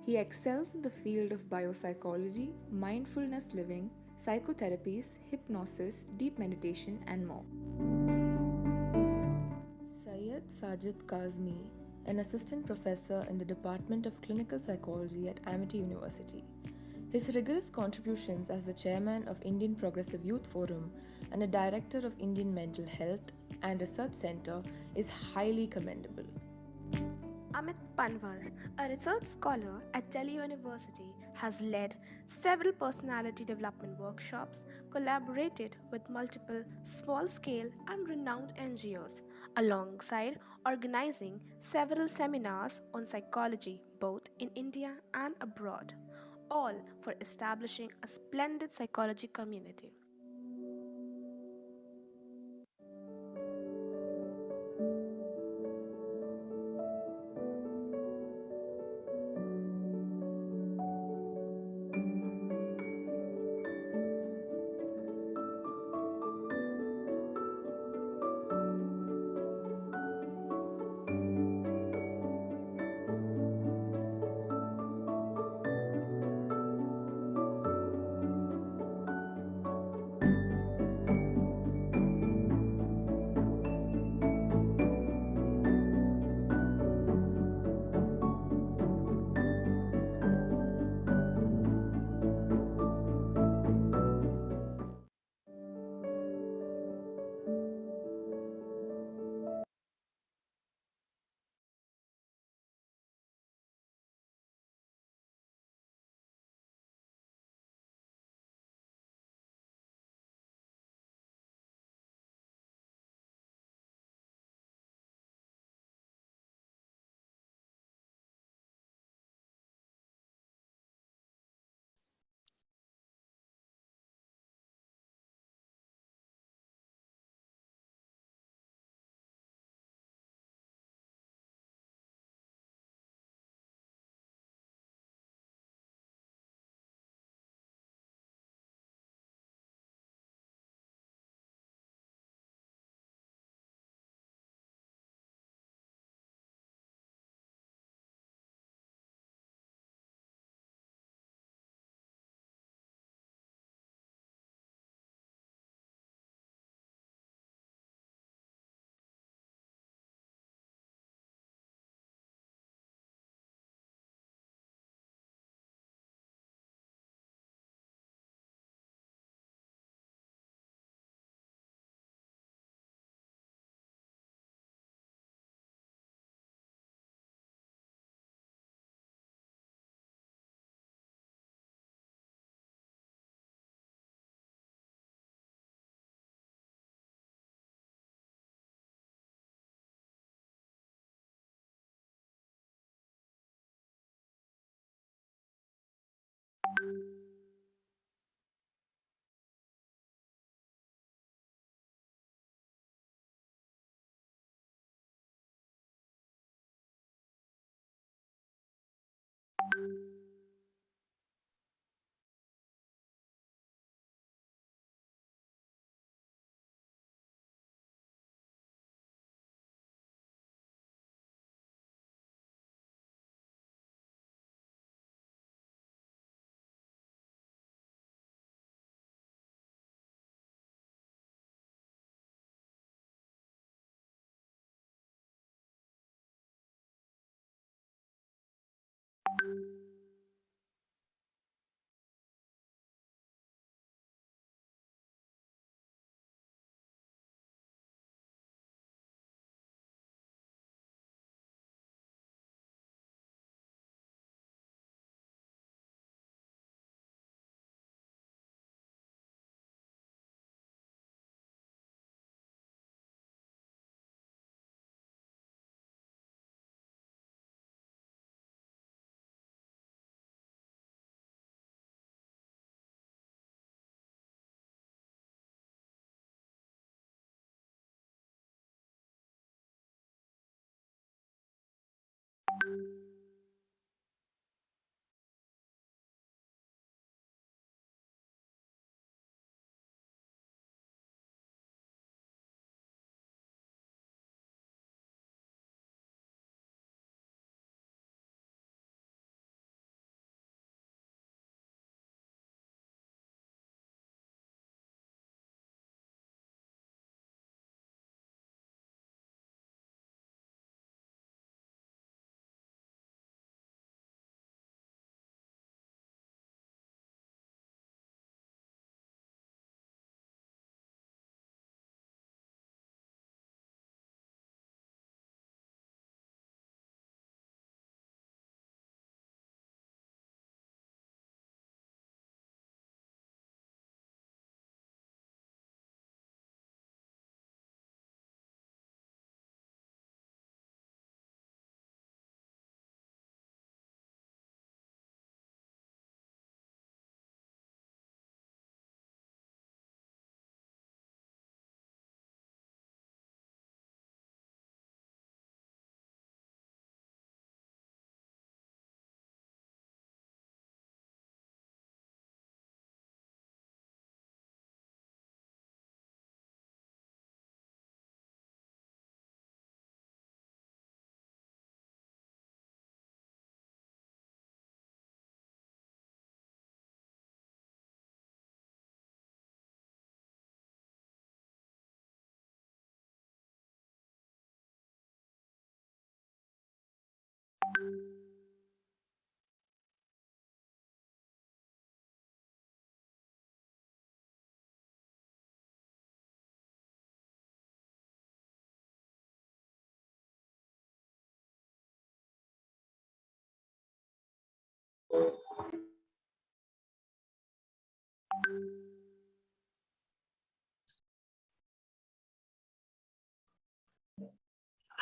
Speaker 20: He excels in the field of biopsychology, mindfulness living, psychotherapies, hypnosis, deep meditation, and more. Syed Sajid Kazmi, an assistant professor in the Department of Clinical Psychology at AMU University. His rigorous contributions as the chairman of Indian Progressive Youth Forum and a director of Indian Mental Health and Research Center is highly commendable.
Speaker 7: Amit Panwar, a research scholar at Delhi University, has led several personality development workshops, collaborated with multiple small-scale and renowned NGOs, alongside organizing several seminars on psychology both in India and abroad, all for establishing a splendid psychology community.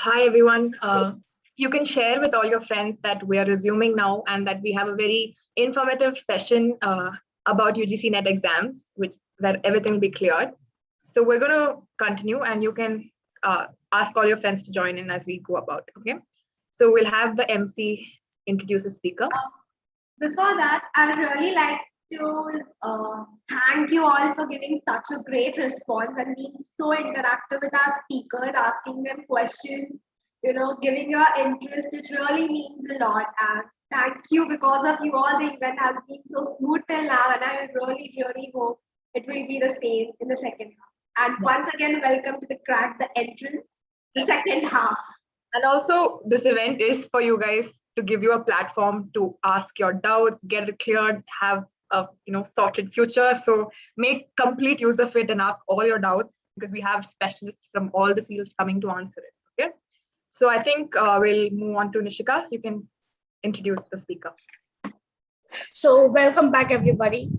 Speaker 1: Hi, everyone. You can share with all your friends that we are resuming now and that we have a very informative session about UGC NET exams, where everything will be cleared. So we're going to continue, and you can ask all your friends to join in as we go about. Okay. So we'll have the MC introduce the speaker.
Speaker 2: Before that, I'd really like to thank you all for giving such a great response and being so interactive with our speakers, asking them questions, giving your interest. It really means a lot. And thank you. Because of you all, the event has been so smooth till now, and I really, really hope it will be the same in the second half. And once again, welcome to the Crack the Entrance, the second half.
Speaker 1: And also, this event is for you guys to give you a platform to ask your doubts, get it cleared, have a sorted future. So make complete use of it and ask all your doubts, because we have specialists from all the fields coming to answer it. Okay. So I think we'll move on to Nishika. You can introduce the speaker.
Speaker 15: So welcome back, everybody.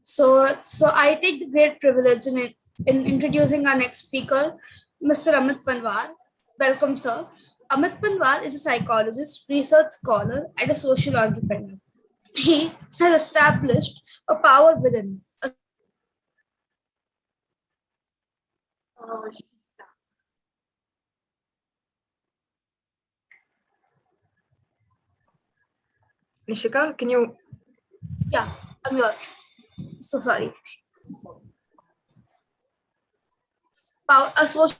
Speaker 15: So I take the great privilege in introducing our next speaker, Mr. Amit Panwar. Welcome, sir. Amit Panwar is a psychologist, research scholar, and a social entrepreneur. He has established a power within.
Speaker 1: Nishika, can you?
Speaker 15: Yeah, I'm here. So sorry. A social.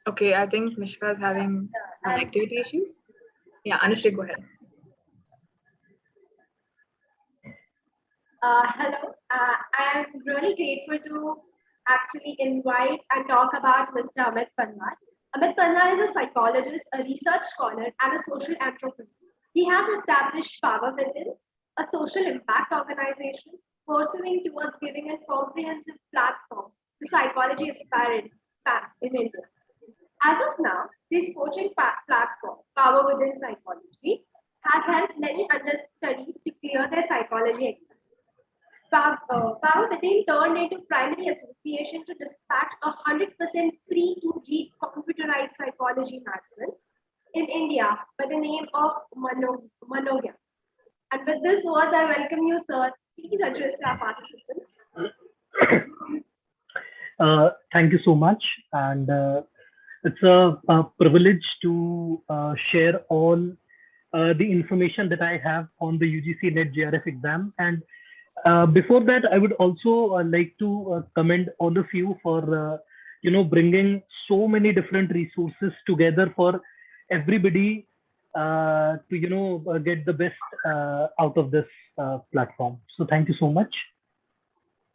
Speaker 1: Okay, I think Nishika is having connectivity issues. Yeah, Anushri, go ahead.
Speaker 2: Hello, I am really grateful to actually invite and talk about Mr. Amit Panwar. Amit Panwar is a psychologist, a research scholar, and a social entrepreneur. He has established Power Within, a social impact organization pursuing towards giving a comprehensive platform to psychology aspirants in India. As of now, this coaching platform, Power Within Psychology, has helped many understudies to clear their psychology exams. Power Within turned into primary association to dispatch 100% free to read computerized psychology magazine in India by the name of Manogya. And with this words, I welcome you, sir. Please address our participants.
Speaker 19: Thank you so much. And it's a privilege to share all the information that I have on the UGC NET JRF exam. And before that, I would also like to commend all of you for bringing so many different resources together for everybody to get the best out of this platform. So thank you so much.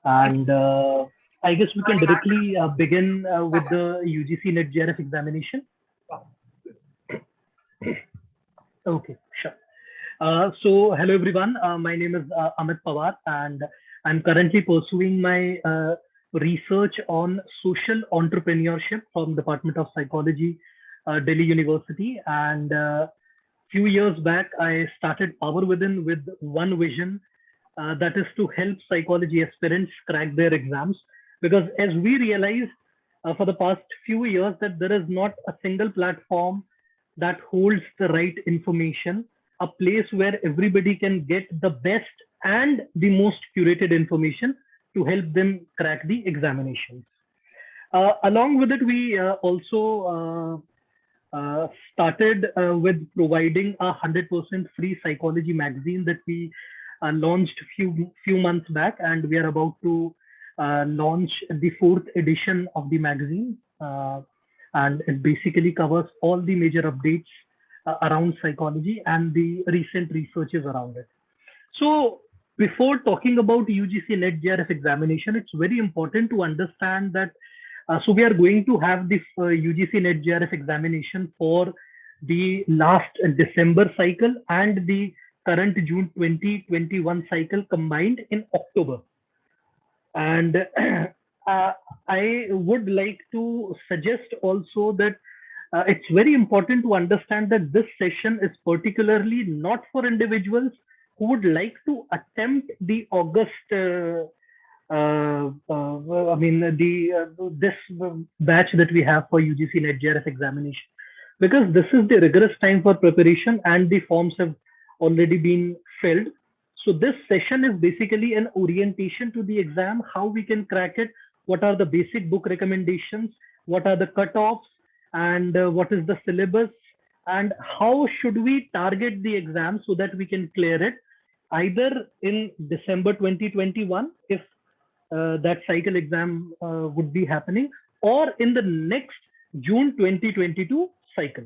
Speaker 19: And I guess we can directly begin with the UGC NET JRF examination. Okay, sure. So hello everyone, my name is Amit Pawar, and I'm currently pursuing my research on social entrepreneurship from Department of Psychology, Delhi University. And few years back, I started Power Within with one vision, that is to help psychology aspirants crack their exams. Because as we realized for the past few years that there is not a single platform that holds the right information, a place where everybody can get the best and the most curated information to help them crack the examinations. Along with it, we also started with providing a 100% free psychology magazine that we launched few months back, and we are about to launch the 4th edition of the magazine. And it basically covers all the major updates around psychology and the recent researches around it. So before talking about UGC NET JRF examination, it's very important to understand that so we are going to have this UGC NET JRF examination for the last December cycle and the current June 2021 cycle combined in October. And I would like to suggest also that it's very important to understand that this session is particularly not for individuals who would like to attempt the August, this batch that we have for UGC NET JRF examination, because this is the rigorous time for preparation and the forms have already been filled. So this session is basically an orientation to the exam, how we can crack it, what are the basic book recommendations, what are the cutoffs, and what is the syllabus, and how should we target the exam so that we can clear it either in December 2021 if that cycle exam would be happening, or in the next June 2022 cycle.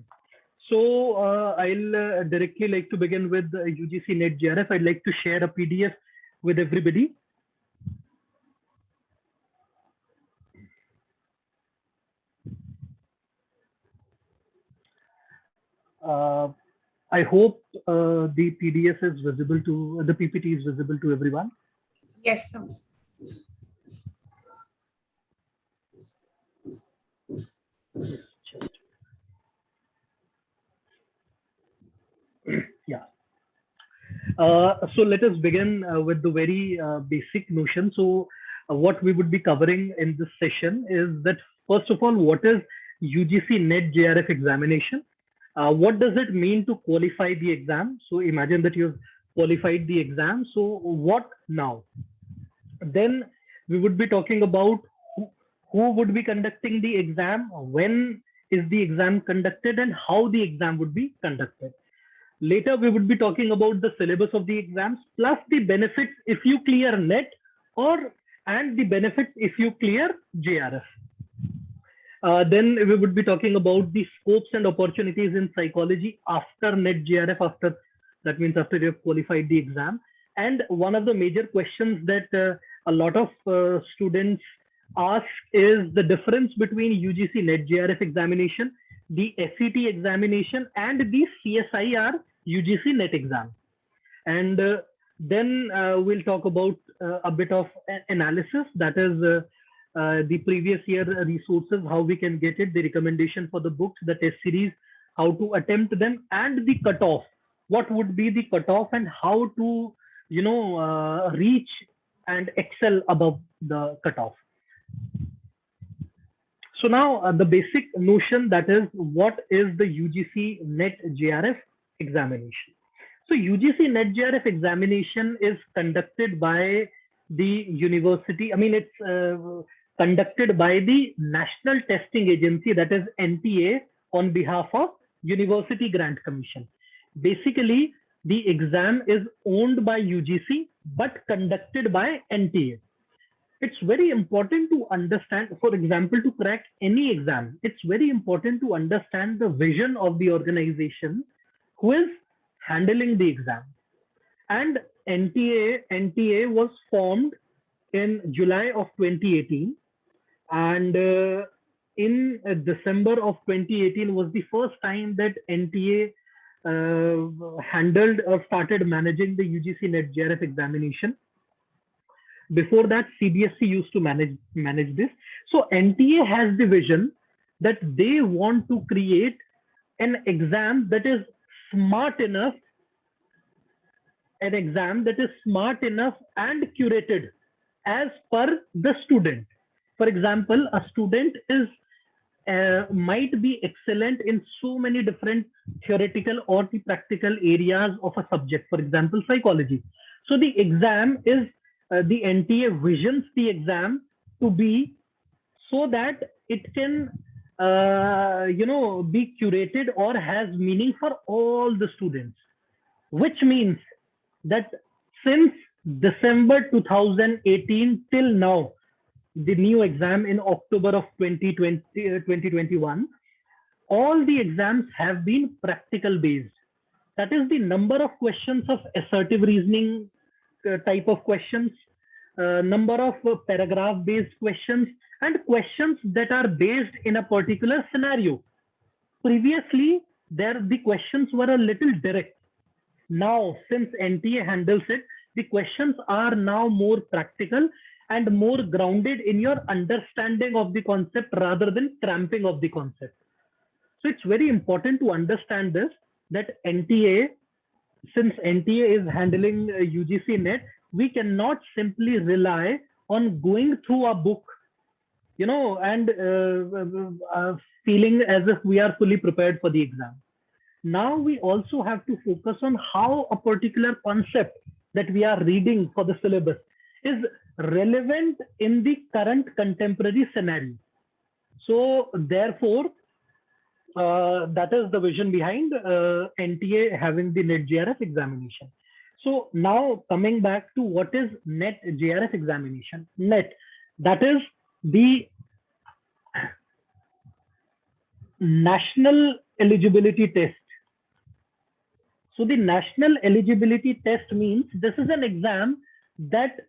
Speaker 19: So I'll directly like to begin with UGC NET JRF. I'd like to share a PDF with everybody. I hope the PDF is visible to, the PPT is visible to everyone.
Speaker 4: Yes, sir.
Speaker 19: Yeah. So let us begin with the very basic notion. So what we would be covering in this session is that, first of all, what is UGC NET JRF examination? What does it mean to qualify the exam? So imagine that you've qualified the exam. So what now? Then we would be talking about who would be conducting the exam, when is the exam conducted, and how the exam would be conducted. Later, we would be talking about the syllabus of the exams, plus the benefits if you clear NET, and the benefits if you clear JRF. Then we would be talking about the scopes and opportunities in psychology after NET JRF, that means after you have qualified the exam. And one of the major questions that a lot of students ask is the difference between UGC NET JRF examination, the SET examination, and the CSIR UGC NET exam. And then we'll talk about a bit of analysis, that is the previous year resources, how we can get it, the recommendation for the books, the test series, how to attempt them, and the cutoff. What would be the cutoff and how to, reach and excel above the cutoff. So now the basic notion, that is, what is the UGC NET JRF examination? So UGC NET JRF examination is conducted by the university. It's conducted by the National Testing Agency, that is NTA, on behalf of University Grant Commission. Basically, the exam is owned by UGC, but conducted by NTA. It's very important to understand, for example, to crack any exam, it's very important to understand the vision of the organization who is handling the exam. And NTA was formed in July of 2018. And in December of 2018 was the first time that NTA handled or started managing the UGC NET JRF examination. Before that, CBSE used to manage this. So NTA has the vision that they want to create an exam that is smart enough, and curated as per the student. For example, a student is might be excellent in so many different theoretical or the practical areas of a subject, for example, psychology. So the exam is, the NTA visions the exam to be so that it can, be curated or has meaning for all the students, which means that since December 2018 till now, the new exam in October of 2021,
Speaker 2: all the exams have been practical based. That is the number of questions of assertive reasoning type of questions, number of paragraph based questions, and questions that are based in a particular scenario. Previously, the questions were a little direct. Now, since NTA handles it, the questions are now more practical and more grounded in your understanding of the concept rather than cramping of the concept. So it's very important to understand this, that NTA, since NTA is handling UGC NET, we cannot simply rely on going through a book, and feeling as if we are fully prepared for the exam. Now we also have to focus on how a particular concept that we are reading for the syllabus is relevant in the current contemporary scenario. So therefore, that is the vision behind NTA having the NET JRF examination. So now coming back to what is NET JRF examination. NET, that is the National Eligibility Test. So the National Eligibility Test means this is an exam that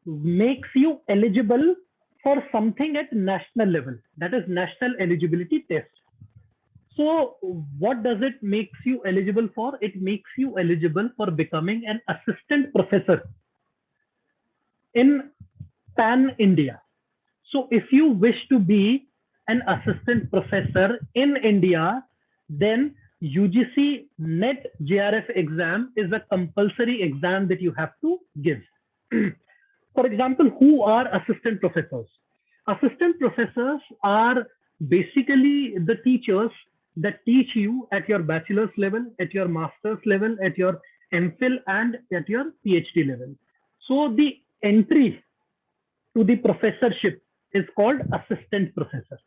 Speaker 2: makes you eligible for something at national level. That is National Eligibility Test. So what does it makes you eligible for? It makes you eligible for becoming an assistant professor in Pan India. So if you wish to be an assistant professor in India, then UGC NET JRF exam is a compulsory exam that you have to give. For example, who are assistant professors? Assistant professors are basically the teachers that teach you at your bachelor's level, at your master's level, at your MPhil, and at your PhD level. So the entry to the professorship is called assistant professor.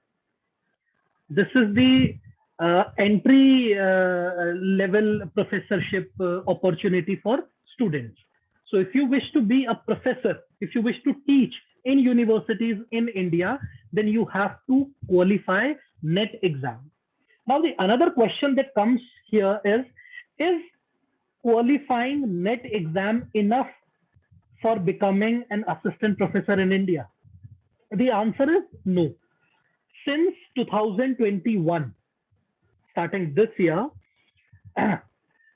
Speaker 2: This is the entry level professorship opportunity for students. So if you wish to be a professor, if you wish to teach in universities in India, then you have to qualify NET exam. Now the another question that comes here is qualifying NET exam enough for becoming an assistant professor in India? The answer is no. Since 2021, starting this year,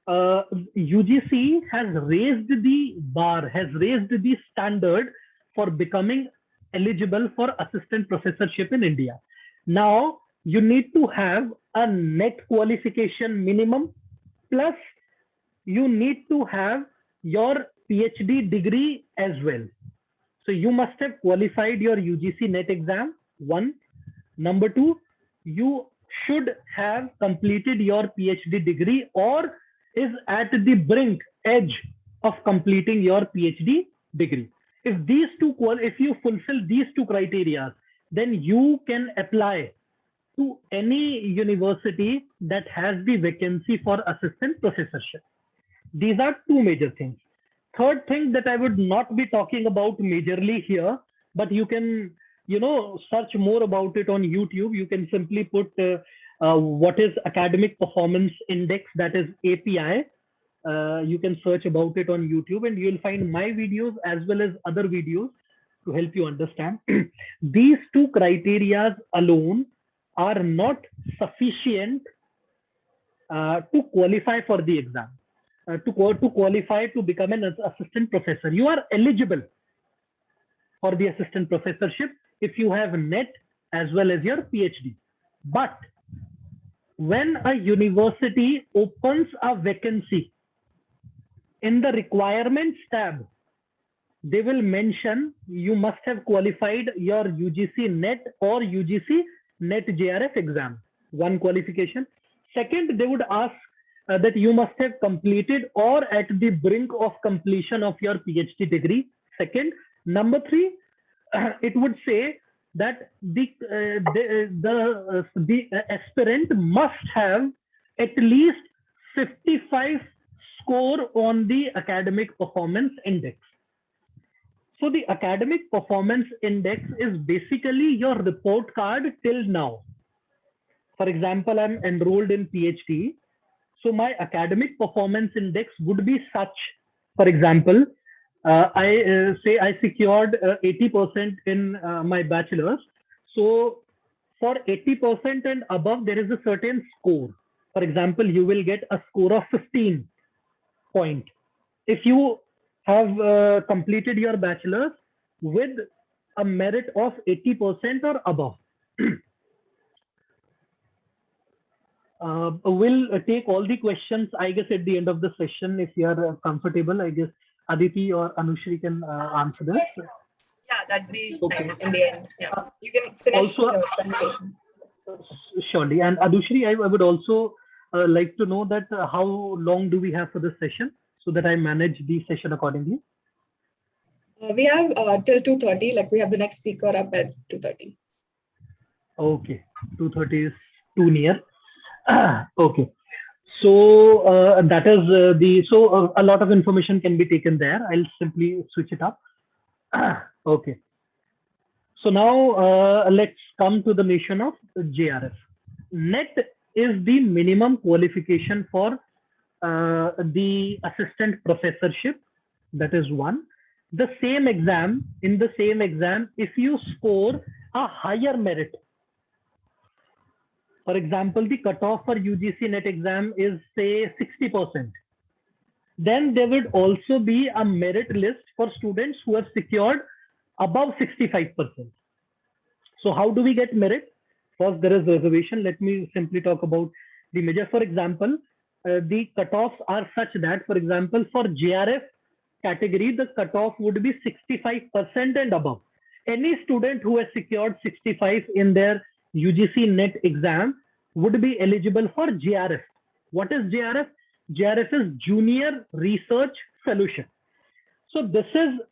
Speaker 2: UGC has raised the bar, has raised the standard for becoming eligible for assistant professorship in India. Now, you need to have a NET qualification minimum, plus you need to have your PhD degree as well. So you must have qualified your UGC NET exam, one. Number two, you should have completed your PhD degree or is at the brink, edge of completing your PhD degree. If you fulfill these two criteria, then you can apply to any university that has the vacancy for assistant professorship. These are two major things. Third thing that I would not be talking about majorly here, but you can search more about it on YouTube. You can simply put what is Academic Performance Index, that is API. You can search about it on YouTube and you'll find my videos as well as other videos to help you understand. These two criteria alone are not sufficient to qualify for the exam, to qualify to become an assistant professor. You are eligible for the assistant professorship if you have NET as well as your PhD. But when a university opens a vacancy, in the requirements tab, they will mention you must have qualified your UGC NET or UGC NET JRF exam, one qualification. Second, they would ask that you must have completed or at the brink of completion of your PhD degree. Second. Number three, it would say that the aspirant must have at least 55 score on the Academic Performance Index. So the Academic Performance Index is basically your report card till now. For example, I'm enrolled in PhD. So my academic performance index would be such, for example, I say I secured 80% in my bachelor's. So for 80% and above, there is a certain score. For example, you will get a score of 15 point. If you have completed your bachelor's with a merit of 80% or above. We'll take all the questions, I guess, at the end of the session. If you are comfortable, I guess Aditi or Anushri can answer this.
Speaker 1: Yeah, that'd be
Speaker 2: Okay.
Speaker 1: fine in the end. Yeah, you can finish
Speaker 2: Also,
Speaker 1: your presentation.
Speaker 2: Surely. And Anushri, I would also like to know that how long do we have for this session so that I manage the session accordingly?
Speaker 1: We have till 2:30. Like we have the next speaker up at 2:30.
Speaker 2: Okay, 2:30 is too near. Okay. So that is a lot of information can be taken there. I'll simply switch it up. Okay. So now let's come to the nation of JRF. NET is the minimum qualification for the assistant professorship. That is one. In the same exam, if you score a higher merit, for example, the cutoff for UGC NET exam is say 60%. Then there would also be a merit list for students who have secured above 65%. So how do we get merit? First, there is reservation. Let me simply talk about the measure. For example, the cutoffs are such that, for example, for JRF category, the cutoff would be 65% and above. Any student who has secured 65 in their UGC NET exam would be eligible for JRF. What is JRF? JRF is Junior Research Fellowship. So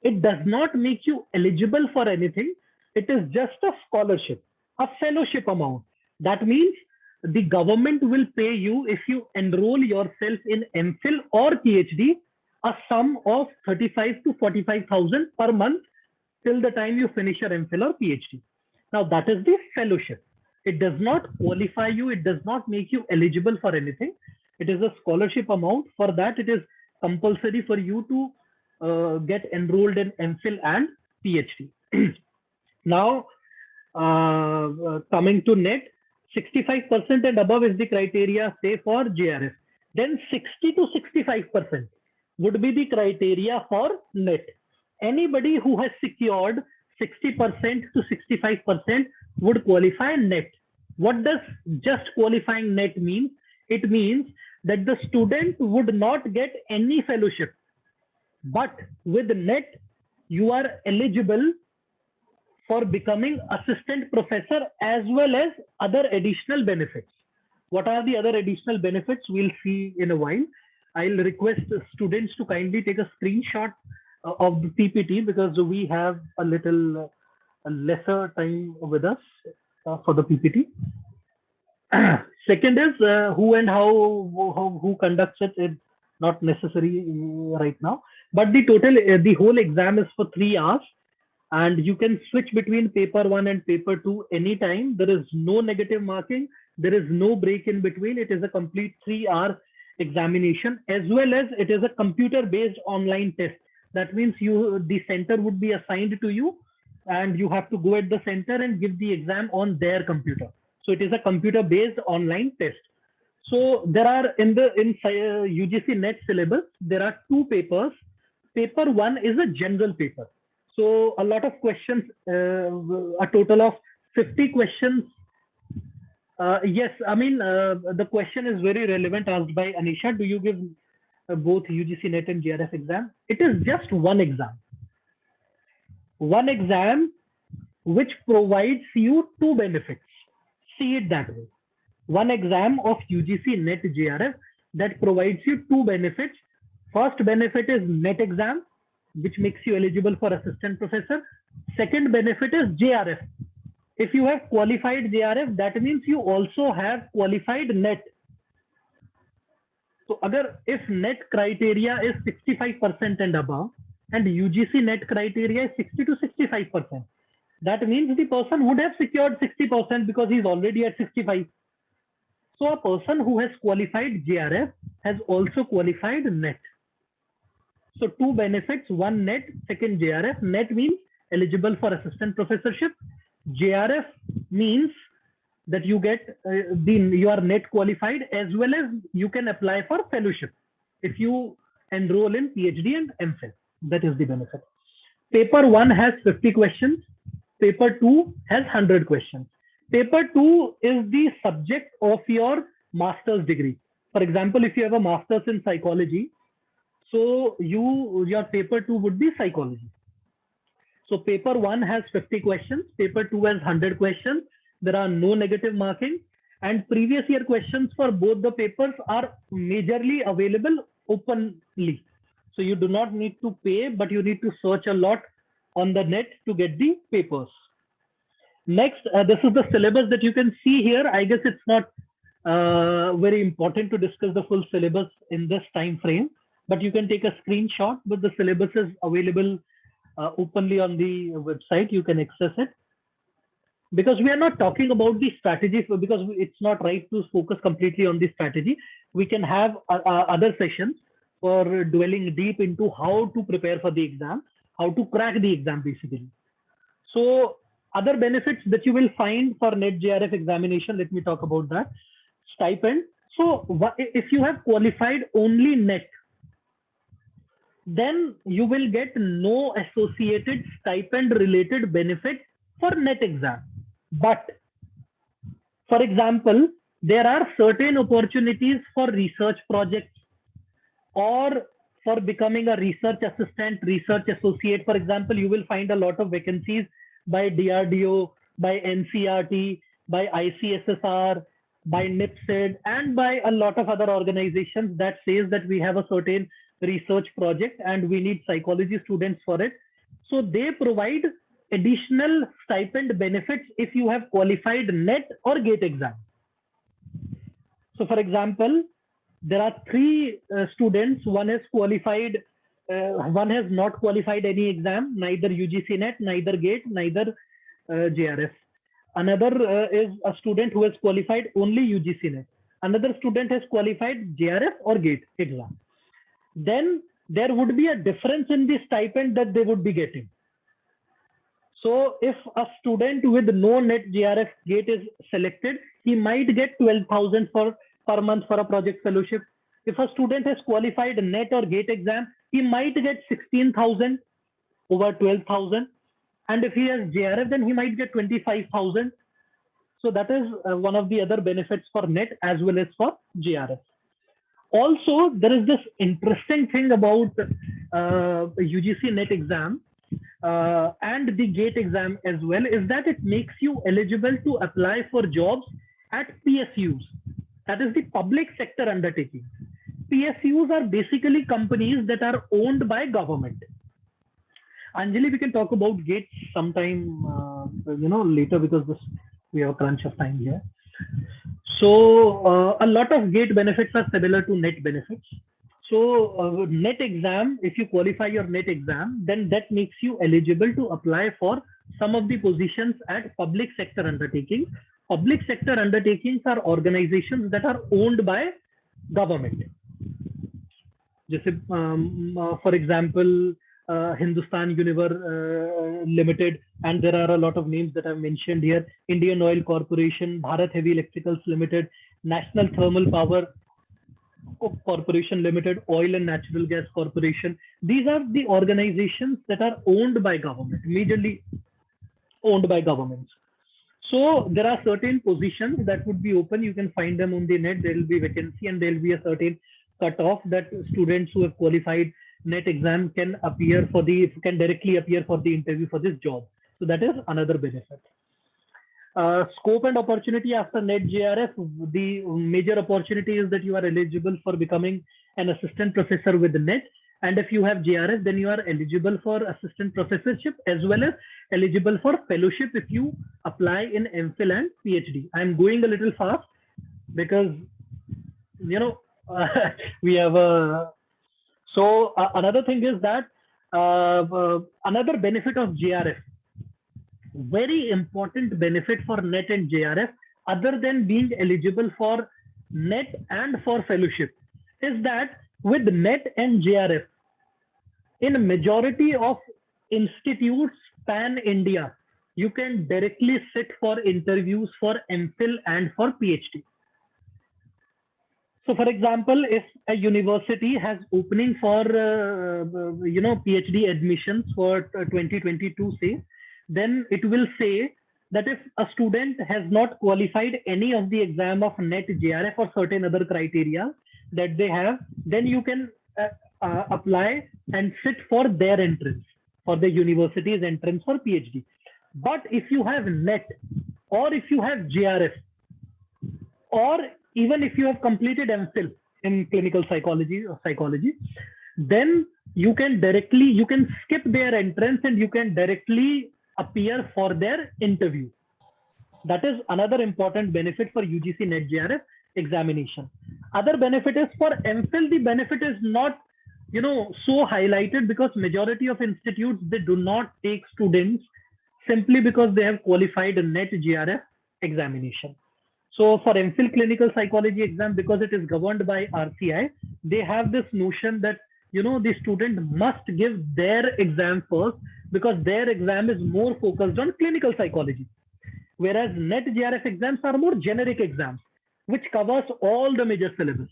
Speaker 2: it does not make you eligible for anything. It is just a scholarship, a fellowship amount. That means the government will pay you if you enroll yourself in MPhil or PhD, a sum of 35 to 45,000 per month till the time you finish your MPhil or PhD. Now that is the fellowship. It does not qualify you. It does not make you eligible for anything. It is a scholarship amount. For that, it is compulsory for you to get enrolled in MPhil and PhD. Now, coming to NET, 65% and above is the criteria, say, for JRF. Then 60 to 65% would be the criteria for NET. Anybody who has secured 60% to 65% would qualify NET. What does just qualifying NET mean? It means that the student would not get any fellowship. But with NET, you are eligible for becoming assistant professor as well as other additional benefits. What are the other additional benefits? We'll see in a while. I'll request students to kindly take a screenshot of the PPT because we have a little lesser time with us for the PPT. Second is who and who conducts it is not necessary right now. But the whole exam is for 3 hours. And you can switch between paper 1 and paper 2 anytime. There is no negative marking. There is no break in between. It is a complete 3-hour examination, as well as it is a computer-based online test. That means the center would be assigned to you and you have to go at the center and give the exam on their computer. So it is a computer-based online test. So there are in UGC NET syllabus, there are 2 papers. Paper 1 is a general paper. So a lot of questions, a total of 50 questions. Yes, I mean, the question is very relevant asked by Anisha. Do you give both UGC NET and JRF exam? It is just one exam. One exam which provides you 2 benefits. See it that way. One exam of UGC NET JRF that provides you 2 benefits. First benefit is NET exam, which makes you eligible for assistant professor. Second benefit is JRF. If you have qualified JRF, that means you also have qualified NET. So if NET criteria is 65% and above, and UGC NET criteria is 60 to 65%, that means the person would have secured 60% because he's already at 65. So a person who has qualified JRF has also qualified NET. So two benefits, one NET, second JRF. NET means eligible for assistant professorship. JRF means that you get you are NET qualified, as well as you can apply for fellowship if you enroll in PhD and MPhil. That is the benefit. Paper 1 has 50 questions. Paper 2 has 100 questions. Paper 2 is the subject of your master's degree. For example, if you have a master's in psychology, so your paper 2 would be psychology. So paper 1 has 50 questions, paper 2 has 100 questions. There are no negative marking, and previous year questions for both the papers are majorly available openly. So you do not need to pay, but you need to search a lot on the net to get the papers. Next, this is the syllabus that you can see here. I guess it's not very important to discuss the full syllabus in this time frame, but you can take a screenshot. But the syllabus is available openly on the website. You can access it. Because we are not talking about the strategy, because it's not right to focus completely on the strategy. We can have other sessions for dwelling deep into how to prepare for the exam, how to crack the exam basically. So other benefits that you will find for NET JRF examination, let me talk about that. Stipend. So if you have qualified only NET, then you will get no associated stipend related benefit for NET exam. But for example, there are certain opportunities for research projects or for becoming a research assistant, research associate. For example, you will find a lot of vacancies by DRDO, by NCRT, by ICSSR, by NIPSED, and by a lot of other organizations that says that we have a certain research project and we need psychology students for it. So they provide additional stipend benefits if you have qualified NET or GATE exam. So for example, there are three students. One has qualified, one has not qualified any exam, neither UGC NET, neither GATE, neither JRF. Another is a student who has qualified only UGC NET. Another student has qualified JRF or GATE exam. Then there would be a difference in the stipend that they would be getting. So if a student with no NET JRF GATE is selected, he might get 12,000 per month for a project fellowship. If a student has qualified NET or GATE exam, he might get 16,000 over 12,000. And if he has JRF, then he might get 25,000. So that is one of the other benefits for NET as well as for JRF. Also, there is this interesting thing about UGC NET exam and the GATE exam as well, is that it makes you eligible to apply for jobs at PSUs. That is the public sector undertaking. PSUs are basically companies that are owned by government. Anjali, we can talk about GATE sometime, later, because we have a crunch of time here. So a lot of GATE benefits are similar to NET benefits. So NET exam, if you qualify your NET exam, then that makes you eligible to apply for some of the positions at public sector undertakings. Public sector undertakings are organizations that are owned by government. For example, Hindustan Unilever Limited, and there are a lot of names that I've mentioned here. Indian Oil Corporation, Bharat Heavy Electricals Limited, National Thermal Power Corporation Limited, Oil and Natural Gas Corporation. These are the organizations that are owned by government, majorly owned by governments. So there are certain positions that would be open. You can find them on the net. There will be vacancy and there will be a certain cutoff that students who have qualified NET exam can directly appear for the interview for this job. So that is another benefit. Scope and opportunity after NET JRF, the major opportunity is that you are eligible for becoming an assistant professor with NET. And if you have JRF, then you are eligible for assistant professorship as well as eligible for fellowship if you apply in MPhil and PhD. I'm going a little fast because, we have a... So another thing is that another benefit of JRF, very important benefit for NET and JRF, other than being eligible for NET and for fellowship is that with NET and JRF, in majority of institutes pan India, you can directly sit for interviews for MPhil and for PhD. So, for example, if a university has opening for PhD admissions for 2022, say, then it will say that if a student has not qualified any of the exam of NET, JRF, or certain other criteria that they have, then you can apply and sit for their entrance, for the university's entrance for PhD. But if you have NET, or if you have JRF, or even if you have completed MPhil in clinical psychology or psychology, then you can skip their entrance and you can directly appear for their interview. That is another important benefit for UGC NET JRF examination. Other benefit is for MPhil, the benefit is not so highlighted because majority of institutes, they do not take students simply because they have qualified a NET JRF examination. So for MPhil clinical psychology exam, because it is governed by RCI, they have this notion that the student must give their exam first because their exam is more focused on clinical psychology. Whereas NET JRF exams are more generic exams, which covers all the major syllabus.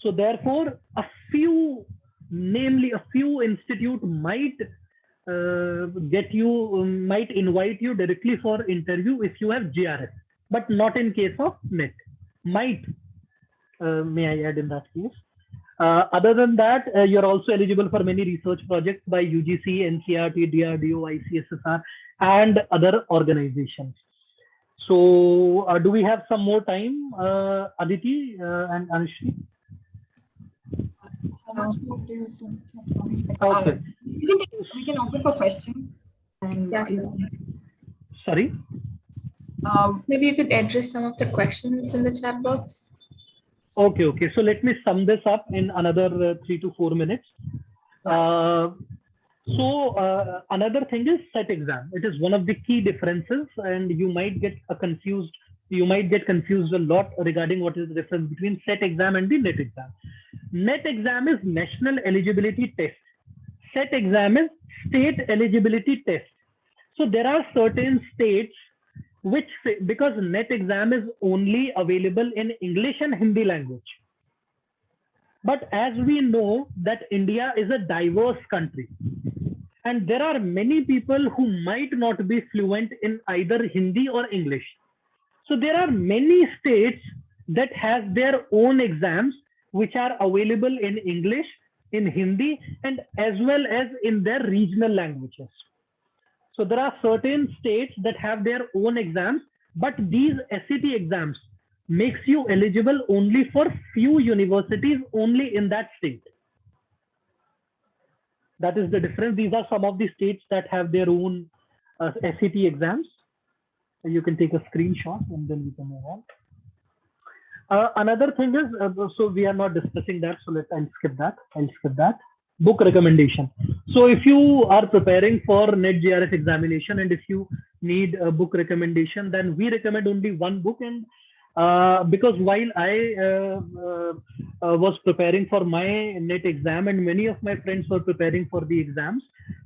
Speaker 2: So therefore, namely a few institute might invite you directly for interview if you have JRF, but not in case of NET. May I add in that case? Other than that, you're also eligible for many research projects by UGC, NCERT, DRDO, ICSSR, and other organizations. So do we have some more time, Aditi and Anushri?
Speaker 3: How much more do you think?
Speaker 2: Okay.
Speaker 3: We can open for questions. And,
Speaker 4: Yes.
Speaker 2: Sorry?
Speaker 4: Maybe you could address some of the questions in the chat box.
Speaker 2: Okay. So let me sum this up in another 3 to 4 minutes. Another thing is set exam. It is one of the key differences, and you might get confused. You might get confused a lot regarding what is the difference between set exam and the NET exam. NET exam is National Eligibility Test. Set exam is State Eligibility Test. So there are certain states which, because NET exam is only available in English and Hindi language. But as we know that India is a diverse country, and there are many people who might not be fluent in either Hindi or English. So there are many states that have their own exams which are available in English, in Hindi, and as well as in their regional languages. So there are certain states that have their own exams, but these SET exams makes you eligible only for few universities only in that state. That is the difference. These are some of the states that have their own SET exams. You can take a screenshot and then we can move on. Another thing is, so we are not discussing that, so I'll skip that. Book recommendation. So if you are preparing for NET JRF examination and if you need a book recommendation, then we recommend only one book. And because while I was preparing for my NET exam and many of my friends were preparing for the exams,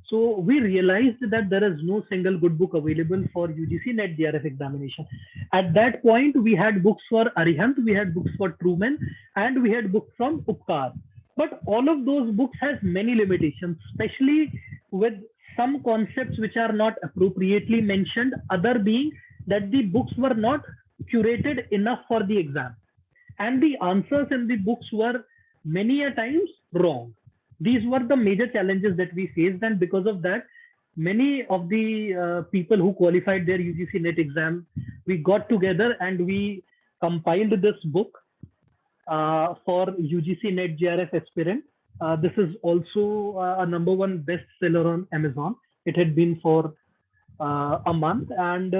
Speaker 2: so we realized that there is no single good book available for UGC NET JRF examination. At that point, we had books for Arihant, we had books for Truman, and we had books from Upkar. But all of those books has many limitations, especially with some concepts which are not appropriately mentioned, other being that the books were not curated enough for the exam. And the answers in the books were many a times wrong. These were the major challenges that we faced, and because of that, many of the people who qualified their UGC NET exam, we got together and we compiled this book for UGC NET JRF aspirant. This is also a #1 bestseller on Amazon. It had been for a month, and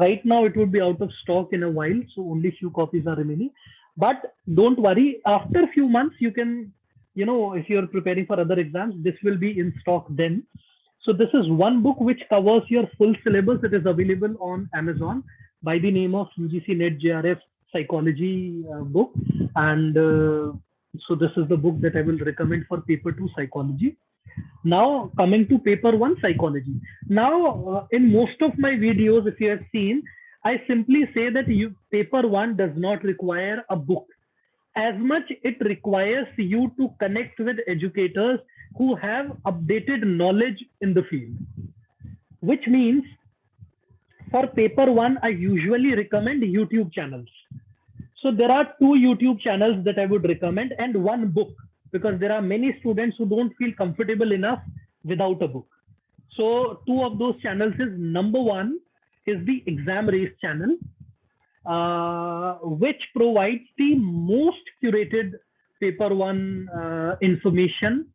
Speaker 2: right now it would be out of stock in a while, so only few copies are remaining. But don't worry, after a few months you can, if you're preparing for other exams, this will be in stock then. So this is one book which covers your full syllabus. It is available on Amazon by the name of UGC NET JRF
Speaker 19: psychology book, and so this is the book that I will recommend for paper 2 psychology. Now coming to paper 1 psychology. Now in most of my videos, if you have seen, I simply say that paper 1 does not require a book. As much it requires you to connect with educators who have updated knowledge in the field. Which means for paper 1, I usually recommend YouTube channels. So there are 2 YouTube channels that I would recommend and 1 book, because there are many students who don't feel comfortable enough without a book. So 2 of those channels is, number 1 is the Exam Race channel, which provides the most curated paper 1 information.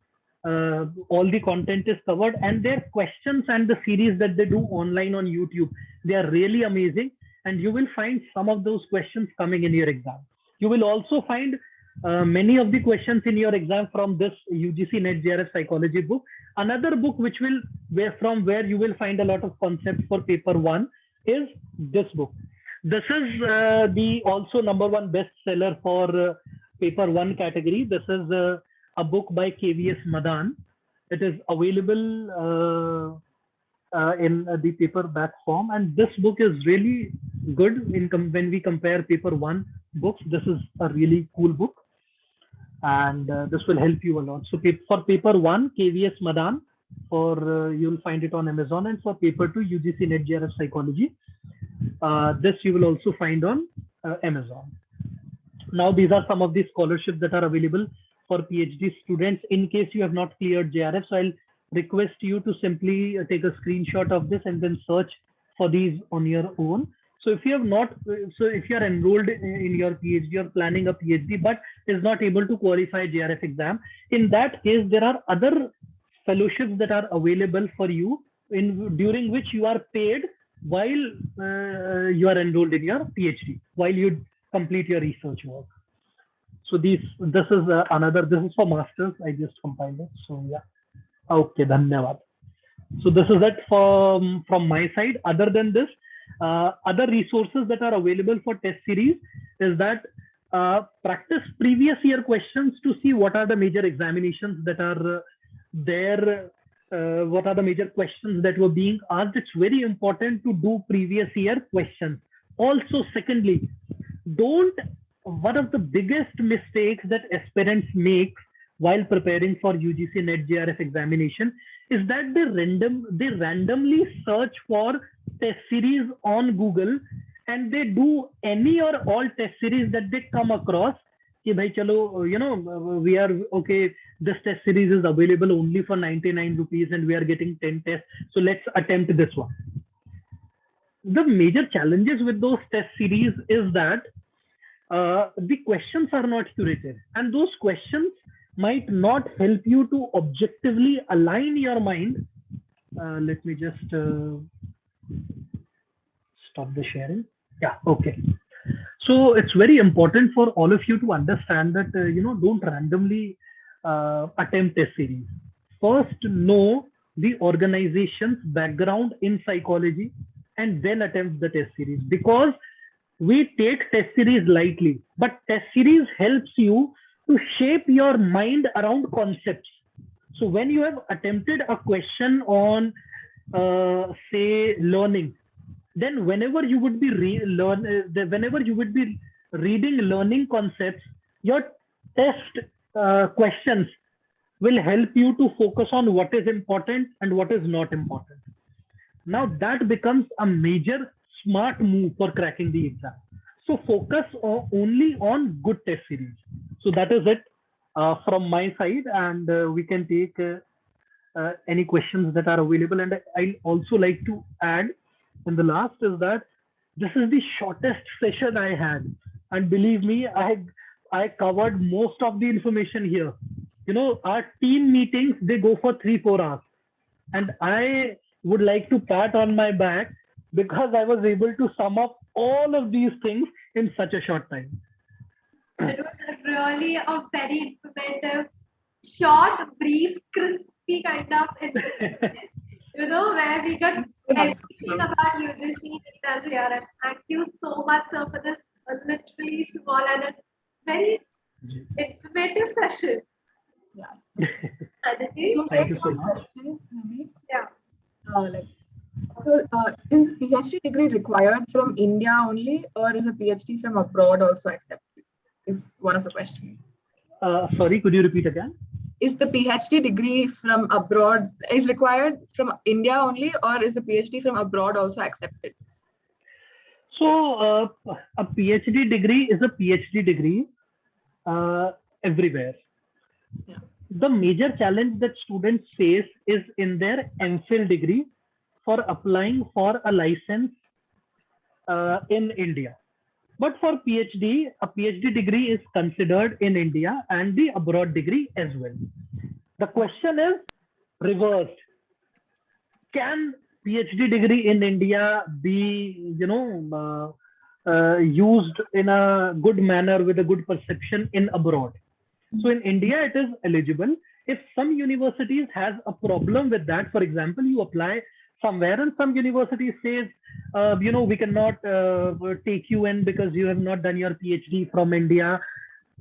Speaker 19: All the content is covered, and their questions and the series that they do online on YouTube, they are really amazing, and you will find some of those questions coming in your exam. You will also find many of the questions in your exam from this UGC NET JRF psychology book. Another book which will from where you will find a lot of concepts for paper 1 is this book. This is the also number 1 bestseller for paper 1 category. This is a book by KVS Madan. It is available in the paperback form, and this book is really good when we compare paper 1 books. This is a really cool book, and this will help you a lot. So for paper 1, KVS Madan, you'll find it on Amazon, and for paper 2, UGC NET JRF psychology, this you will also find on Amazon. Now these are some of the scholarships that are available for PhD students in case you have not cleared JRF. So I'll request you to simply take a screenshot of this and then search for these on your own. So if you have not, so if you are enrolled in your PhD or planning a PhD but is not able to qualify JRF exam, in that case there are other fellowships that are available for you during which you are paid while you are enrolled in your PhD, while you complete your research work. So this is another, this is for masters. I just compiled it. So yeah. Okay, dhanyavad. So this is it from my side. Other than this, other resources that are available for test series is that practice previous year questions to see what are the major examinations that are there, what are the major questions that were being asked. It's very important to do previous year questions. Also, secondly, one of the biggest mistakes that aspirants make while preparing for UGC NET JRF examination is that they randomly search for test series on Google, and they do any or all test series that they come across. Ki bhai chalo, we are okay, this test series is available only for 99 rupees and we are getting 10 tests, so let's attempt this one. The major challenges with those test series is that the questions are not curated, and those questions might not help you to objectively align your mind. Let me just stop the sharing. Yeah, okay. So it's very important for all of you to understand that, don't randomly attempt test series. First, know the organization's background in psychology and then attempt the test series, because we take test series lightly, but test series helps you to shape your mind around concepts. So when you have attempted a question on, say, learning, then whenever you would be reading learning concepts, your test questions will help you to focus on what is important and what is not important. Now that becomes a major smart move for cracking the exam. So focus only on good test series. So that is it from my side, and we can take any questions that are available. And I also like to add in the last is that this is the shortest session I had, and believe me, I covered most of the information here. Our team meetings, they go for 3-4 hours, and I would like to pat on my back because I was able to sum up all of these things in such a short time.
Speaker 2: It was really a very informative, short, brief, crispy kind of information, where we got everything about UGC NET JRF. Thank you so much, sir, for this literally small and a very informative session.
Speaker 3: Yeah.
Speaker 2: Aditi?
Speaker 3: So
Speaker 2: Thank you so
Speaker 3: some
Speaker 2: much.
Speaker 3: questions, maybe.
Speaker 2: Yeah.
Speaker 3: Is PhD degree required from India only, or is a PhD from abroad also accepted? Is one of the questions.
Speaker 2: Sorry, could you repeat again?
Speaker 3: Is the PhD degree from abroad is required from India only, or is a PhD from abroad also accepted?
Speaker 2: So a PhD degree is a PhD degree everywhere.
Speaker 3: Yeah.
Speaker 2: The major challenge that students face is in their MPhil degree for applying for a license in India. But for PhD, a PhD degree is considered in India and the abroad degree as well. The question is reversed. Can PhD degree in India be, used in a good manner with a good perception in abroad? So in India, it is eligible. If some universities has a problem with that, for example, you apply somewhere and some university says, we cannot take you in because you have not done your PhD from India.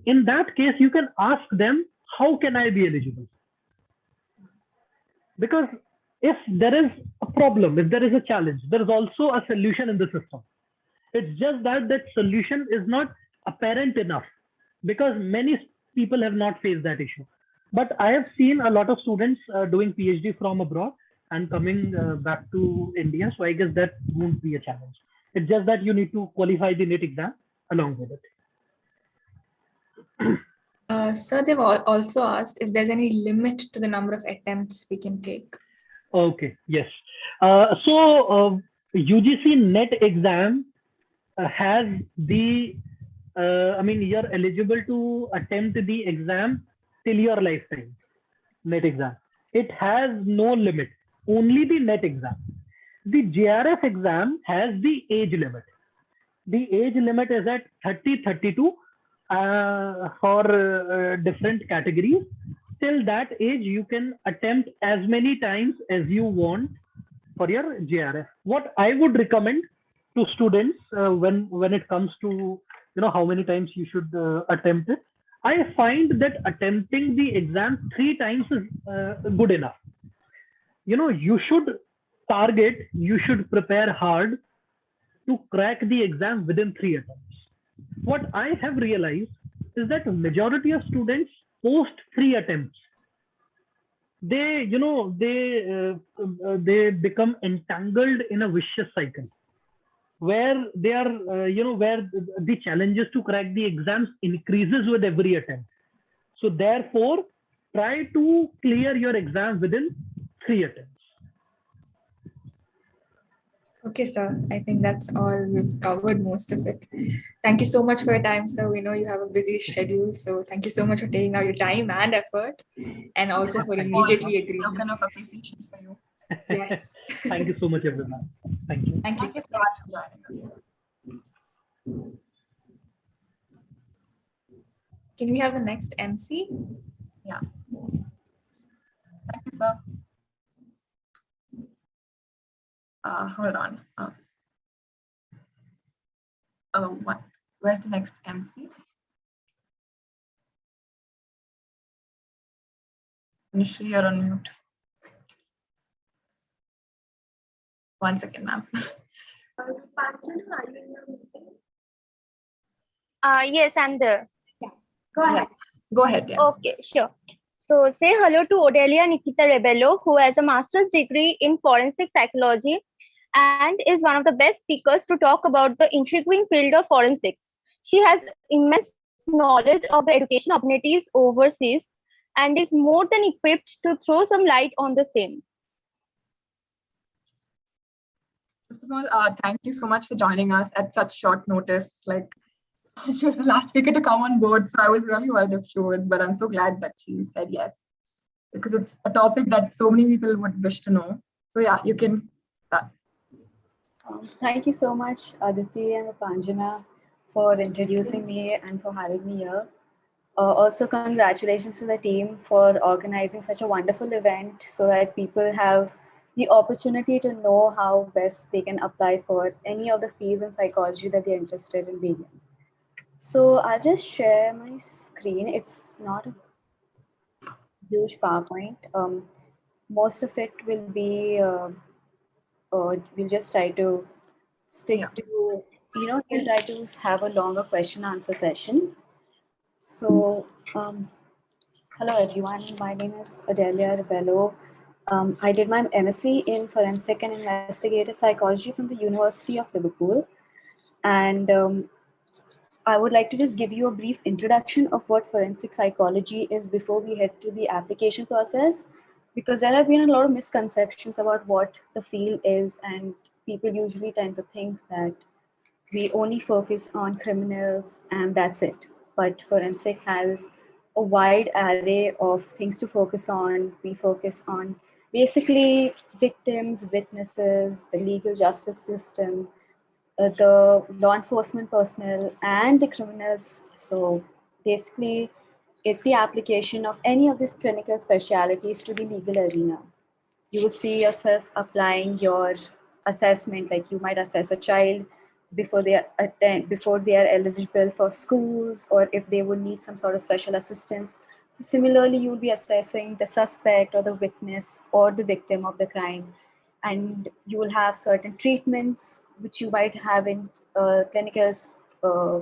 Speaker 2: In that case, you can ask them, how can I be eligible? Because if there is a problem, if there is a challenge, there is also a solution in the system. It's just that that solution is not apparent enough because many people have not faced that issue. But I have seen a lot of students doing PhD from abroad and coming back to India. So I guess that won't be a challenge. It's just that you need to qualify the NET exam along with it.
Speaker 4: Sir, they've also asked if there's any limit to the number of attempts we can take.
Speaker 2: Okay, yes. So UGC NET exam has the, you're eligible to attempt the exam till your lifetime, NET exam. It has no limit, only the NET exam. The JRF exam has the age limit. The age limit is at 30-32 for different categories. Till that age, you can attempt as many times as you want for your JRF. What I would recommend to students when it comes to how many times you should attempt it, I find that attempting the exam 3 times is good enough. You should target, you should prepare hard to crack the exam within 3 attempts. What I have realized is that majority of students post 3 attempts, they become entangled in a vicious cycle where they are where the challenges to crack the exams increases with every attempt. So therefore try to clear your exam within 3 attempts.
Speaker 4: Okay, sir. I think that's all. We've covered most of it. Thank you so much for your time, sir. We know you have a busy schedule, so thank you so much for taking out your time and effort, and also for immediately agreeing.
Speaker 3: Token of appreciation for you.
Speaker 4: Yes.
Speaker 2: Thank you so much, everyone. Thank you.
Speaker 3: Thank you so much for joining us.
Speaker 4: Can we have the next MC?
Speaker 3: Yeah. Thank you, sir. Hold on. What? Where's the next MC? Nishri, you're on mute. One second, ma'am.
Speaker 5: Yes, I'm there.
Speaker 3: Yeah. Go ahead. Go ahead. Yeah.
Speaker 5: Okay, sure. So say hello to Odelia Nikita Rebello, who has a master's degree in forensic psychology and is one of the best speakers to talk about the intriguing field of forensics. She has immense knowledge of the education opportunities overseas and is more than equipped to throw some light on the same.
Speaker 3: First of all, thank you so much for joining us at such short notice. Like, she was the last speaker to come on board, so I was really worried if she would, but I'm so glad that she said yes, because it's a topic that so many people would wish to know. So yeah, you can start.
Speaker 19: Thank you so much, Aditi and Panjana, for introducing me and for having me here. Also, congratulations to the team for organizing such a wonderful event so that people have the opportunity to know how best they can apply for any of the fields in psychology that they're interested in being in. So I'll just share my screen. It's not a huge PowerPoint. Most of it will be, we'll just try to stick to, we'll try to have a longer question answer session. So, hello everyone, my name is Adelia Rebello. I did my MSc in Forensic and Investigative Psychology from the University of Liverpool. And I would like to just give you a brief introduction of what forensic psychology is before we head to the application process, because there have been a lot of misconceptions about what the field is, and people usually tend to think that we only focus on criminals and that's it. But forensic has a wide array of things to focus on. We focus on basically victims, witnesses, the legal justice system, the law enforcement personnel, and the criminals. So basically, it's the application of any of these clinical specialities to the legal arena. You will see yourself applying your assessment, like you might assess a child before they are eligible for schools, or if they would need some sort of special assistance. So similarly, you'll be assessing the suspect or the witness or the victim of the crime, and you will have certain treatments which you might have in clinical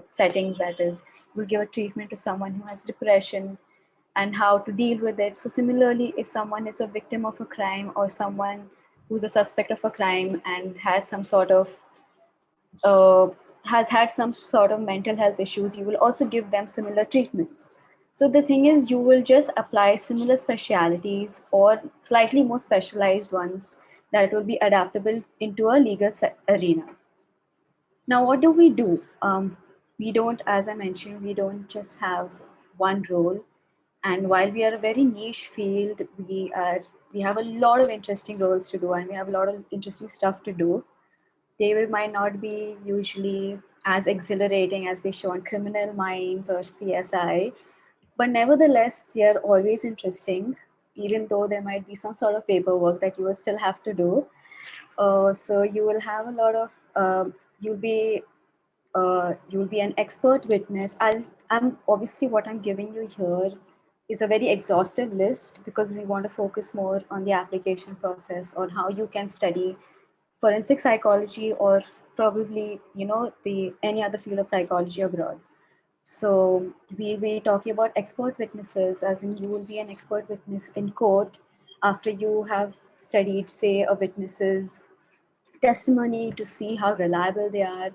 Speaker 19: settings. That is, you will give a treatment to someone who has depression and how to deal with it. So similarly, if someone is a victim of a crime or someone who's a suspect of a crime and has some sort of has had some sort of mental health issues, you will also give them similar treatments. So the thing is, you will just apply similar specialities or slightly more specialized ones that will be adaptable into a legal arena. Now, what do? We don't, as I mentioned, we don't just have one role. And while we are a very niche field, we have a lot of interesting roles to do, and we have a lot of interesting stuff to do. Might not be usually as exhilarating as they show on Criminal Minds or CSI, but nevertheless, they are always interesting, even though there might be some sort of paperwork that you will still have to do. So you will have a lot of, you'll be an expert witness. I'm obviously, what I'm giving you here is a very exhaustive list because we want to focus more on the application process, on how you can study forensic psychology or probably, the any other field of psychology abroad. So we'll be talking about expert witnesses, as in you will be an expert witness in court after you have studied, say, a witness's testimony to see how reliable they are,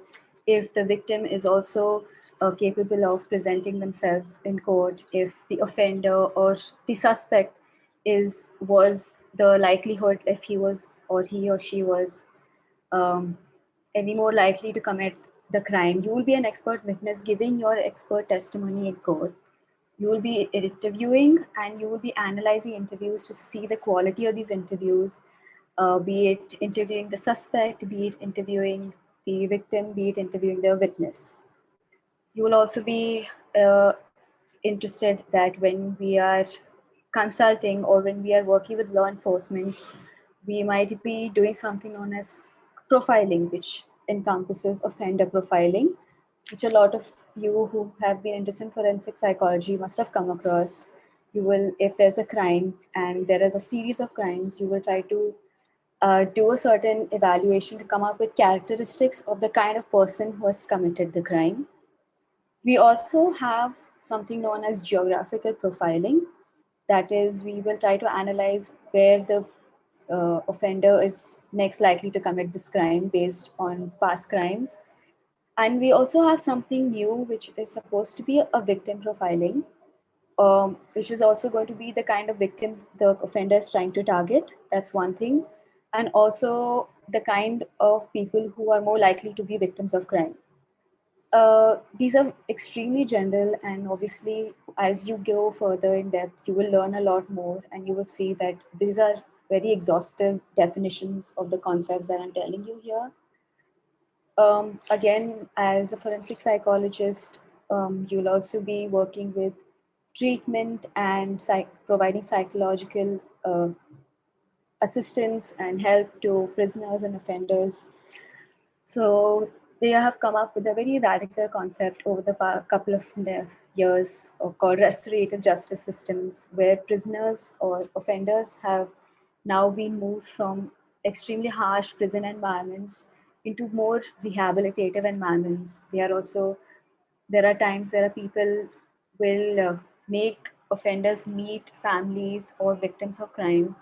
Speaker 19: if the victim is also capable of presenting themselves in court, if the offender or the suspect was the likelihood, if he or she was um, any more likely to commit the crime. You will be an expert witness giving your expert testimony in court. You will be interviewing and you will be analyzing interviews to see the quality of these interviews, be it interviewing the suspect, be it interviewing the victim, be it interviewing the witness. You will also be interested that when we are consulting or when we are working with law enforcement, we might be doing something known as profiling, which encompasses offender profiling, which a lot of you who have been interested in forensic psychology must have come across. You will, if there's a crime and there is a series of crimes, you will try to do a certain evaluation to come up with characteristics of the kind of person who has committed the crime. We also have something known as geographical profiling. That is, we will try to analyze where the offender is next likely to commit this crime based on past crimes. And we also have something new, which is supposed to be a victim profiling, which is also going to be the kind of victims the offender is trying to target. That's one thing. And also the kind of people who are more likely to be victims of crime. These are extremely general, and obviously, as you go further in depth, you will learn a lot more, and you will see that these are very exhaustive definitions of the concepts that I'm telling you here. Again, as a forensic psychologist, you'll also be working with treatment and providing psychological assistance and help to prisoners and offenders. So
Speaker 2: they have come up with a very radical concept over the couple of years called restorative justice systems, where prisoners or offenders have now been moved from extremely harsh prison environments into more rehabilitative environments. There are times there are people will make offenders meet families or victims of crime.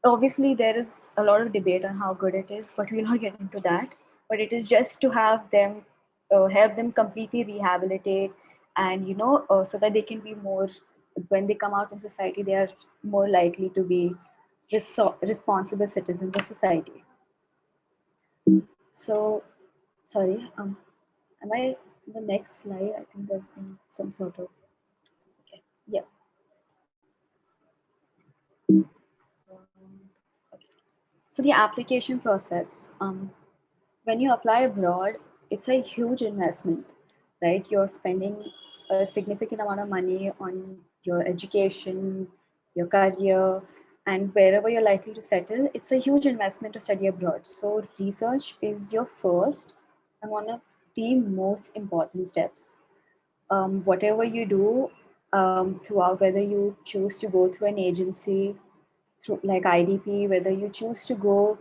Speaker 2: Obviously, there is a lot of debate on how good it is, but we'll not get into that. But it is just to have them, help them completely rehabilitate, and so that they can be more, when they come out in society, they are more likely to be responsible citizens of society. So, sorry, am I in the next slide? I think there's been some sort of, okay, yeah. So the application process, when you apply abroad, it's a huge investment, right? You're spending a significant amount of money on your education, your career, and wherever you're likely to settle, it's a huge investment to study abroad. So research is your first and one of the most important steps. Whatever you do throughout, whether you choose to go through an agency, through like IDP, whether you choose to go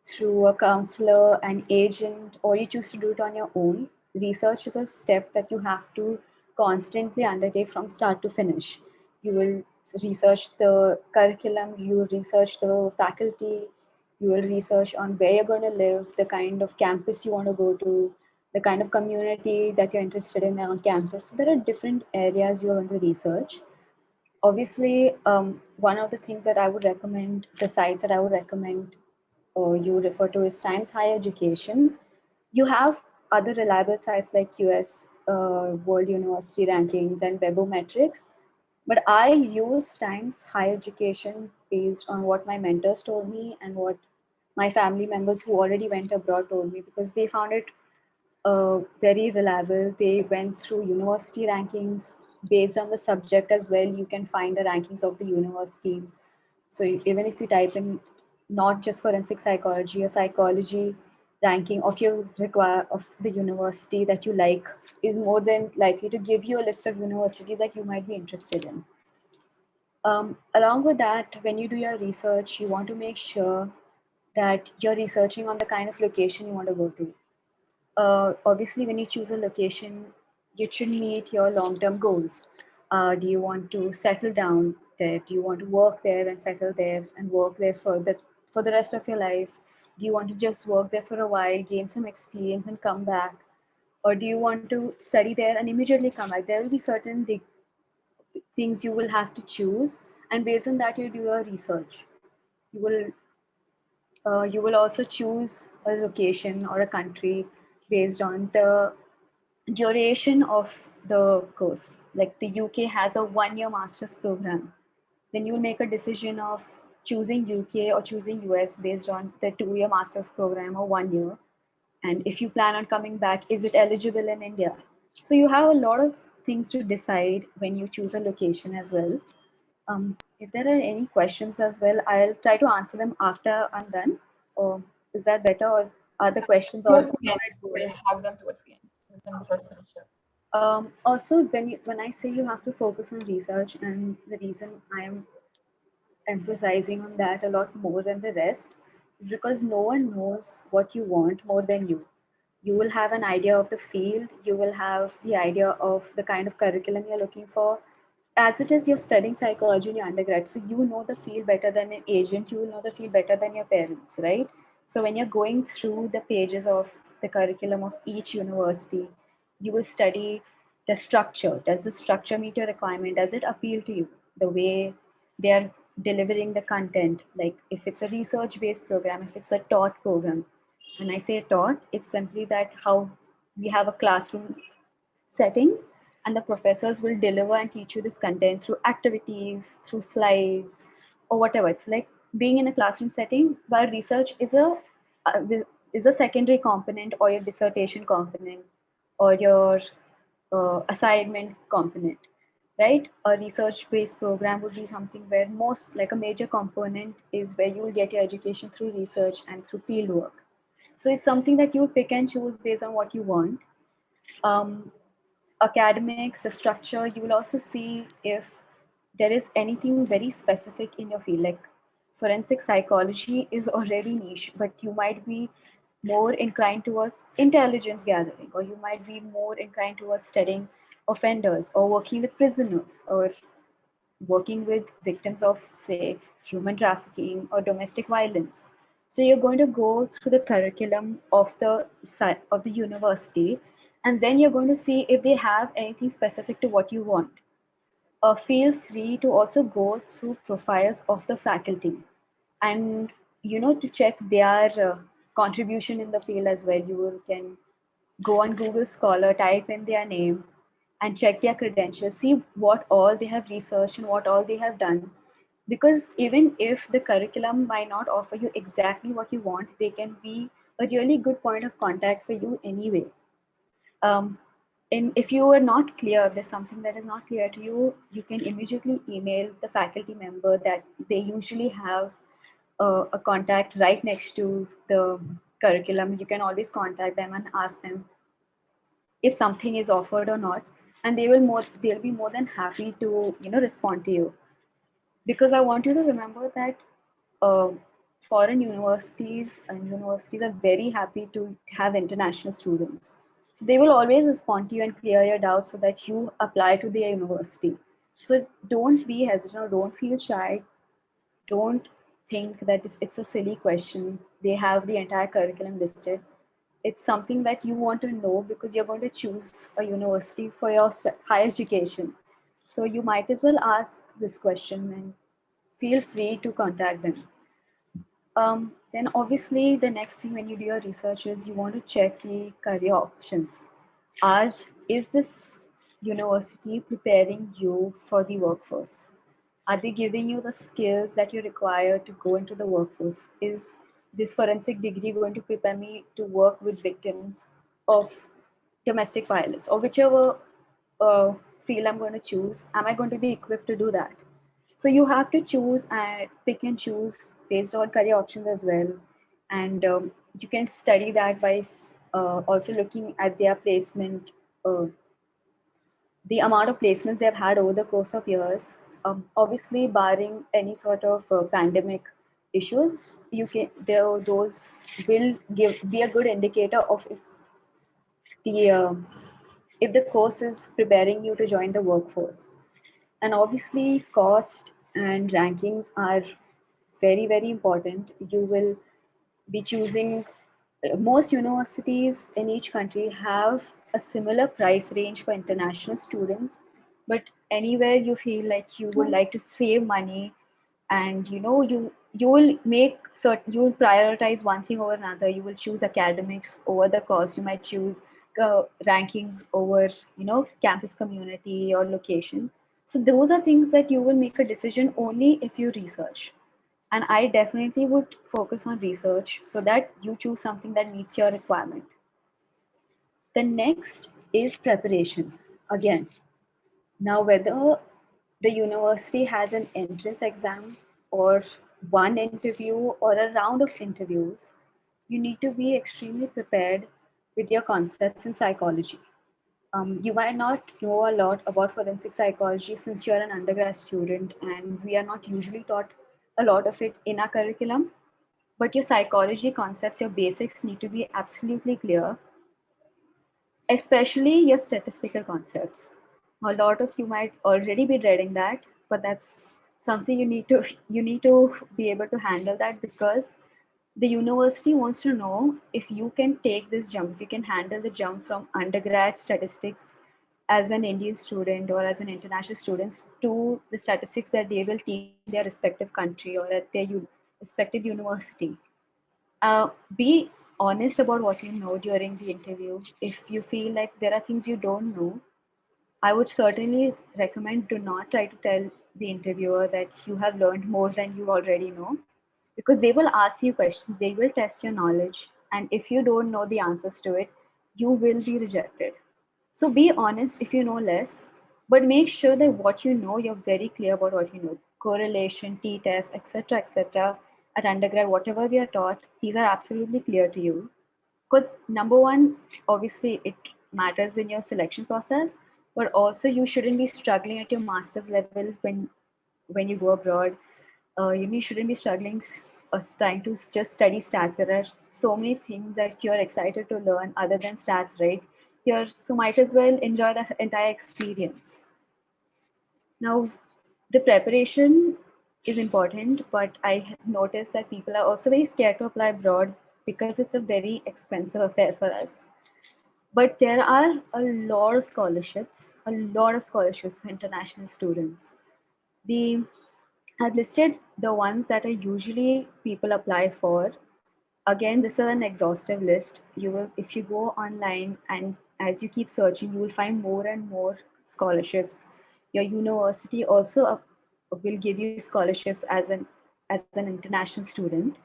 Speaker 2: through a counselor, an agent, or you choose to do it on your own, research is a step that you have to constantly undertake from start to finish. You will research the curriculum, you will research the faculty, you will research on where you're going to live, the kind of campus you want to go to, the kind of community that you're interested in on campus. So there are different areas you're going to research. Obviously, one of the things that I would recommend, the sites that I would recommend you refer to is Times Higher Education. You have other reliable sites like US World University Rankings and Webometrics, but I use Times Higher Education based on what my mentors told me and what my family members who already went abroad told me, because they found it very reliable. They went through university rankings based on the subject as well. You can find the rankings of the universities. So even if you type in not just forensic psychology, a psychology ranking of of the university that you like is more than likely to give you a list of universities that you might be interested in. Along with that, when you do your research, you want to make sure that you're researching on the kind of location you want to go to. Obviously, when you choose a location, you should meet your long-term goals. Do you want to settle down there? Do you want to work there and settle there and work there for the rest of your life? Do you want to just work there for a while, gain some experience and come back? Or do you want to study there and immediately come back? There will be certain things you will have to choose, and based on that, you do your research. You will also choose a location or a country based on the duration of the course. Like the UK has a 1-year master's program. Then you'll make a decision of choosing UK or choosing US based on the 2-year master's program or 1 year. And if you plan on coming back, is it eligible in India? So you have a lot of things to decide when you choose a location as well. If there are any questions as well, I'll try to answer them after I'm done. Or is that better? Or are the questions all?
Speaker 1: We'll have them towards the end. You can first finish it.
Speaker 2: Also, when I say you have to focus on research, and the reason I am emphasizing on that a lot more than the rest is because no one knows what you want more than you. You will have an idea of the field, you will have the idea of the kind of curriculum you're looking for. As it is, you're studying psychology in your undergrad, so you know the field better than an agent, you will know the field better than your parents, right? So when you're going through the pages of the curriculum of each university, you will study the structure. Does the structure meet your requirement? Does it appeal to you? The way they are delivering the content, like if it's a research-based program, if it's a taught program. When I say taught, it's simply that how we have a classroom setting and the professors will deliver and teach you this content through activities, through slides, or whatever. It's like being in a classroom setting, while research is a secondary component, or your dissertation component, or your assignment component, right? A research-based program would be something where most, like a major component is where you will get your education through research and through field work.
Speaker 21: So it's something that you pick and choose based on what you want. Academics, the structure, you will also see if there is anything very specific in your field. Like forensic psychology is already niche, but you might be more inclined towards intelligence gathering, or you might be more inclined towards studying offenders or working with prisoners or working with victims of, say, human trafficking or domestic violence. So you're going to go through the curriculum of the university, and then you're going to see if they have anything specific to what you want. Feel free to also go through profiles of the faculty, and to check their contribution in the field as well. Can go on Google Scholar, type in their name, and check their credentials, see what all they have researched and what all they have done. Because even if the curriculum might not offer you exactly what you want, they can be a really good point of contact for you anyway. And if you are not clear, if there's something that is not clear to you, you can immediately email the faculty member that they usually have a contact right next to the curriculum. You can always contact them and ask them if something is offered or not, and they'll be more than happy to respond to you. Because I want you to remember that uh, foreign universities are very happy to have international students. So they will always respond to you and clear your doubts so that you apply to their university. So don't be hesitant or don't feel shy. Don't think that it's a silly question. They have the entire curriculum listed. It's something that you want to know because you're going to choose a university for your higher education. So you might as well ask this question and feel free to contact them. Then obviously the next thing when you do your research is you want to check the career options. Is this university preparing you for the workforce? Are they giving you the skills that you require to go into the workforce? Is this forensic degree going to prepare me to work with victims of domestic violence, or whichever field I'm going to choose? Am I going to be equipped to do that? So you have to choose and pick and choose based on career options as well. And you can study that by also looking at their placement, the amount of placements they've had over the course of years. Obviously, barring any sort of pandemic issues, those will be a good indicator of the if the course is preparing you to join the workforce. And obviously, cost and rankings are very, very important. You will be choosing, most universities in each country have a similar price range for international students, but anywhere you feel like you would like to save money, and you will you will prioritize one thing over another. You will choose academics over the course. You might choose rankings over campus community or location. So those are things that you will make a decision only if you research. And I definitely would focus on research so that you choose something that meets your requirement. The next is preparation. Again, now whether the university has an entrance exam or one interview or a round of interviews, you need to be extremely prepared with your concepts in psychology. You might not know a lot about forensic psychology since you're an undergrad student, and we are not usually taught a lot of it in our curriculum. But your psychology concepts, your basics need to be absolutely clear, especially your statistical concepts. A lot of you might already be dreading that, but that's something you need to be able to handle that, because the university wants to know if you can take this jump, if you can handle the jump from undergrad statistics as an Indian student or as an international student to the statistics that they will teach in their respective country or at their respective university. Be honest about what you know during the interview. If you feel like there are things you don't know, I would certainly recommend do not try to tell the interviewer that you have learned more than you already know, because they will ask you questions, they will test your knowledge, and if you don't know the answers to it, you will be rejected. So be honest if you know less, but make sure that what you know, you're very clear about what you know. Correlation, t-test, etc., etc. At undergrad, whatever we are taught, these are absolutely clear to you. because number one, obviously it matters in your selection process, but also you shouldn't be struggling at your master's level when you go abroad. You shouldn't be struggling trying to just study stats. There are so many things that you're excited to learn other than stats, right? So might as well enjoy the entire experience. Now, the preparation is important, but I have noticed that people are also very scared to apply abroad because it's a very expensive affair for us. But there are a lot of scholarships for international students. I've listed the ones that are usually people apply for. Again, this is an exhaustive list. If you go online and as you keep searching, you will find more and more scholarships. Your university also will give you scholarships as an international student.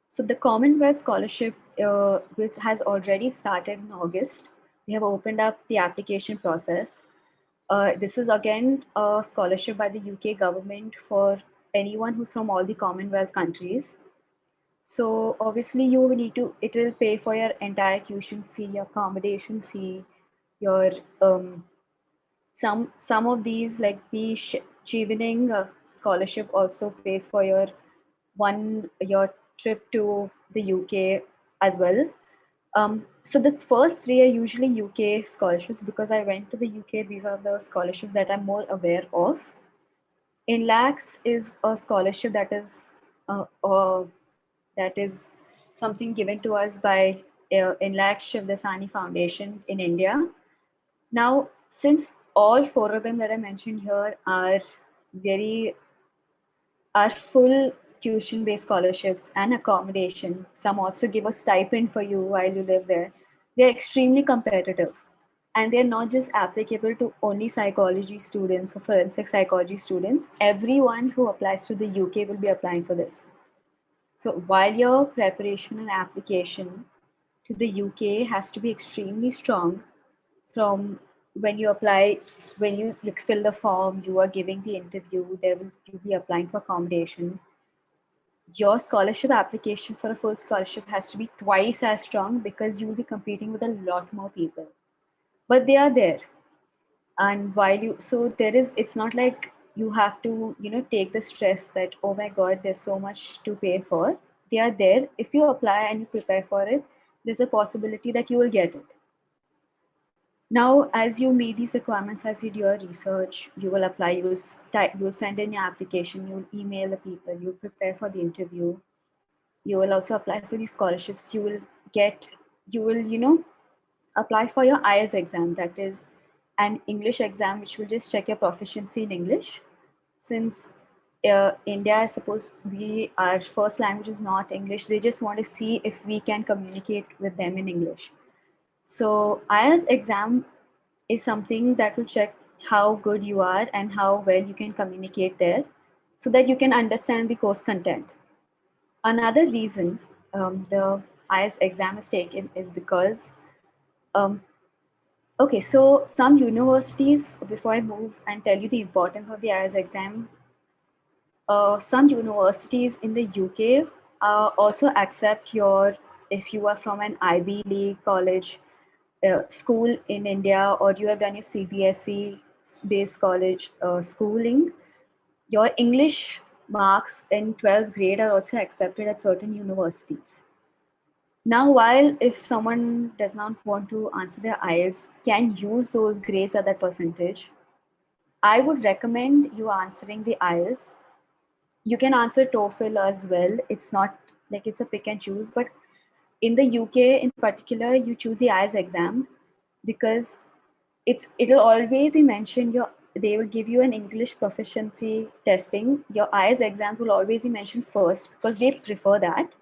Speaker 21: So the Commonwealth Scholarship has already started in August. They have opened up the application process. This is again a scholarship by the UK government for anyone who's from all the Commonwealth countries. So obviously it will pay for your entire tuition fee, your accommodation fee, your some of these like the Chevening scholarship also pays for your trip to the UK as well. So the first three are usually UK scholarships because I went to the UK. These are the scholarships that I'm more aware of. INLAX is a scholarship that is something given to us by INLAX Shivdasani Foundation in India. Now, since all four of them that I mentioned here are full tuition-based scholarships and accommodation, some also give a stipend for you while you live there. They're extremely competitive. And they're not just applicable to only psychology students or forensic psychology students. Everyone who applies to the UK will be applying for this. So while your preparation and application to the UK has to be extremely strong, from when you apply, when you fill the form, you are giving the interview, you'll be applying for accommodation. Your scholarship application for a full scholarship has to be twice as strong because you will be competing with a lot more people. But they are there. And it's not like you have to, take the stress that, oh my God, there's so much to pay for. They are there. If you apply and you prepare for it, there's a possibility that you will get it. Now, as you meet these requirements, as you do your research, you will apply, you will send in your application, you will email the people, you prepare for the interview. You will also apply for these scholarships. You will apply for your IELTS exam. That is an English exam, which will just check your proficiency in English. Since India, I suppose our first language is not English, they just want to see if we can communicate with them in English. So IELTS exam is something that will check how good you are and how well you can communicate there so that you can understand the course content. Another reason the IELTS exam is taken is because, okay, so some universities, before I move and tell you the importance of the IELTS exam, some universities in the UK also accept if you are from an Ivy League college, school in India, or you have done your CBSE based college schooling, your English marks in 12th grade are also accepted at certain universities. Now, while if someone does not want to answer their IELTS, can use those grades at that percentage, I would recommend you answering the IELTS. You can answer TOEFL as well. It's not like it's a pick and choose, but in the UK in particular, you choose the IELTS exam because it'll always be mentioned they will give you an English proficiency testing. Your IELTS exam will always be mentioned first because they prefer that.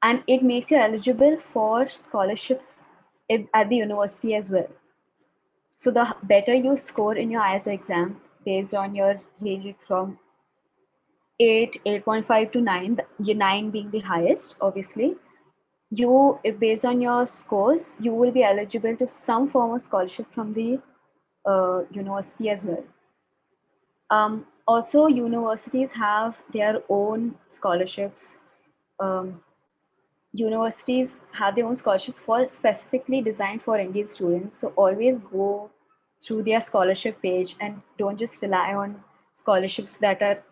Speaker 21: And it makes you eligible for scholarships at the university as well. So the better you score in your IELTS exam based on your range from 8.5 to 9, your 9 being the highest, obviously, based on your scores, you will be eligible to some form of scholarship from the university as well. Also, universities have their own scholarships. universities have their own scholarships for specifically designed for Indian students. So always go through their scholarship page and don't just rely on scholarships that are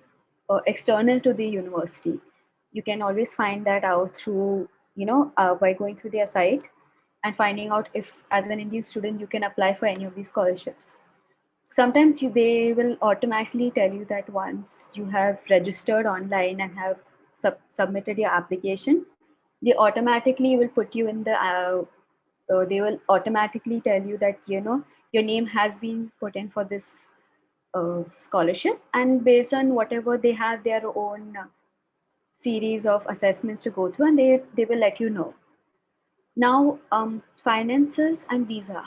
Speaker 21: external to the university. You can always find that out through, by going through their site and finding out if as an Indian student you can apply for any of these scholarships. Sometimes they will automatically tell you that once you have registered online and have submitted your application, they automatically will put you in the they will automatically tell you that your name has been put in for this scholarship, and based on whatever they have their own series of assessments to go through, and they will let you know. Now, finances and visa.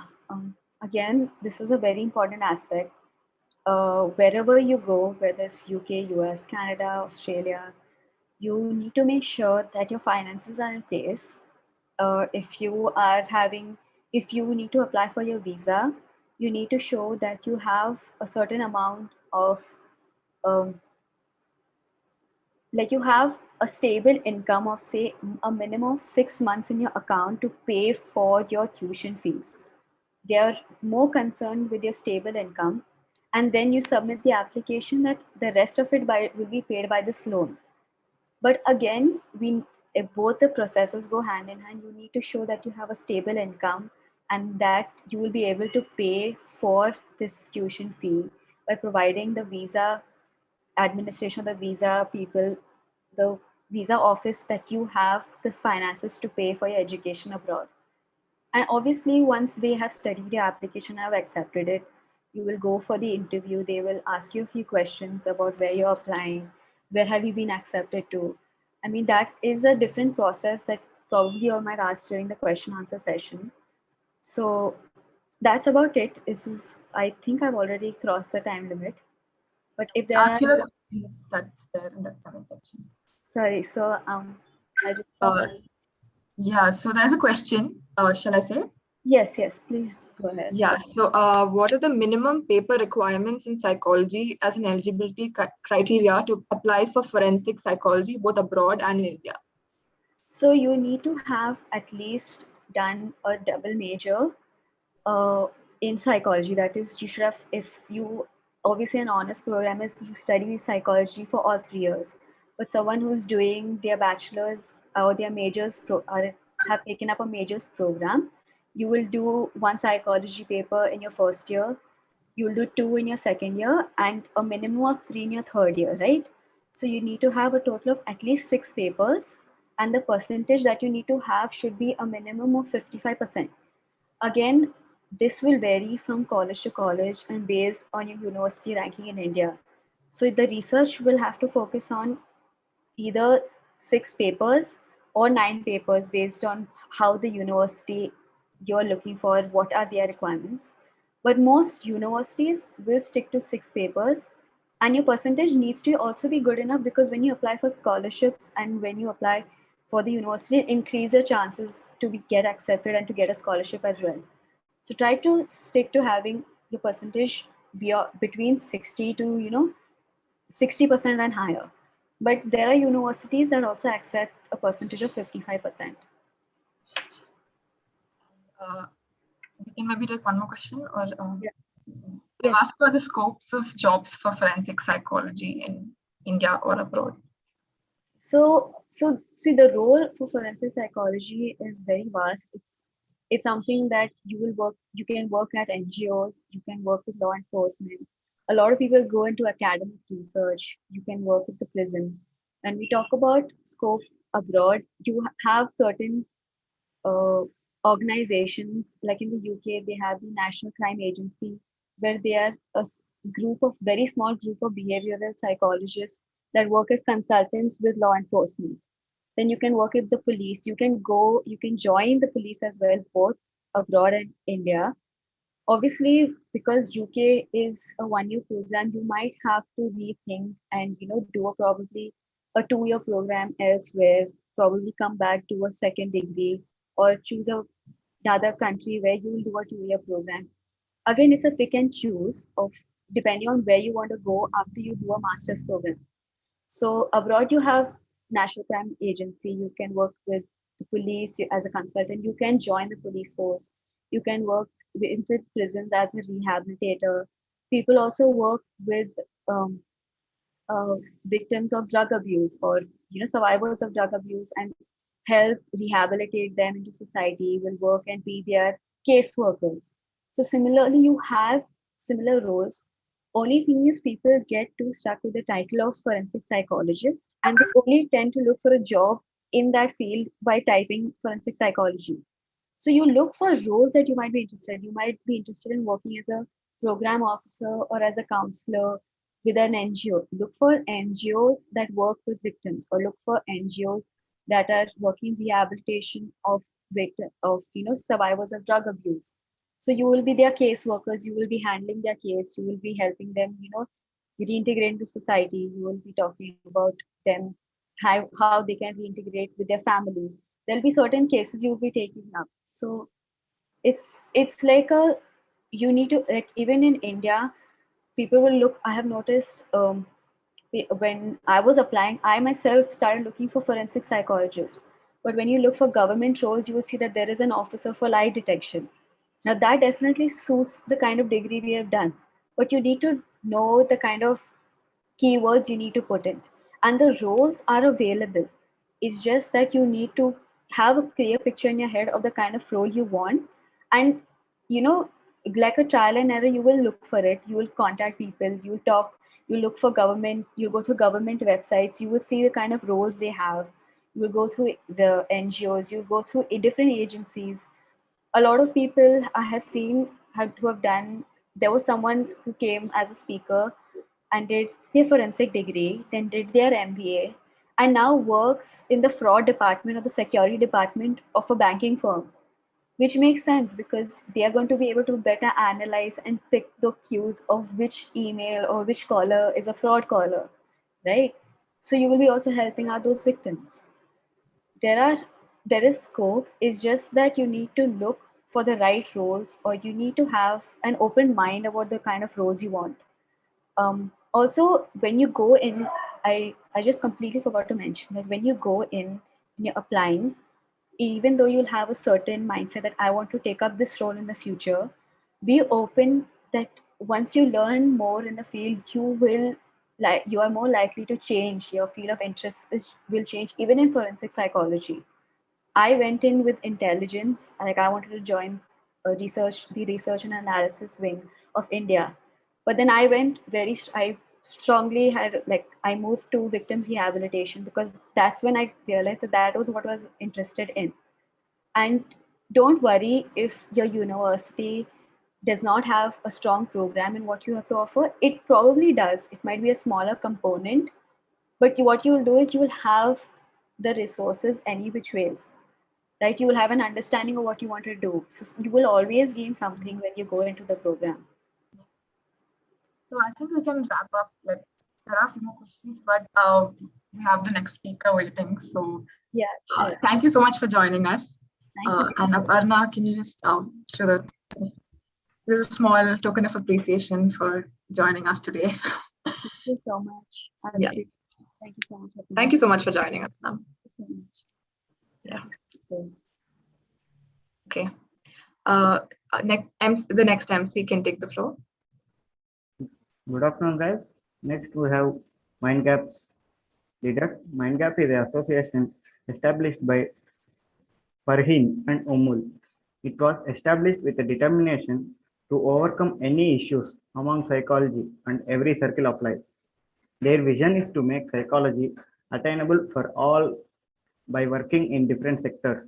Speaker 21: Again, this is a very important aspect. Wherever you go, whether it's UK, US, Canada, Australia, you need to make sure that your finances are in place. If you need to apply for your visa, you need to show that you have a certain amount of, like you have a stable income of say a minimum of 6 months in your account to pay for your tuition fees. They are more concerned with your stable income, and then you submit the application that the rest of it will be paid by this loan. But again, if both the processes go hand in hand, you need to show that you have a stable income and that you will be able to pay for this tuition fee by providing the visa administration, the visa people, the visa office, that you have this finances to pay for your education abroad. And obviously, once they have studied your application, have accepted it, you will go for the interview. They will ask you a few questions about where you're applying, where have you been accepted to. I mean, that is a different process that probably you might ask during the question answer session. So that's about it. I think I've already crossed the time limit. But if there
Speaker 3: Ask
Speaker 21: are
Speaker 3: you the questions that's there in the comment section.
Speaker 21: Sorry, so I just
Speaker 3: yeah, so there's a question. Shall I say?
Speaker 21: Yes, please go ahead.
Speaker 3: Yeah, so what are the minimum paper requirements in psychology as an eligibility criteria to apply for forensic psychology, both abroad and in India?
Speaker 21: So you need to have at least done a double major in psychology. That is, you should have, if you, obviously an honors program is you study psychology for all 3 years. But someone who's doing their bachelor's or their majors have taken up a majors program, you will do one psychology paper in your first year, you'll do 2 in your second year, and a minimum of 3 in your third year, right? So you need to have a total of at least 6 papers, and the percentage that you need to have should be a minimum of 55%. Again, this will vary from college to college and based on your university ranking in India. So the research will have to focus on either 6 papers or 9 papers based on how the university you're looking for, what are their requirements. But most universities will stick to 6 papers, and your percentage needs to also be good enough, because when you apply for scholarships and when you apply for the university, increase your chances to get accepted and to get a scholarship as well. So try to stick to having your percentage be between 60 to 60% and higher. But there are universities that also accept a percentage of 55%.
Speaker 3: We can maybe take one more question, or
Speaker 21: yeah.
Speaker 3: They've asked for the scopes of jobs for forensic psychology in India or abroad.
Speaker 21: So see, the role for forensic psychology is very vast. It's something that you can work at NGOs, you can work with law enforcement. A lot of people go into academic research, you can work with the prison. When we talk about scope abroad, you have certain organizations, like in the UK, they have the National Crime Agency, where they are a very small group of behavioral psychologists that work as consultants with law enforcement. Then you can work with the police. You can join the police as well, both abroad and India. Obviously, because UK is a 1-year program, you might have to rethink and do probably a 2-year program elsewhere, probably come back to a second degree, or choose another country where you will do a 2-year program. Again, it's a pick and choose of depending on where you want to go after you do a master's program. So abroad, you have National Crime Agency. You can work with the police as a consultant. You can join the police force. You can work with the prisons as a rehabilitator. People also work with um, uh, victims of drug abuse, or survivors of drug abuse, and help rehabilitate them into society, will work and be their case workers. So similarly, you have similar roles. Only thing is, people get too stuck with the title of forensic psychologist, and they only tend to look for a job in that field by typing forensic psychology. So you look for roles that you might be interested. You might be interested in working as a program officer or as a counselor with an NGO. Look for NGOs that work with victims, or look for NGOs that are working rehabilitation of survivors of drug abuse. So you will be their case workers. You will be handling their case. You will be helping them, reintegrate into society. You will be talking about them, how they can reintegrate with their family. There'll be certain cases you will be taking up. So it's like a, you need to, like, even in India, people will look. I have noticed, when I was applying, I myself started looking for forensic psychologists. But when you look for government roles, you will see that there is an officer for lie detection. Now that definitely suits the kind of degree we have done, but you need to know the kind of keywords you need to put in, and the roles are available. It's just that you need to have a clear picture in your head of the kind of role you want, and you know like a trial and error, you will look for it. You will contact people, you talk, you look for government, you go through government websites, you will see the kind of roles they have. You will go through the NGOs, you go through different agencies. A lot of people I have seen who have done, there was someone who came as a speaker and did their forensic degree, then did their MBA, and now works in the fraud department or the security department of a banking firm, which makes sense because they are going to be able to better analyze and pick the cues of which email or which caller is a fraud caller, right? So you will be also helping out those victims. There is scope. It's just that you need to look for the right roles, or you need to have an open mind about the kind of roles you want. Also, when you go in, I just completely forgot to mention that when you go in and you're applying, even though you'll have a certain mindset that I want to take up this role in the future, be open that once you learn more in the field, you are more likely to change. Your field of interest will change, even in forensic psychology. I went in with intelligence, like I wanted to join the research and analysis wing of India. But then I strongly had, like, I moved to victim rehabilitation because that's when I realized that that was what I was interested in. And don't worry if your university does not have a strong program in what you have to offer. It probably does. It might be a smaller component, but what you will do is you will have the resources any which ways, right? You will have an understanding of what you want to do. So you will always gain something when you go into the program.
Speaker 3: So I think we can wrap up. Like, there are a few more questions, but we have the next speaker waiting. So
Speaker 21: yeah, sure.
Speaker 3: Thank you so much for joining us.
Speaker 21: Thank you.
Speaker 3: And Aparna, can you just show that there's a small token of appreciation for joining us today.
Speaker 21: Thank you so much.
Speaker 3: Yeah.
Speaker 21: Thank you so much.
Speaker 3: Thank you so much for joining us.
Speaker 21: Thank you so much.
Speaker 3: Yeah. Okay. The next MC can take the floor.
Speaker 13: Good afternoon, guys. Next, we have MindGap's leaders. MindGap is an association established by Farheen and Umul. It was established with a determination to overcome any issues among psychology and every circle of life. Their vision is to make psychology attainable for all by working in different sectors.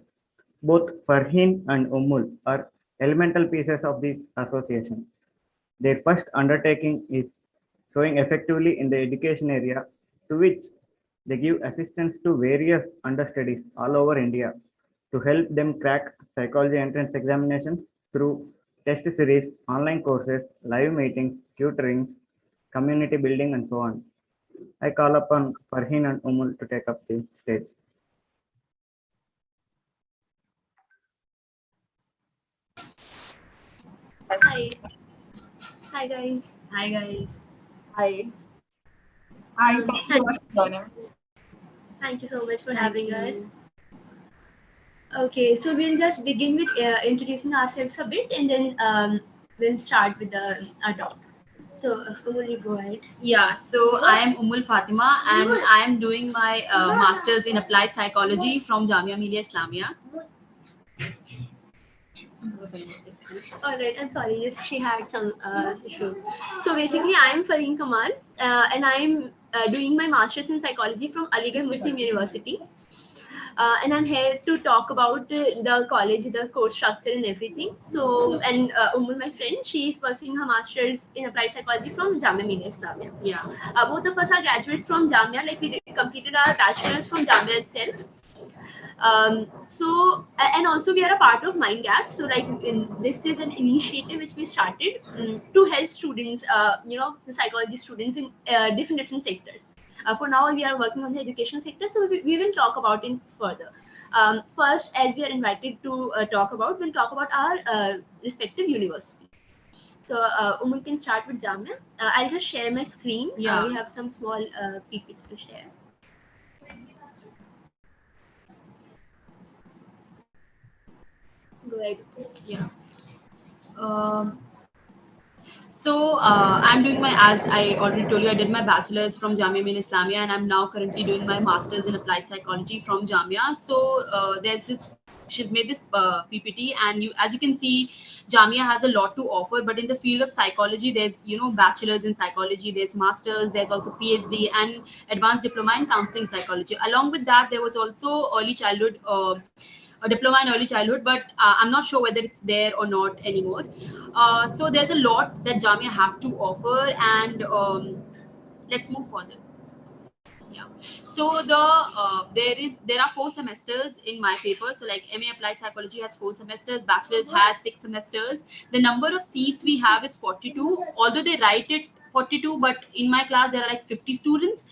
Speaker 13: Both Farheen and Umul are elemental pieces of this association. Their first undertaking is showing effectively in the education area, to which they give assistance to various understudies all over India to help them crack psychology entrance examinations through test series, online courses, live meetings, tutorings, community building, and so on. I call upon Farheen and Umul to take up the stage.
Speaker 8: Hi. Hi guys. Hi guys.
Speaker 3: Hi. Hi. Thank you so much for joining.
Speaker 8: Thank you so much for having us. Okay, so we'll just begin with introducing ourselves a bit, and then we'll start with our talk. So, Umul, you go ahead.
Speaker 9: Yeah, so I am Umul Fatima and I am doing my master's in applied psychology from Jamia Millia Islamia.
Speaker 8: All right, I'm sorry, just she had some issue. So basically, I am Fareen Kamal, and I am doing my master's in psychology from Aligarh Muslim University. And I'm here to talk about the college, the course structure, and everything. So, and Umul, my friend, she is pursuing her master's in applied psychology from Jamia Millia Islamia.
Speaker 9: Yeah.
Speaker 8: Both of us are graduates from Jamia. Like we completed our bachelor's from Jamia itself. And also we are a part of Mind Gaps. So like this is an initiative which we started to help students, the psychology students in different sectors. For now, we are working on the education sector, so we will talk about it further. First, as we are invited to we'll talk about our respective universities. So, Umul can start with Jamia. I'll just share my screen.
Speaker 9: Yeah.
Speaker 8: We have some small PPT to share. Go ahead.
Speaker 9: Yeah. Um, I'm doing my, as I already told you, I did my bachelor's from Jamia Millia Islamia and I'm now currently doing my master's in applied psychology from Jamia. So there's this, she's made this PPT and as you can see, Jamia has a lot to offer, but in the field of psychology, there's, bachelor's in psychology, there's master's, there's also PhD and advanced diploma in counseling psychology. Along with that, there was also early childhood, a diploma in early childhood, but I'm not sure whether it's there or not anymore. So there's a lot that Jamia has to offer, and let's move further. Yeah. So there are 4 semesters in my paper. So like MA Applied Psychology has 4 semesters, Bachelor's has 6 semesters. The number of seats we have is 42. Although they write it 42, but in my class there are like 50 students.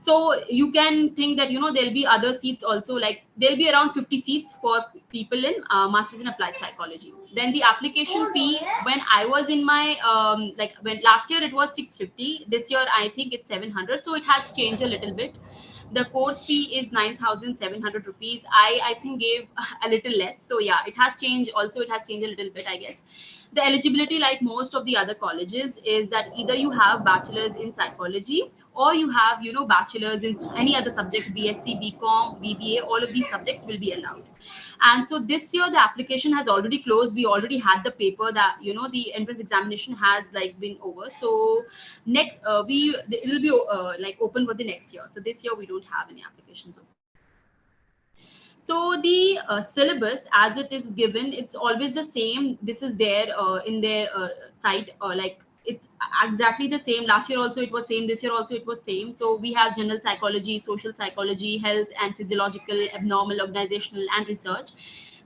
Speaker 9: So you can think that there'll be other seats also, like there'll be around 50 seats for people in masters in applied psychology. Then the application fee, when I was in my like when last year it was 650, this year I think it's 700, so it has changed a little bit. The course fee is 9,700 rupees. I think gave a little less, so yeah, it has changed. Also it has changed a little bit, I guess. The eligibility, like most of the other colleges, is that either you have bachelor's in psychology or you have bachelor's in any other subject, BSc, BCom, BBA. All of these subjects will be allowed. And so this year the application has already closed. We already had the paper, that the entrance examination has like been over. So next it will be like open for the next year. So this year we don't have any applications open. So the syllabus, as it is given, it's always the same. This is there in their site, like it's exactly the same. Last year also it was same. This year also it was same. So we have general psychology, social psychology, health and physiological, abnormal, organizational, and research.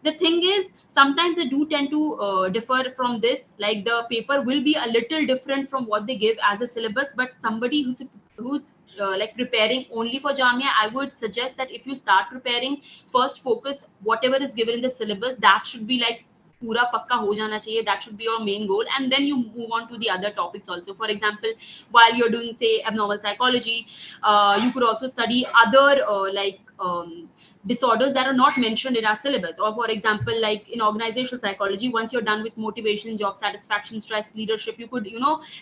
Speaker 9: The thing is, sometimes they do tend to differ from this. Like the paper will be a little different from what they give as a syllabus. But somebody who's like preparing only for Jamia, I would suggest that if you start preparing, first focus whatever is given in the syllabus. That should be like पूरा पक्का हो जाना चाहिए. That should be your main goal, and then you move on to the other topics also. For example, while you're doing say abnormal psychology, you could also study other disorders that are not mentioned in our syllabus. Or for example, like in organizational psychology, once you're done with motivation, job satisfaction, stress, leadership, you could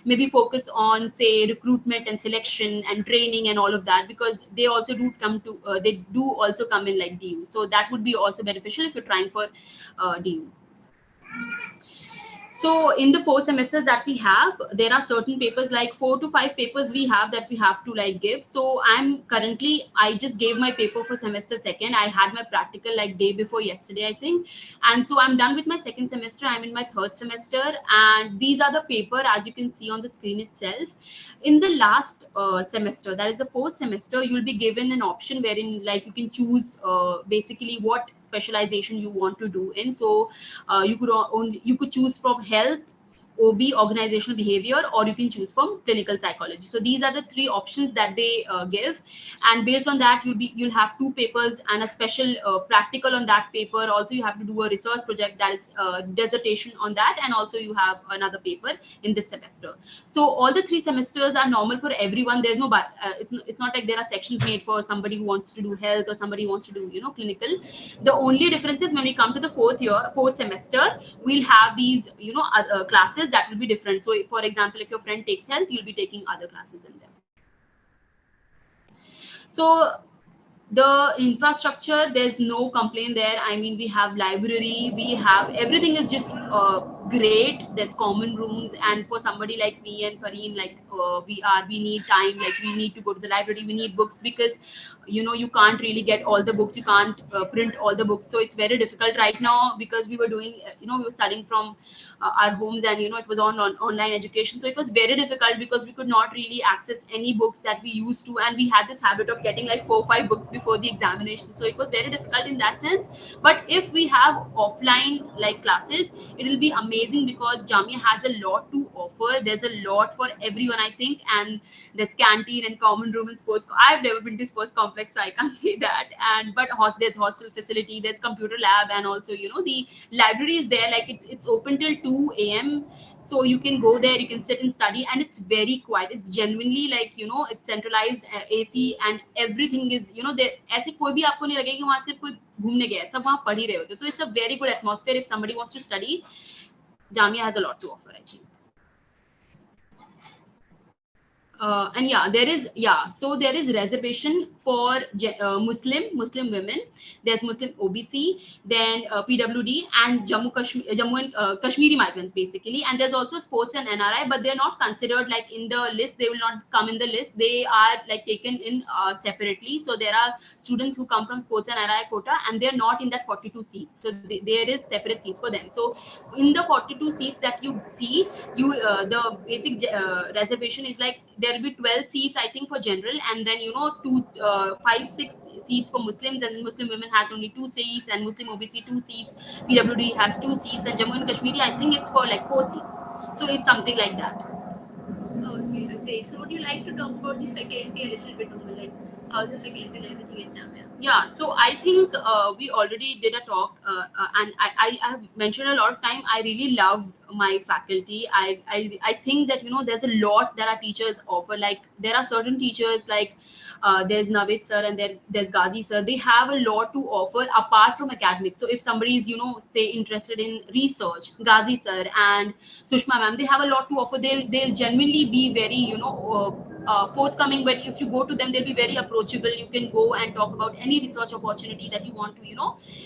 Speaker 9: maybe focus on say recruitment and selection and training and all of that, because they also do come to they do also come in like DU. So that would be also beneficial if you're trying for DU. So in the 4 semesters that we have, there are certain papers, like 4 to 5 papers we have that we have to like give. So I just gave my paper for semester second. I had my practical like day before yesterday, I think. And so I'm done with my second semester. I'm in my third semester. And these are the paper, as you can see on the screen itself. In the last semester, that is the 4th semester, you'll be given an option wherein like you can choose basically what specialization you want to do in. So you could choose from health, OB, organizational behavior, or you can choose from clinical psychology. So these are the three options that they give, and based on that you'll have two papers and a special practical on that paper. Also you have to do a research project, that is dissertation on that, and also you have another paper in this semester. So all the 3 semesters are normal for everyone. There's no it's not like there are sections made for somebody who wants to do health or somebody who wants to do clinical. The only difference is when we come to the fourth semester, we'll have these classes that will be different. So for example, if your friend takes health, you'll be taking other classes in them. So the infrastructure, there's no complaint there. I mean, we have library, we have everything is just great. There's common rooms, and for somebody like me and Fareen, like we need time, like we need to go to the library, we need books, because you can't really get all the books, you can't print all the books. So it's very difficult right now, because we were doing we were studying from our homes, and it was on online education. So it was very difficult because we could not really access any books that we used to, and we had this habit of getting like 4 or 5 books before the examination. So it was very difficult in that sense. But if we have offline like classes, it will be amazing, because Jamia has a lot to offer. There's a lot for everyone, I think, and there's canteen and common room and sports. I've never been to sports complex, so I can't say that. But there's hostel facility, there's computer lab, and also the library is there. Like it's open till 2 a.m. So you can go there, you can sit and study, and it's very quiet. It's genuinely like it's centralized, AC, and everything is there. ऐसे कोई भी आपको नहीं लगेगा कि वहाँ सिर्फ कोई घूमने गया है, सब वहाँ पढ़ ही रहे होते. So it's a very good atmosphere if somebody wants to study. Jamia has a lot to offer, I think. And so there is reservation for Muslim women. There's Muslim OBC, then PWD, and Jammu and Kashmiri migrants basically. And there's also sports and NRI, but they're not considered like in the list. They will not come in the list. They are like taken in separately. So there are students who come from sports and NRI quota, and they're not in that 42 seats. So there is separate seats for them. So in the 42 seats that you see, the basic reservation is like there will be 12 seats, I think, for general, and then 5-6 seats for Muslims, and Muslim women has only 2 seats, and Muslim OBC 2 seats, PWD has 2 seats, and Jammu and Kashmiri, I think it's for like 4 seats. So it's something like that.
Speaker 8: Okay, great. So would you like to talk about the faculty a little bit more, like how's the faculty and everything in Jamia?
Speaker 9: Yeah, so I think we already did a talk, and I have mentioned a lot of time. I really love my faculty. I think that there's a lot that our teachers offer. Like there are certain teachers like there's Navid sir, and there's Ghazi sir. They have a lot to offer apart from academics. So if somebody is say interested in research, Ghazi sir and Sushma ma'am, they have a lot to offer. They'll genuinely be very forthcoming. But if you go to them, they'll be very approachable. You can go and talk about any research opportunity that you want to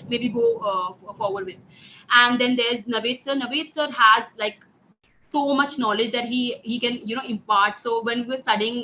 Speaker 9: maybe go forward with. And then there's Navid sir. Navid sir has like so much knowledge that he can impart. So when we were studying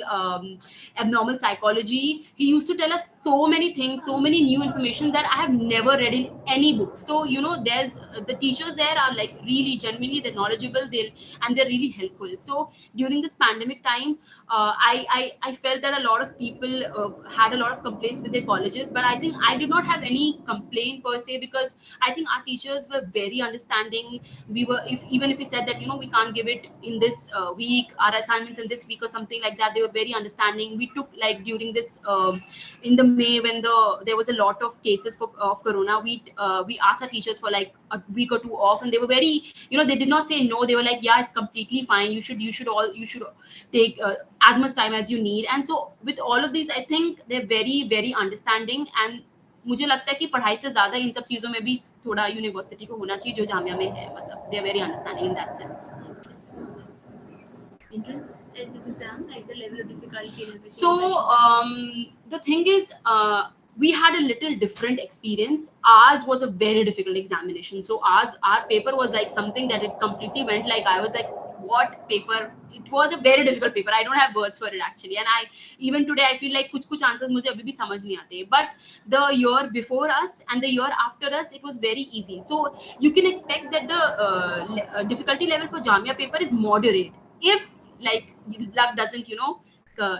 Speaker 9: abnormal psychology, he used to tell us so many things, so many new information that I have never read in any book. So there's the teachers there are like really genuinely, they're knowledgeable, and they're really helpful. So during this pandemic time, I felt that a lot of people had a lot of complaints with their colleges, but I think I did not have any complaint per se, because I think our teachers were very understanding. We were, even if we said that we can't give it in this week, our assignments in this week or something like that, they were very understanding. We took like during this in the May, when there was a lot of cases of corona, we asked our teachers for like a week or 2 off, and they were very they did not say no. They were like, yeah, it's completely fine, you should take as much time as you need. And so with all of these, I think they're very very understanding. And मुझे लगता है कि पढ़ाई से ज्यादा इन सब चीजों में भी थोड़ा यूनिवर्सिटी को होना चाहिए, जो जामिया में है. मतलब they are very understanding in that sense.
Speaker 8: Entrance exam, like the level of difficulty and everything.
Speaker 9: So the thing is, we had a little different experience. Ours was a very difficult examination. So our paper was like something that it completely went like, I was like, what paper? It was a very difficult paper. I don't have words for it actually. And even today I feel like कुछ answers मुझे अभी भी समझ नहीं आते. But the year before us and the year after us, it was very easy. So you can expect that the difficulty level for Jamia paper is moderate. If like luck doesn't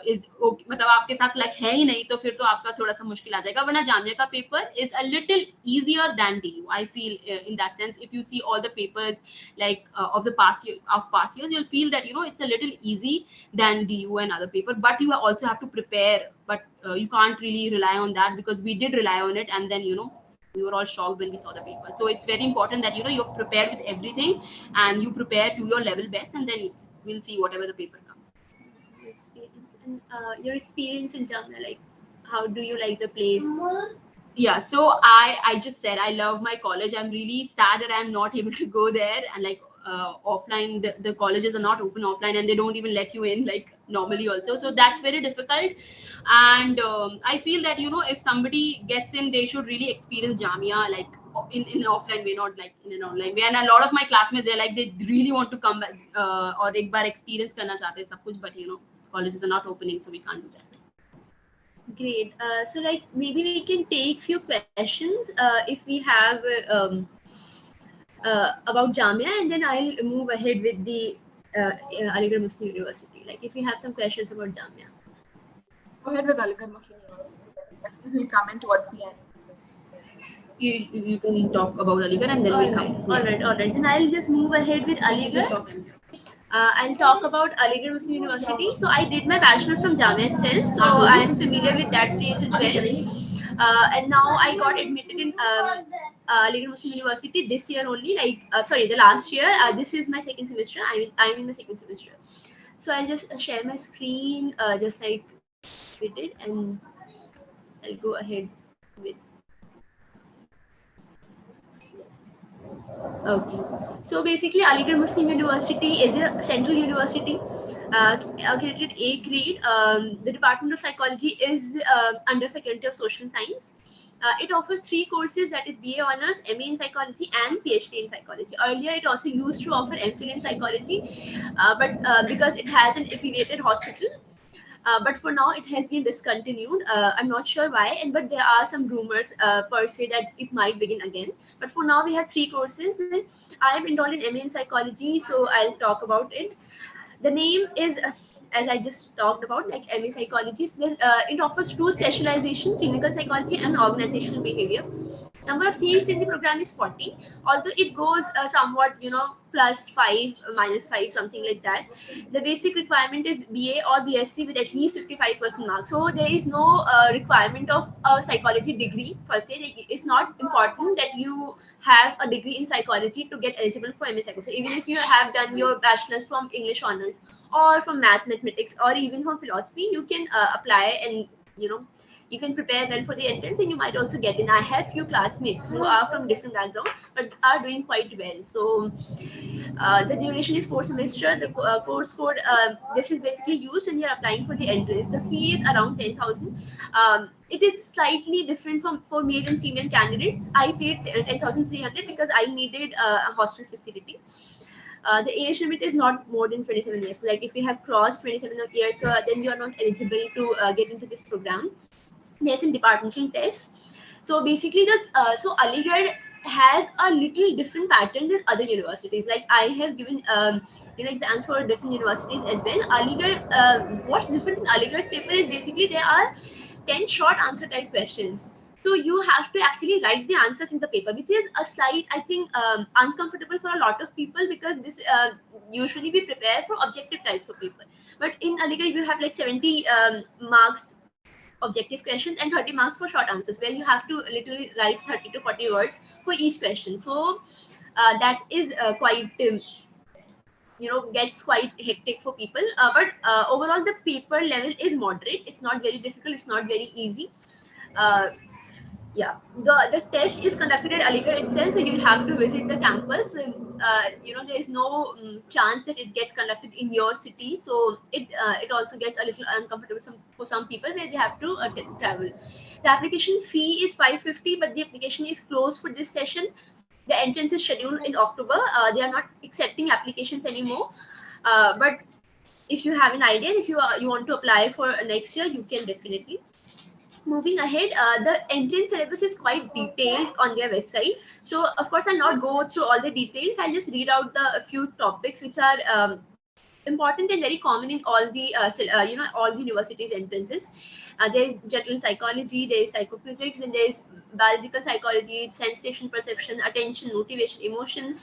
Speaker 9: is okay, मतलब आपके साथ luck है ही नहीं तो फिर तो आपका थोड़ा सा मुश्किल आ जाएगा, वरना जामिया का paper is a little easier than DU. I feel in that sense, if you see all the papers like of past years, you'll feel that it's a little easy than DU and other paper, but you also have to prepare. But you can't really rely on that, because we did rely on it, and then we were all shocked when we saw the paper. So it's very important that you're prepared with everything, and you prepare to your level best, and then we'll see whatever the paper comes.
Speaker 8: And your experience in Jamia, like how do you like the place?
Speaker 9: Yeah, so I just said I love my college. I'm really sad that I'm not able to go there, and like offline, the colleges are not open offline, and they don't even let you in like normally also. So that's very difficult, and I feel that if somebody gets in, they should really experience Jamia like in an offline way, not like in an online way. And a lot of my classmates, they're like, they really want to come back or ek baar experience karna chahte hain sab kuch, but colleges are not opening, so we can't do that.
Speaker 8: Great. So like maybe we can take few questions if we have about Jamia, and then I'll move ahead with the Aligarh Muslim University. Like if we have some questions about Jamia.
Speaker 3: Go ahead with Aligarh Muslim University. The questions will come in towards the end.
Speaker 9: You can talk about Aligarh, and then we'll come.
Speaker 8: All right. Then I'll just move ahead with Aligarh. I'll talk about Aligarh Muslim University. So I did my bachelor's from Jamia itself, so I'm familiar with that place as well. And now I got admitted in Aligarh Muslim University this year only. Like sorry, the last year. This is my second semester. I'm in the second semester. So I'll just share my screen just like we did, and I'll go ahead with. Okay, so basically Aligarh Muslim University is a central university accredited A grade. The Department of Psychology is under Faculty of Social Science. It offers 3 courses, that is BA Honours, MA in Psychology and PhD in Psychology. Earlier it also used to offer MPhil in Psychology, but because it has an affiliated hospital, but for now it has been discontinued. I'm not sure why, but there are some rumors per se that it might begin again. But for now we have 3 courses. I am enrolled in MA in Psychology, so I'll talk about it. The name is, as I just talked about, like MA Psychology. It offers 2 specialization: clinical psychology and organizational behavior. Number of seats in the program is 40, although it goes somewhat, +5, -5, something like that. The basic requirement is BA or BSc with at least 55% marks. So there is no requirement of a psychology degree per se. It's not important that you have a degree in psychology to get eligible for MA Psychology. So even if you have done your bachelor's from English Honours or from mathematics or even from philosophy, you can apply, and you can prepare well for the entrance, and you might also get in. I have few classmates who are from different backgrounds but are doing quite well. So the duration is 4 semester. The course code, this is basically used when you're applying for the entrance. The fee is around 10,000. It is slightly different for male and female candidates. I paid 10,300 because I needed a hostel facility. The age limit is not more than 27 years. So like if you have crossed 27 years, then you are not eligible to get into this program. There's a departmental test. So basically so Aligarh has a little different pattern than other universities. Like I have given exams for different universities as well. Aligarh, what's different in Aligarh's paper is basically there are 10 short answer type questions. So you have to actually write the answers in the paper, which is a slight, I think, uncomfortable for a lot of people, because this usually we prepare for objective types of paper. But in Aligarh, you have like 70 marks objective questions and 30 marks for short answers, where you have to literally write 30 to 40 words for each question. So that is quite gets quite hectic for people, but overall the paper level is moderate. It's not very difficult, it's not very easy. Yeah, the test is conducted at Aligarh itself, so you'll have to visit the campus. There is no chance that it gets conducted in your city, so it also gets a little uncomfortable for some people, where they have to travel. The application fee is 550, but the application is closed for this session. The entrance is scheduled in October. They are not accepting applications anymore. But if you have an idea, if you want to apply for next year, you can definitely. Moving ahead, the entrance syllabus is quite detailed on their website. So of course I'll not go through all the details. I'll just read out the few topics which are important and very common in all the all the universities entrances. There is general psychology, there is psychophysics, and there is biological psychology, sensation, perception, attention, motivation, emotion.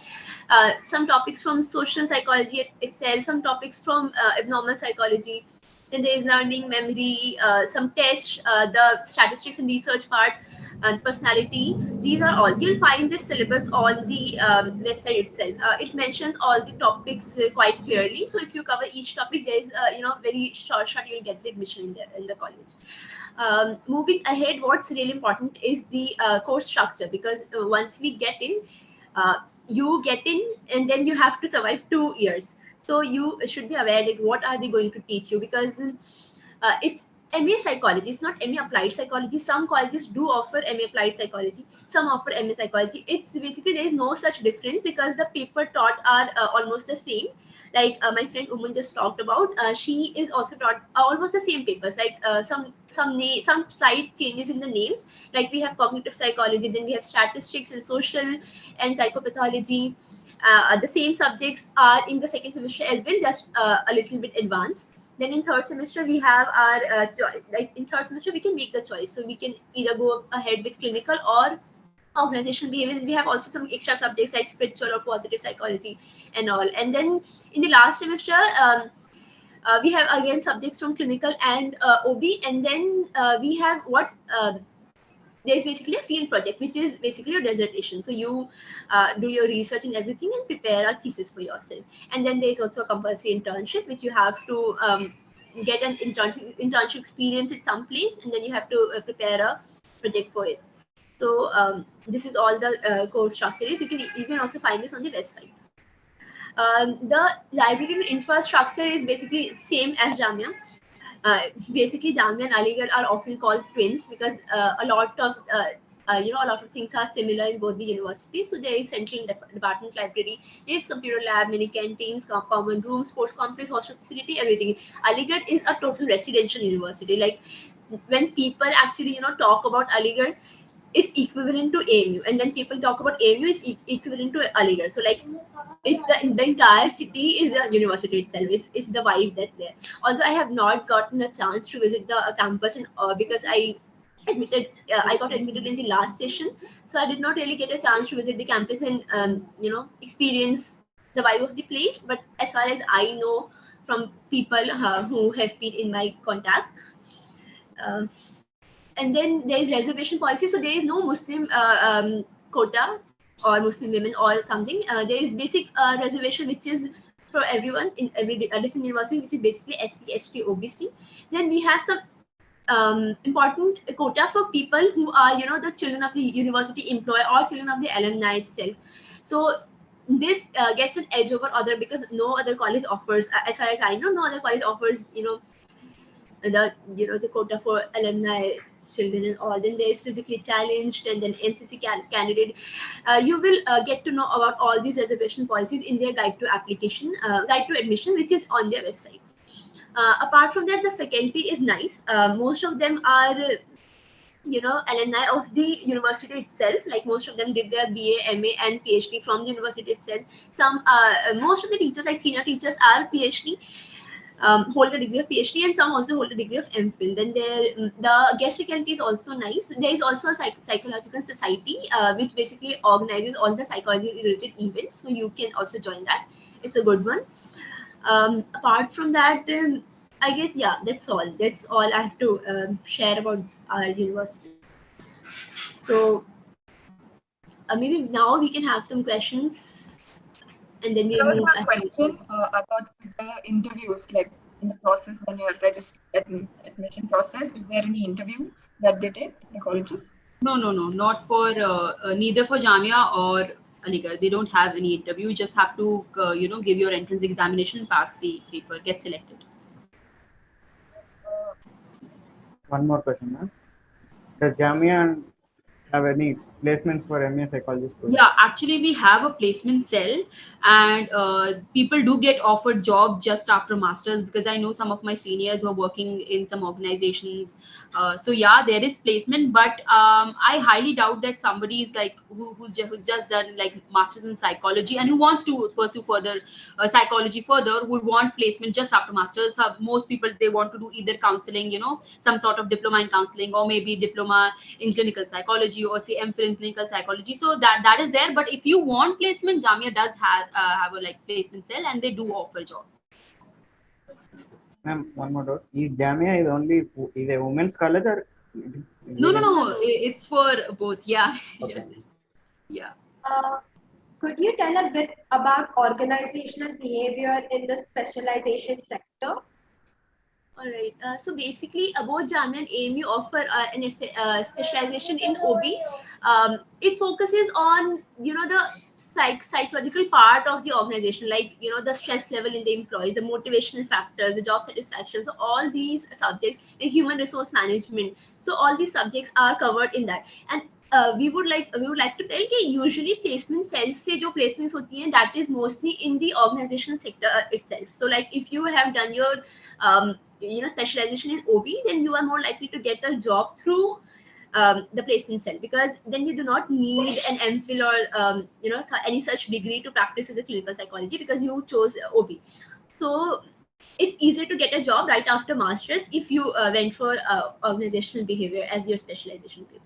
Speaker 8: Some topics from social psychology itself, some topics from abnormal psychology. Then there is learning, memory, some tests, the statistics and research part, personality. These are all. You'll find this syllabus on the website itself. It mentions all the topics quite clearly. So if you cover each topic, there is very short you'll get the admission in the college. Moving ahead, what's really important is the course structure, because once we get in, you get in and then you have to survive 2 years. So you should be aware that what are they going to teach you, because it's MA psychology, it's not MA applied psychology. Some colleges do offer MA applied psychology, some offer MA psychology. It's basically there is no such difference because the paper taught are almost the same. Like my friend Umun just talked about, she is also taught almost the same papers. Like some slight changes in the names. Like we have cognitive psychology, then we have statistics and social and psychopathology. The same subjects are in the second semester as well, just a little bit advanced. Then in third semester we have our like in third semester we can make the choice, so we can either go ahead with clinical or organizational behavior. We have also some extra subjects like spiritual or positive psychology and all. And then in the last semester we have again subjects from clinical and OB, and then we have what there's basically a field project, which is basically a dissertation. So you do your research and everything and prepare a thesis for yourself. And then there's also a compulsory internship, which you have to get an internship experience at some place, and then you have to prepare a project for it. So this is all the course structure is. You can also find this on the website. The library infrastructure is basically same as Jamia. Basically, Jamia and Aligarh are often called twins because a lot of a lot of things are similar in both the universities. So there is central department library, there is computer lab, many canteens, common rooms, sports complex, hostel facility, everything. Aligarh is a total residential university. Like when people actually talk about Aligarh, it's equivalent to AMU, and then people talk about AMU is equivalent to Aligarh. So like it's the entire city is the university itself. It's the vibe that's there. Also, I have not gotten a chance to visit the campus, and because I got admitted in the last session, so I did not really get a chance to visit the campus and experience the vibe of the place. But as far as I know from people who have been in my contact. And then there is reservation policy, so there is no Muslim quota or Muslim women or something. There is basic reservation which is for everyone in every different university, which is basically SC, ST, OBC. Then we have some important quota for people who are the children of the university employee or children of the alumni itself. So this gets an edge over other because no other college offers, as far as I know, no other college offers the quota for alumni children and all. Then there is physically challenged, and then NCC candidate. You will get to know about all these reservation policies in their guide to application, guide to admission, which is on their website. Apart from that, the faculty is nice. Most of them are alumni of the university itself. Like most of them did their BA, MA, and PhD from the university itself. Some most of the teachers, like senior teachers, are PhD. Hold a degree of PhD, and some also hold a degree of MPhil. Then the guest faculty is also nice. There is also a psychological society which basically organizes all the psychology related events. So you can also join that. It's a good one. Apart from that, I guess that's all. That's all I have to share about our university. So maybe now we can have some questions, and then we
Speaker 3: There was
Speaker 8: move
Speaker 3: one
Speaker 8: ahead.
Speaker 3: question about the interviews, like in the process when you're admission process. Is there any interviews that they take in the colleges?
Speaker 9: No, not for neither for Jamia or Aligarh. They don't have any interview. You just have to give your entrance examination, pass the paper, get selected.
Speaker 13: One more question, ma'am. Does Jamia have any placements for MA psychology students?
Speaker 9: Yeah, actually, we have a placement cell, and people do get offered jobs just after masters, because I know some of my seniors who are working in some organizations. So yeah, there is placement, but I highly doubt that somebody is like who's just done like masters in psychology and who wants to pursue further psychology further would want placement just after masters. Most people, they want to do either counseling, some sort of diploma in counseling, or maybe diploma in clinical psychology, or say MPhil in clinical psychology. So that is there. But if you want placement, Jamia does have a like placement cell, and they do offer jobs.
Speaker 13: Ma'am, one more doubt. Is Jamia is a women's college or?
Speaker 9: No. It's for both. Yeah.
Speaker 13: Okay.
Speaker 9: Yeah.
Speaker 2: Could you tell a bit about organizational behavior in the specialization sector?
Speaker 8: All right. So basically, both Jamia and AMU offer specialization in OB. It focuses on the psychological part of the organization, like the stress level in the employees, the motivational factors, the job satisfaction. So all these subjects, and human resource management. So all these subjects are covered in that. And we would like to tell that usually placement cells से जो placements होती हैं, that is mostly in the organizational sector itself. So like if you have done your specialization in OB, then you are more likely to get a job through the placement cell, because then you do not need an MPhil or any such degree to practice as a clinical psychology, because you chose OB. So it's easier to get a job right after masters if you went for organizational behavior as your specialization paper.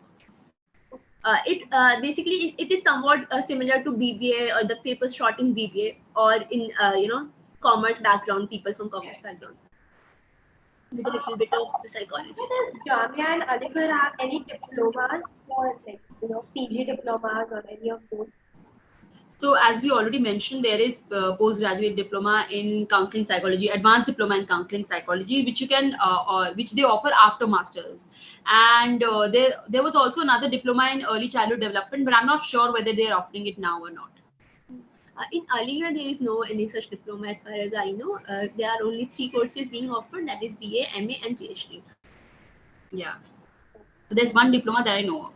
Speaker 8: It is somewhat similar to BBA, or the papers short in BBA, or in commerce background, people from commerce background, with a little bit of the psychology.
Speaker 2: Does Jamia and Aligarh have any diplomas or PG diplomas or any of those?
Speaker 9: So as we already mentioned, there is postgraduate diploma in counseling psychology, advanced diploma in counseling psychology, which you can which they offer after masters. And there was also another diploma in early childhood development, but I'm not sure whether they're offering it now or not.
Speaker 8: In Aligarh, there is no any such diploma as far as I know. There are only 3 courses being offered, that is BA, MA, and PhD.
Speaker 9: Yeah. So there's one diploma that I know of.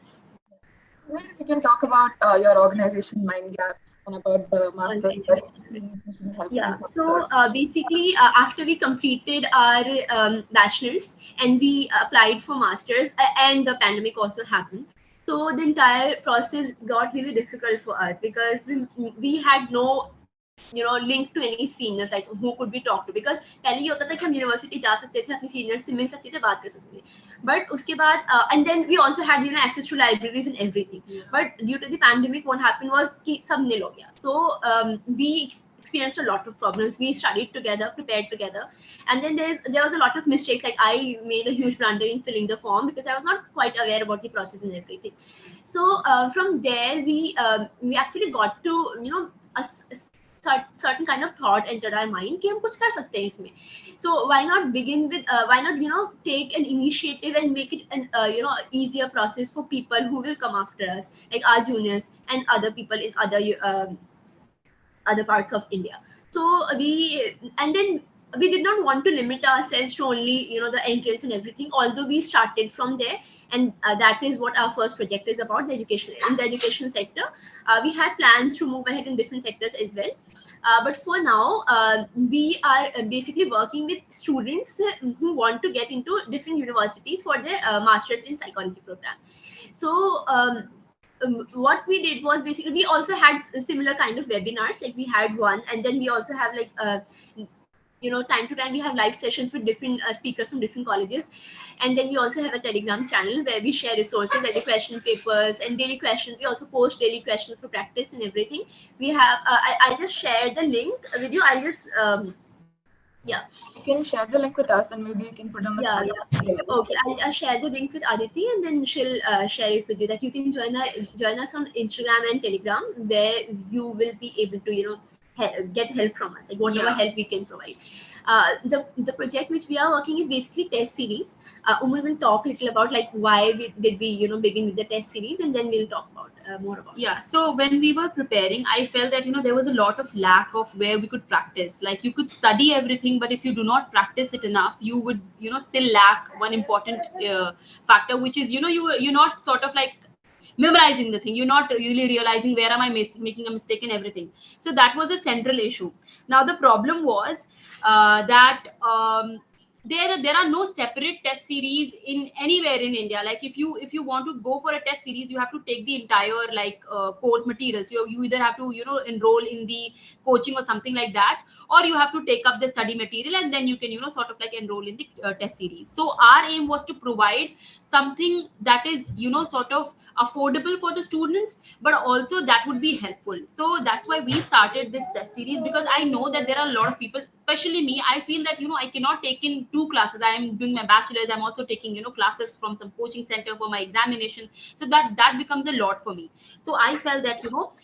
Speaker 3: Well, you can talk about your organization Mind Gaps and about the master's test series which will help
Speaker 8: Yeah.
Speaker 3: you.
Speaker 8: So basically, after we completed our bachelor's and we applied for masters, and the pandemic also happened. So the entire process got really difficult for us, because we had no link to any seniors, like who could we talk to, because पहले ये होता था कि हम university जा सकते थे, अपने सीनियर से मिल सकते थे, बात कर सकते थे, but उसके बाद and then we also had access to libraries and everything. But due to the pandemic, what happened was कि सब nil हो गया. So we experienced a lot of problems. We studied together, prepared together, and then there was a lot of mistakes. Like I made a huge blunder in filling the form, because I was not quite aware about the process and everything. So from there, we actually got to a certain kind of thought entered our mind कि हम कुछ कर सकते हैं इसमें. So why not begin with why not take an initiative and make it an easier process for people who will come after us, like our juniors and other people in other parts of India. So we did not want to limit ourselves to only the entrance and everything, although we started from there. And that is what our first project is about, the education sector. We had plans to move ahead in different sectors as well. But for now, we are basically working with students who want to get into different universities for their masters in psychology program. So what we did was, basically we also had similar kind of webinars, like we had one, and then we also have like time to time we have live sessions with different speakers from different colleges. And then we also have a Telegram channel where we share resources like the question papers and daily questions. We also post daily questions for practice and everything. We have I'll just share the link with you. I'll just yeah,
Speaker 3: you can share the link with us, and maybe you can put on the
Speaker 8: Okay, I'll share the link with Aditi, and then she'll share it with you, that you can join us on Instagram and Telegram, where you will be able to get help from us, like whatever help we can provide. The project which we are working is basically test series. Umar will talk a little about like why did we begin with the test series, and then we'll talk about more about
Speaker 9: So when we were preparing, I felt that there was a lot of lack of where we could practice. Like you could study everything, but if you do not practice it enough, you would still lack one important factor, which is you're not sort of like memorizing the thing. You're not really realizing where am I making a mistake in everything. So that was a central issue. Now the problem was that there are no separate test series in anywhere in India. Like if you want to go for a test series, you have to take the entire like course materials. You either have to enroll in the coaching or something like that, or you have to take up the study material, and then you can sort of like enroll in the test series. So our aim was to provide something that is sort of affordable for the students, but also that would be helpful. So that's why we started this test series, because I know that there are a lot of people, especially me. I feel that I cannot take in 2 classes. I am doing my bachelor's, I'm also taking classes from some coaching center for my examination. So that becomes a lot for me. So I felt that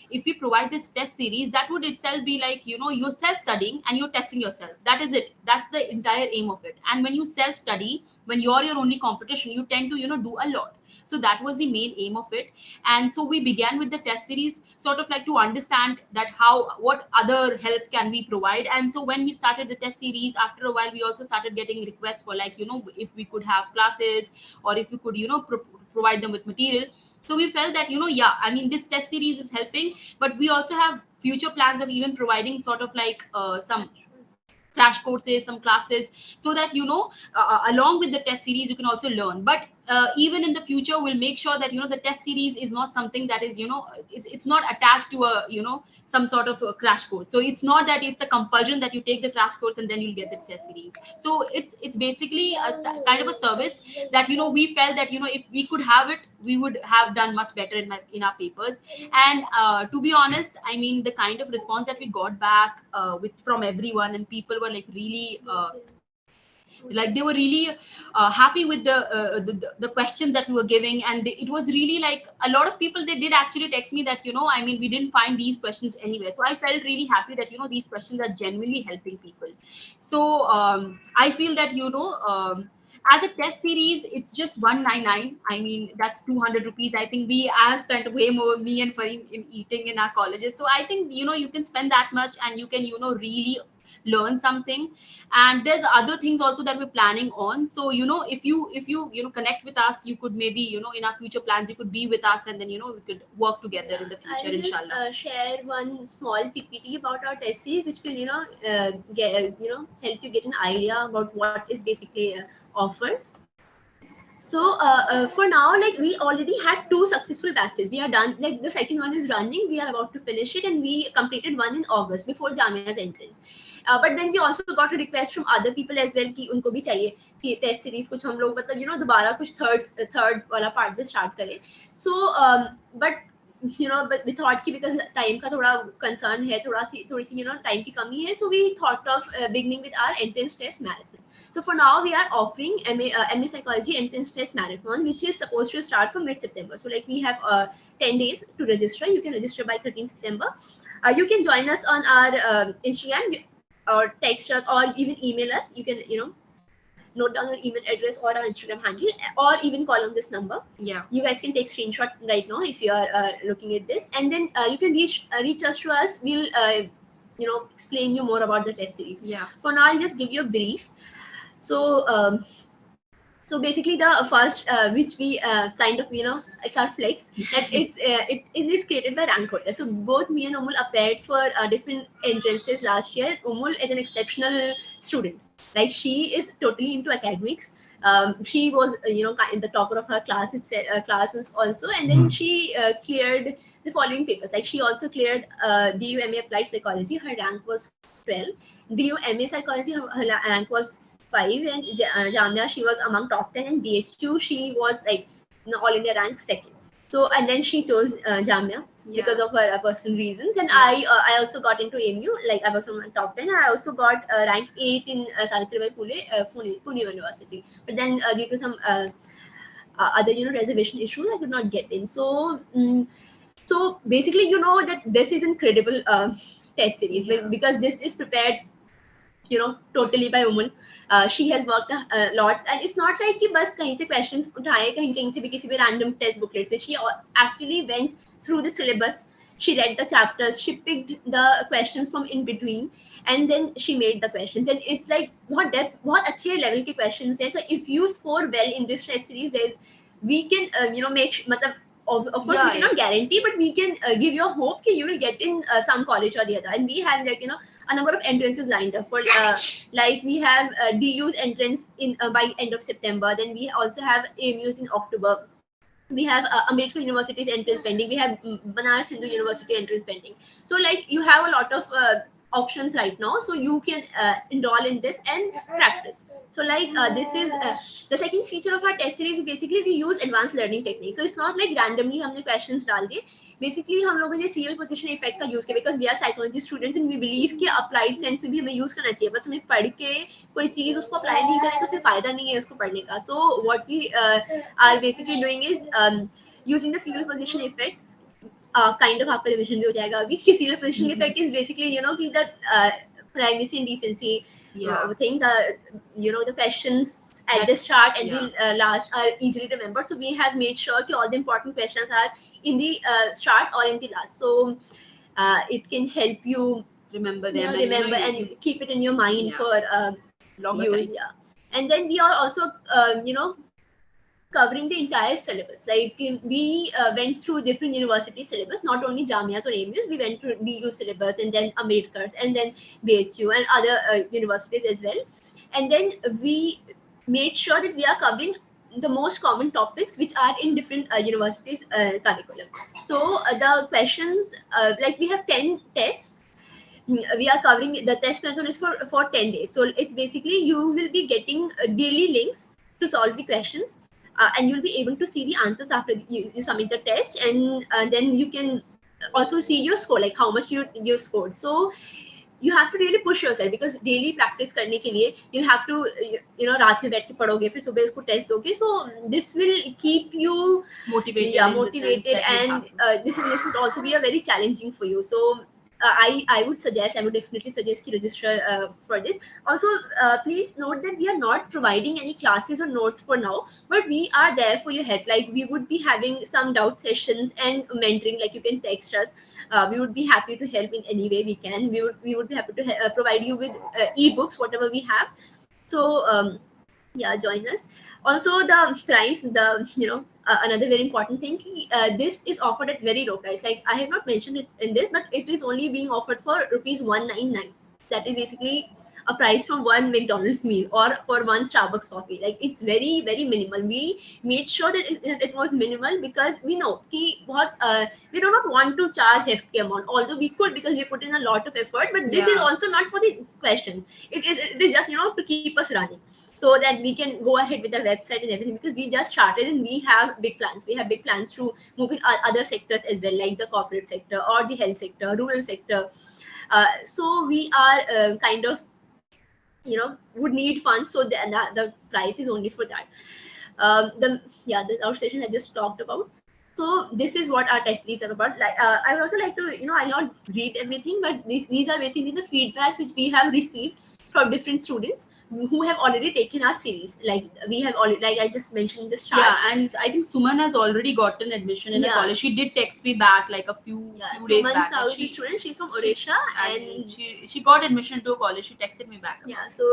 Speaker 9: if we provide this test series, that would itself be like you're self studying and you're testing yourself. That is it. That's the entire aim of it. And when you self study, when you're your only competition, you tend to do a lot. So that was the main aim of it. And so we began with the test series, sort of like to understand that what other help can we provide. And so when we started the test series, after a while we also started getting requests for like if we could have classes, or if we could provide them with material. So we felt that yeah, I mean, this test series is helping, but we also have future plans of even providing sort of like some crash courses, some classes, so that along with the test series you can also learn. But even in the future, we'll make sure that the test series is not something that is it's not attached to a some sort of a crash course. So it's not that it's a compulsion that you take the crash course and then you'll get the test series. So it's basically a kind of a service that we felt that if we could have it, we would have done much better in our papers. And to be honest, I mean, the kind of response that we got back from everyone, and people were like really like they were really happy with the questions that we were giving. And it was really like a lot of people, they did actually text me that I mean, we didn't find these questions anywhere. So I felt really happy that these questions are genuinely helping people. So I feel that as a test series, it's just 199. I mean, that's 200 rupees. I think I have spent way more, me and Fareem, in eating in our colleges. So I think you can spend that much and you can really learn something. And there's other things also that we're planning on. So if you connect with us, you could maybe in our future plans, you could be with us, and then we could work together in the future.
Speaker 8: I'll just
Speaker 9: Inshallah.
Speaker 8: share one small PPT about our test series, which will get help you get an idea about what is basically offers. So for now, like, we already had 2 successful batches. We are done, like the second one is running. We are about to finish it, and we completed one in August before Jamia's entrance. But then we also got a request from other people as well कि उनको भी चाहिए कि test series कुछ हम लोग मतलब दोबारा कुछ third वाला part भी start करें. So but but we thought कि because time का थोड़ा concern है, थोड़ी सी time की कमी है, so we thought of beginning with our entrance test marathon. So for now, we are offering MA Psychology entrance test marathon, which is supposed to start from mid-September. So like we have 10 days to register. You can register by 13th September. You can join us on our Instagram, or text us, or even email us. You can note down our email address or our Instagram handle, or even call on this number.
Speaker 9: Yeah.
Speaker 8: You guys can take screenshot right now if you are looking at this, and then you can reach us to us. We'll explain you more about the test series.
Speaker 9: Yeah.
Speaker 8: For now, I'll just give you a brief. So so basically the first which we kind of it's our flex that it is created by rank holder. So both me and Umul appeared for different entrances last year. Umul is an exceptional student. Like, she is totally into academics. She was in the topper of her class classes also, and then she cleared the following papers. Like, she also cleared DU MA Applied Psychology. Her rank was 12. DU MA Psychology, her rank was 5, and Jamia, she was among top 10, and BH2, she was like all India rank 2nd. So, and then she chose Jamia because of her personal reasons. And I also got into AMU, like I was from top 10, and I also got rank 8 in Savitribai Pune University. But then due to some other reservation issues, I could not get in. So so basically, that this is incredible test series, because this is prepared totally by Umul. She has worked a lot, and it's not like कि बस कहीं से questions उठाए कहीं से भी किसी भी random test booklet से. She actually went through the syllabus. She read the chapters. She picked the questions from in between, and then she made the questions. And it's like बहुत अच्छे level के questions है. So if you score well in this test series, we can make मतलब of course we cannot guarantee, but we can give you a hope that you will get in some college or the other. And we have like a number of entrances lined up for like we have DU's entrance in by end of September. Then we also have AMU's in October. We have Ambedkar University's entrance pending. We have Banaras Hindu University entrance pending. So like you have a lot of options right now, so you can enroll in this and practice. So like this is the second feature of our test series. Basically we use advanced learning techniques. So it's not like randomly हमने questions डाल दिए. Basically हम लोगों ने serial position effect का use किया because we are psychology students and we believe कि applied sense में भी हमें यूज करना चाहिए. बस हमें पढ़ के कोई चीज उसको अप्लाई नहीं करें तो फिर फायदा नहीं है उसको पढ़ने का. So what we are basically doing is using the serial position effect. Kind of आपका रिवीजन भी हो जाएगा अभी. Serial position effect is basically कि the privacy and decency thing, the questions at the start and the last are easily remembered. So we have made sure that all the important questions are in the start or in the last. So it can help you
Speaker 9: remember them
Speaker 8: and keep it in your mind for
Speaker 9: longer
Speaker 8: use. And then we are also covering the entire syllabus. Like we went through different university syllabus, not only Jamias or AMUs. We went through DU syllabus and then Ambedkar's and then BHU and other universities as well. And then we made sure that we are covering the most common topics which are in different universities curriculum. So the questions, like we have 10 tests. We are covering the test method is for 10 days. So it's basically you will be getting daily links to solve the questions. And you'll be able to see the answers after you submit the test, and then you can also see your score, like how much you scored. So you have to really push yourself because daily practice करने के लिए you'll have to रात में बैठ के पढ़ोगे फिर सुबह उसको test दोगे. So this will keep you motivated and this would also be a very challenging for you. So I would definitely suggest you register for this. Also, please note that we are not providing any classes or notes for now, but we are there for your help. Like we would be having some doubt sessions and mentoring. Like you can text us. We would be happy to help in any way we can. We would be happy to provide you with ebooks, whatever we have. So join us. Also the price, another very important thing, this is offered at very low price. Like I have not mentioned it in this, but it is only being offered for rupees 199. That is basically a price from one McDonald's meal or for one Starbucks coffee. Like it's very, very minimal. We made sure that it was minimal because we know we do not want to charge hefty amount, although we could because we put in a lot of effort, but this is also not for the questions. It is just to keep us running, so that we can go ahead with our website and everything, because we just started and we have big plans. We have big plans to move in other sectors as well, like the corporate sector or the health sector, rural sector. So we are kind of, would need funds. So the price is only for that. The outstation I just talked about. So this is what our test series are about. Like I would also like to, I'll not read everything, but these are basically the feedbacks which we have received from different students who have already taken our series. Like we have already, like I just mentioned in the start.
Speaker 9: Yeah, and I think Suman has already gotten admission in a college. She did text me back like a few days back.
Speaker 8: Suman's student. She's from Odisha, and
Speaker 9: she got admission to a college. She texted me back.
Speaker 8: Yeah, so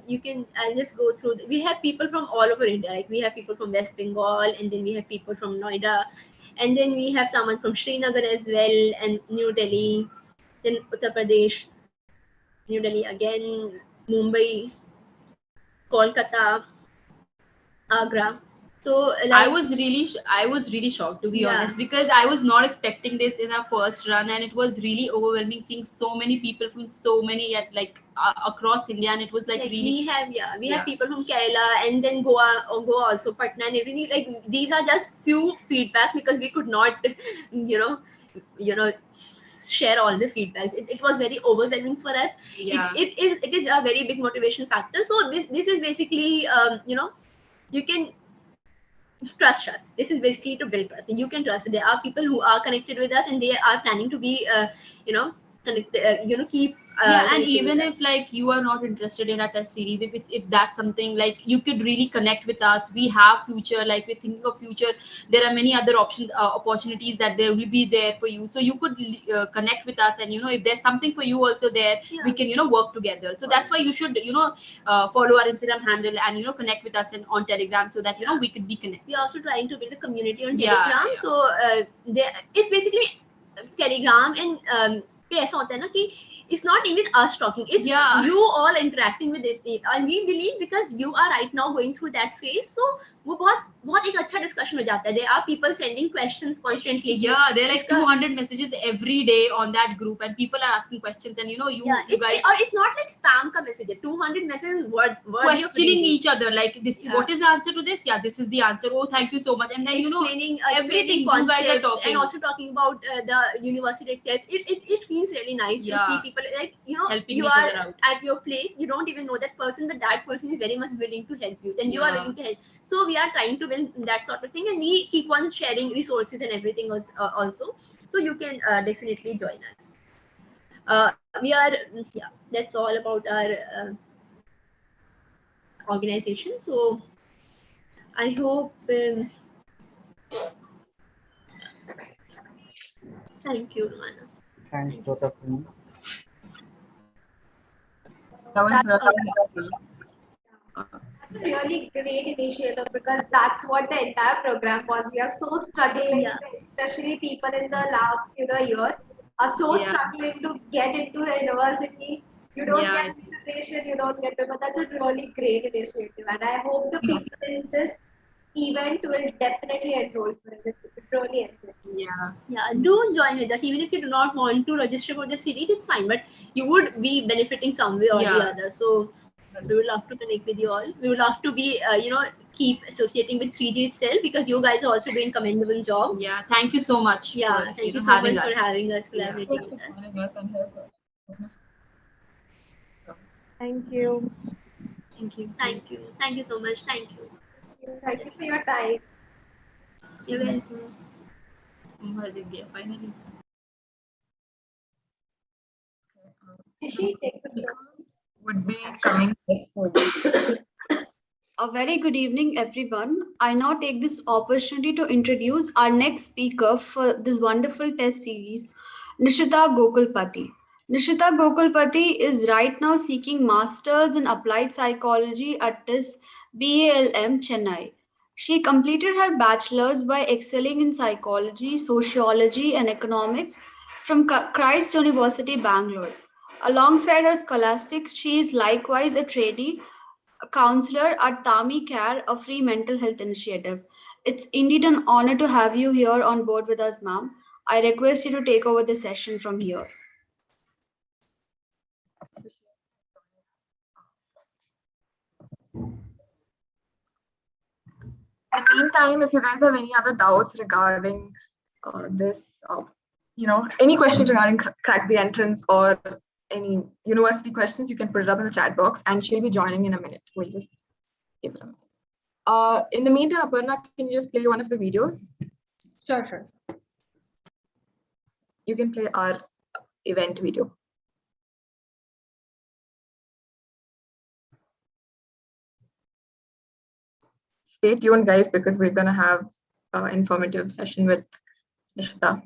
Speaker 8: you can. I'll just go through. We have people from all over India. Like we have people from West Bengal, and then we have people from Noida, and then we have someone from Srinagar as well, and New Delhi, then Uttar Pradesh, New Delhi again, Mumbai, Kolkata, Agra. So like,
Speaker 9: I was really shocked, to be honest, because I was not expecting this in our first run, and it was really overwhelming seeing so many people from so many across India, and it was like really.
Speaker 8: We have people from Kerala and then Goa also, Patna and everything. Like these are just few feedbacks because we could not, share all the feedbacks. It was very overwhelming for us. It is a very big motivation factor. So this is basically you can trust us. This is basically to build trust. You can trust. There are people who are connected with us and they are planning to be connected, keep
Speaker 9: Yeah, and even if like you are not interested in a test series, if that's something like you could really connect with us, we have future, like we're thinking of future, there are many other options, opportunities that there will be there for you, so you could connect with us, and if there's something for you also there, we can work together. So that's why you should follow our Instagram handle and connect with us on Telegram, so that we could be connected.
Speaker 8: We're also trying to build a community on Telegram. So it's basically Telegram, and पे ऐसा होता है ना कि it's not even us talking, it's you all interacting with it, and we believe because you are right now going through that phase, so वो बहुत एक अच्छा discussion हो जाता है. There are people sending questions constantly.
Speaker 9: Yeah, there are like 200 messages every day on that group, and people are asking questions, and you guys,
Speaker 8: or it's not like spam ka message, 200 messages word
Speaker 9: questioning each other, like this, what is the answer to this? Yeah, this is the answer. Oh, thank you so much. And then
Speaker 8: explaining
Speaker 9: everything you guys are talking,
Speaker 8: and also talking about the university itself. It feels really nice to see people like
Speaker 9: helping
Speaker 8: you
Speaker 9: each
Speaker 8: are
Speaker 9: other out.
Speaker 8: at your place, you don't even know that person, but that person is very much willing to help you, then you are willing to help. So we are trying to build that sort of thing, and we keep on sharing resources and everything also, so you can definitely join us. We are that's all about our organization. So I hope thank you, Romana.
Speaker 13: Thanks, both of you.
Speaker 1: That was
Speaker 2: That's a really great initiative, because that's what the entire program was. We are so struggling, especially people in the last year are so struggling to get into a university. You don't get invitation, you don't get to, but that's a really great initiative, and I hope the people in this event will definitely enroll for it. It's really interesting.
Speaker 8: Do join with us, even if you do not want to register for the series, it's fine, but you would be benefiting some way or the other. So we would love to connect with you all. We would love to be keep associating with 3G itself, because you guys are also doing commendable job.
Speaker 9: Thank you so much.
Speaker 8: Thank you so much for having us, collaborating with us.
Speaker 17: Thank you.
Speaker 8: Thank you so much. Thank you.
Speaker 2: Thank you for your time.
Speaker 8: You're welcome.
Speaker 9: Finally.
Speaker 1: would be coming
Speaker 15: A very good evening, everyone. I now take this opportunity to introduce our next speaker for this wonderful test series, Nishita Gokulpati. Nishita Gokulpati is right now seeking Masters in Applied Psychology at this BALM Chennai. She completed her bachelor's by excelling in psychology, sociology, and economics from Christ University, Bangalore. Alongside her scholastics, she is likewise a trainee counselor at Tami Care, a free mental health initiative. It's indeed an honor to have you here on board with us, ma'am. I request you to take over the session from here.
Speaker 1: In the meantime, if you guys have any other doubts regarding this, any questions regarding crack the entrance or any university questions, you can put it up in the chat box, and she'll be joining in a minute. We'll just give it a minute. In the meantime, Aparna, can you just play one of the videos?
Speaker 21: Sure.
Speaker 1: You can play our event video. Stay tuned, guys, because we're going to have an informative session with Nishita.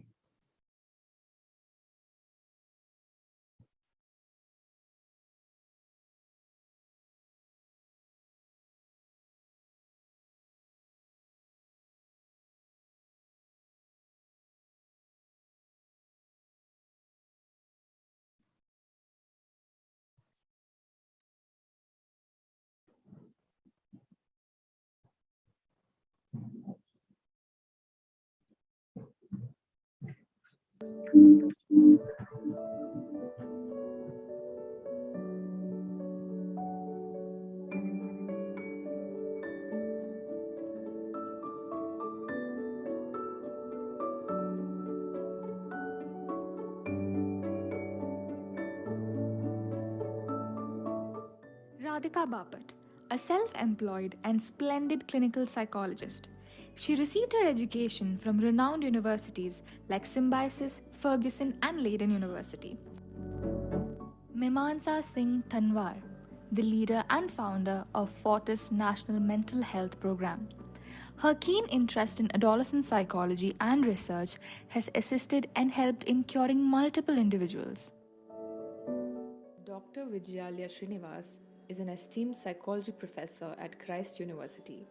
Speaker 11: Radhika Bapat, a self-employed and splendid clinical psychologist. She received her education from renowned universities like Symbiosis, Ferguson, and Leiden University. Mimansa Singh Tanwar, the leader and founder of Fortis National Mental Health Program. Her keen interest in adolescent psychology and research has assisted and helped in curing multiple individuals.
Speaker 20: Dr. Vijayalya Srinivas is an esteemed psychology professor at Christ University.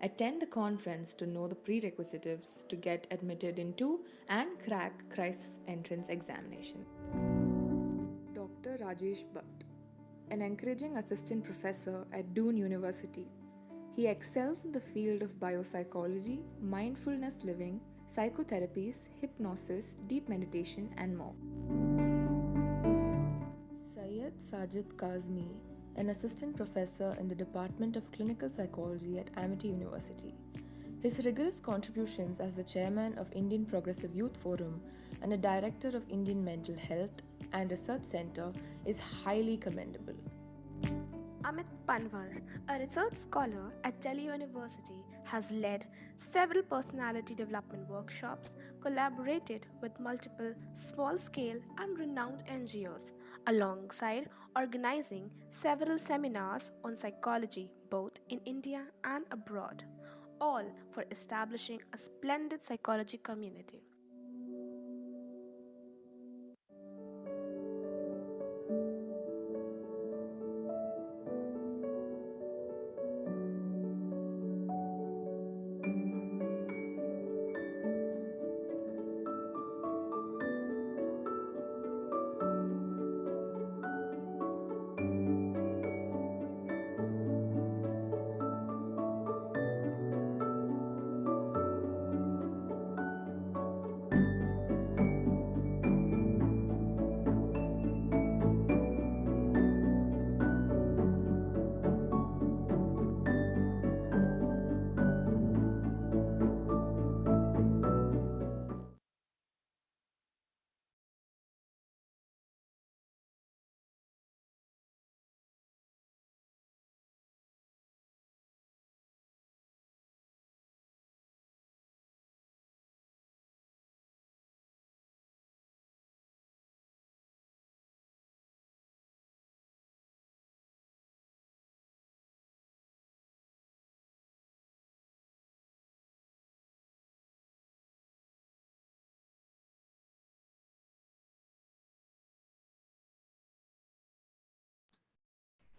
Speaker 20: Attend the conference to know the prerequisites to get admitted into and crack Christ's entrance examination. Dr. Rajesh Bhatt, an encouraging assistant professor at Doon University. He excels in the field of biopsychology, mindfulness living, psychotherapies, hypnosis, deep meditation, and more. Syed Sajid Kazmi, an assistant professor in the Department of Clinical Psychology at AMU University. His rigorous contributions as the chairman of Indian Progressive Youth Forum and a director of Indian Mental Health and Research Center is highly commendable.
Speaker 7: Amit Panwar, a research scholar at Delhi University, has led several personality development workshops, collaborated with multiple small scale and renowned NGOs, alongside organizing several seminars on psychology both in India and abroad, all for establishing a splendid psychology community.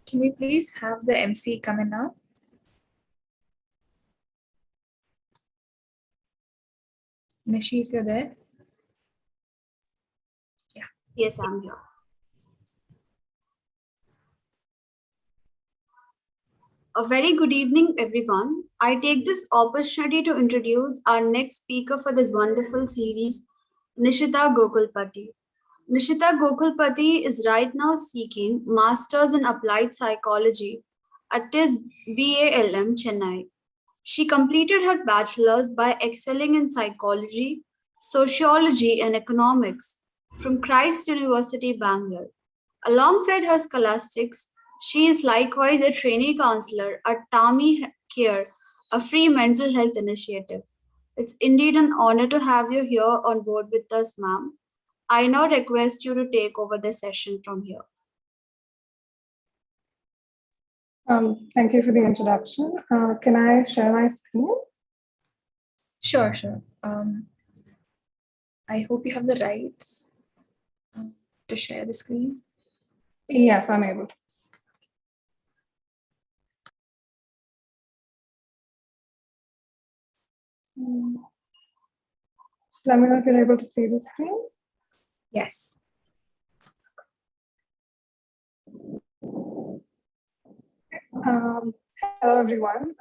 Speaker 4: Can we please have the MC come in now? Nishi, if you're there. Yeah.
Speaker 15: Yes, I'm here. A very good evening, everyone. I take this opportunity to introduce our next speaker for this wonderful series, Nishita Gokulpati. Nishita Gokulpati is right now seeking Masters in Applied Psychology at his BALM Chennai. She completed her bachelor's by excelling in psychology, sociology, and economics from Christ University, Bangalore. Alongside her scholastics, she is likewise a trainee counselor at Tami Care, a free mental health initiative. It's indeed an honor to have you here on board with us, ma'am. I now request you to take over the session from here.
Speaker 1: Thank you for the introduction. Can I share my screen?
Speaker 4: Sure, sure. I hope you have the rights to share the screen.
Speaker 1: Yes, I'm able to. Just let me know if you're able to see the screen.
Speaker 4: Yes.
Speaker 1: Hello, everyone.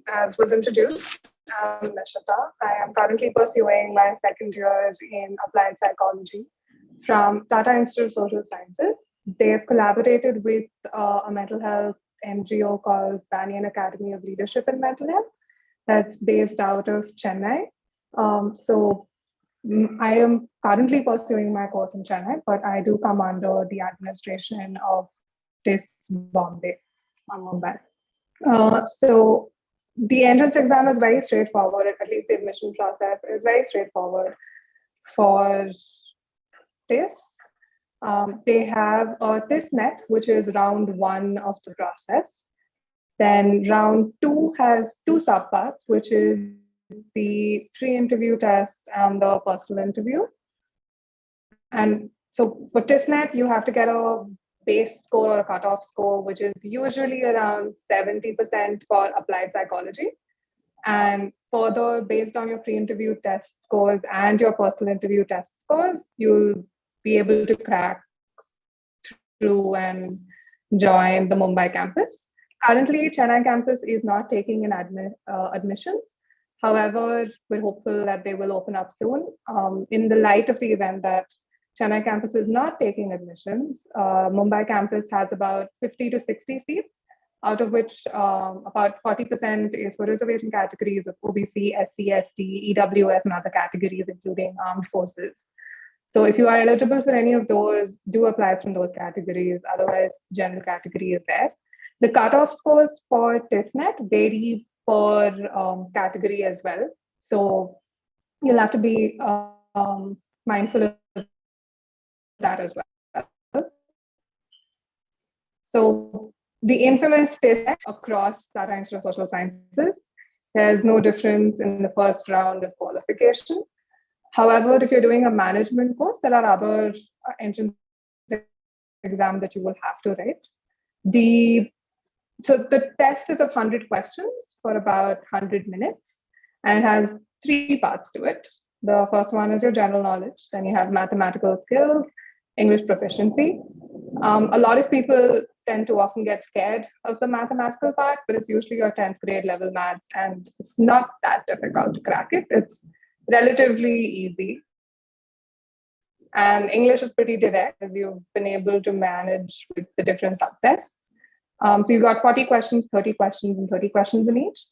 Speaker 1: As was introduced, I'm Nishita. I am currently pursuing my second year in applied psychology from Tata Institute of Social Sciences. They've collaborated with a mental health NGO called Banyan Academy of Leadership in Mental Health that's based out of Chennai. I am currently pursuing my course in Chennai, but I do come under the administration of this Bombay. Mumbai. So the entrance exam is very straightforward, at least the admission process is very straightforward for this. They have a TISNET, which is round 1 of the process. Then round 2 has 2 subparts, which is the pre-interview test and the personal interview. And so for TISNET, you have to get a base score or a cutoff score, which is usually around 70% for applied psychology. And further, based on your pre-interview test scores and your personal interview test scores, you'll be able to crack through and join the Mumbai campus. Currently, Chennai campus is not taking in admissions. However, we're hopeful that they will open up soon. In the light of the event that Chennai campus is not taking admissions, Mumbai campus has about 50 to 60 seats, out of which about 40% is for reservation categories of OBC, SC, ST, EWS, and other categories, including armed forces. So if you are eligible for any of those, do apply from those categories. Otherwise, general category is there. The cutoff scores for TISNET vary per category as well. So you'll have to be mindful of that as well. So the infamous TISNET across Tata Institute of Social Sciences, there's no difference in the first round of qualification. However, if you're doing a management course, there are other entrance exams that you will have to write. So the test is of 100 questions for about 100 minutes, and it has 3 parts to it. The first one is your general knowledge. Then you have mathematical skills, English proficiency. A lot of people tend to often get scared of the mathematical part, but it's usually your 10th grade level maths, and it's not that difficult to crack it. It's relatively easy. And English is pretty direct, as you've been able to manage with the different subtests. So you've got 40 questions, 30 questions, and 30 questions in each.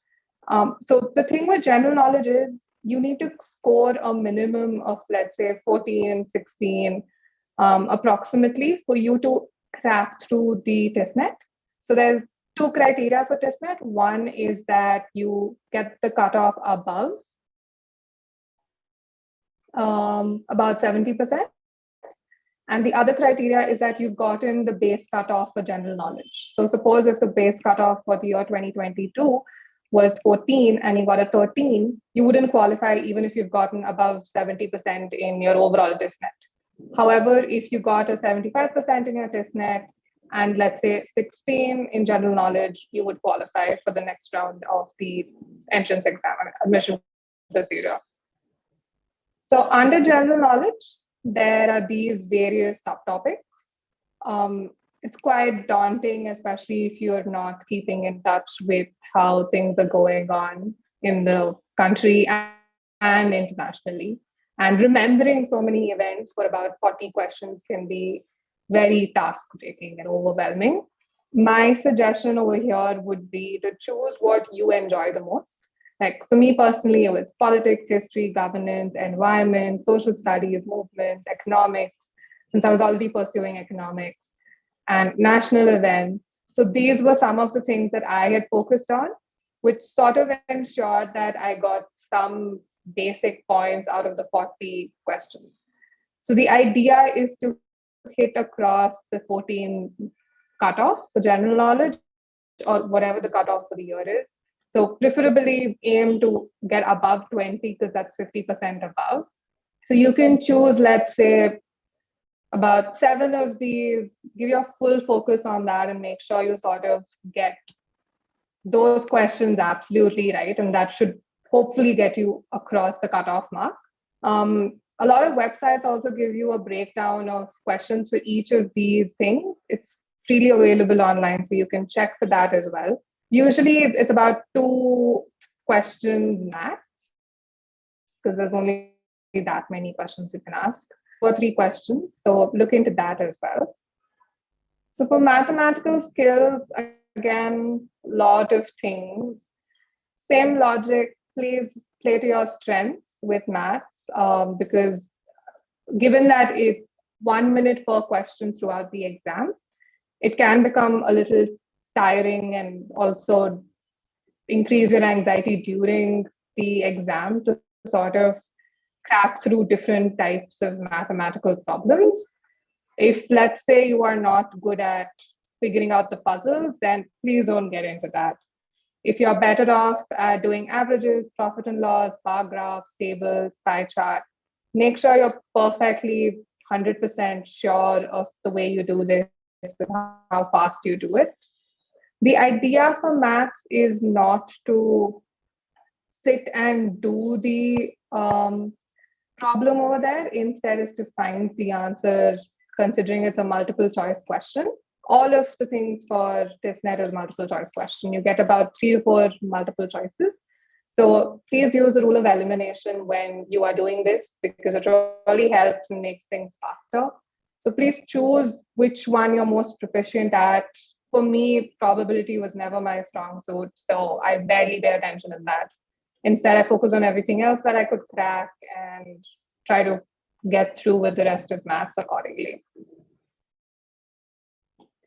Speaker 1: So the thing with general knowledge is you need to score a minimum of, let's say, 14, 16, approximately, for you to crack through the TISNET. So there's 2 criteria for TISNET. One is that you get the cutoff above about 70%. And the other criteria is that you've gotten the base cutoff for general knowledge. So suppose if the base cutoff for the year 2022 was 14 and you got a 13, you wouldn't qualify even if you've gotten above 70% in your overall TISNET. However, if you got a 75% in your TISNET and let's say 16 in general knowledge, you would qualify for the next round of the entrance exam admission procedure. So under general knowledge, there are these various subtopics. It's quite daunting, especially if you're not keeping in touch with how things are going on in the country and internationally. And remembering so many events for about 40 questions can be very task-taking and overwhelming. My suggestion over here would be to choose what you enjoy the most. Like for me personally, it was politics, history, governance, environment, social studies, movements, economics, since I was already pursuing economics, and national events. So these were some of the things that I had focused on, which sort of ensured that I got some basic points out of the 40 questions. So the idea is to hit across the 14 cutoff for general knowledge, or whatever the cutoff for the year is. So preferably aim to get above 20 because that's 50% above. So you can choose, let's say, about 7 of these, give your full focus on that and make sure you sort of get those questions absolutely right. And that should hopefully get you across the cutoff mark. A lot of websites also give you a breakdown of questions for each of these things. It's freely available online, so you can check for that as well. Usually it's about 2 questions max, because there's only that many questions you can ask, 2 or 3 questions. So look into that as well. So for mathematical skills, again, lot of things. Same logic, please play to your strengths with maths, because given that it's 1 minute per question throughout the exam, it can become a little tiring and also increase your anxiety during the exam to sort of crack through different types of mathematical problems.
Speaker 10: If, let's say, you are not good at figuring out the puzzles, then please don't get into that. If you're better off at doing averages, profit and loss, bar graphs, tables, pie chart, make sure you're perfectly 100% sure of the way you do this and how fast you do it. The idea for maths is not to sit and do the problem over there. Instead, is to find the answer, considering it's a multiple choice question. All of the things for TestNet is multiple choice question. You get about 3 to 4 multiple choices. So please use the rule of elimination when you are doing this, because it really helps and makes things faster. So please choose which one you're most proficient at. For me, probability was never my strong suit, so I barely pay attention in that. Instead, I focus on everything else that I could crack and try to get through with the rest of maths accordingly.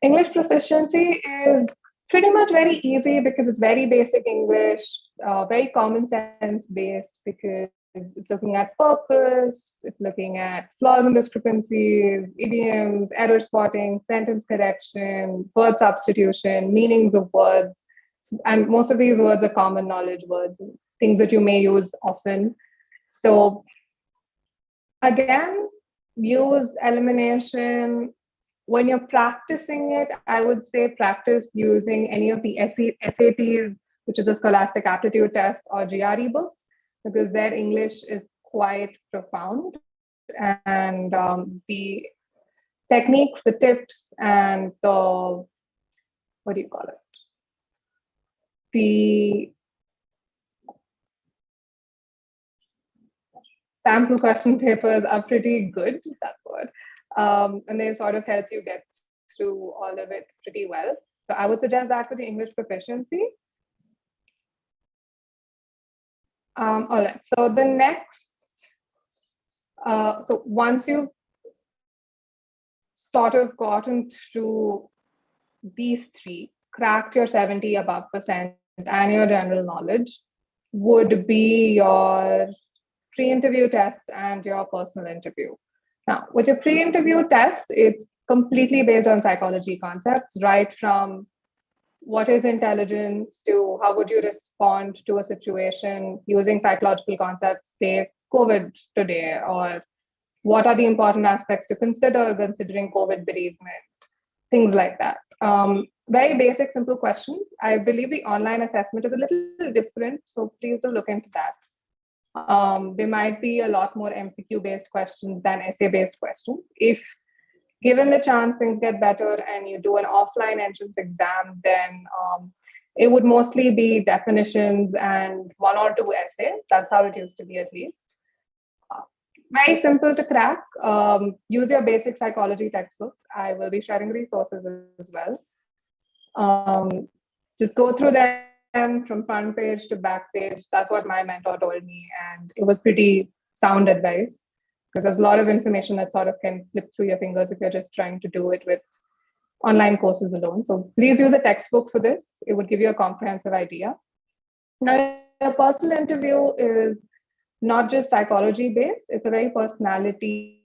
Speaker 10: English proficiency is pretty much very easy because it's very basic English, very common sense based, because it's looking at purpose, it's looking at flaws and discrepancies, idioms, error spotting, sentence correction, word substitution, meanings of words. And most of these words are common knowledge words, things that you may use often. So again, use elimination. When you're practicing it, I would say practice using any of the SATs, which is a Scholastic Aptitude Test, or GRE books, because their English is quite profound. And the techniques, the tips, and the, what do you call it? The sample question papers are pretty good, that's what. And they sort of help you get through all of it pretty well. So I would suggest that for the English proficiency. All right, so the next, so once you've sort of gotten through these three, cracked your 70 above percent and your general knowledge, would be your pre-interview test and your personal interview. Now, with your pre-interview test, it's completely based on psychology concepts, right from what is intelligence to how would you respond to a situation using psychological concepts, say COVID today, or what are the important aspects to consider considering COVID bereavement, things like that. Very basic, simple questions. I believe the online assessment is a little different, so please do look into that. There might be a lot more MCQ-based questions than essay-based questions. If given the chance things get better and you do an offline entrance exam, then it would mostly be definitions and 1 or 2 essays. That's how it used to be, at least. Very simple to crack. Use your basic psychology textbooks. I will be sharing resources as well. Just go through them from front page to back page. That's what my mentor told me, and it was pretty sound advice, because there's a lot of information that sort of can slip through your fingers if you're just trying to do it with online courses alone. So please use a textbook for this. It would give you a comprehensive idea. Now, your personal interview is not just psychology based, it's a very personality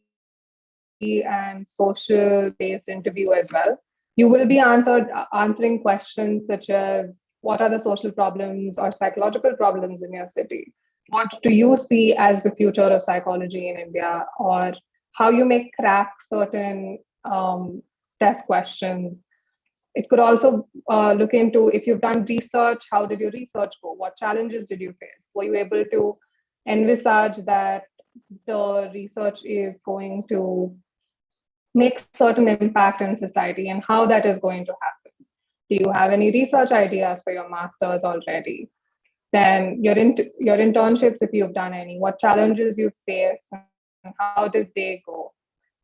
Speaker 10: and social based interview as well. You will be answering questions such as, what are the social problems or psychological problems in your city? What do you see as the future of psychology in India? Or how you may crack certain test questions. It could also look into, if you've done research, how did your research go? What challenges did you face? Were you able to envisage that the research is going to make certain impact in society and how that is going to happen? Do you have any research ideas for your masters already? Then your internships, if you've done any, what challenges you faced and how did they go?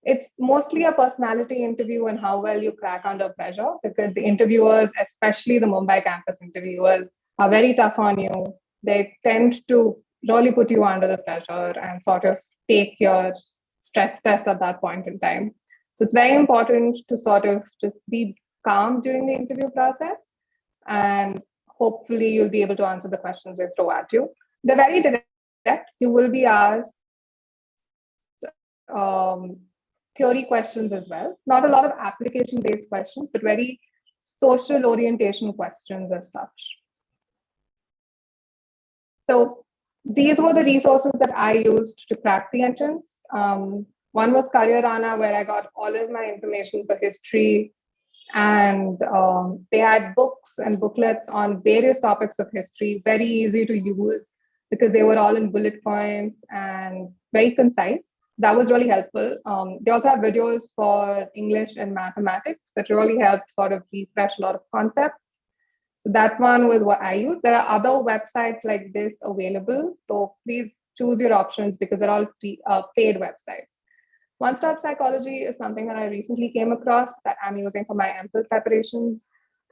Speaker 10: It's mostly a personality interview and how well you crack under pressure, because the interviewers, especially the Mumbai campus interviewers, are very tough on you. They tend to really put you under the pressure and sort of take your stress test at that point in time. So it's very important to sort of just be calm during the interview process, and hopefully you'll be able to answer the questions they throw at you. They're very direct. You will be asked theory questions as well. Not a lot of application-based questions, but very social orientation questions as such. So these were the resources that I used to crack the entrance. One was Careerana, where I got all of my information for history, and they had books and booklets on various topics of history, very easy to use because they were all in bullet points and very concise. That was really helpful. They also have videos for English and mathematics that really helped sort of refresh a lot of concepts. So that one was what I used. There are other websites like this available. So please choose your options because they're all free, paid websites. One Stop Psychology is something that I recently came across that I'm using for my MPhil preparations.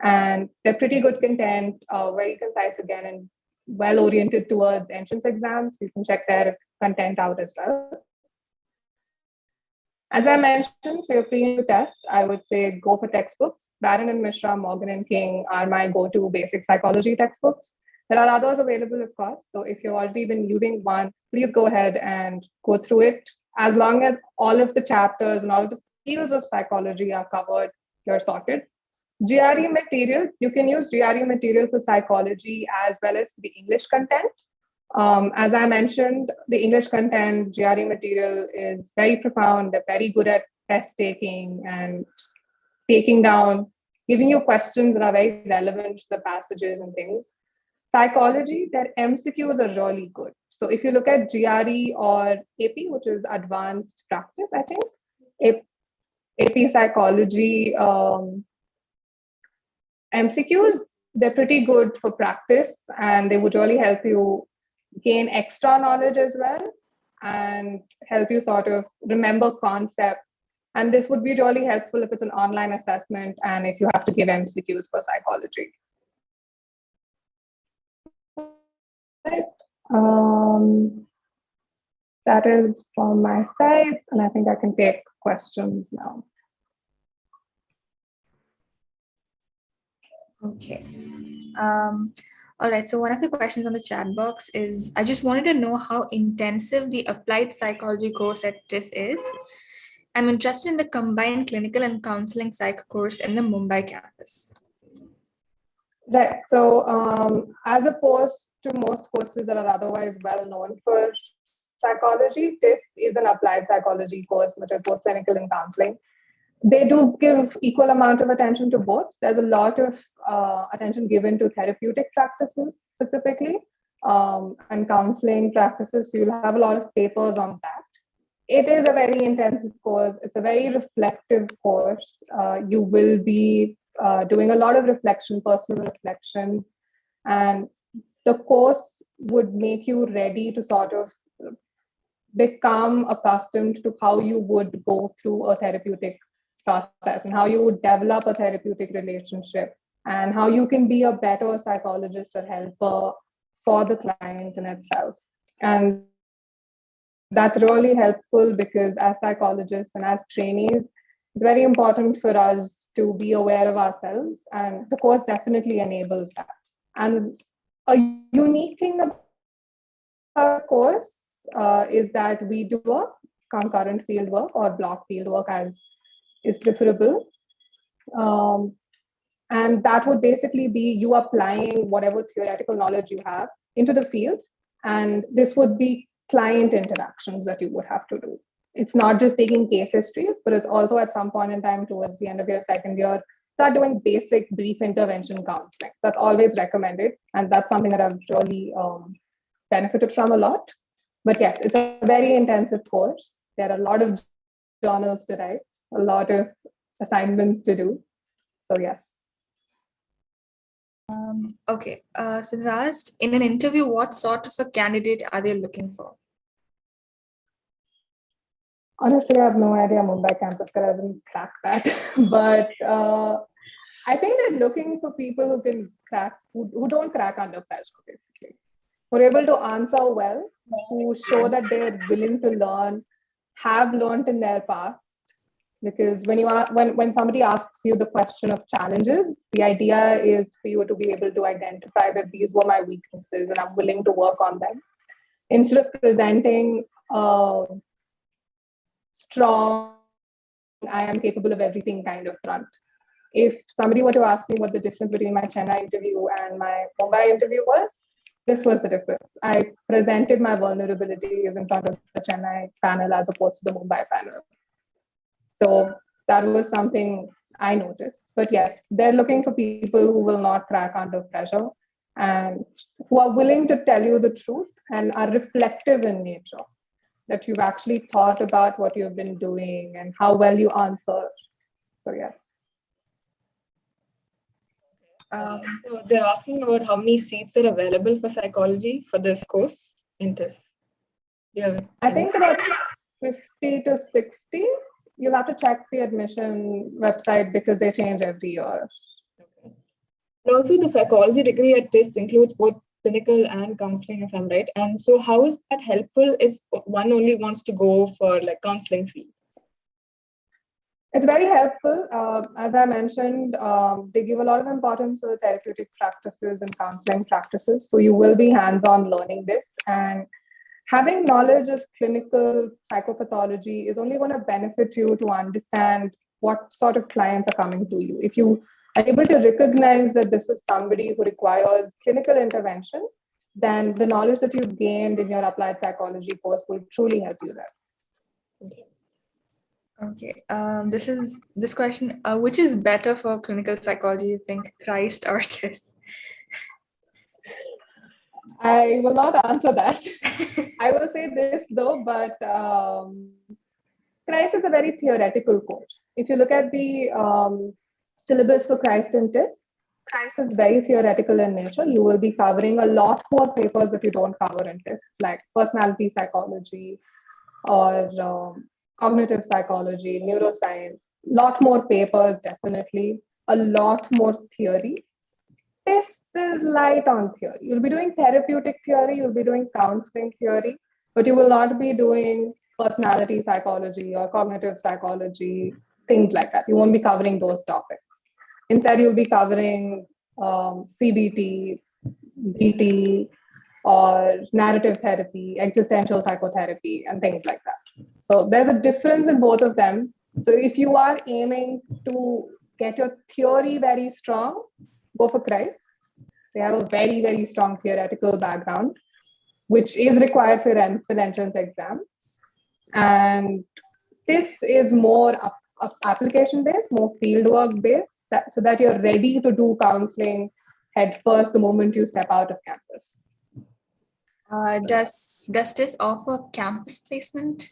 Speaker 10: And they're pretty good content, very concise again, and well oriented towards entrance exams. You can check their content out as well. As I mentioned, for your pre-interview test, I would say go for textbooks. Barron and Mishra, Morgan and King are my go-to basic psychology textbooks. There are others available, of course. So if you've already been using one, please go ahead and go through it. As long as all of the chapters and all of the fields of psychology are covered, you're sorted. GRE material, you can use GRE material for psychology as well as the English content. As I mentioned, the English content, GRE material is very profound. They're very good at test taking and taking down, giving you questions that are very relevant to the passages and things. Psychology, their MCQs are really good. So if you look at GRE or AP, which is advanced practice, I think, AP psychology MCQs, they're pretty good for practice and they would really help you gain extra knowledge as well and help you sort of remember concepts. And this would be really helpful if it's an online assessment and if you have to give MCQs for psychology. That is from my side, and I think I can take questions now.
Speaker 4: Okay. All right, so one of the questions on the chat box is, I just wanted to know how intensive the applied psychology course at TIS is. I'm interested in the combined clinical and counseling psych course in the Mumbai campus.
Speaker 10: Right, so as opposed to most courses that are otherwise well known for psychology, TIS is an applied psychology course, which is both clinical and counseling. They do give equal amount of attention to both. There's a lot of attention given to therapeutic practices specifically and counseling practices. So you'll have a lot of papers on that. It is a very intensive course. It's a very reflective course. You will be doing a lot of reflection, personal reflection, and the course would make you ready to sort of become accustomed to how you would go through a therapeutic process and how you would develop a therapeutic relationship and how you can be a better psychologist or helper for the client in itself. And that's really helpful because as psychologists and as trainees, it's very important for us to be aware of ourselves, and the course definitely enables that. And a unique thing about our course is that we do work, concurrent field work or block field work as is preferable. And that would basically be you applying whatever theoretical knowledge you have into the field. And this would be client interactions that you would have to do. It's not just taking case histories, but it's also at some point in time towards the end of your second year, start doing basic brief intervention counseling. That's always recommended. And that's something that I've really benefited from a lot. But yes, it's a very intensive course. There are a lot of journals to write, a lot of assignments to do. So yes.
Speaker 4: Okay, so they asked, in an interview, what sort of a candidate are they looking for?
Speaker 10: Honestly, I have no idea Mumbai campus because I didn't crack that. But I think they're looking for people who can crack, who don't crack under pressure, basically. Who are able to answer well, who show that they're willing to learn, have learned in their past. Because when somebody asks you the question of challenges, the idea is for you to be able to identify that these were my weaknesses and I'm willing to work on them. Instead of presenting a strong I am capable of everything kind of front. If somebody were to ask me what the difference between my Chennai interview and my Mumbai interview was, this was the difference. I presented my vulnerabilities in front of the Chennai panel as opposed to the Mumbai panel. So that was something I noticed. But yes, they're looking for people who will not crack under pressure and who are willing to tell you the truth and are reflective in nature, that you've actually thought about what you've been doing and how well you answer. So yes.
Speaker 3: So they're asking about how many seats are available for psychology for this course in TIS.
Speaker 10: I think about 50 to 60. You'll have to check the admission website because they change every year.
Speaker 3: And also the psychology degree at TIS includes both clinical and counseling, if I'm right. And so how is that helpful if one only wants to go for like counseling field?
Speaker 10: It's very helpful. As I mentioned, they give a lot of importance to the therapeutic practices and counseling practices. So you will be hands-on learning this, and having knowledge of clinical psychopathology is only going to benefit you to understand what sort of clients are coming to you. If you are able to recognize that this is somebody who requires clinical intervention, then the knowledge that you've gained in your applied psychology course will truly help you there.
Speaker 4: Okay. This question. Which is better for clinical psychology? You think Christ or TIS?
Speaker 10: I will not answer that. I will say this though, but Christ is a very theoretical course. If you look at the syllabus for Christ and TIS, Christ is very theoretical in nature. You will be covering a lot more papers that you don't cover in TIS, like personality psychology or cognitive psychology, neuroscience. Lot more papers, definitely. A lot more theory. This is light on theory. You'll be doing therapeutic theory, you'll be doing counseling theory, but you will not be doing personality psychology or cognitive psychology, things like that. You won't be covering those topics. Instead, you'll be covering CBT, BT, or narrative therapy, existential psychotherapy, and things like that. So there's a difference in both of them. So if you are aiming to get your theory very strong, go for Christ. They have a very, very strong theoretical background, which is required for your entrance exam. And this is more application based, more fieldwork based, so that you're ready to do counseling head first the moment you step out of campus.
Speaker 4: Does this offer campus placement?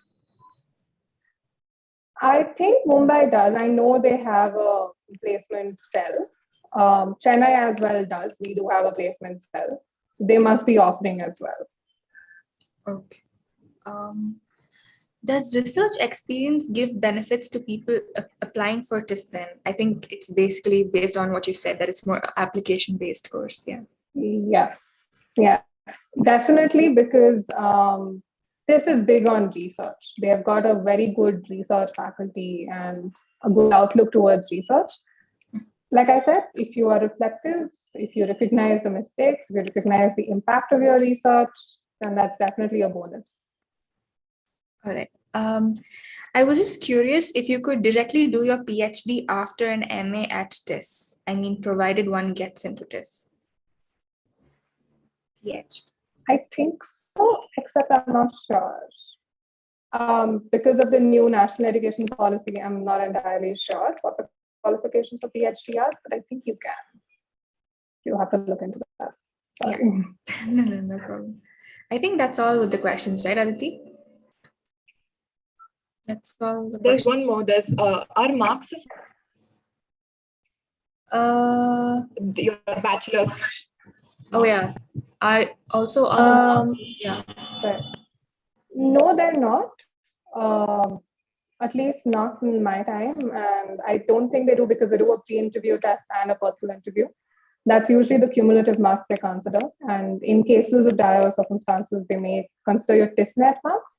Speaker 10: I think Mumbai does. I know they have a placement cell. Chennai as well does. We do have a placement cell. So they must be offering as well.
Speaker 4: Okay. Does research experience give benefits to people applying for TIS then? I think it's basically based on what you said, that it's more application-based course, yeah.
Speaker 10: Yes, yeah, definitely, because this is big on research. They have got a very good research faculty and a good outlook towards research. Like I said, if you are reflective, if you recognize the mistakes, if you recognize the impact of your research, then that's definitely a bonus.
Speaker 4: All right. I was just curious if you could directly do your PhD after an MA at TIS. I mean, provided one gets into TIS. PhD.
Speaker 10: I think so, except I'm not sure. Because of the new national education policy, I'm not entirely sure what the qualifications for PhD are, but I think you can. You have to look into that. Sorry.
Speaker 4: Yeah. No problem. I think that's all with the questions, right, Aditi? That's all.
Speaker 3: There's one more. There's our marks of your bachelor's.
Speaker 4: Oh yeah. I also
Speaker 10: yeah. No, they're not. At least not in my time, and I don't think they do, because they do a pre-interview test and a personal interview. That's usually the cumulative marks they consider. And in cases of dire circumstances, they may consider your TIS net marks,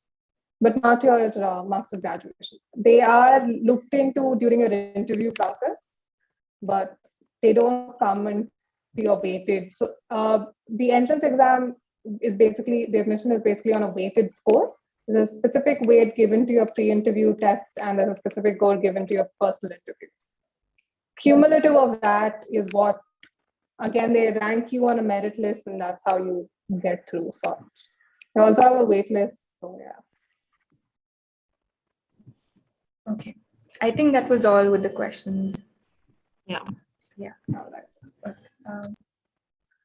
Speaker 10: but not your marks of graduation. They are looked into during your interview process, but they don't come and you're weighted. So the entrance exam is basically, the admission is basically on a weighted score. There's a specific weight given to your pre-interview test, and there's a specific score given to your personal interview. Cumulative of that is what, again, they rank you on a merit list, and that's how you get through. So you also have a wait list. So yeah.
Speaker 4: Okay. I think that was all with the questions.
Speaker 1: Yeah.
Speaker 4: Yeah. All right.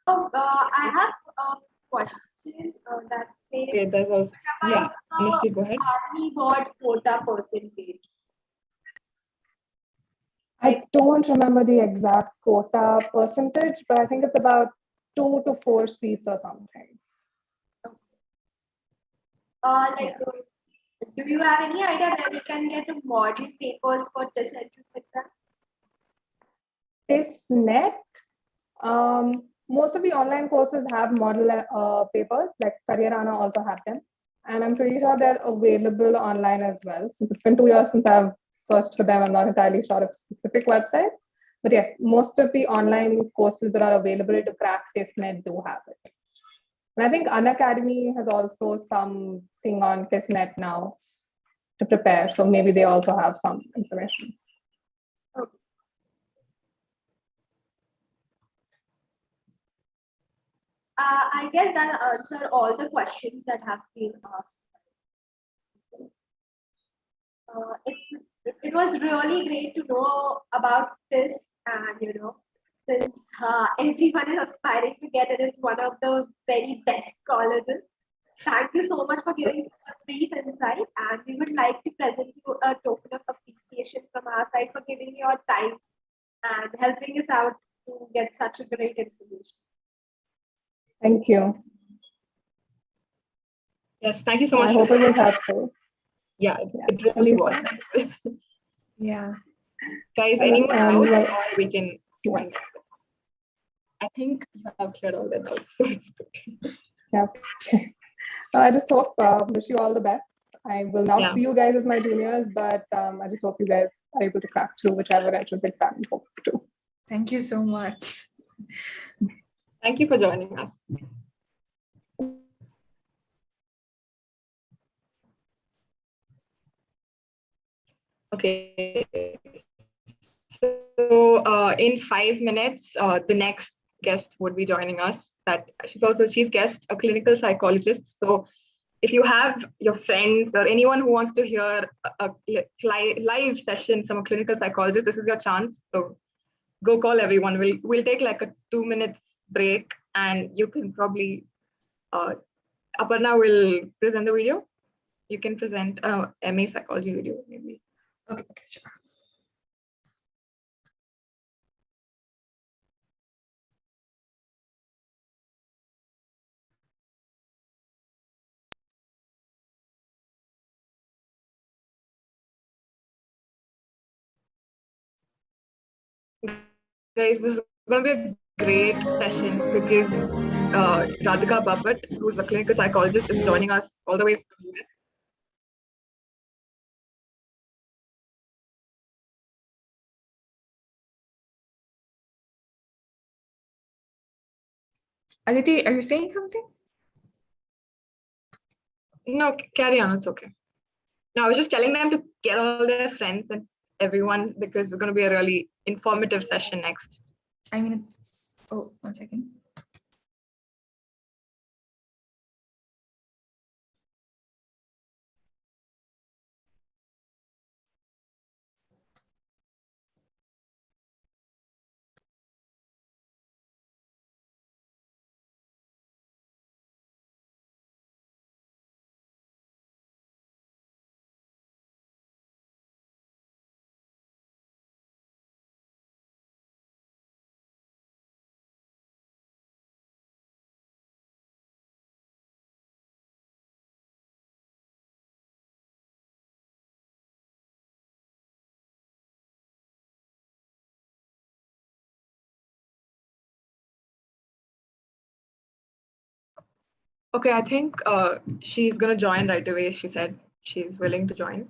Speaker 2: I have a question that says,
Speaker 1: Okay, there's also, yeah, Anushree, go ahead.
Speaker 2: Army board quota percentage.
Speaker 10: I don't remember the exact quota percentage, but I think it's about 2 to 4 seats or something.
Speaker 2: Do you have any idea where we can get model papers for this entrance exam?
Speaker 10: This net, most of the online courses have model papers, like Careerana also have them. And I'm pretty sure they're available online as well. Since it's been 2 years since I've searched for them, I'm not entirely sure of specific website. But yes, most of the online courses that are available to practice net do have it. And I think Unacademy has also something on TestNet now to prepare. So maybe they also have some information.
Speaker 2: I guess that answer all the questions that have been asked. It was really great to know about this, and since everyone is aspiring to get it, it's one of the very best colleges. Thank you so much for giving such a brief insight, and we would like to present you a token of appreciation from our side for giving your time and helping us out to get such a great information.
Speaker 10: Thank you.
Speaker 1: Yes, thank you so much.
Speaker 10: I hope it was helpful.
Speaker 1: Yeah, it really was.
Speaker 4: Yeah.
Speaker 1: Guys, anyone else, or we can wind up? I think you have cleared all the doubts. So it's good.
Speaker 10: Yeah. I just hope, wish you all the best. I will not see you guys as my juniors, but I just hope you guys are able to crack through whichever entrance exam you hope to.
Speaker 4: Thank you so much.
Speaker 1: Thank you for joining us. Okay. So in 5 minutes, the next guest would be joining us. That she's also a chief guest, a clinical psychologist. So if you have your friends or anyone who wants to hear a live session from a clinical psychologist, this is your chance. So go call everyone. We'll take like a 2 minutes break, and you can probably Aparna will present the video. You can present MA psychology video maybe.
Speaker 4: Okay, sure.
Speaker 1: Guys, this is going to be a great session because Radhika Bapat, who's a clinical psychologist, is joining us all the way from the US.
Speaker 4: Aditi, are you saying something?
Speaker 1: No, carry on. It's okay. No, I was just telling them to get all their friends and everyone because it's going to be a really informative session next.
Speaker 4: I mean, oh, 1 second.
Speaker 1: Okay, I think she's going to join right away. She said she's willing to join.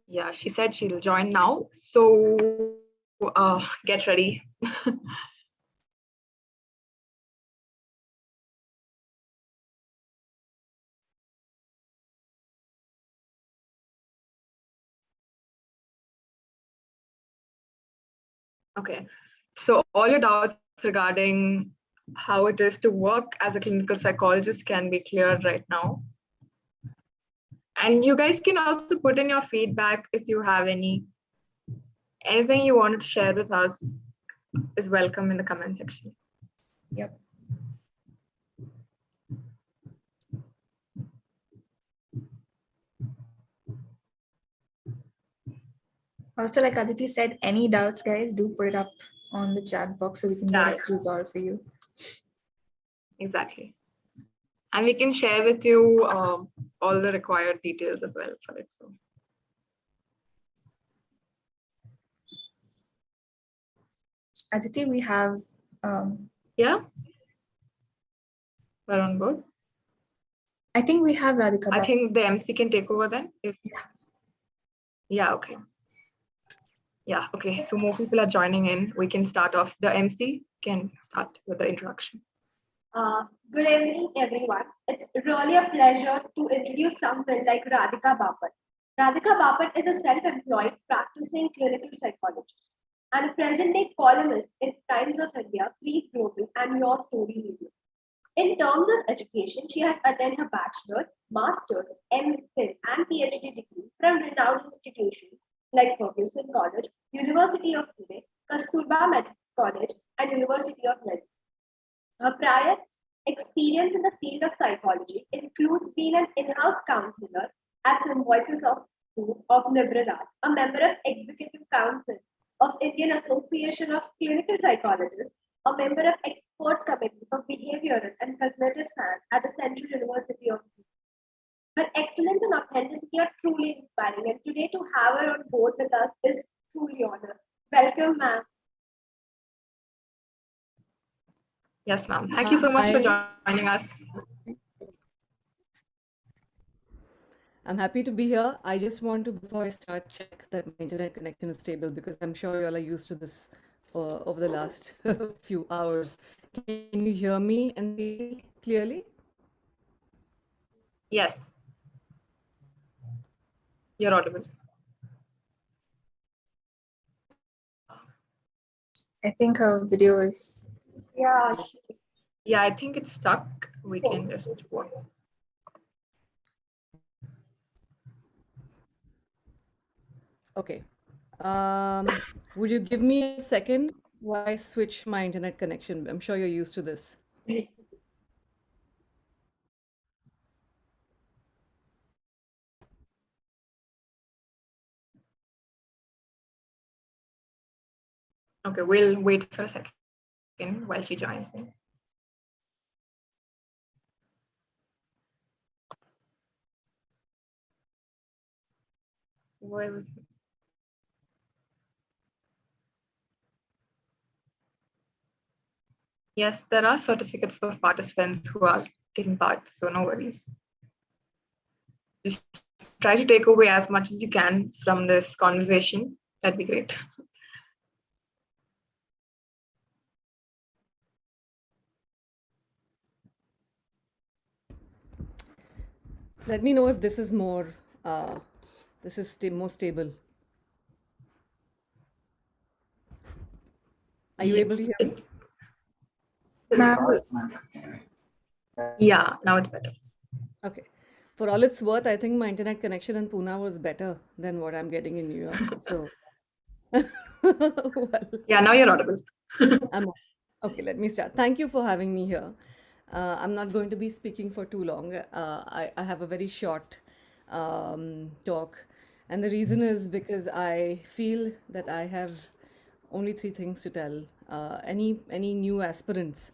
Speaker 1: Yeah, she said she'll join now. So get ready. Okay. So all your doubts regarding how it is to work as a clinical psychologist can be cleared right now. And you guys can also put in your feedback if you have anything you wanted to share with us is welcome in the comment section.
Speaker 4: Yep. Also, like Aditi said, any doubts, guys, do put it up on the chat box so we can get it resolved for you.
Speaker 1: Exactly. And we can share with you all the required details as well for it. So.
Speaker 4: Aditi, we have.
Speaker 1: Yeah. We're on board.
Speaker 4: I think we have Radhika.
Speaker 1: I think the MC can take over then. Yeah, okay. Yeah, okay. So more people are joining in. We can start off. The MC can start with the introduction.
Speaker 2: Good evening, everyone. It's really a pleasure to introduce someone like Radhika Bapat. Radhika Bapat is a self-employed practicing clinical psychologist and a present-day columnist in Times of India, Free Global, and Your Story Media. In terms of education, she has attained her bachelor's, master's, MPhil, and PhD degree from renowned institutions like Ferguson College, University of Pune, Kasturba Medical College, and University of Delhi. Her prior experience in the field of psychology includes being an in-house counselor at Symbiosis of Liberal Arts, a member of Executive Council of Indian Association of Clinical Psychologists, a member of Expert Committee for Behavioral and Cognitive Science at the Central University of India. Her excellence and authenticity are truly inspiring, and today to have her on board with us is truly honor. Welcome, ma'am.
Speaker 1: Yes, ma'am. Thank you so much for joining us.
Speaker 12: I'm happy to be here. I just want to, before I start, check that my internet connection is stable because I'm sure you all are used to this over the last few hours. Can you hear me and see clearly?
Speaker 1: Yes. You're audible.
Speaker 4: I think her video is.
Speaker 1: Yeah, I think it's stuck. We can just work.
Speaker 12: Okay. Would you give me a second while I switch my internet connection? I'm sure you're used to this.
Speaker 1: Okay, we'll wait for a second while she joins in. Where was it? Yes, there are certificates for participants who are taking part, so no worries. Just try to take away as much as you can from this conversation. That'd be great.
Speaker 12: Let me know if this is more stable. Are you able to hear me?
Speaker 1: Yeah, now it's better.
Speaker 12: Okay. For all it's worth, I think my internet connection in Pune was better than what I'm getting in New York. So, well,
Speaker 1: yeah, now you're audible.
Speaker 12: Okay, let me start. Thank you for having me here. I'm not going to be speaking for too long. I have a very short talk. And the reason is because I feel that I have only 3 things to tell any new aspirants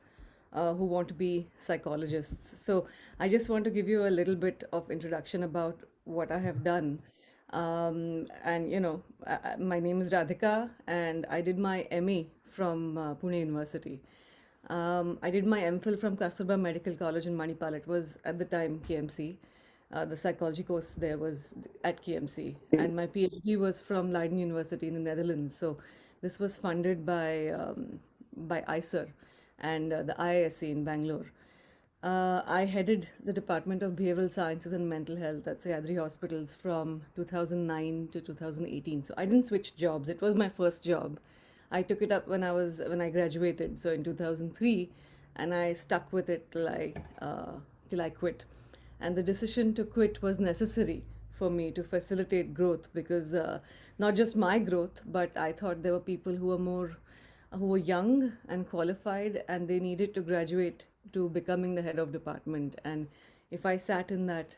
Speaker 12: who want to be psychologists. So I just want to give you a little bit of introduction about what I have done. And my name is Radhika, and I did my MA from Pune University. I did my MPhil from Kasturba Medical College in Manipal. It was at the time KMC. The psychology course there was at KMC, and my PhD was from Leiden University in the Netherlands. So this was funded by ICER and the IISc in Bangalore. I headed the Department of Behavioral Sciences and Mental Health at Sayadri Hospitals from 2009 to 2018. So I didn't switch jobs. It was my first job. I took it up when I graduated, so in 2003, and I stuck with it till I quit. And the decision to quit was necessary for me to facilitate growth, because not just my growth, but I thought there were people who were young and qualified, and they needed to graduate to becoming the head of department. And if I sat in that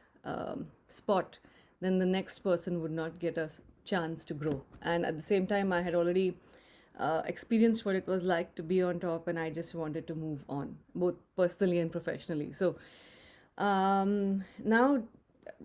Speaker 12: spot, then the next person would not get a chance to grow. And at the same time, I had already experienced what it was like to be on top, and I just wanted to move on, both personally and professionally. So now,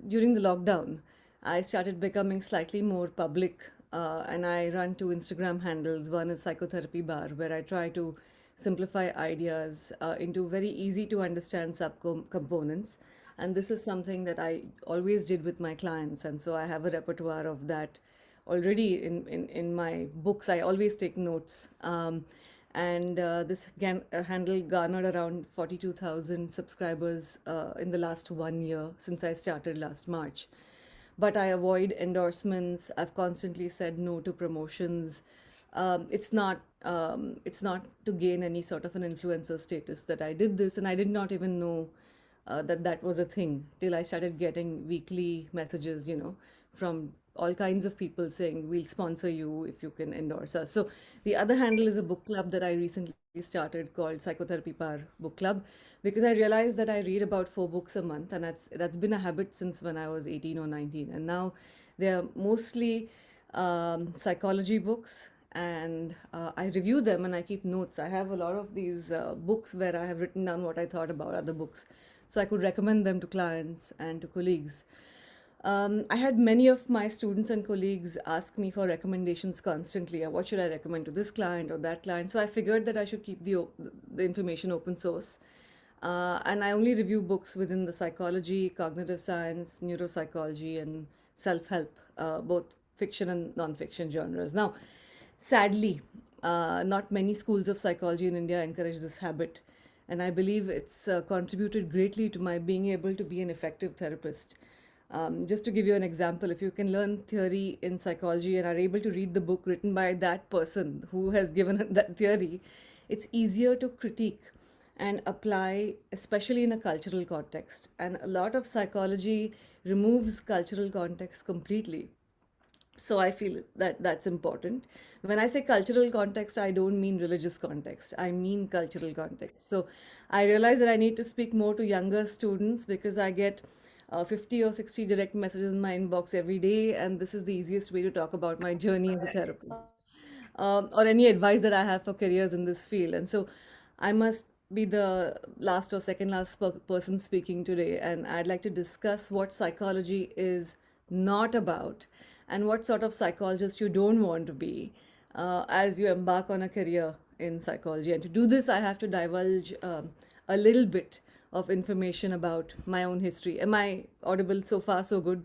Speaker 12: during the lockdown, I started becoming slightly more public, and I run two Instagram handles. One is Psychotherapy Bar, where I try to simplify ideas into very easy to understand subcomponents. And this is something that I always did with my clients. And so I have a repertoire of that already in my books. I always take notes. And this handle garnered around 42,000 subscribers in the last 1 year since I started last March. But I avoid endorsements. I've constantly said no to promotions. It's not to gain any sort of an influencer status that I did this, and I did not even know that was a thing till I started getting weekly messages, from all kinds of people saying, we'll sponsor you if you can endorse us. So the other handle is a book club that I recently started called Psychotherapy Par Book Club, because I realized that I read about 4 books a month, and that's been a habit since when I was 18 or 19. And now they're mostly psychology books, and I review them and I keep notes. I have a lot of these books where I have written down what I thought about other books, so I could recommend them to clients and to colleagues. I had many of my students and colleagues ask me for recommendations constantly. What should I recommend to this client or that client? So I figured that I should keep the information open source. And I only review books within the psychology, cognitive science, neuropsychology, and self-help, both fiction and non-fiction genres. Now, sadly, not many schools of psychology in India encourage this habit. And I believe it's contributed greatly to my being able to be an effective therapist. Just to give you an example, if you can learn theory in psychology and are able to read the book written by that person who has given that theory, it's easier to critique and apply, especially in a cultural context. And a lot of psychology removes cultural context completely. So I feel that that's important. When I say cultural context, I don't mean religious context. I mean cultural context. So I realize that I need to speak more to younger students, because I get 50 or 60 direct messages in my inbox every day, and this is the easiest way to talk about my journey as a therapist, or any advice that I have for careers in this field. And so I must be the last or second last person speaking today, and I'd like to discuss what psychology is not about and what sort of psychologist you don't want to be as you embark on a career in psychology. And to do this, I have to divulge a little bit of information about my own history. Am I audible so far? So good.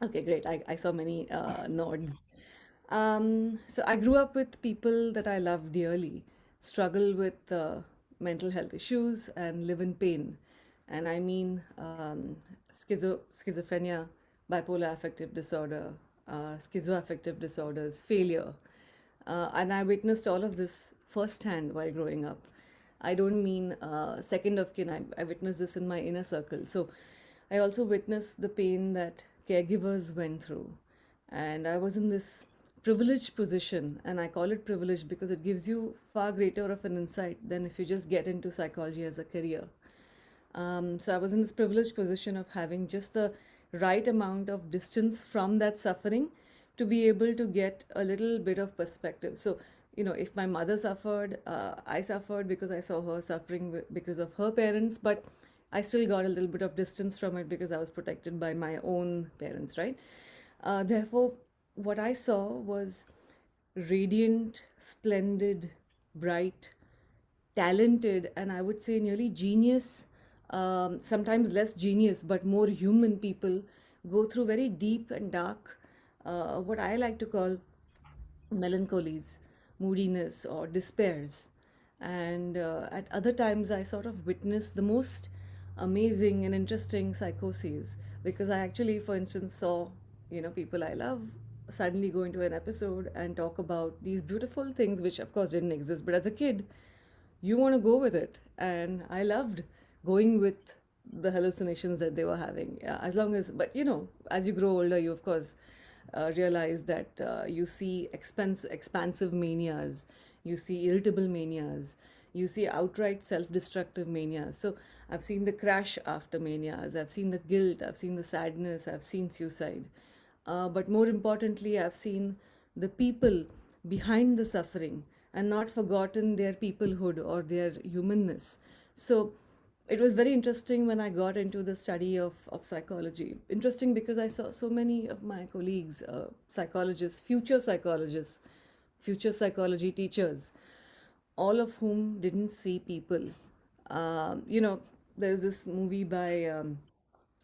Speaker 12: Okay, great. I saw many nods. So I grew up with people that I love dearly, struggle with mental health issues, and live in pain. And I mean schizophrenia, bipolar affective disorder, schizoaffective disorders, failure. And I witnessed all of this firsthand while growing up. I don't mean second of kin. I witnessed this in my inner circle. So I also witnessed the pain that caregivers went through. And I was in this privileged position, and I call it privileged because it gives you far greater of an insight than if you just get into psychology as a career. So I was in this privileged position of having just the right amount of distance from that suffering to be able to get a little bit of perspective. So, if my mother suffered, I suffered because I saw her suffering because of her parents, but I still got a little bit of distance from it because I was protected by my own parents, right? Therefore, what I saw was radiant, splendid, bright, talented, and I would say nearly genius, sometimes less genius, but more human people go through very deep and dark, what I like to call melancholies, moodiness, or despairs. And at other times, I sort of witnessed the most amazing and interesting psychoses, because I actually, for instance, saw people I love suddenly go into an episode and talk about these beautiful things which of course didn't exist, but as a kid you want to go with it. And I loved going with the hallucinations that they were having. Yeah, as long as, but as you grow older, you of course realize that you see expansive manias, you see irritable manias, you see outright self-destructive manias. So I've seen the crash after manias, I've seen the guilt, I've seen the sadness, I've seen suicide. But more importantly, I've seen the people behind the suffering and not forgotten their peoplehood or their humanness. So it was very interesting when I got into the study of psychology. Interesting because I saw so many of my colleagues, psychologists, future psychology teachers, all of whom didn't see people. There's this movie by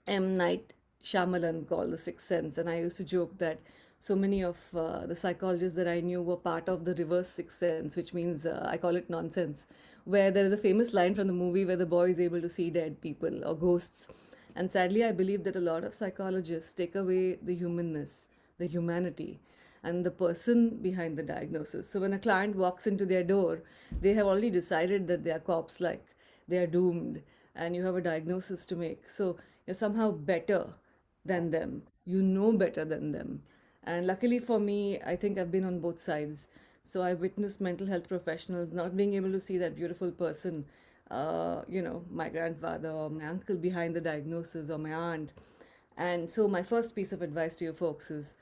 Speaker 12: M. Night Shyamalan called The Sixth Sense, and I used to joke that so many of the psychologists that I knew were part of the reverse Sixth Sense, which means I call it nonsense, where there is a famous line from the movie where the boy is able to see dead people or ghosts. And sadly, I believe that a lot of psychologists take away the humanness, the humanity, and the person behind the diagnosis. So when a client walks into their door, they have already decided that they are corpse like, they are doomed, and you have a diagnosis to make. So you're somehow better than them, you know better than them. And luckily for me, I think I've been on both sides. So I witnessed mental health professionals not being able to see that beautiful person, my grandfather or my uncle behind the diagnosis or my aunt. And so my first piece of advice to you folks is,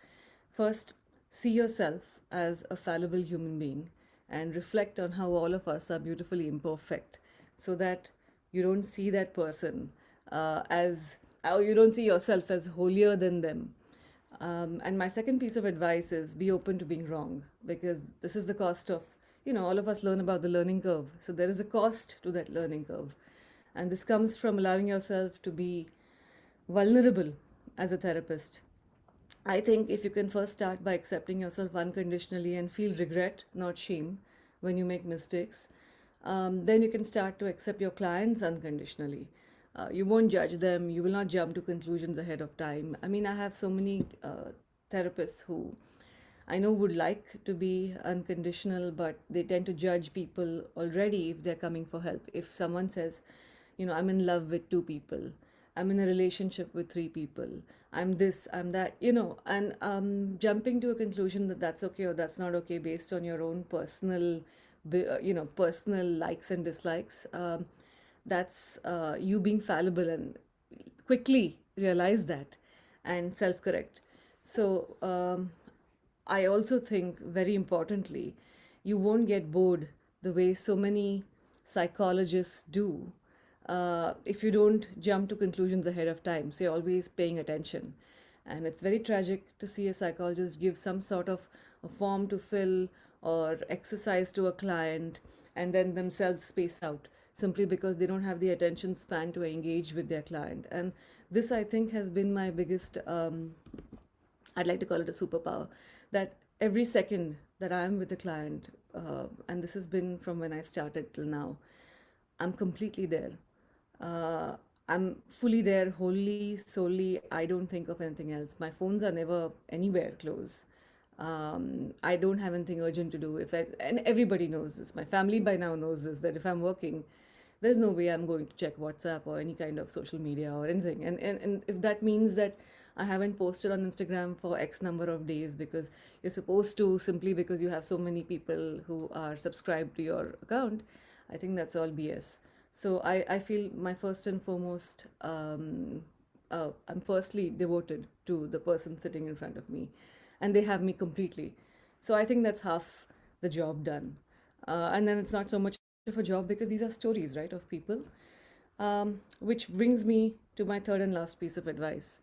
Speaker 12: first, see yourself as a fallible human being and reflect on how all of us are beautifully imperfect, so that you don't see that person or you don't see yourself as holier than them. And my second piece of advice is, be open to being wrong, because this is the cost of, all of us learn about the learning curve. So there is a cost to that learning curve. And this comes from allowing yourself to be vulnerable as a therapist. I think if you can first start by accepting yourself unconditionally and feel regret, not shame, when you make mistakes, then you can start to accept your clients unconditionally. You won't judge them, you will not jump to conclusions ahead of time. I mean, I have so many therapists who I know would like to be unconditional, but they tend to judge people already if they're coming for help. If someone says, I'm in love with 2 people, I'm in a relationship with 3 people, I'm this, I'm that, and jumping to a conclusion that that's okay or that's not okay based on your own personal, personal likes and dislikes, that's you being fallible, and quickly realize that and self correct. So, I also think, very importantly, you won't get bored the way so many psychologists do if you don't jump to conclusions ahead of time. So you're always paying attention. And it's very tragic to see a psychologist give some sort of a form to fill or exercise to a client and then themselves space out simply because they don't have the attention span to engage with their client. And this, I think, has been my biggest, I'd like to call it a superpower, that every second that I'm with a client, and this has been from when I started till now, I'm completely there. I'm fully there, wholly, solely. I don't think of anything else. My phones are never anywhere close. I don't have anything urgent to do. And everybody knows this. My family by now knows this, that if I'm working, there's no way I'm going to check WhatsApp or any kind of social media or anything. And if that means that I haven't posted on Instagram for X number of days because you're supposed to, simply because you have so many people who are subscribed to your account, I think that's all BS. So I feel my first and foremost, I'm firstly devoted to the person sitting in front of me, and they have me completely. So I think that's half the job done. And then it's not so much of a job because these are stories, right, of people. Which brings me to my third and last piece of advice.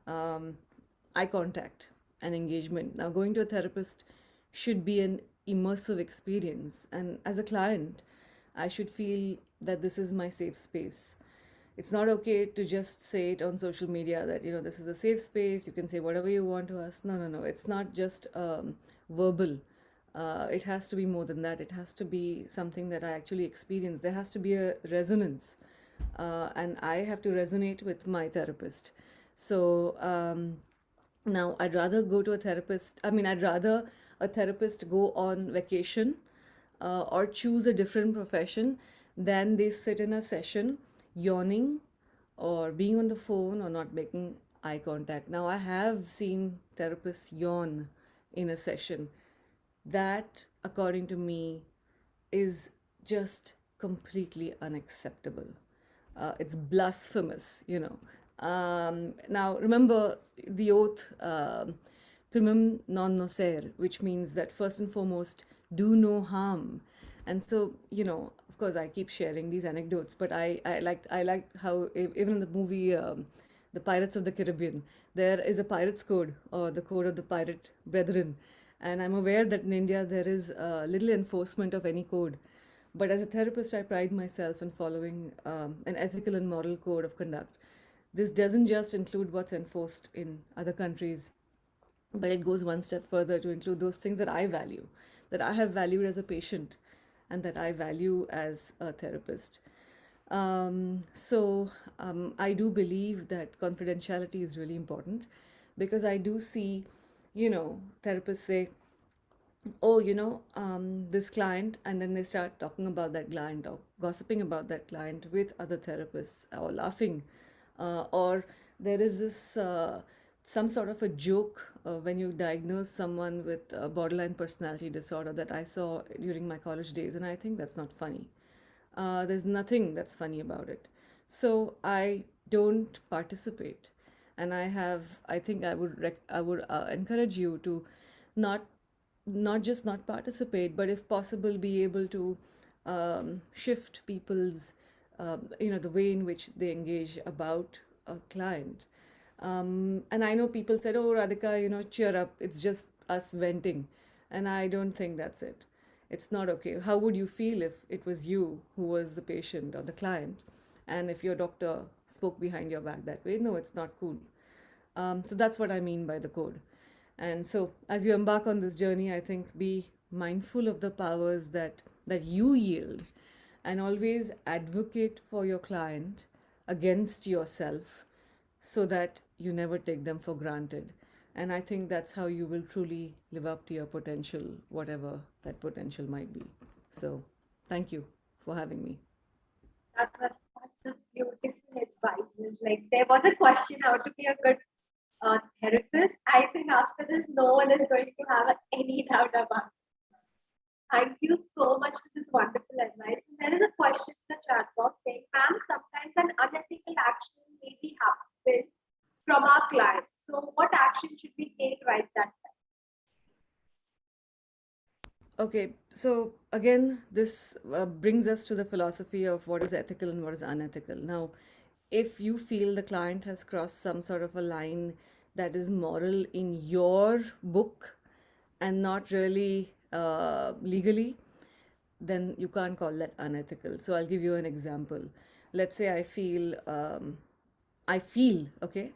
Speaker 12: Eye contact and engagement. Now, going to a therapist should be an immersive experience. And as a client, I should feel that this is my safe space. It's not okay to just say it on social media that, this is a safe space, you can say whatever you want to us. No. It's not just verbal. It has to be more than that. It has to be something that I actually experience. There has to be a resonance. And I have to resonate with my therapist. So Now, I'd rather go to a therapist. I mean, I'd rather a therapist go on vacation or choose a different profession than they sit in a session yawning or being on the phone or not making eye contact. Now, I have seen therapists yawn in a session. That, according to me, is just completely unacceptable. It's blasphemous, you know. Now, remember the oath, primum non nocere, which means that first and foremost, do no harm. And so, you know, of course, I keep sharing these anecdotes, but I liked how even in the movie The Pirates of the Caribbean, there is a pirate's code or the code of the pirate brethren. And I'm aware that in India there is little enforcement of any code. But as a therapist, I pride myself in following an ethical and moral code of conduct. This doesn't just include what's enforced in other countries, but it goes one step further to include those things that I value, that I have valued as a patient, and that I value as a therapist. I do believe that confidentiality is really important because I do see, you know, therapists say, oh, this client, and then they start talking about that client or gossiping about that client with other therapists or laughing. Or there is this some sort of a joke when you diagnose someone with borderline personality disorder that I saw during my college days, and I think that's not funny. There's nothing that's funny about it. So I don't participate. And I think I would encourage you to not just not participate, but if possible, be able to shift people's, the way in which they engage about a client. And I know people said, oh, Radhika, cheer up. It's just us venting. And I don't think that's it. It's not okay. How would you feel if it was you who was the patient or the client? And if your doctor spoke behind your back that way? No, it's not cool. So that's what I mean by the code. And so as you embark on this journey, I think be mindful of the powers that you yield, and always advocate for your client against yourself so that you never take them for granted. And I think that's how you will truly live up to your potential, whatever that potential might be. So thank you for having me.
Speaker 2: That was such a beautiful advice. Like, there was a question how to be a good therapist. I think after this, no one is going to have any doubt about it. Thank you so much for this wonderful advice. And there is a question in the chat box saying, ma'am, sometimes an unethical action may be happening from our client. So what action should we take right that time?
Speaker 12: Okay, so again, this brings us to the philosophy of what is ethical and what is unethical. Now, if you feel the client has crossed some sort of a line that is moral in your book and not really legally, then you can't call that unethical. So I'll give you an example. Let's say I feel, okay,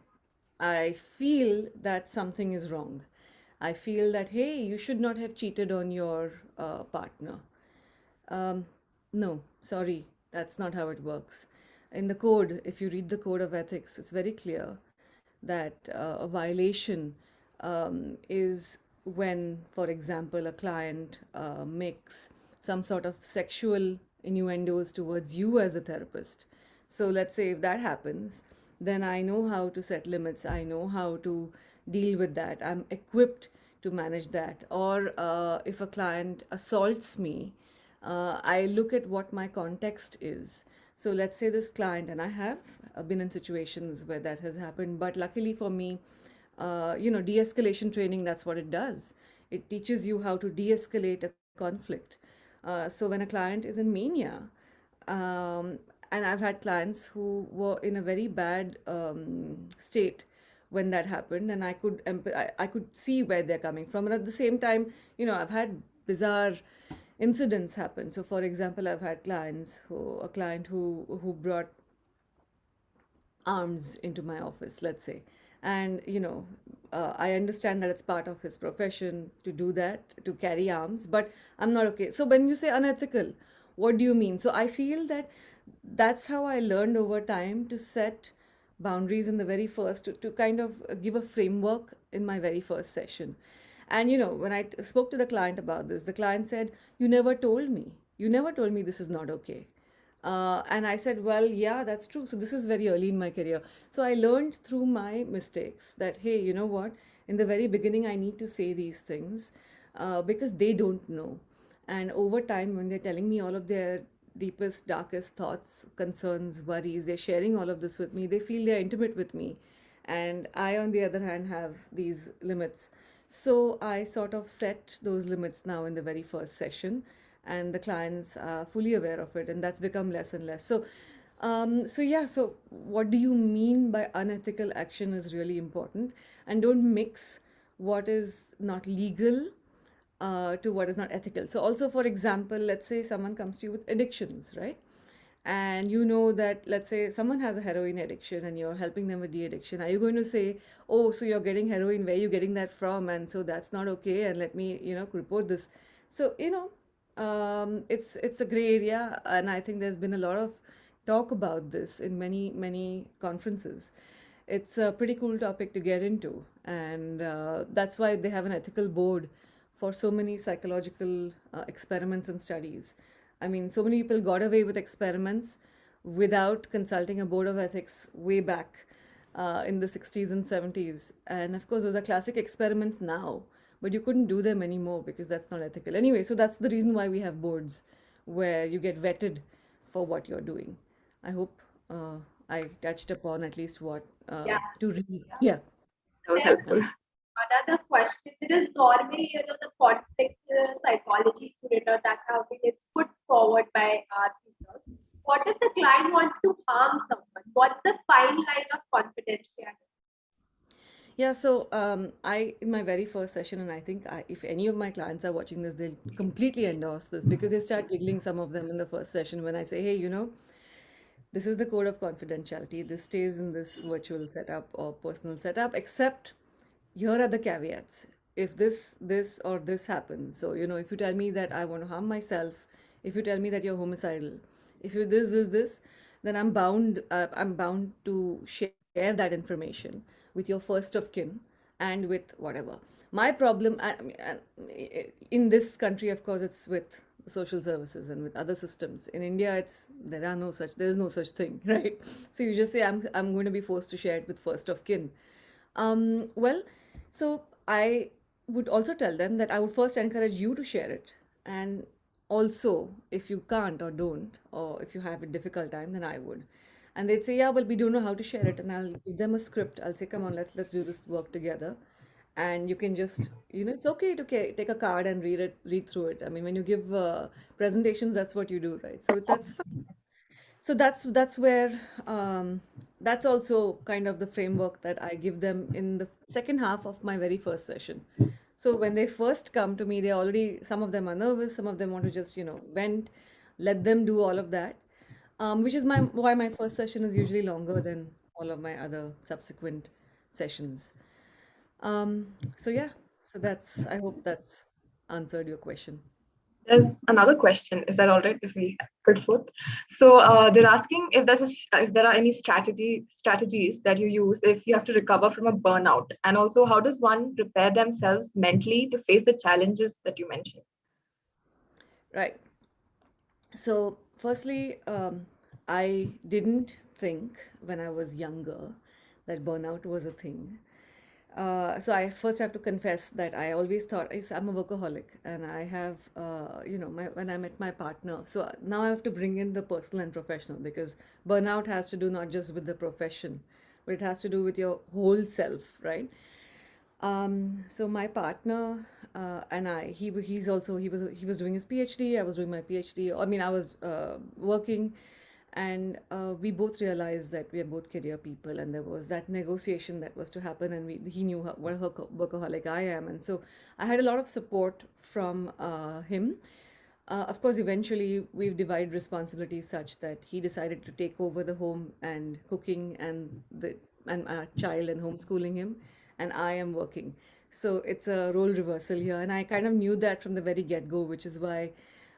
Speaker 12: I feel that something is wrong. I feel that, hey, you should not have cheated on your partner. No, sorry, that's not how it works. In the code, if you read the code of ethics, it's very clear that a violation is when, for example, a client makes some sort of sexual innuendos towards you as a therapist. So let's say if that happens, then I know how to set limits. I know how to deal with that. I'm equipped to manage that. Or if a client assaults me, I look at what my context is. So let's say this client, and I have been in situations where that has happened, but luckily for me, de-escalation training, that's what it does. It teaches you how to de-escalate a conflict. So when a client is in mania, and I've had clients who were in a very bad state when that happened, and I could see where they're coming from. And at the same time, I've had bizarre incidents happen. So for example, I've had a client who brought arms into my office, let's say. And, I understand that it's part of his profession to do that, to carry arms, but I'm not okay. So when you say unethical, what do you mean? So I feel that that's how I learned over time to set boundaries in the very first to kind of give a framework in my very first session. And when I spoke to the client about this, the client said, "You never told me. You never told me this is not okay." And I said, "Well, yeah, that's true. So this is very early in my career. So I learned through my mistakes that, hey, you know what? In the very beginning, I need to say these things because they don't know. And over time, when they're telling me all of their deepest, darkest thoughts, concerns, worries, they're sharing all of this with me. They feel they're intimate with me. And I, on the other hand, have these limits. So I sort of set those limits now in the very first session, and the clients are fully aware of it, and that's become less and less. So yeah, so what do you mean by unethical action is really important, and don't mix what is not legal to what is not ethical. So also, for example, let's say someone comes to you with addictions, right? And you know that, let's say someone has a heroin addiction and you're helping them with de-addiction. Are you going to say, "Oh, so you're getting heroin, where are you getting that from? And so that's not okay, and let me, report this." So, it's a gray area, and I think there's been a lot of talk about this in many, many conferences. It's a pretty cool topic to get into, and that's why they have an ethical board for so many psychological experiments and studies. I mean, so many people got away with experiments without consulting a board of ethics way back in the 60s and 70s. And of course, those are classic experiments now, but you couldn't do them anymore because that's not ethical. Anyway, so that's the reason why we have boards where you get vetted for what you're doing. I hope I touched upon at least what
Speaker 2: Yeah.
Speaker 12: to read. Yeah.
Speaker 1: That was helpful.
Speaker 2: Another question. It is normally, the conflict psychology student, or that's how it gets put forward by our tutors. What if the client wants to harm someone? What's the fine line of confidentiality?
Speaker 12: Yeah, so in my very first session, and I think if any of my clients are watching this, they'll completely endorse this because they start giggling, some of them, in the first session when I say, "Hey, this is the code of confidentiality. This stays in this virtual setup or personal setup, except here are the caveats. If this, or this happens, so, if you tell me that I want to harm myself, if you tell me that you're homicidal, if you this, then I'm bound to share that information with your first of kin and with whatever." My problem, I mean, in this country, of course, it's with social services and with other systems. In India, there's no such thing, right? So you just say, I'm going to be forced to share it with first of kin. Well, so I would also tell them that I would first encourage you to share it. And also, if you can't or don't, or if you have a difficult time, then I would. And they'd say, "Yeah, well, we don't know how to share it." And I'll give them a script. I'll say, "Come on, let's do this work together." And you can just, it's okay to take a card and read through it. I mean, when you give presentations, that's what you do, right? So that's fine. So that's where that's also kind of the framework that I give them in the second half of my very first session. So when they first come to me, some of them are nervous, some of them want to just vent, let them do all of that, which is why my first session is usually longer than all of my other subsequent sessions. So yeah, so I hope that's answered your question.
Speaker 1: There's another question. Is that all right if we put forth? So they're asking if if there are any strategies that you use if you have to recover from a burnout, and also how does one prepare themselves mentally to face the challenges that you mentioned?
Speaker 12: Right. So, firstly, I didn't think when I was younger that burnout was a thing. So I first have to confess that I always thought I'm a workaholic, and I have, when I met my partner. So now I have to bring in the personal and professional, because burnout has to do not just with the profession, but it has to do with your whole self, right? So my partner and he was doing his PhD. I was doing my PhD. I mean, I was working, and we both realized that we are both career people, and there was that negotiation that was to happen, and he knew what a workaholic I am, and so I had a lot of support from him. Of course, eventually we've divided responsibilities such that he decided to take over the home and cooking and our child and homeschooling him, and I am working. So it's a role reversal here, and I kind of knew that from the very get-go, which is why,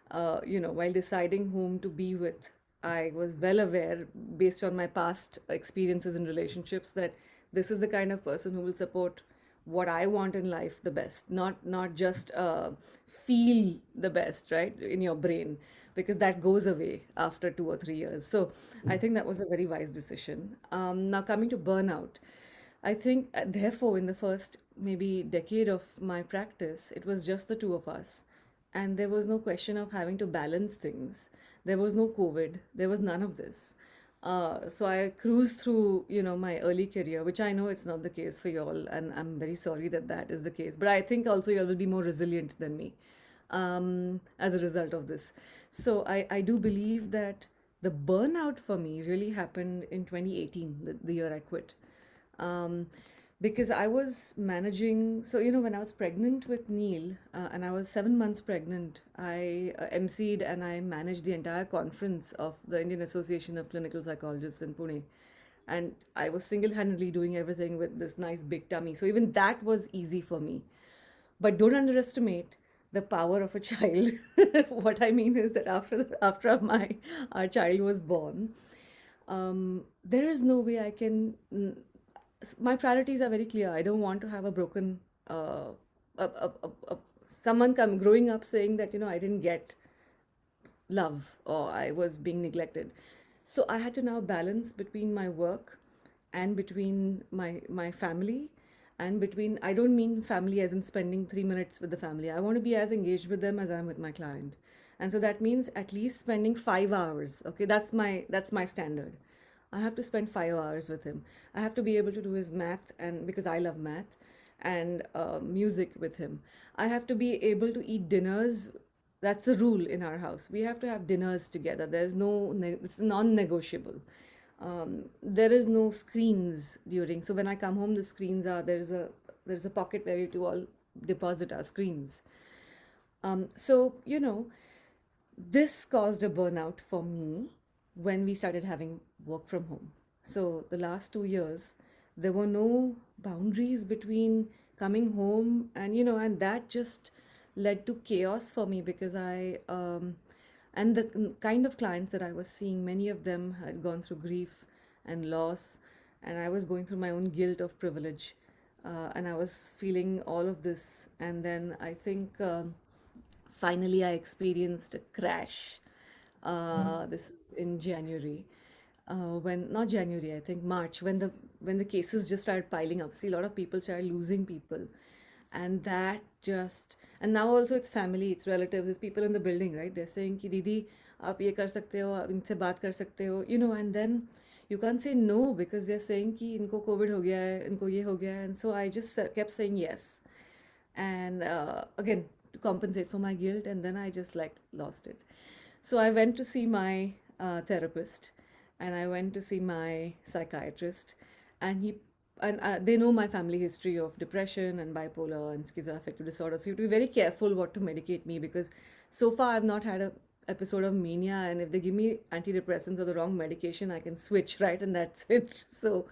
Speaker 12: while deciding whom to be with, I was well aware, based on my past experiences in relationships, that this is the kind of person who will support what I want in life the best, not just feel the best, right, in your brain, because that goes away after 2 or 3 years. So I think that was a very wise decision. Now coming to burnout, I think, therefore, in the first maybe decade of my practice, it was just the two of us. And there was no question of having to balance things. There was no COVID. There was none of this. So I cruised through, my early career, which I know it's not the case for y'all, and I'm very sorry that that is the case. But I think also y'all will be more resilient than me as a result of this. So I do believe that the burnout for me really happened in 2018, the year I quit. Um, because I was managing, so when I was pregnant with Neil, and I was 7 months pregnant, I emceed and I managed the entire conference of the Indian Association of Clinical Psychologists in Pune. And I was single-handedly doing everything with this nice big tummy. So even that was easy for me. But don't underestimate the power of a child. What I mean is that after our child was born, there is no way I can. My priorities are very clear. I don't want to have a broken, someone growing up saying that I didn't get love or I was being neglected. So I had to now balance between my work and between my family, and between, I don't mean family as in spending 3 minutes with the family. I want to be as engaged with them as I'm with my client. And so that means at least spending 5 hours. Okay, that's my standard. I have to spend 5 hours with him. I have to be able to do his math, and because I love math, and music with him. I have to be able to eat dinners. That's a rule in our house. We have to have dinners together. It's non-negotiable. There is no screens during. So when I come home, the screens are there's a pocket where we have to all deposit our screens. So this caused a burnout for me when we started having work from home. So the last 2 years, there were no boundaries between coming home and that just led to chaos for me, because and the kind of clients that I was seeing, many of them had gone through grief and loss, and I was going through my own guilt of privilege, and I was feeling all of this. And then I think finally I experienced a crash. This is in January, when not January, I think March, when the cases just started piling up. See, a lot of people started losing people, and that just, and now also it's family, it's relatives, it's people in the building, right? They're saying ki didi aap ye kar sakte ho, aap inse baat kar sakte ho, and then you can't say no, because they're saying ki inko COVID ho gaya hai, inko ye ho gaya hai. And so I just kept saying yes, and again, to compensate for my guilt, and then I just like lost it. So I went to see my therapist, and I went to see my psychiatrist, and they know my family history of depression and bipolar and schizoaffective disorder. So you have to be very careful what to medicate me, because so far I've not had a episode of mania, and if they give me antidepressants or the wrong medication, I can switch, right, and that's it. So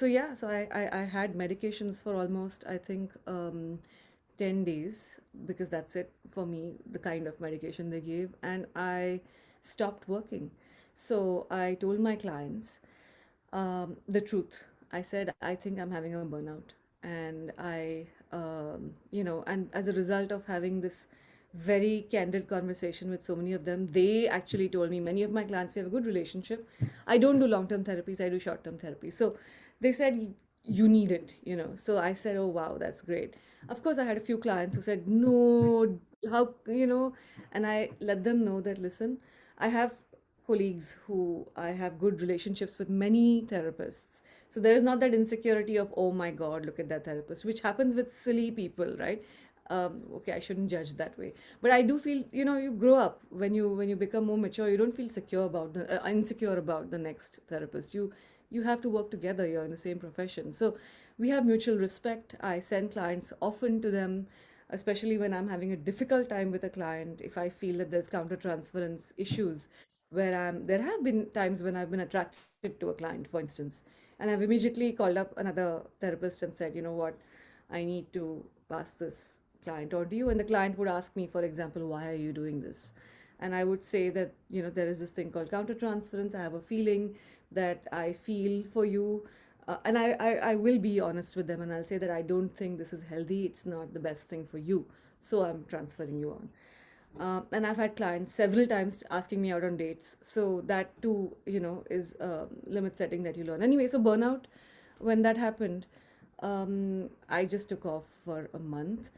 Speaker 12: yeah, so I had medications for almost, I think, 10 days, because that's it for me, the kind of medication they gave, and I stopped working. So I told my clients the truth. I said, I think I'm having a burnout. And and as a result of having this very candid conversation with so many of them, they actually told me, many of my clients, we have a good relationship. I don't do long-term therapies, I do short-term therapy. So they said, you need it, So I said, oh, wow, that's great. Of course, I had a few clients who said, no, how, and I let them know that, listen, I have colleagues who I have good relationships with many therapists. So there is not that insecurity of, oh my God, look at that therapist, which happens with silly people, right? Okay, I shouldn't judge that way, but I do feel, you grow up, when you become more mature, you don't feel insecure about the next therapist. You have to work together. You're in the same profession, so we have mutual respect. I send clients often to them, especially when I'm having a difficult time with a client. If I feel that there's counter-transference issues, there have been times when I've been attracted to a client, for instance, and I've immediately called up another therapist and said, you know what, I need to pass this client on to you. And the client would ask me, for example, why are you doing this? And I would say that, there is this thing called countertransference. I have a feeling that I feel for you. And I will be honest with them, and I'll say that I don't think this is healthy. It's not the best thing for you. So I'm transferring you on. And I've had clients several times asking me out on dates. So that too, is limit setting that you learn. Anyway, so burnout, when that happened, I just took off for a month.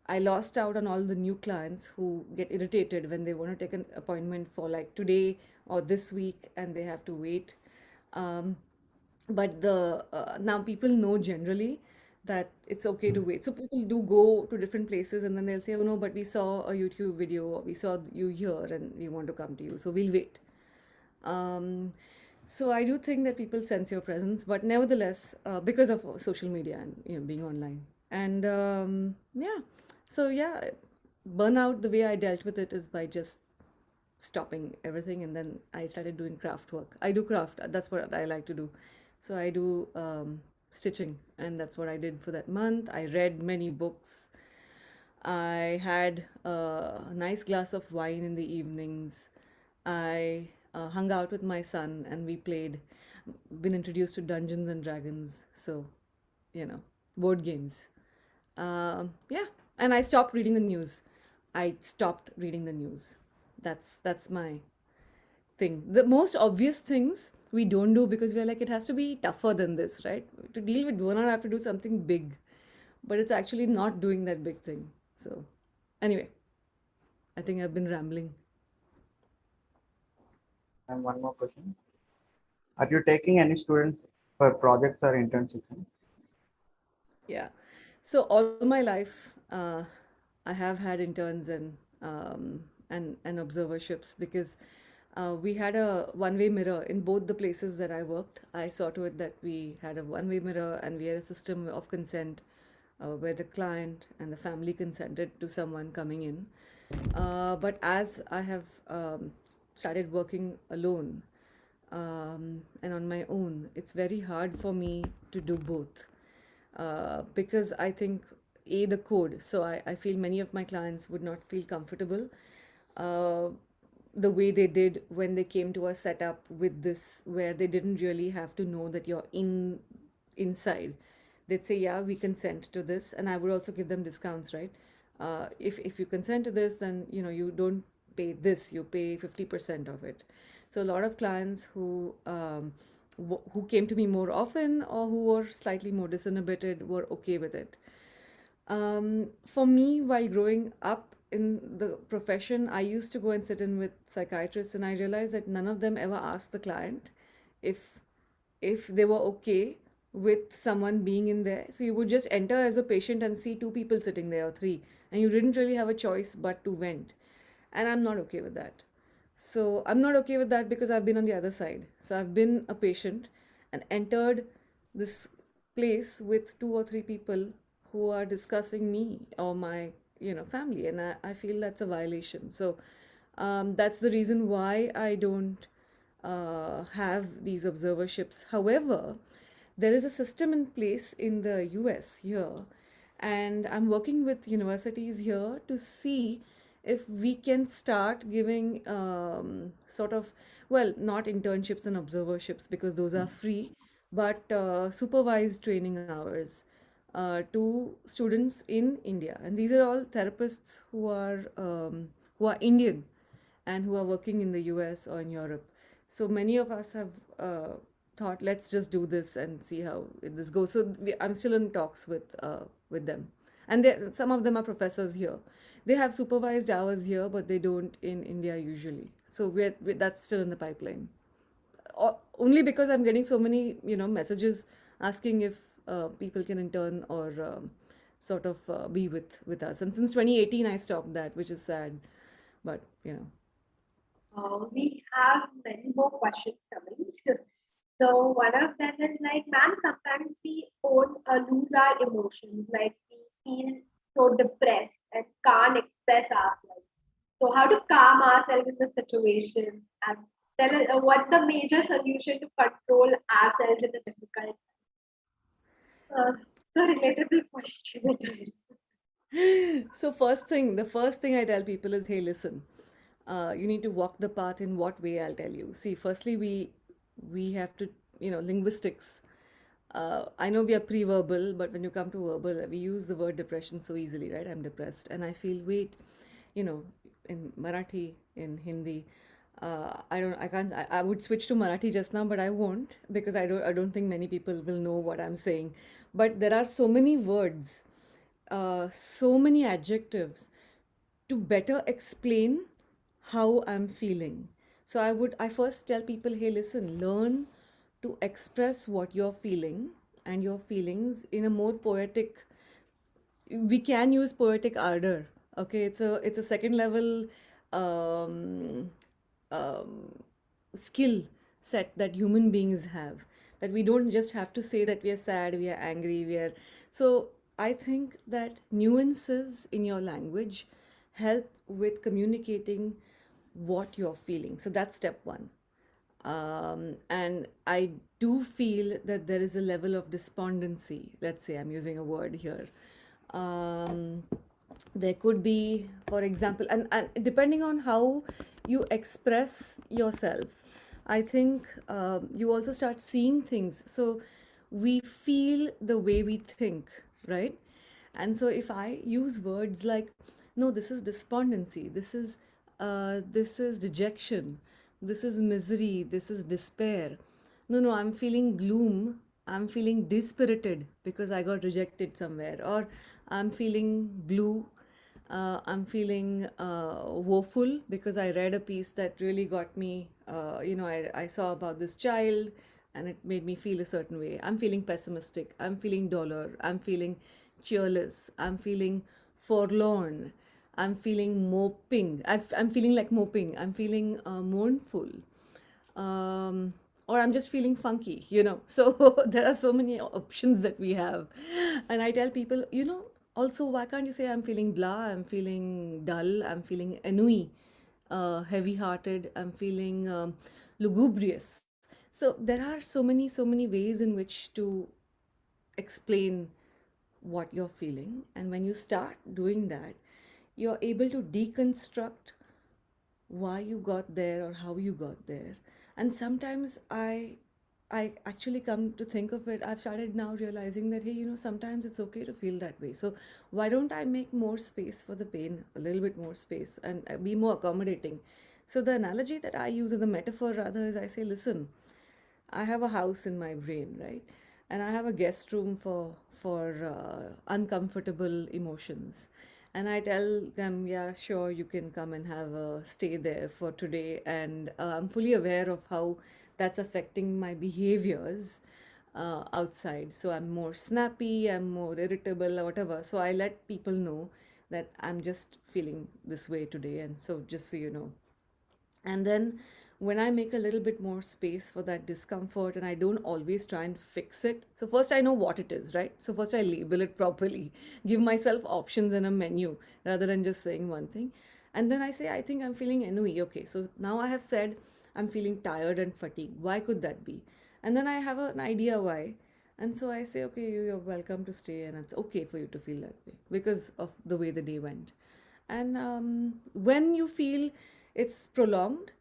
Speaker 12: I lost out on all the new clients who get irritated when they want to take an appointment for like today or this week and they have to wait. But now people know generally that it's okay to wait. So people do go to different places and then they'll say, oh no, but we saw a YouTube video, or we saw you here and we want to come to you, so we'll wait. So I do think that people sense your presence, but nevertheless, because of social media and being online, and burnout. The way I dealt with it is by just stopping everything, and then I started doing craft work. I do craft. That's what I like to do. So I do stitching, and that's what I did for that month. I read many books. I had a nice glass of wine in the evenings. I hung out with my son and we played. Been introduced to Dungeons and Dragons, so board games. Yeah, and I stopped reading the news. I stopped reading the news. That's my thing. The most obvious things we don't do because we're like, it has to be tougher than this, right? To deal with burnout, I have to do something big, but it's actually not doing that big thing. So anyway, I think I've been rambling.
Speaker 13: And one more question. Are you taking any students for projects or internships?
Speaker 12: Yeah. So all my life, I have had interns and observerships because we had a one-way mirror in both the places that I worked. I saw to it that we had a one-way mirror and we had a system of consent where the client and the family consented to someone coming in. But as I have started working alone and on my own, it's very hard for me to do both. Because I think the code. So I feel many of my clients would not feel comfortable the way they did when they came to a setup with this, where they didn't really have to know that you're inside. They'd say, yeah, we consent to this, and I would also give them discounts, right? If you consent to this, then you don't pay this, you pay 50% of it. So a lot of clients who came to me more often or who were slightly more disinhibited were okay with it. For me, while growing up in the profession, I used to go and sit in with psychiatrists, and I realized that none of them ever asked the client if they were okay with someone being in there. So you would just enter as a patient and see two people sitting there or three, and you didn't really have a choice but to vent. And I'm not okay with that. So I'm not okay with that because I've been on the other side. So I've been a patient and entered this place with two or three people who are discussing me or my family, and I feel that's a violation. So that's the reason why I don't have these observerships. However, there is a system in place in the US here, and I'm working with universities here to see if we can start giving not internships and observerships because those are free, but supervised training hours to students in India. And these are all therapists who are Indian and who are working in the US or in Europe. So many of us have thought, let's just do this and see how this goes. So I'm still in talks with them. And some of them are professors here. They have supervised hours here, but they don't in India usually. So that's still in the pipeline. Only because I'm getting so many, messages asking if people can intern or be with us. And since 2018, I stopped that, which is sad. But,
Speaker 2: We have many more questions coming. So one of them is like, ma'am, sometimes we lose our emotions, like we feel so depressed and can't express ourselves. So how to calm ourselves in the situation, and tell us what's the major solution to control ourselves in a difficult time? So relatable question it is.
Speaker 12: So the first thing I tell people is, hey, listen, You need to walk the path in what way, I'll tell you. See, firstly, we have to, linguistics. I know we are pre-verbal, but when you come to verbal, we use the word depression so easily, right? I'm depressed, and I feel, wait, you know, in Marathi, in Hindi, I can't, I would switch to Marathi just now, but I won't, because I don't think many people will know what I'm saying. But there are so many words, so many adjectives to better explain how I'm feeling. So I first tell people, hey, listen, learn to express what you're feeling and your feelings in a more poetic. We can use poetic ardor. Okay, it's a second level um, um, skill set that human beings have. That we don't just have to say that we are sad, we are angry, we are. So I think that nuances in your language help with communicating what you're feeling. So that's step one. And I do feel that there is a level of despondency. Let's say I'm using a word here. Um, there could be, for example, and depending on how you express yourself, I think you also start seeing things. So we feel the way we think, right? And so if I use words like, no, this is despondency, this is dejection, this is misery, this is despair. No, I'm feeling gloom. I'm feeling dispirited because I got rejected somewhere, or I'm feeling blue. I'm feeling woeful because I read a piece that really got me. I saw about this child and it made me feel a certain way. I'm feeling pessimistic. I'm feeling dolor. I'm feeling cheerless. I'm feeling forlorn. I'm feeling moping. I'm feeling like moping. I'm feeling mournful. Or I'm just feeling funky. So there are so many options that we have. And I tell people, also, why can't you say I'm feeling blah, I'm feeling dull, I'm feeling ennui, heavy hearted, I'm feeling lugubrious. So there are so many ways in which to explain what you're feeling. And when you start doing that, you're able to deconstruct why you got there or how you got there. And sometimes I actually come to think of it, I've started now realizing that, hey, sometimes it's okay to feel that way. So why don't I make more space for the pain, a little bit more space, and be more accommodating? So the analogy that I use, or the metaphor rather, is I say, listen, I have a house in my brain, right? And I have a guest room for uncomfortable emotions. And I tell them, yeah, sure, you can come and have a stay there for today. And I'm fully aware of how that's affecting my behaviors outside. So I'm more snappy, I'm more irritable, or whatever. So I let people know that I'm just feeling this way today. And so just so you know. And then when I make a little bit more space for that discomfort and I don't always try and fix it. So first I know what it is, right? So first I label it properly, give myself options in a menu rather than just saying one thing. And then I say, I think I'm feeling ennui. Okay, so now I have said I'm feeling tired and fatigued. Why could that be? And then I have an idea why. And so I say, okay, you're welcome to stay, and it's okay for you to feel that way because of the way the day went. And when you feel it's prolonged,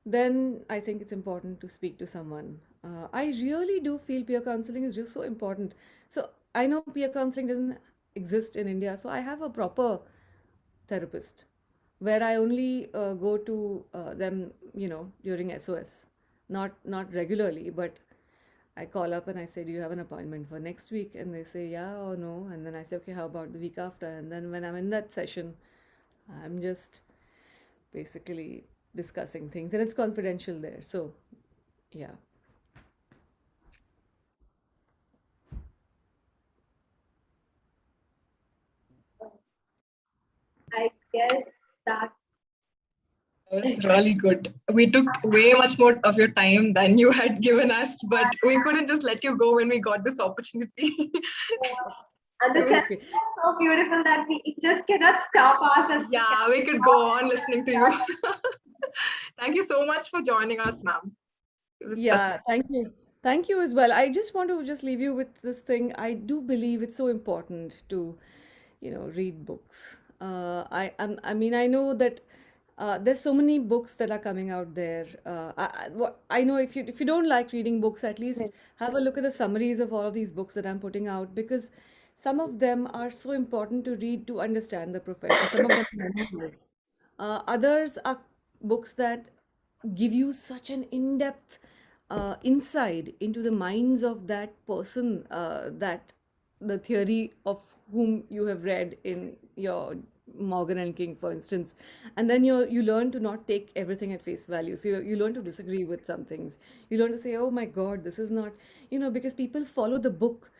Speaker 12: then I think it's important to speak to someone. I really do feel peer counseling is just so important. So I know peer counseling doesn't exist in India, so I have a proper therapist where I only go to them, during SOS, not regularly, but I call up and I say, do you have an appointment for next week? And they say, yeah or no. And then I say, okay, how about the week after? And then when I'm in that session, I'm just basically discussing things and it's confidential there. So, yeah.
Speaker 2: I guess that
Speaker 1: That was really good. We took way much more of your time than you had given us, but we couldn't just let you go when we got this opportunity.
Speaker 2: and the session was so beautiful that we just cannot stop ourselves.
Speaker 1: Yeah, we could go on listening to you. Thank you so much for joining us, ma'am.
Speaker 12: Yeah, thank you. Thank you as well. I just want to just leave you with this thing. I do believe it's so important to, read books. I mean, I know that there's so many books that are coming out there. I know if you don't like reading books, at least have a look at the summaries of all of these books that I'm putting out, because some of them are so important to read to understand the profession. Some of them are manuals. Others are books that give you such an in-depth insight into the minds of that person, that the theory of whom you have read in your Morgan and King, for instance. And then you learn to not take everything at face value. So you learn to disagree with some things. You learn to say, oh my God, this is not, because people follow the book.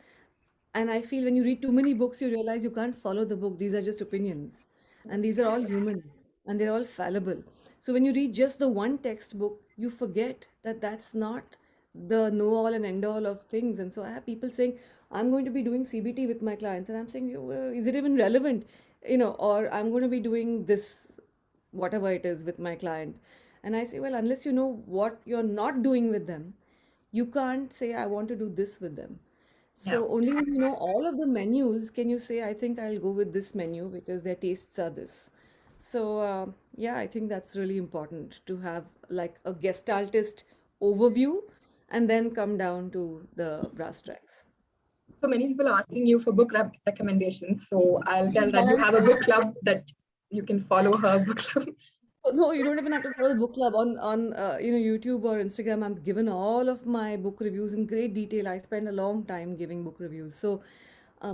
Speaker 12: And I feel when you read too many books, you realize you can't follow the book. These are just opinions. And these are all humans and they're all fallible. So when you read just the one textbook, you forget that that's not the know all and end all of things. And so I have people saying, I'm going to be doing CBT with my clients. And I'm saying, is it even relevant? Or I'm going to be doing this, whatever it is, with my client. And I say, well, unless you know what you're not doing with them, you can't say, I want to do this with them. So only when you know all of the menus can you say, I think I'll go with this menu because their tastes are this. So yeah, I think that's really important to have like a gestaltist overview and then come down to the brass tacks.
Speaker 3: So many people are asking you for book recommendations. So I'll
Speaker 12: Which
Speaker 3: tell
Speaker 12: is
Speaker 3: that
Speaker 12: why
Speaker 3: you
Speaker 12: I'm
Speaker 3: have a book
Speaker 12: saying,
Speaker 3: club that you can follow her book club.
Speaker 12: no, you don't even have to follow the book club on YouTube or Instagram. I'm given all of my book reviews in great detail. I spend a long time giving book reviews. So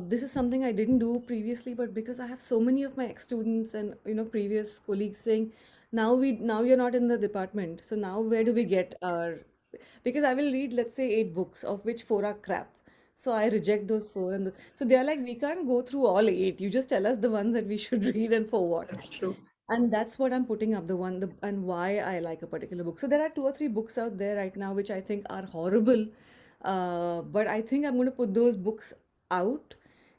Speaker 12: this is something I didn't do previously, but because I have so many of my ex-students and previous colleagues saying, now you're not in the department, so now where do we get our? Because I will read, let's say, 8 books, of which 4 are crap. So I reject those 4, and so they are like, we can't go through all 8. You just tell us the ones that we should read and for what.
Speaker 3: That's true.
Speaker 12: And that's what I'm putting up, and why I like a particular book. So there are 2 or 3 books out there right now which I think are horrible, but I think I'm going to put those books out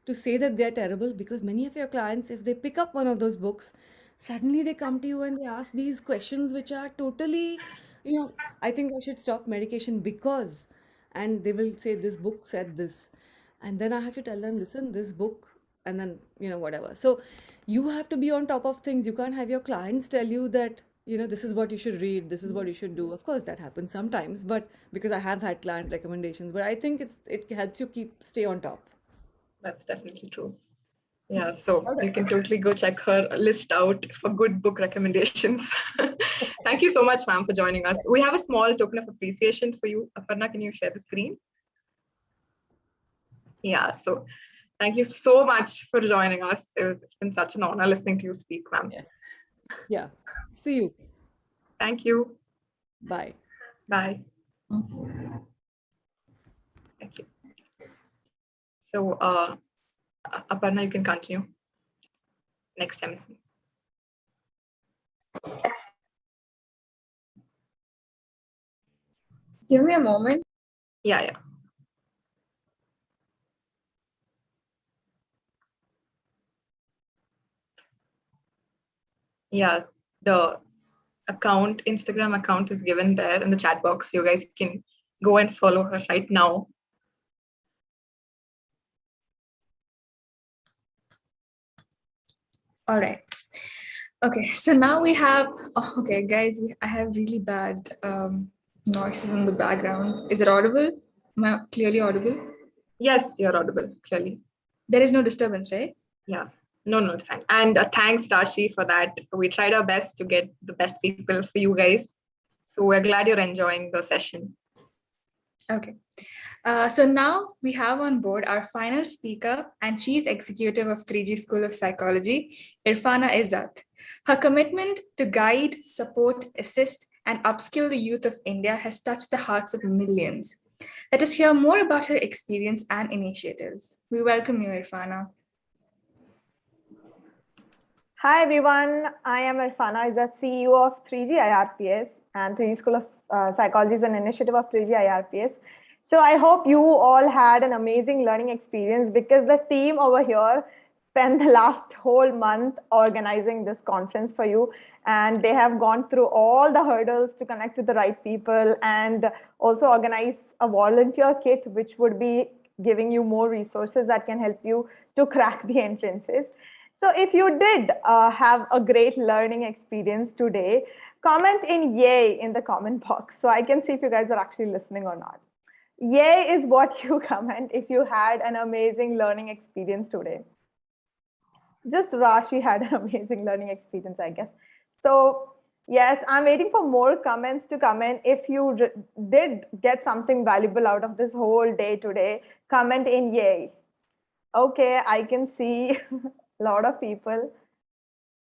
Speaker 12: to say that they're terrible, because many of your clients, if they pick up one of those books, suddenly they come to you and they ask these questions which are totally, I think I should stop medication because, and they will say this book said this, and then I have to tell them, listen, this book, and then whatever. So you have to be on top of things. You can't have your clients tell you that this is what you should read, this is what you should do. Of course that happens sometimes, but because I have had client recommendations, but I think it helps you stay on top.
Speaker 3: That's definitely true. Yeah, so
Speaker 12: All right.
Speaker 3: you can totally go check her list out for good book recommendations. Thank you so much, ma'am, for joining us. We have a small token of appreciation for you. Aparna, can you share the screen? Yeah, so thank you so much for joining us. It's been such an honor listening to you speak, ma'am.
Speaker 12: Yeah. See you.
Speaker 3: Thank you.
Speaker 12: Bye.
Speaker 3: Bye. Thank you. So, Aparna, you can continue. Next time.
Speaker 4: Give me a moment.
Speaker 3: Yeah. Yeah, the Instagram account is given there in the chat box. You guys can go and follow her right now.
Speaker 4: All right. Okay, so now we have, okay, guys, I have really bad noises in the background. Is it audible? Am I clearly audible?
Speaker 3: Yes, you're audible, clearly.
Speaker 4: There is no disturbance, right?
Speaker 3: Yeah, no, it's fine. And thanks, Rashi, for that. We tried our best to get the best people for you guys. So we're glad you're enjoying the session.
Speaker 4: Okay. So now we have on board our final speaker and Chief Executive of 3G School of Psychology, Irfana Izzat. Her commitment to guide, support, assist, and upskill the youth of India has touched the hearts of millions. Let us hear more about her experience and initiatives. We welcome you, Irfana.
Speaker 14: Hi, everyone. I am Irfana Izzat, CEO of 3G IRPS, and 3G School of Psychology is an initiative of 3G IRPS. So I hope you all had an amazing learning experience, because the team over here spent the last whole month organizing this conference for you. And they have gone through all the hurdles to connect with the right people, and also organize a volunteer kit, which would be giving you more resources that can help you to crack the entrances. So if you did have a great learning experience today, comment in yay in the comment box so I can see if you guys are actually listening or not. Yay is what you comment if you had an amazing learning experience today. Just Rashi had an amazing learning experience, I guess. So yes, I'm waiting for more comments to come in. If you did get something valuable out of this whole day today, comment in yay. Okay, I can see a lot of people.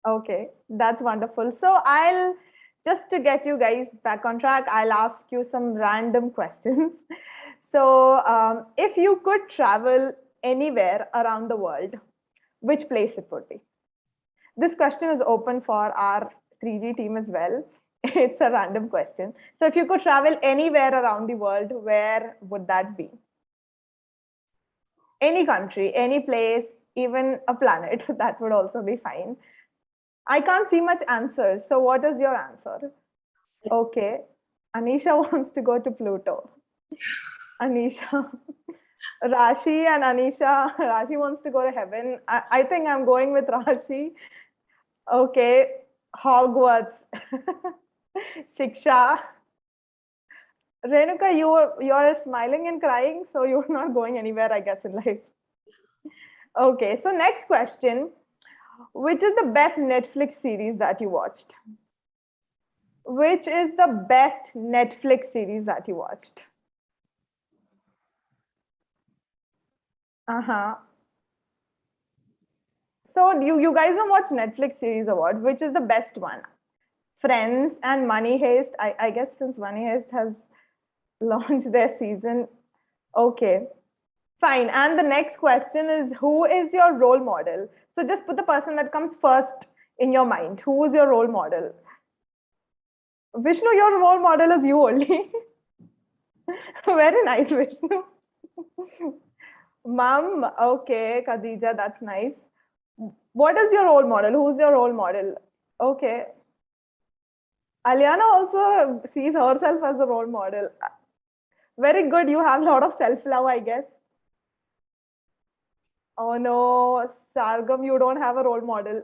Speaker 14: Okay, that's wonderful. So I'll just to get you guys back on track, I'll ask you some random questions. So if you could travel anywhere around the world, which place it would be? This question is open for our 3G team as well. It's a random question. So if you could travel anywhere around the world, where would that be? Any country, any place, even a planet, that would also be fine. I can't see much answers. So what is your answer? Okay. Anisha wants to go to Pluto. Anisha. Rashi and Anisha. Rashi wants to go to heaven. I think I'm going with Rashi. Okay. Hogwarts. Shiksha. Renuka, you're smiling and crying, so you're not going anywhere, I guess, in life. Okay, so next question. Which is the best Netflix series that you watched? Which is the best Netflix series that you watched? So you guys don't watch Netflix series or what? Which is the best one? Friends and Money Heist. I guess since Money Heist has launched their season. Okay, fine. And the next question is, who is your role model? So just put the person that comes first in your mind. Who is your role model? Vishnu, your role model is you only. Very nice, Vishnu. Mom, okay, Khadija, that's nice. What is your role model? Who's your role model? Okay. Aliana also sees herself as a role model. Very good. You have a lot of self-love, I guess. Oh no, Sargam, you don't have a role model.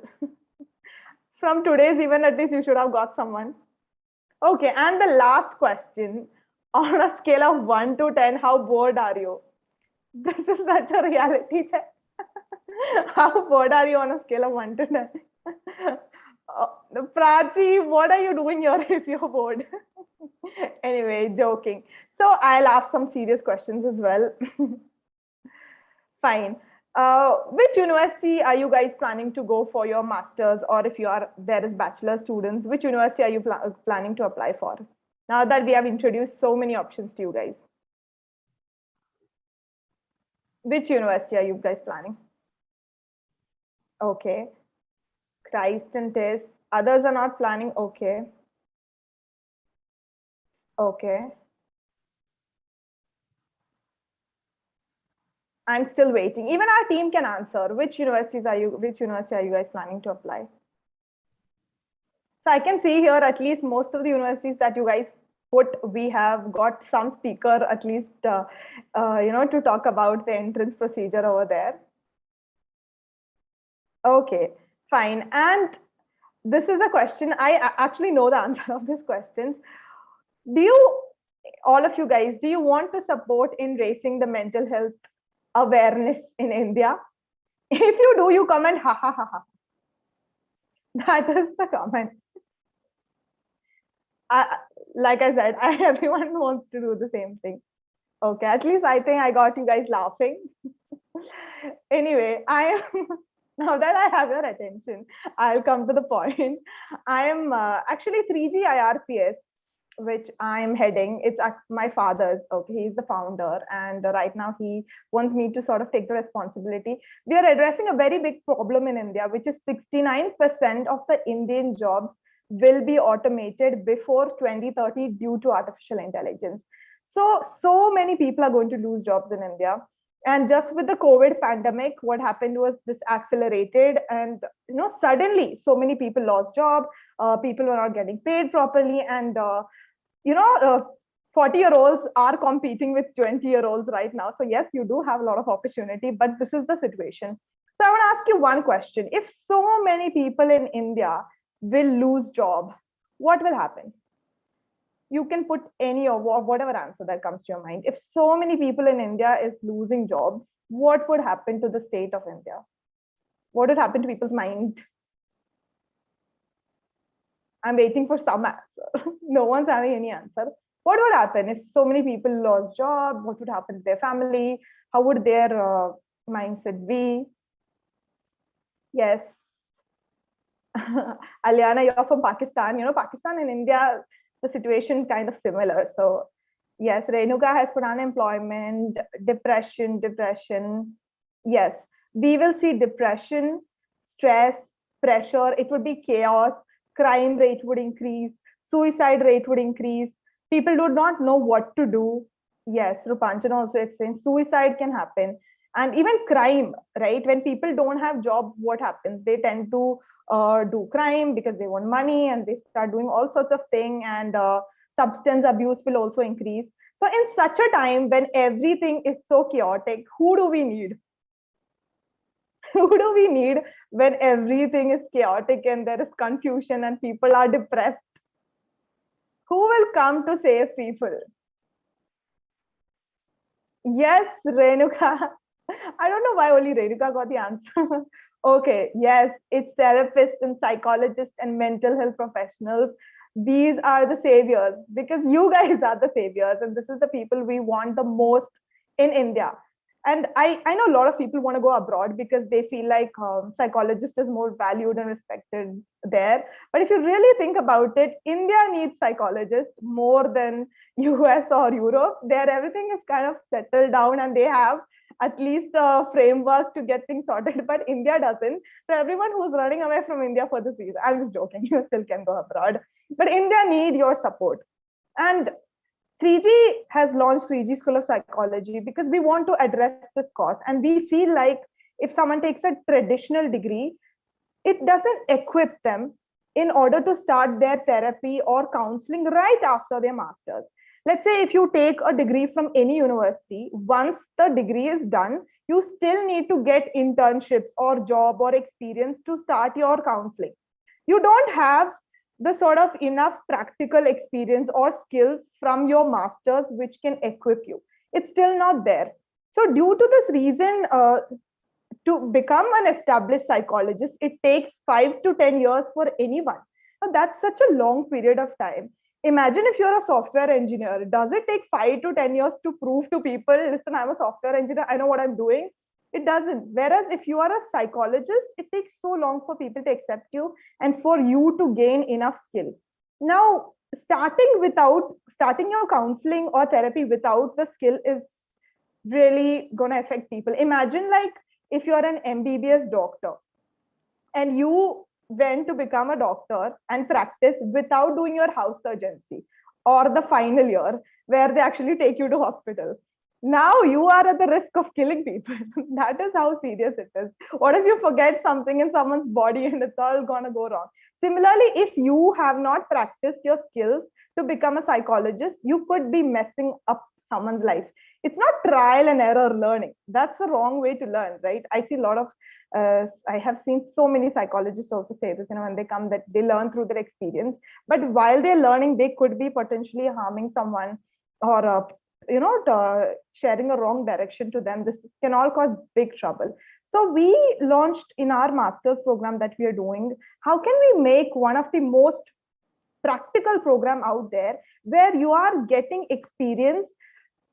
Speaker 14: From today's event, at least you should have got someone. Okay, and the last question. On a scale of 1 to 10, how bored are you? This is such a reality check. How bored are you on a scale of 1 to 10? Prachi, what are you doing here if you're bored? Anyway, joking. So I'll ask some serious questions as well. Fine. Which university are you guys planning to go for your master's, or if you are there as bachelor students, which university are you planning to apply for? Now that we have introduced so many options to you guys. Which university are you guys planning? Okay. Christ and TIS. Others are not planning. Okay. Okay. I'm still waiting. Even our team can answer. Which university are you guys planning to apply? So I can see here at least most of the universities that you guys put, we have got some speaker at least, to talk about the entrance procedure over there. Okay, fine. And this is a question, I actually know the answer of this question. All of you guys, do you want to support in raising the mental health awareness in India? If you do, you comment, ha ha ha ha. That is the comment. Like I said, everyone wants to do the same thing. Okay, at least I think I got you guys laughing. Anyway, now that I have your attention, I'll come to the point. I am actually 3G IRPS, which I'm heading. It's my father's. Okay, he's the founder, and right now he wants me to sort of take the responsibility. We are addressing a very big problem in India, which is 69% of the Indian jobs will be automated before 2030 due to artificial intelligence. So many people are going to lose jobs in India. And just with the COVID pandemic, what happened was this accelerated, and suddenly so many people lost job. People were not getting paid properly, and 40-year-olds are competing with 20-year-olds right now. So yes, you do have a lot of opportunity, but this is the situation. So I want to ask you one question. If so many people in India will lose job, what will happen? You can put any or whatever answer that comes to your mind. If so many people in India is losing jobs, what would happen to the state of India? What would happen to people's mind? I'm waiting for some answer. No one's having any answer. What would happen if so many people lost job? What would happen to their family? How would their mindset be? Yes. Aliana, you're from Pakistan. You know, Pakistan and India, the situation kind of similar. So yes, Renuka has put unemployment, depression. Yes, we will see depression, stress, pressure. It would be chaos. Crime rate would increase. Suicide rate would increase. People do not know what to do. Yes, Rupanchan also explained suicide can happen. And even crime, right? When people don't have job, what happens? They tend to do crime because they want money and they start doing all sorts of things, and substance abuse will also increase. So in such a time when everything is so chaotic, who do we need? Who do we need when everything is chaotic and there is confusion and people are depressed? Who will come to save people? Yes, Renuka. I don't know why only Renuka got the answer. Okay, yes, it's therapists and psychologists and mental health professionals. These are the saviors, because you guys are the saviors, and this is the people we want the most in India. And I know a lot of people want to go abroad because they feel like psychologists is more valued and respected there. But if you really think about it, India needs psychologists more than US or Europe. There, everything is kind of settled down and they have at least a framework to get things sorted, but India doesn't. So everyone who's running away from India for this reason, I'm just joking, you still can go abroad. But India need your support. And 3G has launched 3G School of Psychology because we want to address this cause. And we feel like if someone takes a traditional degree, it doesn't equip them in order to start their therapy or counseling right after their master's. Let's say if you take a degree from any university, once the degree is done, you still need to get internships or job or experience to start your counseling. You don't have the sort of enough practical experience or skills from your masters which can equip you. It's still not there. So due to this reason, to become an established psychologist, it takes 5 to 10 years for anyone. Now, that's such a long period of time. Imagine if you're a software engineer. Does it take 5 to 10 years to prove to people, listen, I'm a software engineer, I know what I'm doing? It doesn't. Whereas if you are a psychologist, it takes so long for people to accept you and for you to gain enough skill. Now, starting your counseling or therapy without the skill is really going to affect people. Imagine like if you're an MBBS doctor and you went to become a doctor and practice without doing your house surgery or the final year where they actually take you to hospital. Now you are at the risk of killing people. That is how serious it is. What if you forget something in someone's body and it's all going to go wrong? Similarly, if you have not practiced your skills to become a psychologist, you could be messing up someone's life. It's not trial and error learning. That's the wrong way to learn, right? I see a lot of, I have seen so many psychologists also say this, when they come, that they learn through their experience. But while they're learning, they could be potentially harming someone or, sharing a wrong direction to them. This can all cause big trouble. So we launched in our master's program that we are doing, how can we make one of the most practical program out there where you are getting experience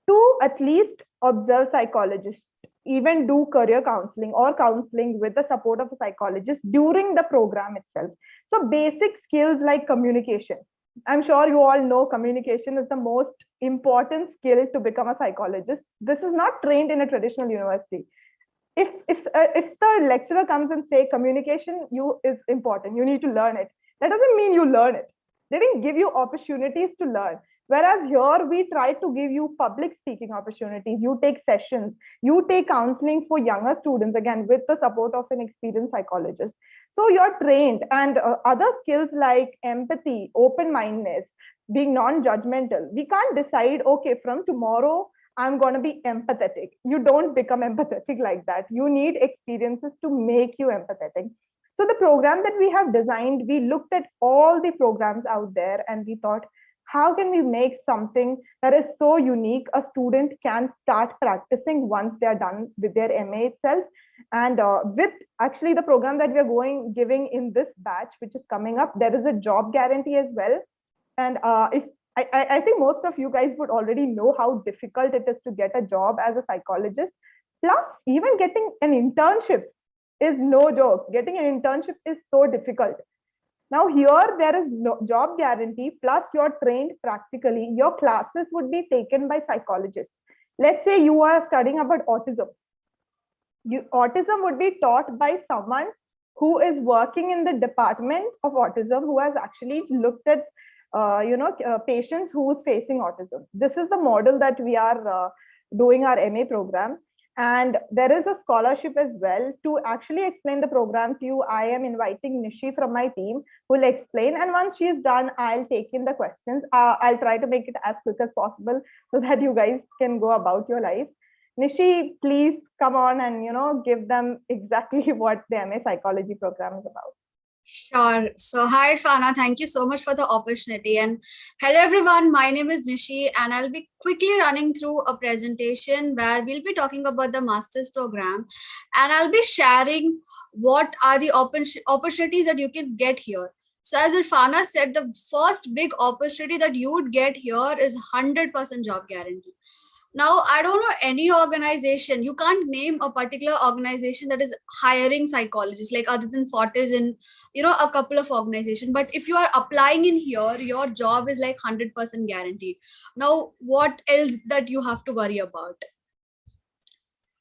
Speaker 14: to at least observe psychologists, even do career counseling or counseling with the support of a psychologist during the program itself. So basic skills like communication. I'm sure you all know communication is the most important skill to become a psychologist. This is not trained in a traditional university. If the lecturer comes and say communication is important, you need to learn it. That doesn't mean you learn it. They didn't give you opportunities to learn. Whereas here we try to give you public speaking opportunities. You take sessions, you take counseling for younger students, again, with the support of an experienced psychologist. So you're trained, and other skills like empathy, open-mindedness, being non-judgmental. We can't decide, okay, from tomorrow, I'm going to be empathetic. You don't become empathetic like that. You need experiences to make you empathetic. So the program that we have designed, we looked at all the programs out there and we thought, how can we make something that is so unique a student can start practicing once they're done with their MA itself? And with actually the program that we're giving in this batch, which is coming up, there is a job guarantee as well. And if I think most of you guys would already know how difficult it is to get a job as a psychologist. Plus, even getting an internship is no joke. Getting an internship is so difficult. Now here there is no job guarantee, plus you're trained practically. Your classes would be taken by psychologists. Let's say you are studying about autism. Autism would be taught by someone who is working in the department of autism, who has actually looked at patients who is facing autism. This is the model that we are doing our MA program. And there is a scholarship as well. To actually explain the program to you, I am inviting Nishi from my team who will explain. And once she's done, I'll take in the questions. I'll try to make it as quick as possible so that you guys can go about your life. Nishi, please come on and give them exactly what the MA psychology program is about.
Speaker 15: Sure. So hi, Irfana. Thank you so much for the opportunity. And hello, everyone. My name is Nishi, and I'll be quickly running through a presentation where we'll be talking about the master's program. And I'll be sharing what are the opportunities that you can get here. So as Irfana said, the first big opportunity that you would get here is 100% job guarantee. Now, I don't know any organization, you can't name a particular organization that is hiring psychologists, like other than Fortis and, a couple of organizations. But if you are applying in here, your job is like 100% guaranteed. Now, what else that you have to worry about?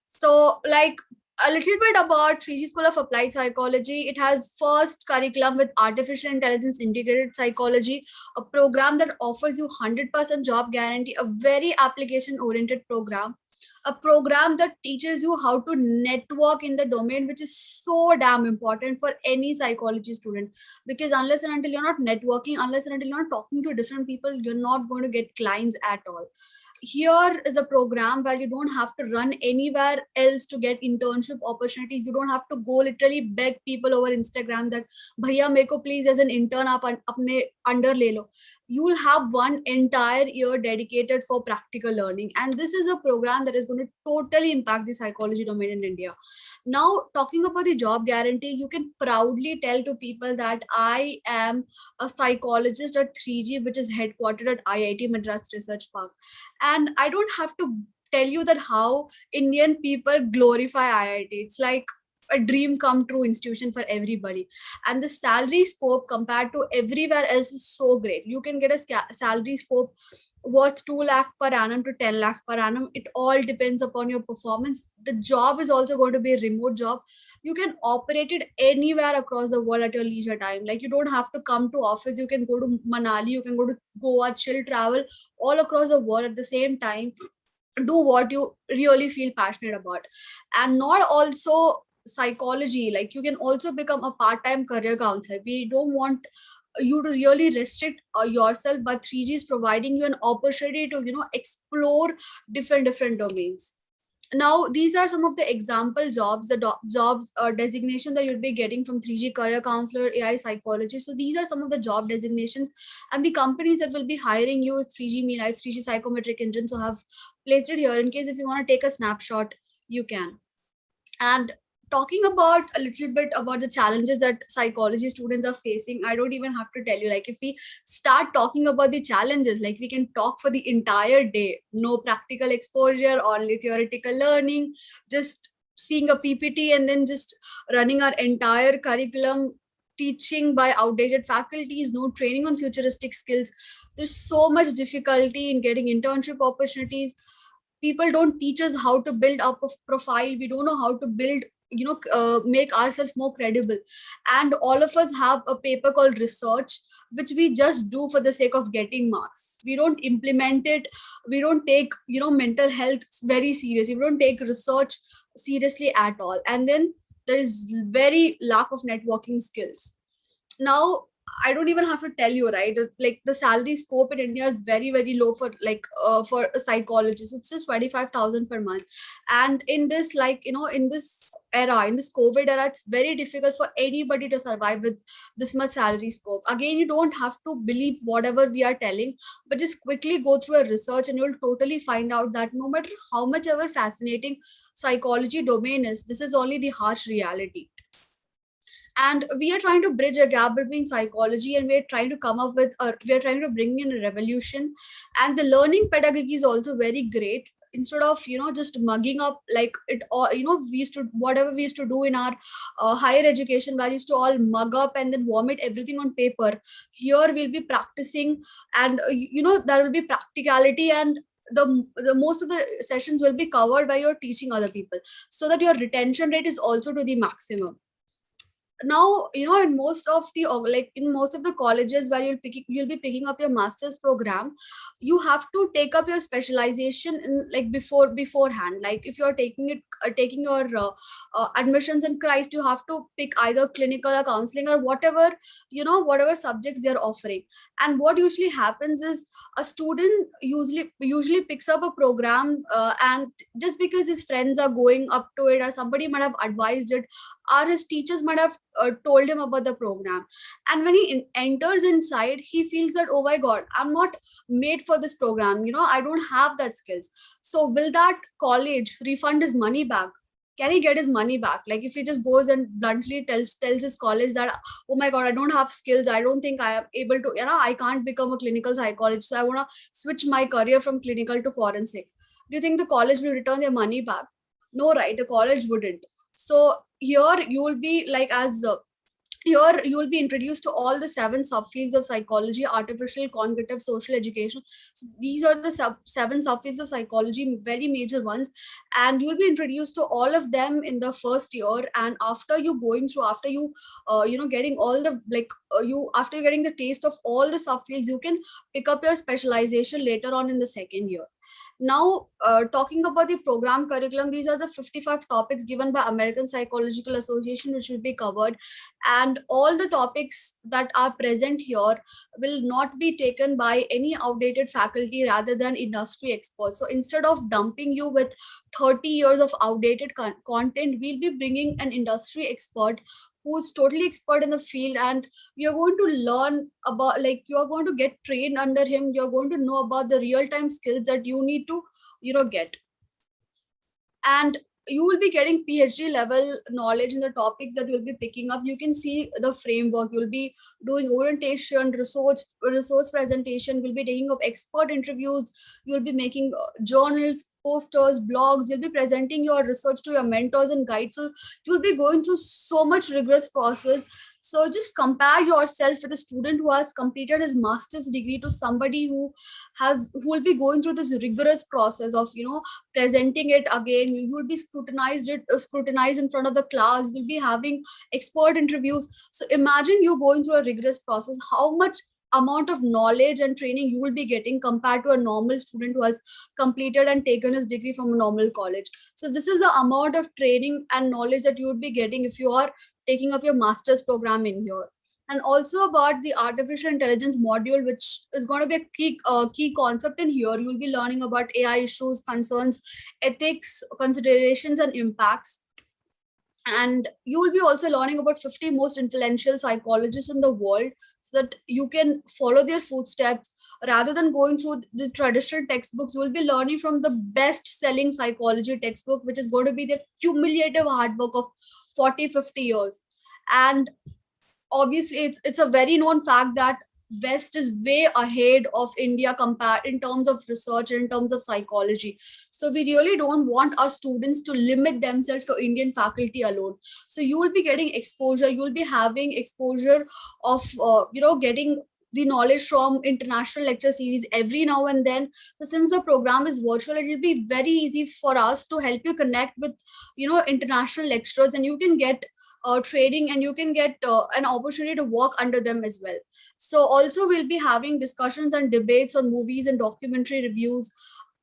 Speaker 15: So like a little bit about 3G School of Applied Psychology. It has first curriculum with artificial intelligence integrated psychology, a program that offers you 100% job guarantee, a very application oriented program, a program that teaches you how to network in the domain, which is so damn important for any psychology student, because unless and until you're not networking, unless and until you're not talking to different people, you're not going to get clients at all. Here is a program where you don't have to run anywhere else to get internship opportunities. You don't have to go literally beg people over Instagram that bhaiya meko please as an intern aap apne under le lo. You will have one entire year dedicated for practical learning, and this is a program that is going to totally impact the psychology domain in India. Now, talking about the job guarantee, you can proudly tell to people that I am a psychologist at 3G, which is headquartered at IIT Madras Research Park. And I don't have to tell you that how Indian people glorify IIT. It's like a dream come true institution for everybody. And the salary scope compared to everywhere else is so great. You can get a salary scope worth 2 lakh per annum to 10 lakh per annum. It all depends upon your performance. The job is also going to be a remote job. You can operate it anywhere across the world at your leisure time. Like you don't have to come to office. You can go to Manali, you can go to Goa, chill, travel all across the world at the same time. Do what you really feel passionate about. And not also psychology, like you can also become a part-time career counselor. We don't want you to really restrict yourself, but 3G is providing you an opportunity to explore different domains. Now, these are some of the example jobs, the jobs designation that you'll be getting from 3G career counselor, AI psychologist. So these are some of the job designations, and the companies that will be hiring you is 3G Me Life, 3G Psychometric Engine. So I have placed it here in case if you want to take a snapshot, you can. And talking about a little bit about the challenges that psychology students are facing, I don't even have to tell you, like if we start talking about the challenges, like we can talk for the entire day. No practical exposure, only theoretical learning, just seeing a PPT and then just running our entire curriculum, teaching by outdated faculties, no training on futuristic skills. There's so much difficulty in getting internship opportunities. People don't teach us how to build up a profile. We don't know how to build, make ourselves more credible. And all of us have a paper called research, which we just do for the sake of getting marks. We don't implement it. We don't take, mental health very seriously. We don't take research seriously at all. And then there is very lack of networking skills. Now, I don't even have to tell you, right? Like the salary scope in India is very, very low for for a psychologist. It's just 25,000 per month. And in this, like, in this era, in this COVID era, it's very difficult for anybody to survive with this much salary scope. Again, you don't have to believe whatever we are telling, but just quickly go through a research and you'll totally find out that no matter how much ever fascinating psychology domain is, this is only the harsh reality. And we are trying to bridge a gap between psychology, and we're trying to come up with, or we're trying to bring in a revolution. And the learning pedagogy is also very great. Instead of just mugging up like it, or we used to, whatever we used to do in our higher education, where we used to all mug up and then vomit everything on paper. Here we'll be practicing, and there will be practicality, and the most of the sessions will be covered by your teaching other people, so that your retention rate is also to the maximum. Now, in most of the colleges where you'll be picking up your master's program, you have to take up your specialization in like beforehand. Like if you're taking your admissions in Christ, you have to pick either clinical or counseling or whatever subjects they're offering. And what usually happens is a student usually picks up a program, and just because his friends are going up to it, or somebody might have advised it, or his teachers might have told him about the program, and when he enters inside, he feels that, oh my god, I'm not made for this program, I don't have that skills. So will that college refund his money back? Can he get his money back? Like if he just goes and bluntly tells his college that, oh my god, I don't have skills, I don't think I am able to, I can't become a clinical psychologist, so I want to switch my career from clinical to forensic. Do you think the college will return their money back? No, right? The college wouldn't. So here you will be like, here you will be introduced to all the 7 subfields of psychology: artificial, cognitive, social, education. So these are the 7 subfields of psychology, very major ones, and you'll be introduced to all of them in the first year. And after you getting all the after you getting the taste of all the subfields, you can pick up your specialization later on in the second year. Now, talking about the program curriculum, these are the 55 topics given by American Psychological Association, which will be covered. And all the topics that are present here will not be taken by any outdated faculty rather than industry experts. So instead of dumping you with 30 years of outdated content, we'll be bringing an industry expert who's totally expert in the field, and you're going to learn about, like, you're going to get trained under him. You're going to know about the real-time skills that you need to get, and you will be getting PhD level knowledge in the topics that you'll be picking up. You can see the framework. You'll be doing orientation, resource presentation. We'll be taking up expert interviews. You'll be making journals, posters, blogs. You'll be presenting your research to your mentors and guides. So you'll be going through so much rigorous process. So just compare yourself with a student who has completed his master's degree to somebody who will be going through this rigorous process of presenting it again. You will be scrutinized in front of the class. You'll be having expert interviews. So imagine you going through a rigorous process, how much amount of knowledge and training you will be getting compared to a normal student who has completed and taken his degree from a normal college. So this is the amount of training and knowledge that you would be getting if you are taking up your master's program in here. And also about the artificial intelligence module, which is going to be a key concept in here. You'll be learning about AI issues, concerns, ethics, considerations, and impacts. And you will be also learning about 50 most influential psychologists in the world, so that you can follow their footsteps rather than going through the traditional textbooks. You will be learning from the best selling psychology textbook, which is going to be the cumulative hard work of 40-50 years. And obviously it's a very known fact that West is way ahead of India compared in terms of research and in terms of psychology. So we really don't want our students to limit themselves to Indian faculty alone. So you will be getting exposure. You will be having exposure of getting the knowledge from international lecture series every now and then. So since the program is virtual, it will be very easy for us to help you connect with international lecturers, and you can get training, and you can get an opportunity to work under them as well. So also we'll be having discussions and debates on movies and documentary reviews.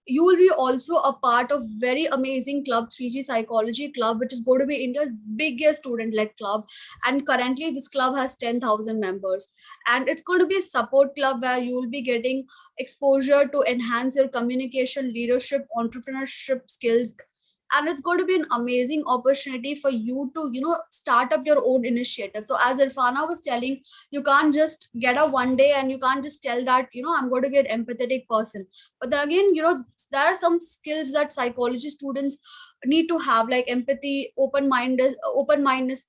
Speaker 15: you will be also a part of very amazing club, 3G Psychology Club, which is going to be India's biggest student-led club. And currently this club has 10,000 members. And it's going to be a support club where you will be getting exposure to enhance your communication, leadership, entrepreneurship skills. And it's going to be an amazing opportunity for you to, start up your own initiative. So as Irfana was telling, you can't just get up one day and you can't just tell that, I'm going to be an empathetic person. But then again, there are some skills that psychology students need to have, like empathy, open-mindedness,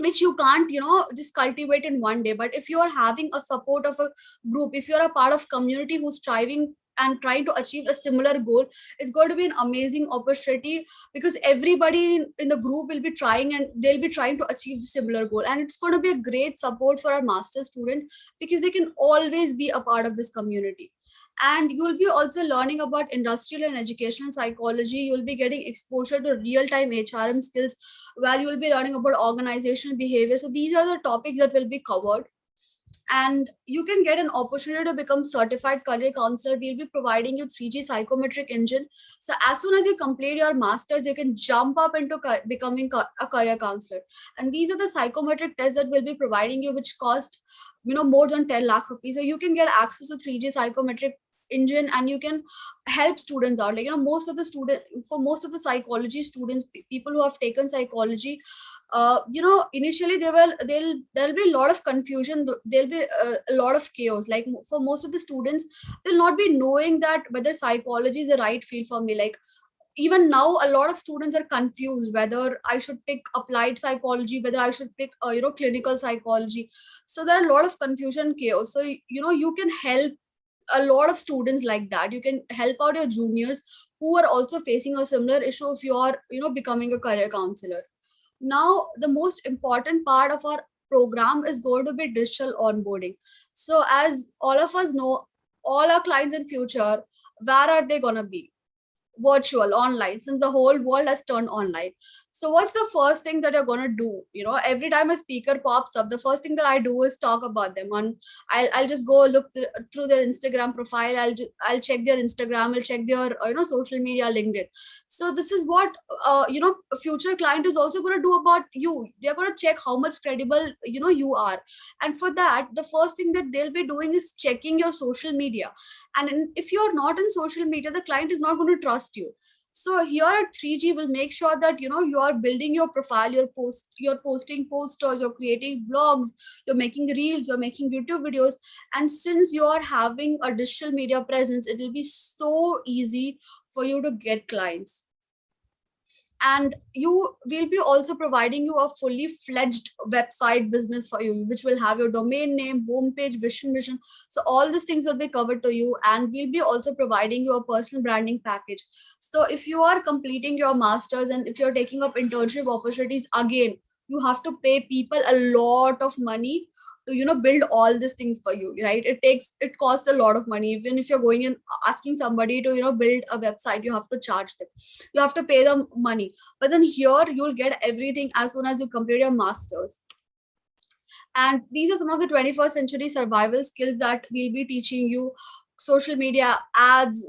Speaker 15: which you can't just cultivate in one day. But if you are having a support of a group, if you're a part of community who's striving and trying to achieve a similar goal, it's going to be an amazing opportunity, because everybody in the group will be trying and they'll be trying to achieve the similar goal. And it's going to be a great support for our master student, because they can always be a part of this community. And you'll be also learning about industrial and educational psychology. You'll be getting exposure to real-time HRM skills, where you will be learning about organizational behavior. So these are the topics that will be covered. And you can get an opportunity to become certified career counselor. We'll be providing you 3G psychometric engine. So as soon as you complete your masters, you can jump up into becoming a career counselor. And these are the psychometric tests that we'll be providing you, which cost more than 10 lakh rupees. So you can get access to 3G psychometric engine, and you can help students out. Like, most of the psychology students, people who have taken psychology, initially there'll be a lot of confusion, there'll be a lot of chaos. Like, for most of the students, they'll not be knowing that whether psychology is the right field for me. Like, even now a lot of students are confused whether I should pick applied psychology, whether I should pick clinical psychology. So there are a lot of confusion, chaos. So you can help a lot of students like that. You can help out your juniors who are also facing a similar issue if you are becoming a career counselor. Now the most important part of our program is going to be digital onboarding. So as all of us know, all our clients in future, where are they going to be? Virtual, online, since the whole world has turned online. So what's the first thing that you're going to do? Every time a speaker pops up, the first thing that I do is talk about them. I'll just go look through their Instagram profile. I'll check their Instagram, I'll check their social media, LinkedIn. So this is what a future client is also going to do about you. They're going to check how much credible you are. And for that, the first thing that they'll be doing is checking your social media. And if you're not in social media, the client is not going to trust you. So here at 3G, will make sure that you are building your profile, you're posting posters, you're creating blogs, you're making reels, you're making YouTube videos. And since you are having a digital media presence, it will be so easy for you to get clients. And we'll be also providing you a fully fledged website business for you, which will have your domain name, homepage, vision. So all these things will be covered to you. And we'll be also providing you a personal branding package. So if you are completing your masters and if you're taking up internship opportunities, again, you have to pay people a lot of money to build all these things for you, right? It costs a lot of money. Even if you're going and asking somebody to build a website, you have to charge them, you have to pay them money. But then here you'll get everything as soon as you complete your masters. And these are some of the 21st century survival skills that we'll be teaching you: social media, ads,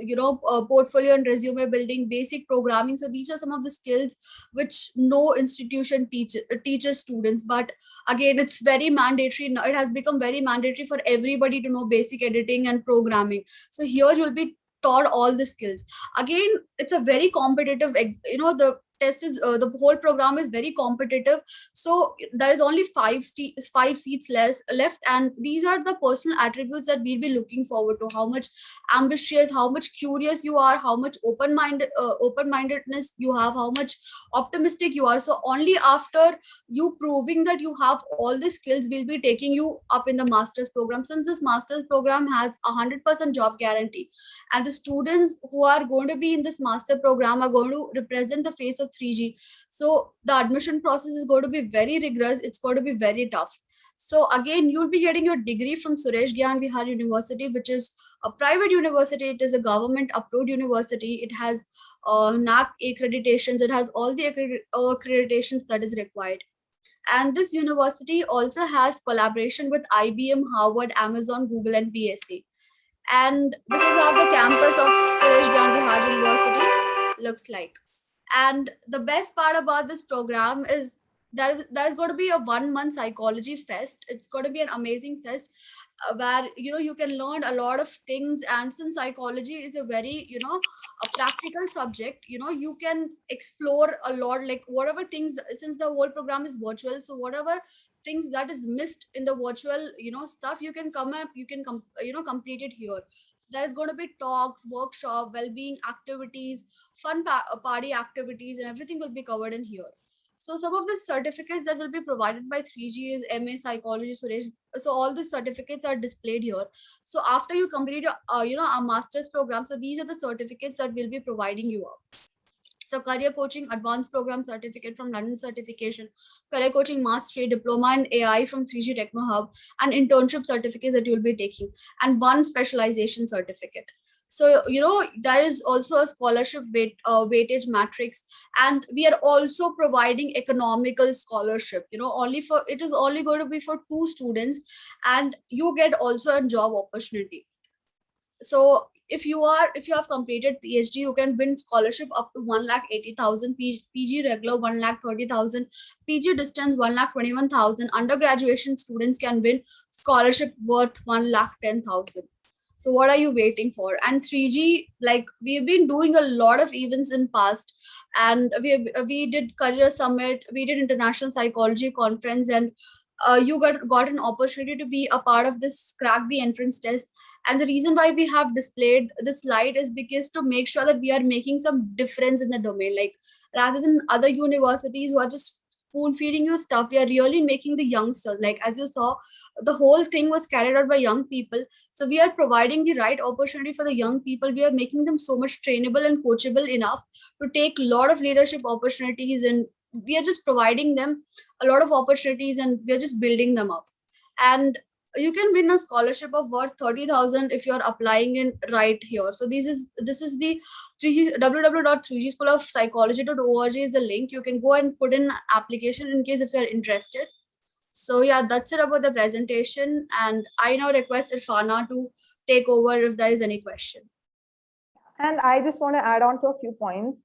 Speaker 15: portfolio and resume building, basic programming. So these are some of the skills which no institution teaches students. But again, it's very mandatory now. It has become very mandatory for everybody to know basic editing and programming. So here you'll be taught all the skills. Again, it's a very competitive, the test is the whole program is very competitive. So there is only five seats left, and these are the personal attributes that we'll be looking forward to: how much ambitious, how much curious you are, how much open-mindedness you have, how much optimistic you are. So only after you proving that you have all the skills, we'll be taking you up in the master's program, since this master's program has 100% job guarantee. And the students who are going to be in this master program are going to represent the face of 3G. So the admission process is going to be very rigorous. It's going to be very tough. So again, you'll be getting your degree from Suresh Gyan Vihar University, which is a private university. It is a government approved university. It has NAC accreditations. It has all the accreditations that is required. And this university also has collaboration with IBM, Harvard, Amazon, Google, and BSc. And this is how the campus of Suresh Gyan Bihar University looks like. And the best part about this program is that there's going to be a 1 month psychology fest. It's going to be an amazing fest where you can learn a lot of things. And since psychology is a very a practical subject, you can explore a lot, like whatever things, since the whole program is virtual, so whatever things that is missed in the virtual stuff, you can come up, you can complete it here. There's going to be talks, workshop, well-being activities, fun party activities, and everything will be covered in here. So some of the certificates that will be provided by 3G is MA Psychology Suresh. So all the certificates are displayed here. So after you complete a master's program, so these are the certificates that we'll be providing you up. So career coaching advanced program certificate from London Certification, career coaching mastery diploma in AI from 3G Techno Hub, and internship certificates that you will be taking, and one specialization certificate. So there is also a scholarship weightage matrix, and we are also providing economical scholarship. It is only going to be for 2 students, and you get also a job opportunity. So if you have completed PhD, you can win scholarship up to 1,80,000, PG regular 1,30,000, PG distance 1,21,000. Undergraduation students can win scholarship worth 1,10,000. So what are you waiting for? And 3G, like we've been doing a lot of events in past, and we did career summit, we did international psychology conference, and you got an opportunity to be a part of this crack the entrance test. And the reason why we have displayed this slide is because to make sure that we are making some difference in the domain. Like rather than other universities who are just spoon feeding you stuff, we are really making the youngsters, like as you saw, the whole thing was carried out by young people. So we are providing the right opportunity for the young people. We are making them so much trainable and coachable enough to take a lot of leadership opportunities, and we are just providing them a lot of opportunities, and we're just building them up. And you can win a scholarship of worth 30,000 if you're applying in right here. So this is the 3G www.3gschoolofpsychology.org is the link. You can go and put in an application in case if you're interested. So yeah, that's it about the presentation, and I now request Irfana to take over if there is any question.
Speaker 14: And I just want to add on to a few points.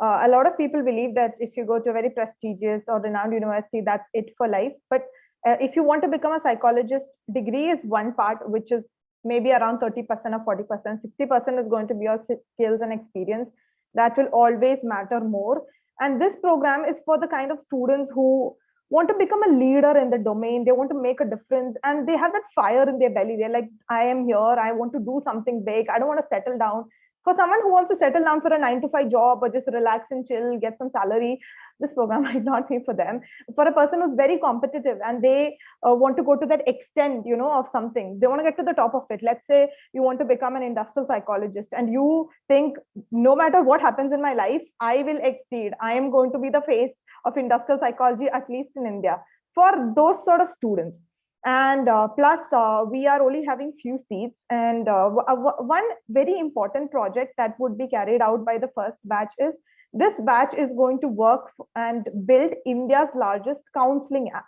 Speaker 14: A lot of people believe that if you go to a very prestigious or renowned university, that's it for life. But if you want to become a psychologist, degree is one part, which is maybe around 30% or 40%. 60% is going to be your skills and experience. That will always matter more. And this program is for the kind of students who want to become a leader in the domain. They want to make a difference, and they have that fire in their belly. They're like, I am here. I want to do something big. I don't want to settle down. For someone who wants to settle down for a 9-to-5 job or just relax and chill, get some salary, this program might not be for them. For a person who's very competitive and they want to go to that extent, of something, they want to get to the top of it. Let's say you want to become an industrial psychologist and you think, no matter what happens in my life, I will exceed. I am going to be the face of industrial psychology, at least in India. For those sort of students. And plus, we are only having few seats. And one very important project that would be carried out by the first batch is, this batch is going to work and build India's largest counseling app.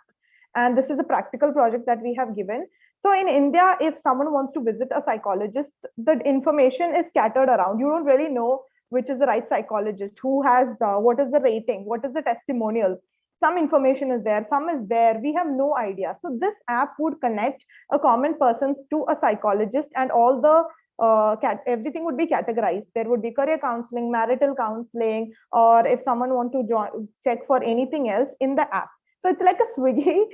Speaker 14: And this is a practical project that we have given. So in India, if someone wants to visit a psychologist, the information is scattered around. You don't really know which is the right psychologist, who has, what is the rating, what is the testimonial. Some information is there, some is there, we have no idea. So this app would connect a common person to a psychologist, and all the everything would be categorized. There would be career counseling, marital counseling, or if someone want to check for anything else in the app. So it's like a Swiggy,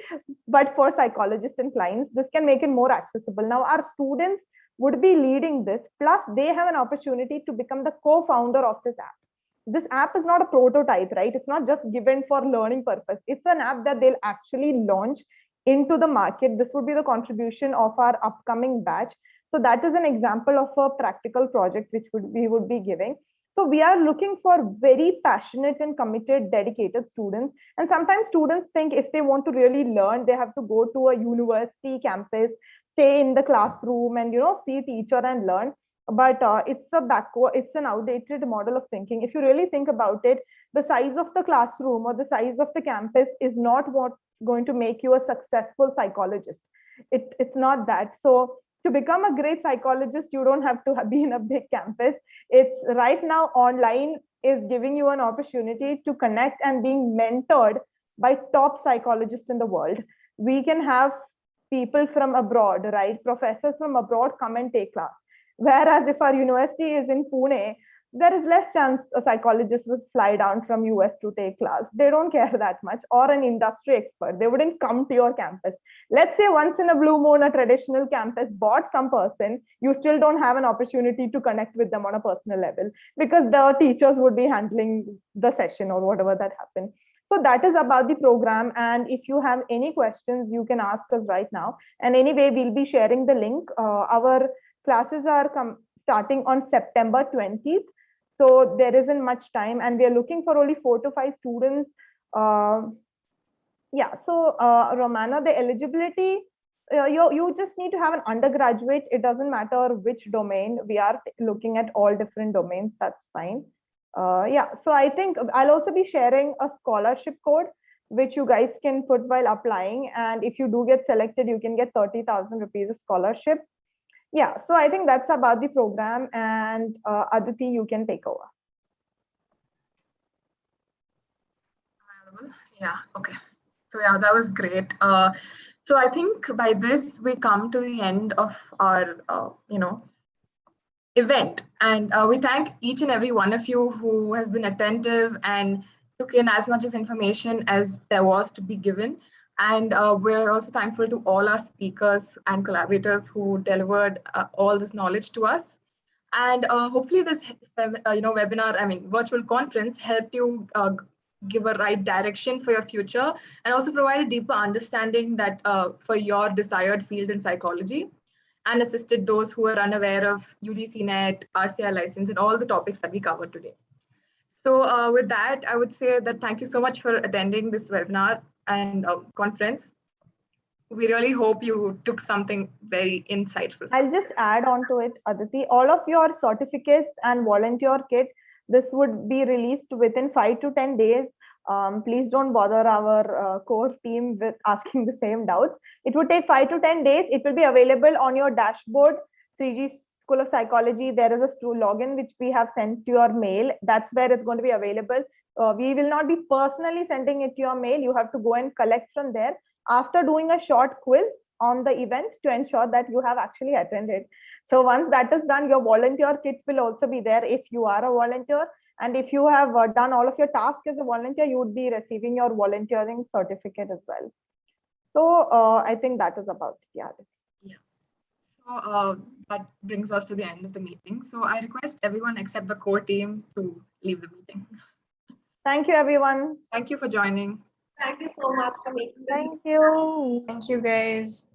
Speaker 14: but for psychologists and clients. This can make it more accessible. Now our students would be leading this, plus they have an opportunity to become the co-founder of this app. This app is not a prototype, right? It's not just given for learning purpose. It's an app that they'll actually launch into the market. This would be the contribution of our upcoming batch. So that is an example of a practical project which we would be giving. So we are looking for very passionate and committed, dedicated students. And sometimes students think if they want to really learn, they have to go to a university campus, stay in the classroom and, see teacher and learn. But it's an outdated model of thinking. If you really think about it, the size of the classroom or the size of the campus is not what's going to make you a successful psychologist. It's not that. So to become a great psychologist, you don't have to be in a big campus. It's right now online is giving you an opportunity to connect and being mentored by top psychologists in the world. We can have people from abroad, right? Professors from abroad come and take class. Whereas if our university is in Pune, there is less chance a psychologist would fly down from US to take class. They don't care that much, or an industry expert. They wouldn't come to your campus. Let's say once in a blue moon, a traditional campus bought some person, you still don't have an opportunity to connect with them on a personal level because the teachers would be handling the session or whatever that happened. So that is about the program. And if you have any questions, you can ask us right now. And anyway, we'll be sharing the link. Our classes are starting on September 20th. So there isn't much time, and we are looking for only 4 to 5 students. Yeah, so Romana, the eligibility, you just need to have an undergraduate. It doesn't matter which domain. We are looking at all different domains. That's fine. Yeah, so I think I'll also be sharing a scholarship code, which you guys can put while applying. And if you do get selected, you can get 30,000 rupees of scholarship. Yeah, so I think that's about the program, and Aditi, you can take over.
Speaker 1: Yeah, okay. So yeah, that was great. So I think by this we come to the end of our, event, and we thank each and every one of you who has been attentive and took in as much as information as there was to be given. And we're also thankful to all our speakers and collaborators who delivered all this knowledge to us. And hopefully this webinar, virtual conference helped you give a right direction for your future and also provide a deeper understanding that for your desired field in psychology, and assisted those who are unaware of UGC NET, RCI license, and all the topics that we covered today. So with that, I would say that thank you so much for attending this webinar and conference. We really hope you took something very insightful.
Speaker 14: I'll just add on to it, Aditi. All of your certificates and volunteer kit, this would be released within 5 to 10 days. Please don't bother our core team with asking the same doubts. It would take 5 to 10 days. It will be available on your dashboard, 3G School of Psychology. There is a login which we have sent to your mail. That's where it's going to be available. We will not be personally sending it to your mail. You have to go and collect from there after doing a short quiz on the event to ensure that you have actually attended. So once that is done, your volunteer kit will also be there if you are a volunteer. And if you have done all of your tasks as a volunteer, you would be receiving your volunteering certificate as well. So I think that is about it. Yeah.
Speaker 1: So that brings us to the end of the meeting. So I request everyone except the core team to leave the meeting.
Speaker 14: Thank you, everyone.
Speaker 1: Thank you for joining.
Speaker 2: Thank you so much for making this.
Speaker 14: Thank you.
Speaker 4: Thank you, guys.